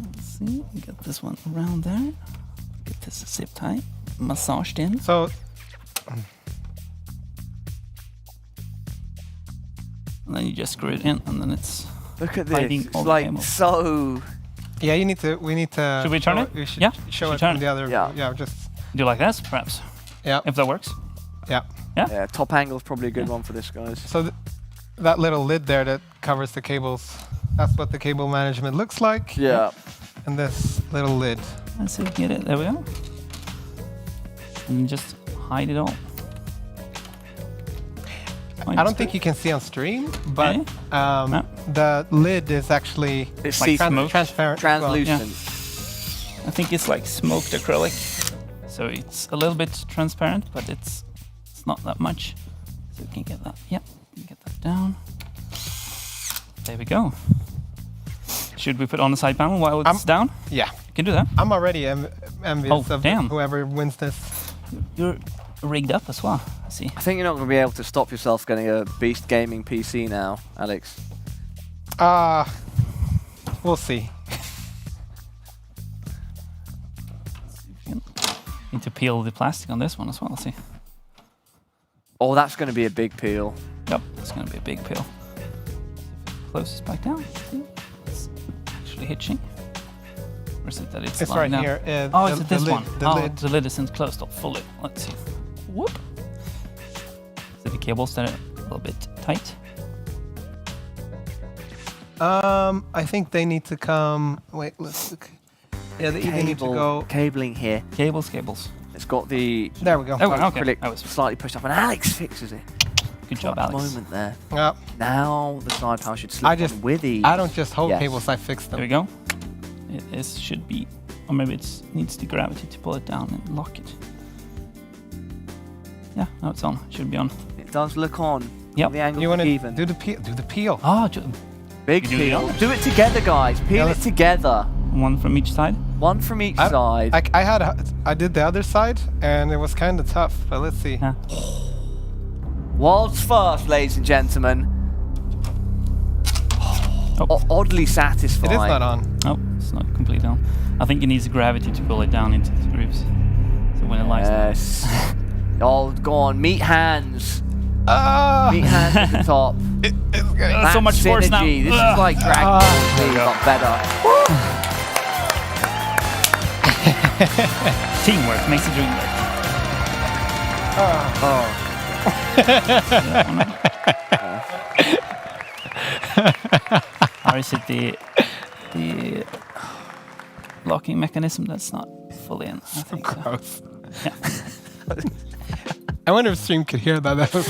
Let's see. We got this one around there. Get this zip tie massaged in. So And then you just screw it in, and then it's look at this. hiding It's all the like cables. so. yeah, we need to. Should we turn it? We should Yeah, show should it turn from it. the other. Yeah. Just do like this, perhaps. yeah, If that works. yeah. Yeah, top angle is probably a good one for this, guys. So that little lid there that covers the cables, that's what the cable management looks like. Yeah. And this little lid. Let's see if we can get it. There we go. And just hide it all. I don't think you can see on stream, but Eh? No. the lid is actually It's Like see-through. smoke? transparent. as well. Translucent. I think it's like smoked acrylic, so it's a little bit transparent, but it's not that much. So we can get that. Yep, we can get that down. There we go. Should we put on the side panel while it's down? Yeah. You can do that. I'm already envious Oh, of damn. whoever wins this. You're rigged up as well. I see. I think you're not going to be able to stop yourself getting a Beast Gaming PC now, Alex. We'll see. Need to peel the plastic on this one as well. Let's see. Oh, that's going to be a big peel. Yep, it's going to be a big peel. Close this back down. See? It's actually hitching. Or is it that it's It's lying right down? here. Oh, the- is it the this lid- one? the Oh, lid. the lid isn't closed off fully. Let's see. Whoop. So the cables that are a little bit tight. I think they need to come. Wait, let's look. Yeah, they either need to go. Cabling here. Cables. It's got the There we go. Oh, okay. acrylic I was slightly pushed up, and Alex fixes it. good job, That Alex. moment there. Yeah. Now the side panel should slip I just on with ease. I don't just hold Yes. cables. I fix There we them. go. It is, should be, or maybe it needs the gravity to pull it down and lock it. Yeah, now it's on. Should be on. It does look on. Yep. The angle You want to even. do the peel? Do the peel. Oh, Big You do the peel. others. Do it together, guys. Peel it let's- together. one from each side. One from each side. I did the other side, and it was kind of tough. But let's see. Yeah. World's first, ladies and gentlemen. Oddly satisfying. It is not on. Oh, it's not completely on. I think it needs gravity to pull it down into the grooves. So when it lies down. Yes. Oh, go on. Meet hands. Ah! Meet hands at the top. It's getting That's so much force now. synergy. This Ugh. is like Dragon Ball Z, but better. Teamwork makes the dream work. Or is it the locking mechanism that's not fully in? I think so. Gross. Yeah. I wonder if stream could hear that. That was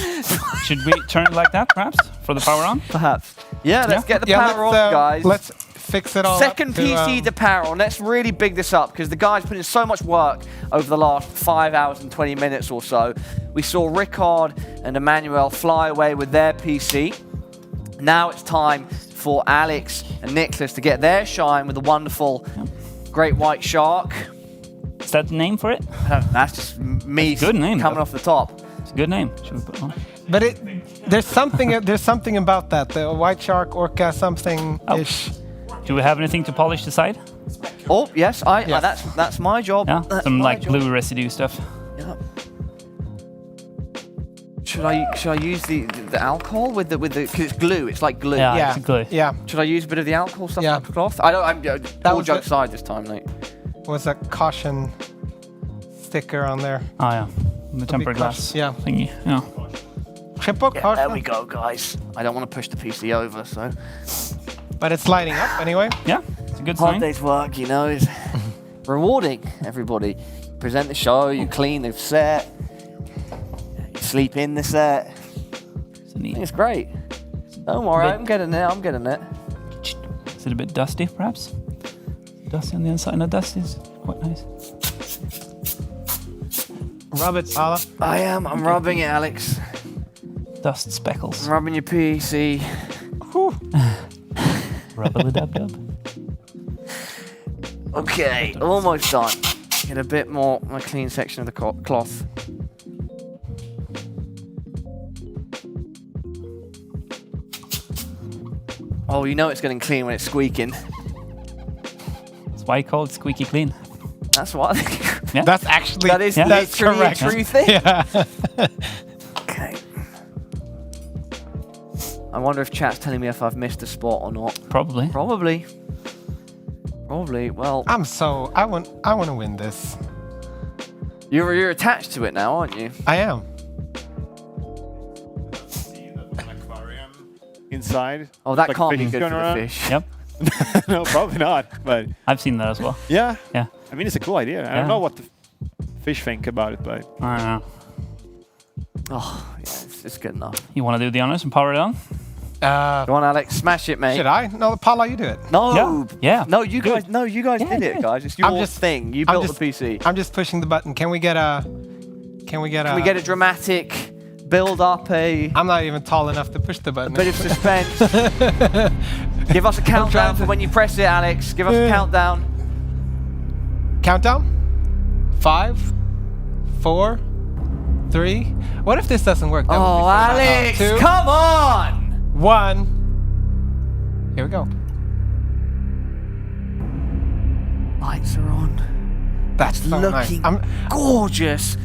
Should we turn it like that, perhaps, for the power on? Perhaps. Yeah, let's get the yeah, power on, let's, guys. Let's fix it all. Second up to, PC to power on. Let's really big this up because the guys put in so much work over the last 5 hours and 20 minutes or so. We saw Rickard and Emmanuel fly away with their PC. Now it's time for Alex and Nicholas to get their shine with the wonderful Great White Shark. Is that the name for it? That's just me Good name, coming though. off the top. It's a good name. Should we put it on? But there's something about that. The white shark, orca, something ish. Do we have anything to polish the side? Oh yes, that's my job. Yeah, That's some my like job. glue residue stuff. Yeah. Should I use the alcohol with the because it's glue. It's like glue. Yeah, it's glue. Yeah. Should I use a bit of the alcohol stuff Yeah. on the cloth? I'm all was joke it. aside this time, mate. Was a caution sticker on there? Oh yeah, the tempered glass yeah. thingy. Yeah. Triple Yeah, caution. there we go, guys. I don't want to push the PC over, so. But it's lighting up anyway. Yeah, it's a good Hard sign. day's work, you know, is rewarding. Everybody, present the show. You clean the set. You sleep in the set. It's I think it's great. Don't worry, I'm getting it. I'm getting it. Is it a bit dusty, perhaps? Dusty on the inside. No, dusty is quite nice. Rub it, Paula. I am. I'm rubbing it, Alex. dust speckles. Rubbing your PC. Rub-a-dub-dub. Okay, almost done. Get a bit more a clean section of the cloth. Oh, you know it's getting clean when it's squeaking. That's why I call it squeaky clean. That's what. Yeah. That's actually That is that's literally correct. a true thing. Yeah. Okay. I wonder if chat's telling me if I've missed a spot or not. Probably. Probably. Well, I want to win this. you're attached to it now, aren't you? I am. Inside. Oh, that Like can't be fishes good going for the around. fish. Yep. No, probably not. But I've seen that as well. yeah, Yeah. I mean, it's a cool idea. I Yeah. don't know what the fish think about it, but I don't know. Oh, yeah, it's good enough. You want to do the honors and power it on? Go on, Alex, smash it, mate. Should I? No, Paula, you do it. No. Yeah. No, you guys. No, you guys Yeah, did it, good. guys. It's your I'm just- thing. You I'm built just- the PC. I'm just pushing the button. Can we get a dramatic build up? I'm not even tall enough to push the button. A bit of suspense. Give us a countdown for when you press it, Alex. Give us a countdown. Countdown? 5, 4, 3. What if this doesn't work? That would be Oh, so bad. Alex, 2, come on! 1. Here we go. Lights are on. That's so nice. Looking gorgeous.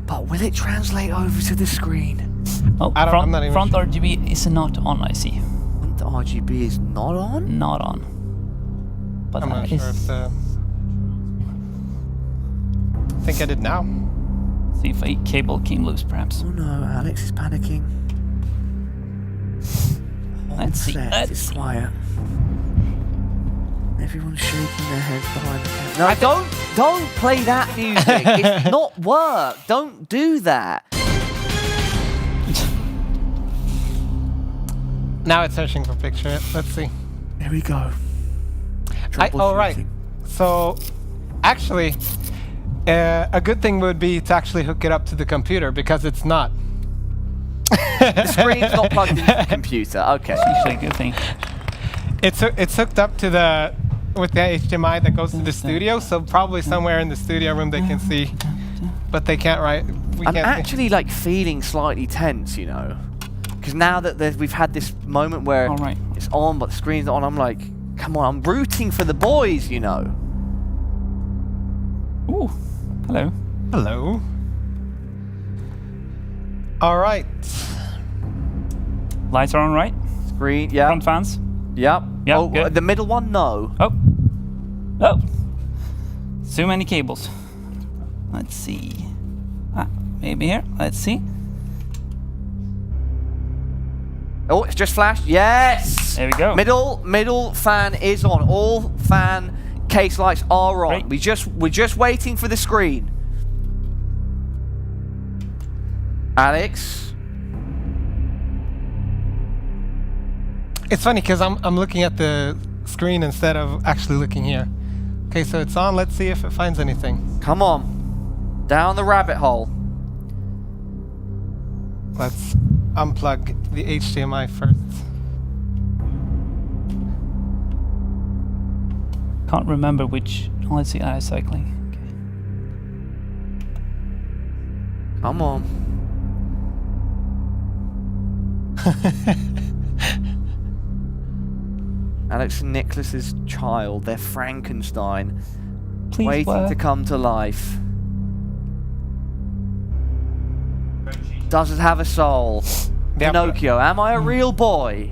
But will it translate over to the screen? Oh, I don't- front, I'm not even front sure. RGB is not on, I see. The RGB is not on? Not on. But I'm not that sure is... if the. I think I did now. See if a cable came loose, perhaps. Oh no, Alex is panicking. Let's see. Set Let's is see. quiet. Everyone's shaking their heads behind the camera. No, don't play that music. It's not work. Don't do that. Now it's searching for picture. Let's see. Here we go. All right. So, actually, a good thing would be to actually hook it up to the computer because it's not. The screen's not plugged into the computer. Okay. Actually, a good thing. It's hooked up to the with the HDMI that goes to the studio. So probably somewhere in the studio room they can see, but they can't write. I'm actually like feeling slightly tense, you know, because now that we've had this moment where All right. it's on but the screen's not on, I'm like, come on, I'm rooting for the boys, you know. Ooh. Hello. Hello. All right. Lights are on, right? Screen, yeah. Front fans? Yep. Yeah, Oh, good. the middle one, no. Oh. Oh. So many cables. Let's see. Ah, maybe here. Let's see. Oh, it's just flashed. Yes. There we go. Middle fan is on. All fan case lights are on. Great. We're just waiting for the screen. Alex. It's funny because I'm looking at the screen instead of actually looking here. Okay, so it's on. Let's see if it finds anything. Come on. Down the rabbit hole. Let's unplug the HDMI first. Can't remember which. Let's see. Cycling. Come on. Alex and Nicholas's child, they're Frankenstein, Please waiting work. to come to life. Does it have a soul? Yep. Pinocchio, am I a real boy?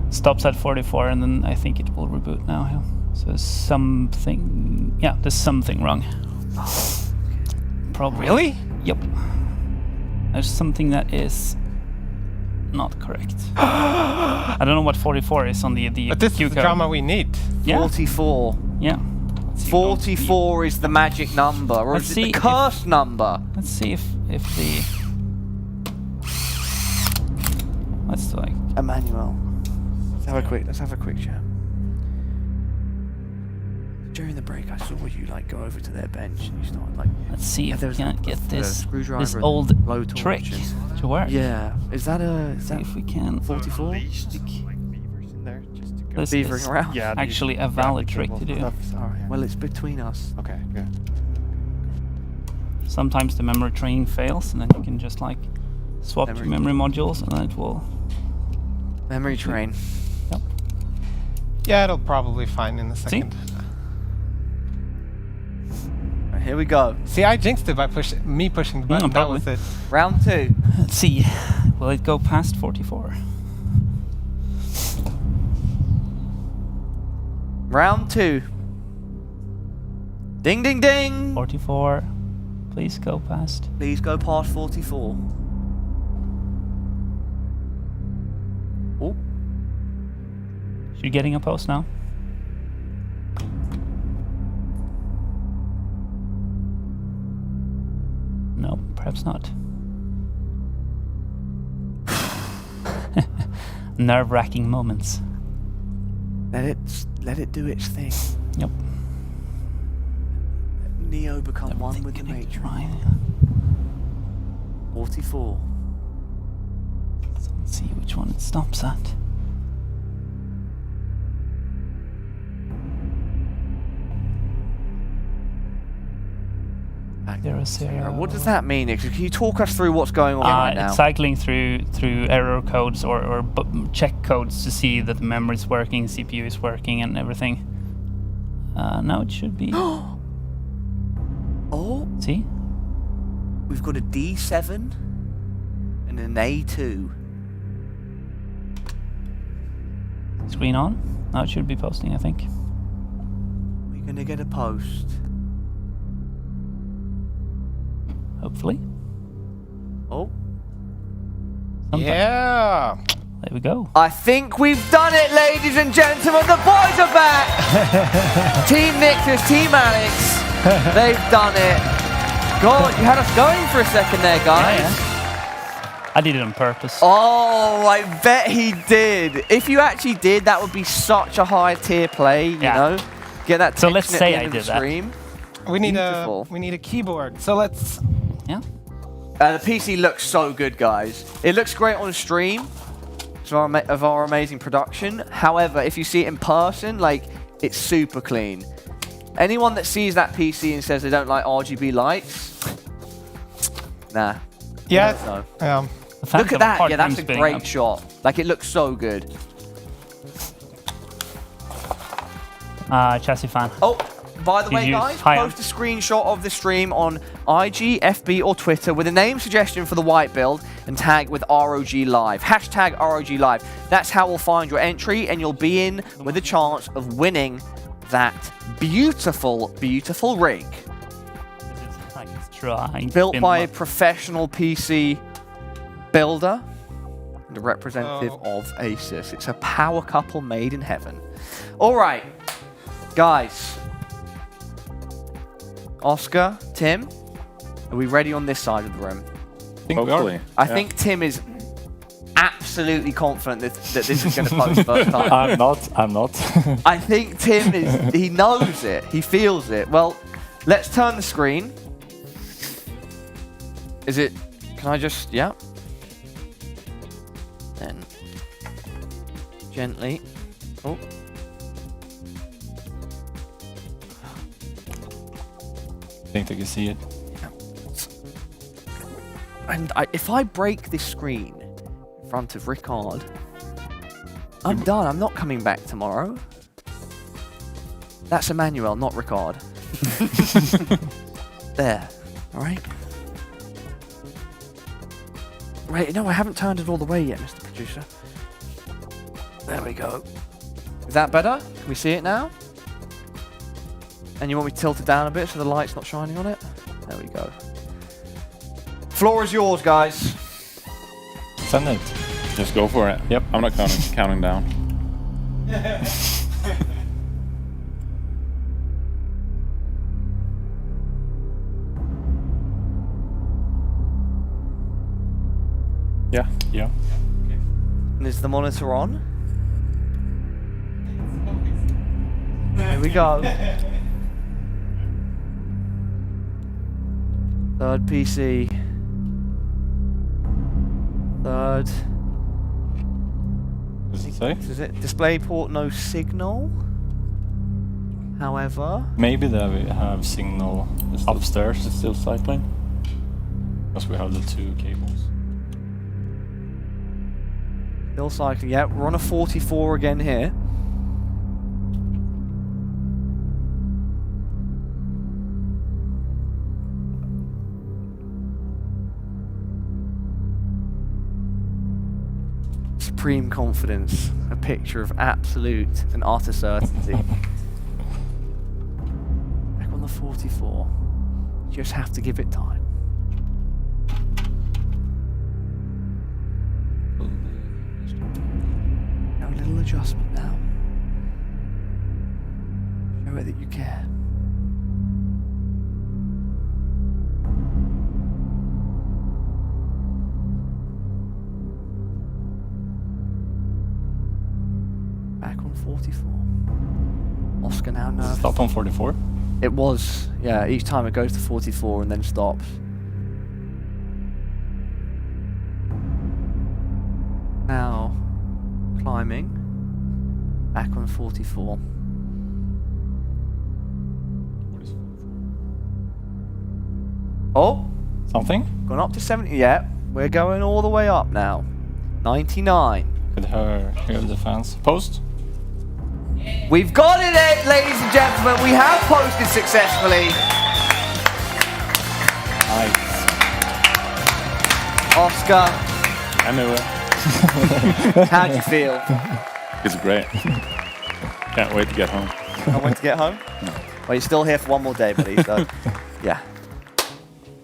Stops at 44, and then I think it will reboot now. Yeah. So there's something. Yeah, there's something wrong. Probably. Really? Yep. There's something that is not correct. I don't know what 44 is on the But this cue is the code. drama we need. Yeah. 44. Yeah. Let's see. 44 is the magic number, or Let's is it see the if- cursed number? Let's see if the. Let's do like. Emmanuel. Let's have a quick chat. During the break, I saw you like go over to their bench and you started like. Let's see if we there's can a get this screwdriver this and old blowtorch trick. and- to work. Yeah. Is that if we can 44? This Beavering is around. actually a valid trick to do. Sorry. Well, it's between us. Okay, good. Sometimes the memory train fails, and then you can just like swap your memory modules, and then it will. Memory train. Yep. Yeah, it'll probably fine in a second. Right, here we go. See, I jinxed it by pushing the button. That was it. Round 2. Let's see. Will it go past 44? Round 2. Ding, ding, ding. 44. Please go past. Please go past 44. Oh. You're getting a post now. No, perhaps not. Nerve-wracking moments. Let it do its thing. Yep. Neo become one with the Matrix. 44. So let's see which one it stops at. What does that mean? Can you talk us through what's going on right now? It's cycling through error codes or check codes to see that the memory is working, CPU is working, and everything. Now it should be. Oh. See? We've got a D7 and an A2. Screen on. Now it should be posting, I think. We're gonna get a post. Hopefully. Oh. Yeah. There we go. I think we've done it, ladies and gentlemen. The boys are back. Team Nictus, Team Alex. They've done it. God, you had us going for a second there, guys. Yeah. I did it on purpose. Oh, I bet he did. If you actually did, that would be such a high tier play, you know? Get that so let's tension at say the I end of did the that. stream. We need a keyboard. So let's. Yeah. The PC looks so good, guys. It looks great on stream of our amazing production. However, if you see it in person, like, it's super clean. Anyone that sees that PC and says they don't like RGB lights, nah. Yeah. No. Look at that. Yeah, that's a great shot. Like, it looks so good. Chassis fan. Oh, by the way, GG's. guys, Hi, post a screenshot of the stream on IG, FB, or Twitter with a name suggestion for the white build and tag with ROG Live. Hashtag ROG Live. That's how we'll find your entry, and you'll be in with a chance of winning that beautiful, beautiful rig. Built by a professional PC builder and a representative of Asus. It's a power couple made in heaven. All right, guys. Oscar, Tim, are we ready on this side of the room? Hopefully. I think Tim is absolutely confident that this is going to post first time. I'm not. I think Tim he knows it. He feels it. Well, let's turn the screen. Is it, can I just, yeah. Then, gently. Oh. I think they can see it. And if I break this screen in front of Ricard, I'm done. I'm not coming back tomorrow. That's Emmanuel, not Ricard. There. All right. Wait, no, I haven't turned it all the way yet, Mr. Producer. There we go. Is that better? Can we see it now? And you want me to tilt it down a bit so the light's not shining on it? There we go. Floor is yours, guys. Send it. Just go for it. Yep. I'm not counting down. Yeah. Yeah. And is the monitor on? Here we go. Third PC. Third. Does it say? Is it display port no signal? However, Maybe they have signal upstairs. It's still cycling. Because we have the 2 cables. still cycling. Yeah, we're on a 44 again here. Supreme confidence, a picture of absolute and utter certainty. Back on the 44. Just have to give it time. Now a little adjustment now. Show it that you care. Back on 44. Oscar now nervous. Stop on 44? It was, yeah, each time it goes to 44 and then stops. Now, climbing. Back on 44. Oh! Something? Gone up to 70, yeah. We're going all the way up now. 99. Could hear the fans. Post? We've got it, ladies and gentlemen. We have posted successfully. Nice. Oscar, I knew it. how do you feel? It's great. Can't wait to get home. Can't wait to get home? No. Well, you're still here for one more day, buddy, so yeah.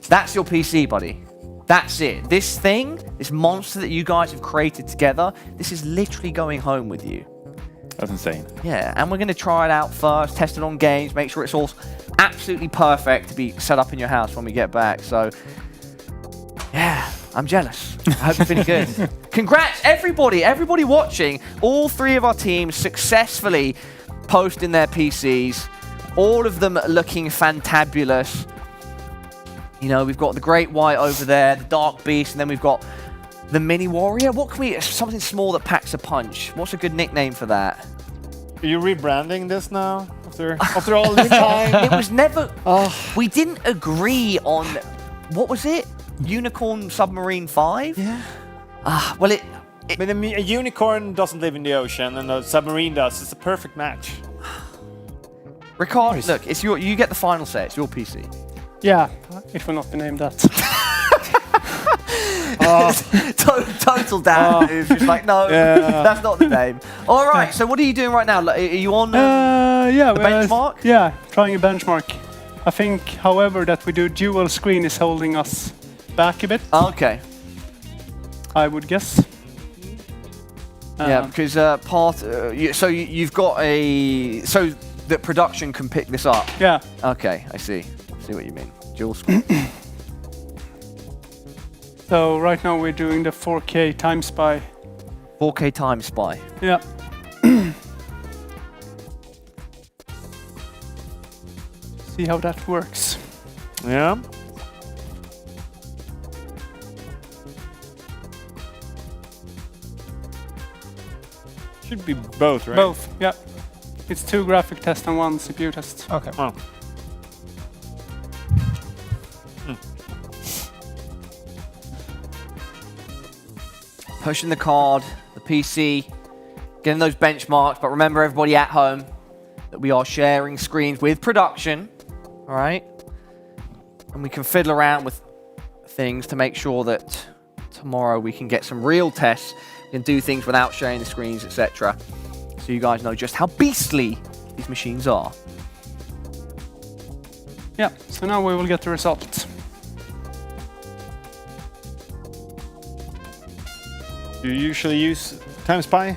That's your PC, buddy. That's it. This thing, this monster that you guys have created together, this is literally going home with you. That's insane. Yeah, and we're going to try it out first, test it on games, make sure it's all absolutely perfect to be set up in your house when we get back. So, yeah, I'm jealous. I hope you're feeling good. Congrats, everybody watching. All 3 of our teams successfully posting their PCs. All of them looking fantabulous. You know, we've got the Great White over there, the Dark Beast, and then we've got the Mini Warrior. What can we... Something small that packs a punch. What's a good nickname for that? Are you rebranding this now? After all this time? It was never... We didn't agree on... What was it? Unicorn Submarine 5? Yeah. Well, But a unicorn doesn't live in the ocean, and a submarine does. It's a perfect match. Ricard, look, it's you get the final say. It's your PC. Yeah, it will not be named that. Total damn. It's just like, no, that's not the name. All right, so what are you doing right now? Are you on yeah, the benchmark? Yeah, trying a benchmark. I think, however, that we do dual screen is holding us back a bit. Okay. I would guess. Yeah, because you've got a... So that production can pick this up? Yeah. Okay, I see. See what you mean. Dual screen. So right now we're doing the 4K time spy. 4K time spy. Yeah. See how that works. Yeah. Should be both, right? Both, yeah. It's 2 graphic tests and 1 CPU test. Okay. Oh. Pushing the card, the PC, getting those benchmarks, but remember everybody at home that we are sharing screens with production, all right? And we can fiddle around with things to make sure that tomorrow we can get some real tests, we can do things without sharing the screens, etc. So you guys know just how beastly these machines are. Yeah, so now we will get the results. You usually use Time Spy,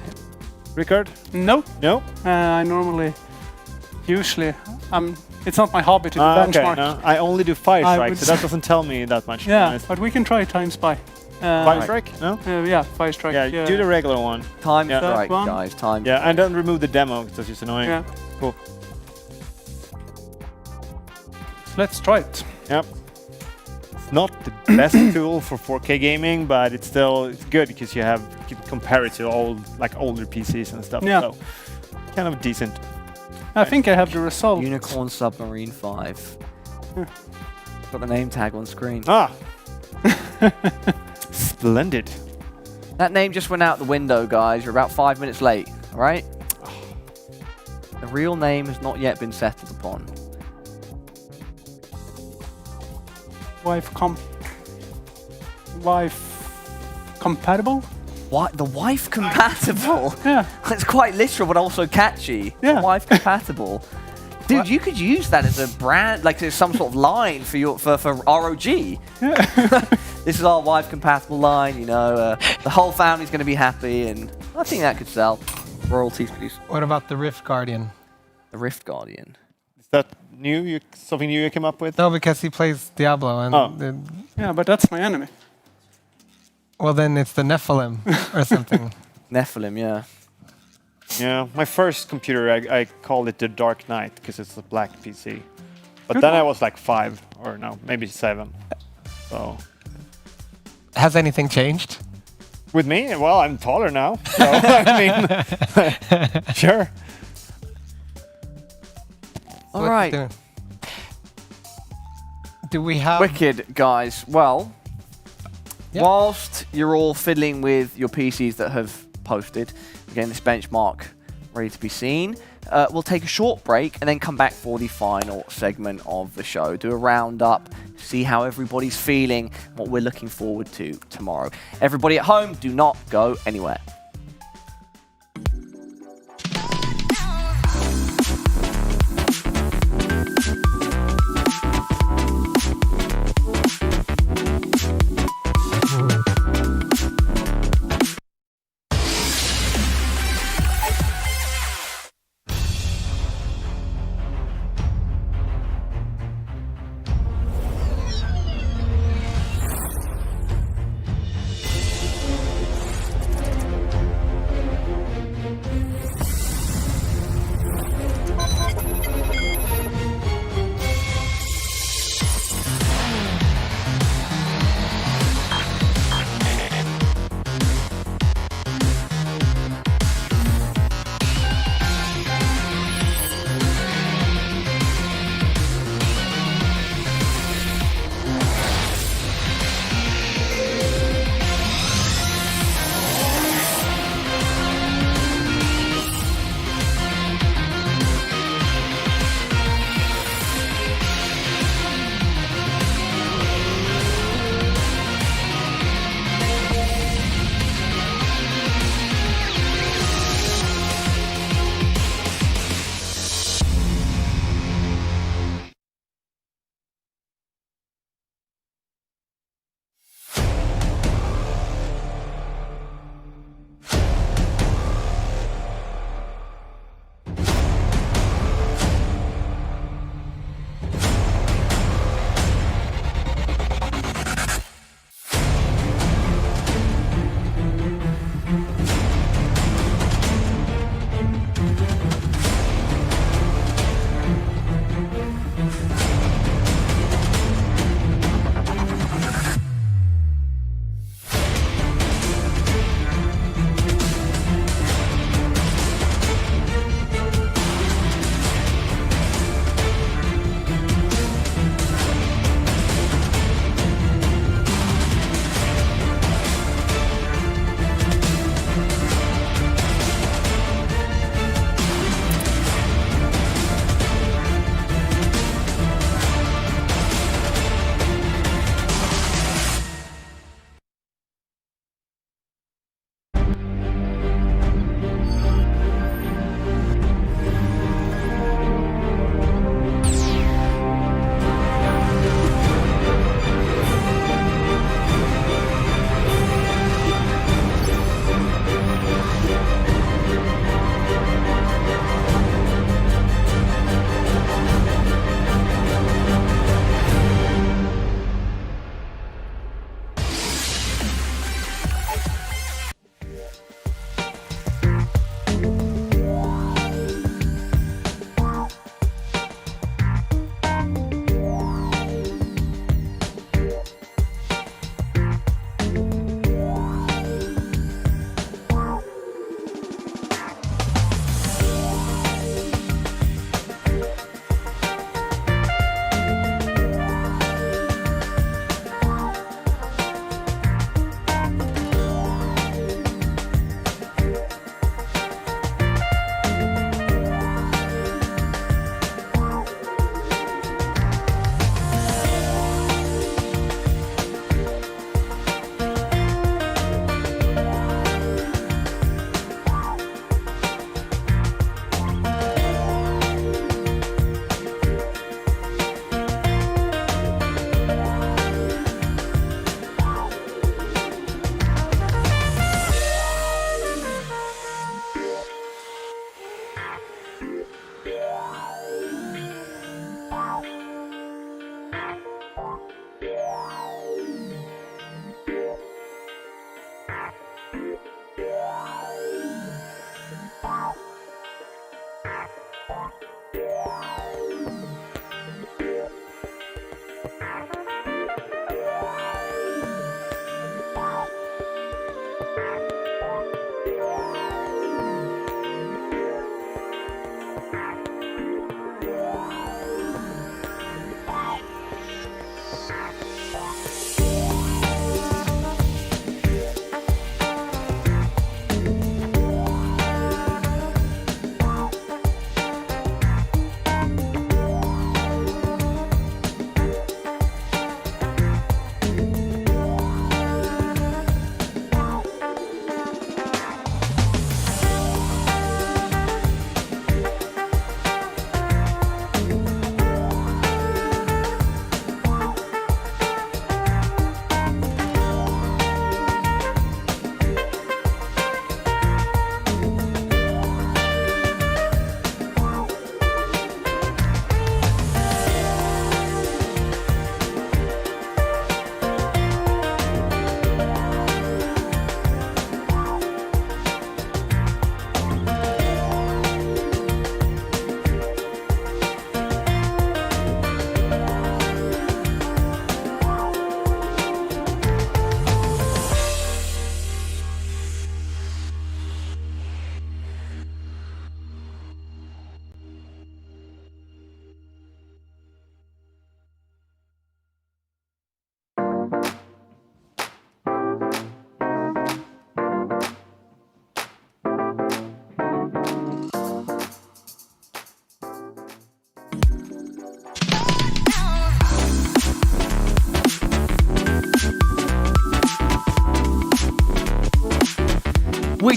Rickard? No. No? I normally, usually, it's not my hobby to do benchmark. Okay, no. I only do Firestrike, so that doesn't tell me that much. Yeah, but we can try Time Spy. Firestrike? No? Yeah, Firestrike. Yeah, do the regular one. Time strike, guys. Time. Yeah, and then remove the demo because it's just annoying. Yeah. Cool. So let's try it. Yep. It's not the best tool for 4K gaming, but it's still good because you can compare it to older PCs and stuff. Yeah. So kind of decent. I think I have the result. Unicorn Submarine 5. Got the name tag on screen. Ah, splendid. That name just went out the window, guys. You're about 5 minutes late. All right. The real name has not yet been settled upon. Wife compatible? What? The wife compatible? Yeah. It's quite literal, but also catchy. Yeah. Wife compatible. Dude, you could use that as a brand, like as some sort of line for ROG. Yeah. This is our wife compatible line, you know. The whole family's going to be happy, and I think that could sell. Royalties, please. What about the Rift Guardian? The Rift Guardian. Is that new? Something new you came up with? No, because he plays Diablo, and Yeah, but that's my enemy. well, then it's the Nephilim or something. Nephilim, yeah. Yeah, my first computer, I called it the Dark Knight because it's a black PC. But Good then I one. was like 5, or no, maybe 7. So Has anything changed? with me, well, I'm taller now. So I mean, sure. All right. Do we have... Wicked, guys. Well, Yeah. whilst you're all fiddling with your PCs that have posted, getting this benchmark ready to be seen, we'll take a short break and then come back for the final segment of the show. Do a roundup, see how everybody's feeling, what we're looking forward to tomorrow. Everybody at home, do not go anywhere.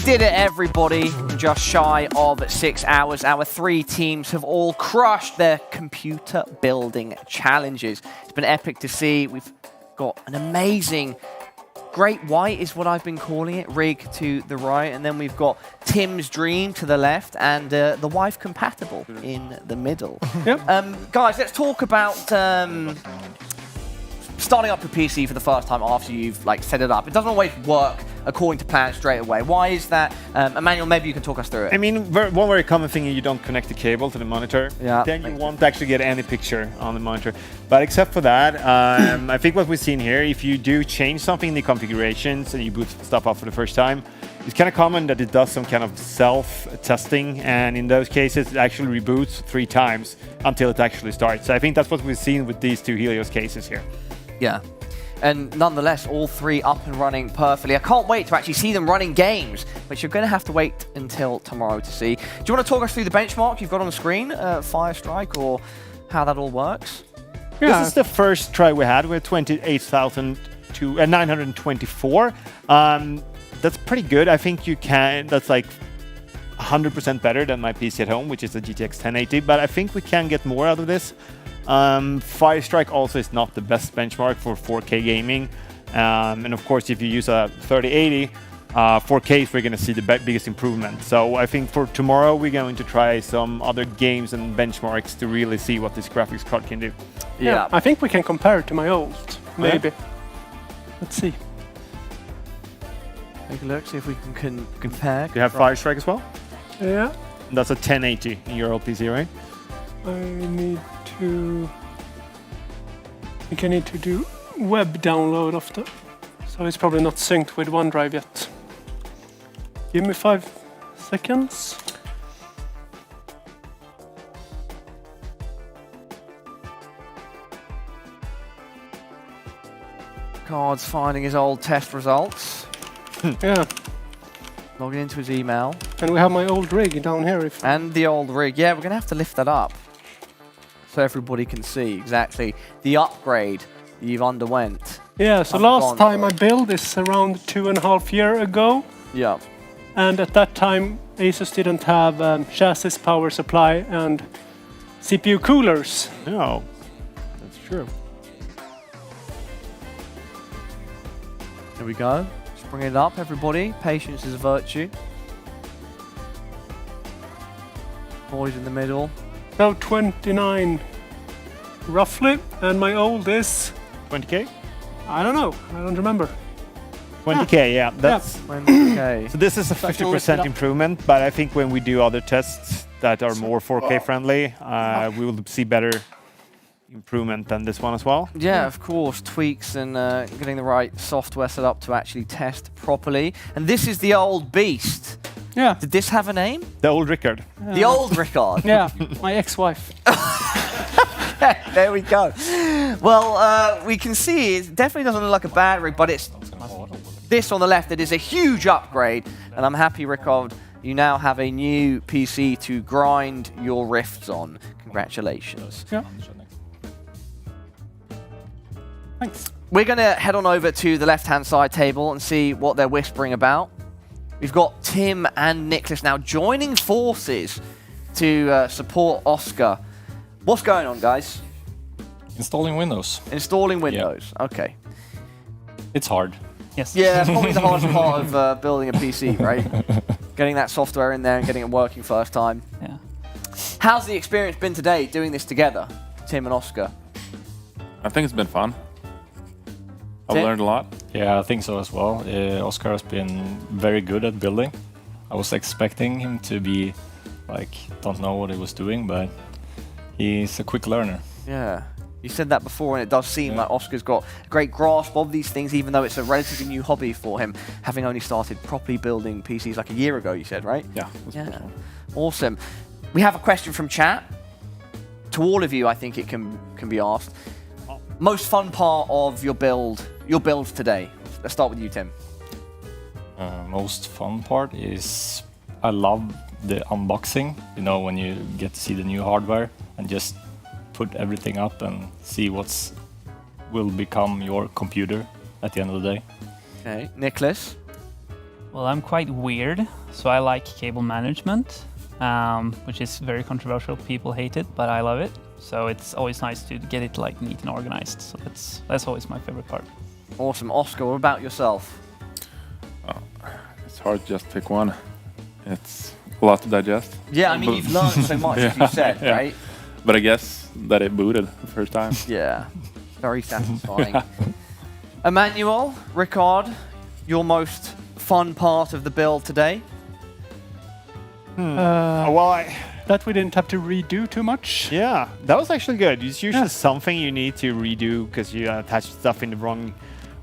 did it, everybody. In just shy of 6 hours, our 3 teams have all crushed their computer building challenges. It's been epic to see. We've got an amazing Great White is what I've been calling it, rig to the right, and then we've got Tim's Dream to the left, and the Wife Compatible in the middle. Yep. Guys, let's talk about starting up your PC for the first time after you've set it up. It doesn't always work according to plan straight away. Why is that? Emmanuel, maybe you can talk us through it. I mean, one very common thing is you don't connect the cable to the monitor. Yeah. Then you won't actually get any picture on the monitor. But except for that, I think what we've seen here, if you do change something in the configurations and you boot stuff up for the first time, it's kind of common that it does some kind of self-testing, and in those cases, it actually reboots 3 times until it actually starts. So I think that's what we've seen with these 2 Helios cases here. Yeah. And nonetheless, all 3 up and running perfectly. I can't wait to actually see them running games, but you're going to have to wait until tomorrow to see. Do you want to talk us through the benchmark you've got on the screen, Firestrike, or how that all works? Yeah. This is the first try we had with 28,924. That's pretty good. I think you can. That's like 100% better than my PC at home, which is a GTX 1080. But I think we can get more out of this. Firestrike also is not the best benchmark for 4K gaming. And of course, if you use a 3080, 4K is where you're going to see the biggest improvement. So I think for tomorrow, we're going to try some other games and benchmarks to really see what this graphics card can do. Yeah, I think we can compare it to my old, maybe. Yeah. Let's see. Take a look, see if we can compare. Do you have Firestrike as well? Yeah. That's a 1080 in your old PC, right? I think I need to do web download of the, so it's probably not synced with OneDrive yet. Give me 5 seconds. Card's finding his old test results. Yeah. Logging into his email. And we have my old rig down here. And the old rig. Yeah, we're going to have to lift that up so everybody can see exactly the upgrade you've underwent. Yeah, so last time I built this around 2.5 years ago. Yeah. And at that time, Asus didn't have chassis power supply and CPU coolers. No, that's true. Here we go. Just bring it up, everybody. Patience is a virtue. Boys in the middle. Now 29, roughly, and my old is 20K? I don't know. I don't remember. 20K, yeah. That's 20K. So this is a 50% improvement, but I think when we do other tests that are more 4K friendly, we will see better improvement than this one as well. Yeah, of course, tweaks and getting the right software set up to actually test properly. And this is the old beast. Yeah. Did this have a name? The old Rickard. The old Rickard. Yeah, my ex-wife. There we go. Well, we can see it definitely doesn't look like a bad rig, but it's this on the left. It is a huge upgrade, and I'm happy, Rickard, you now have a new PC to grind your rifts on. Congratulations. Yeah. Thanks. We're going to head on over to the left-hand side table and see what they're whispering about. We've got Tim and Nicholas now joining forces to support Oscar. What's going on, guys? Installing Windows. Installing Windows. Yep. Okay. It's hard. Yes. Yeah, probably the hardest part of building a PC, right? Getting that software in there and getting it working first time. Yeah. How's the experience been today doing this together, Tim and Oscar? I think it's been fun. I've Tim? learned a lot. Yeah, I think so as well. Oscar has been very good at building. I was expecting him to be don't know what he was doing, but he's a quick learner. Yeah. You said that before, and it does seem like Oscar's got a great grasp of these things, even though it's a relatively new hobby for him, having only started properly building PCs like a year ago, you said, right? Yeah. Yeah. Awesome. We have a question from chat. To all of you, I think it can be asked. Most fun part of your builds today? Let's start with you, Tim. Most fun part is I love the unboxing. You know, when you get to see the new hardware and just put everything up and see what's will become your computer at the end of the day. Okay, Nicholas. Well, I'm quite weird, so I like cable management, which is very controversial. People hate it, but I love it. So it's always nice to get it like neat and organized. So that's always my favorite part. Awesome. Oscar, what about yourself? It's hard to just pick one. It's a lot to digest. Yeah, I mean, you've learned so much, as you said, right? But I guess that it booted the first time. Yeah, very satisfying. Emmanuel, Ricard, your most fun part of the build today? That we didn't have to redo too much. Yeah, that was actually good. It's usually something you need to redo because you attach stuff in the wrong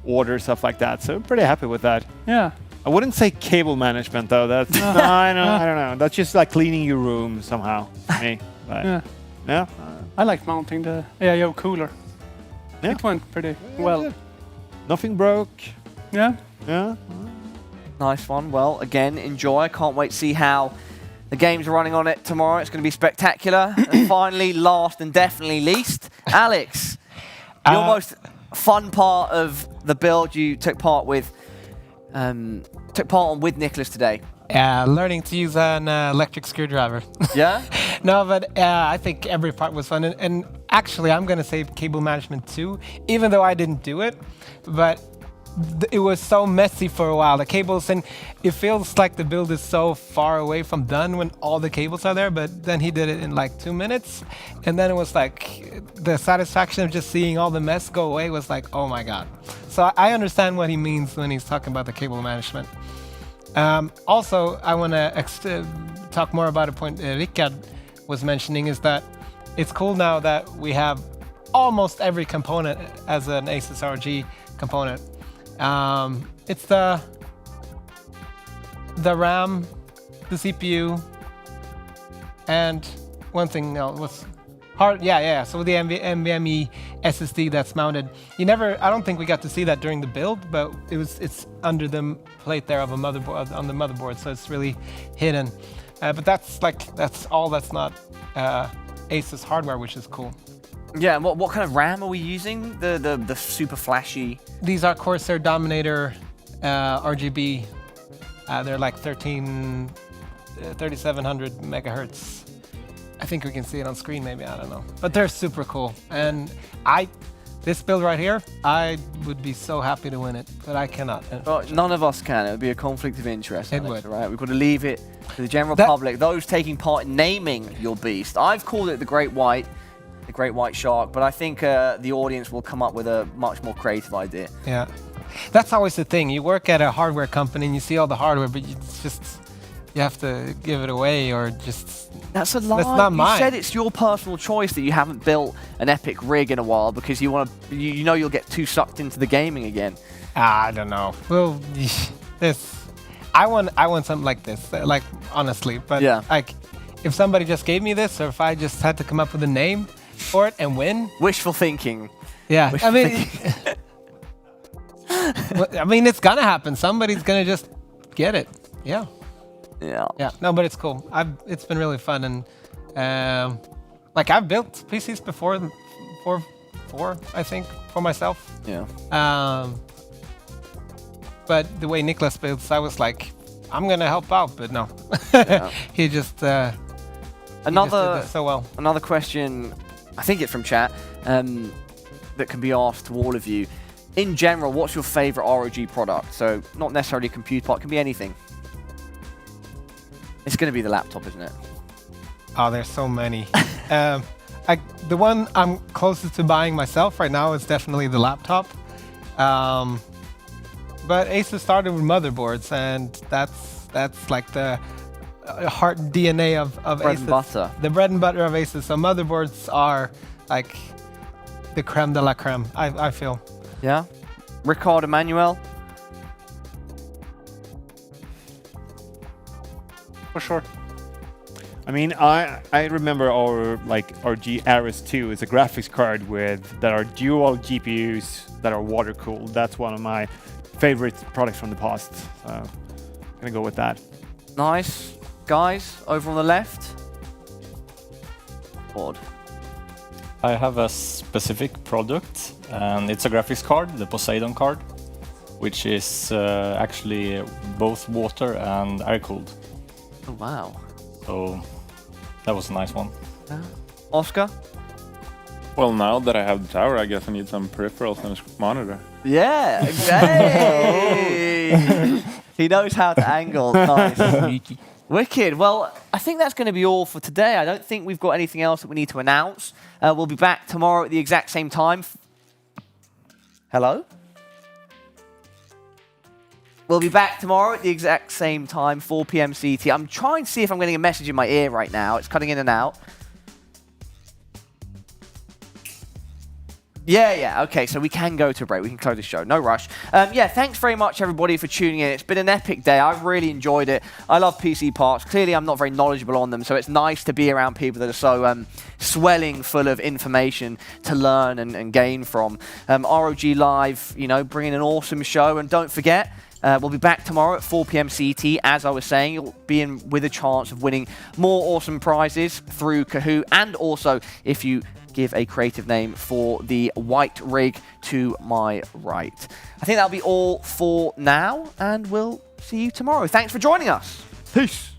order, stuff like that. So I'm pretty happy with that. Yeah. I wouldn't say cable management though. That's I don't know. That's just like cleaning your room somehow. For me. But, yeah. I like mounting the AIO cooler. Yeah. It went pretty well. Nothing broke. Yeah. Yeah. Nice one. Well, again, enjoy. I can't wait to see how the games are running on it tomorrow. It's going to be spectacular. And finally, last and definitely least, Alex, your most fun part of the build you took part on with Nicholas today. Learning to use an electric screwdriver. Yeah? No, but I think every part was fun. And actually, I'm going to say cable management too, even though I didn't do it. But it was so messy for a while. The cables, and it feels like the build is so far away from done when all the cables are there. But then he did it in like 2 minutes. And then it was like the satisfaction of just seeing all the mess go away was like, oh my God. So I understand what he means when he's talking about the cable management. Also, I want to talk more about a point Rikard was mentioning, is that it's cool now that we have almost every component as an Asus ROG component. It's the RAM, the CPU, and one thing else was hard. Yeah. So the NVMe SSD that's mounted. I don't think we got to see that during the build, but it's under the plate there of a motherboard on the motherboard, so it's really hidden. But that's all. That's not Asus hardware, which is cool. Yeah, and what kind of RAM are we using? The super flashy. These are Corsair Dominator RGB. They're like 3700 megahertz. I think we can see it on screen, maybe, I don't know. But they're super cool. And this build right here, I would be so happy to win it, but I cannot. Well, none of us can. It would be a conflict of interest. It would. Right? We've got to leave it to the general public, those taking part in naming your beast. I've called it the Great White Shark, but I think the audience will come up with a much more creative idea. Yeah. That's always the thing. You work at a hardware company and you see all the hardware, but you have to give it away or just... That's a lie. That's not mine. You said it's your personal choice that you haven't built an epic rig in a while because you know you'll get too sucked into the gaming again. I don't know. Well, I want something like this, like honestly. But yeah. Like, if somebody just gave me this, or if I just had to come up with a name for it and win. Wishful thinking. Yeah. I mean, it's gonna happen. Somebody's gonna just get it. Yeah. Yeah. No, but it's cool. It's been really fun, and I've built PCs before, four I think, for myself. Yeah. But the way Nicholas builds, I was like, I'm gonna help out, but no. Yeah. He just did so well. Another question, I think it's from chat, that can be asked to all of you. In general, what's your favorite ROG product? So not necessarily a computer part, it can be anything. It's going to be the laptop, isn't it? Oh, there's so many. The one I'm closest to buying myself right now is definitely the laptop. But Asus started with motherboards, and that's like the heart DNA of bread Asus. And butter. The bread and butter of Asus. So motherboards are like the creme de la creme, I feel. Yeah. Ricard, Emmanuel? For sure. I mean, I remember our RG Ares 2 is a graphics card that are dual GPUs that are water cooled. That's one of my favorite products from the past. So I'm gonna go with that. Nice. Guys, over on the left. Odd. I have a specific product, and it's a graphics card, the Poseidon card, which is actually both water and air cooled. Oh, wow. So that was a nice one. Oscar? Well, now that I have the tower, I guess I need some peripherals and a monitor. Yeah, hey! He knows how to angle. Nice. Wicked. Well, I think that's going to be all for today. I don't think we've got anything else that we need to announce. We'll be back tomorrow at the exact same time. Hello? We'll be back tomorrow at the exact same time, 4 p.m. CT. I'm trying to see if I'm getting a message in my ear right now. It's cutting in and out. Yeah, okay, so we can go to a break. We can close the show. No rush. Yeah, thanks very much, everybody, for tuning in. It's been an epic day. I've really enjoyed it. I love PC parts. Clearly, I'm not very knowledgeable on them, so it's nice to be around people that are so swelling full of information to learn and gain from. ROG Live, you know, bringing an awesome show. And don't forget, we'll be back tomorrow at 4 p.m. CT. As I was saying, you'll be in with a chance of winning more awesome prizes through Kahoot, and also if you give a creative name for the white rig to my right. I think that'll be all for now, and we'll see you tomorrow. Thanks for joining us. Peace.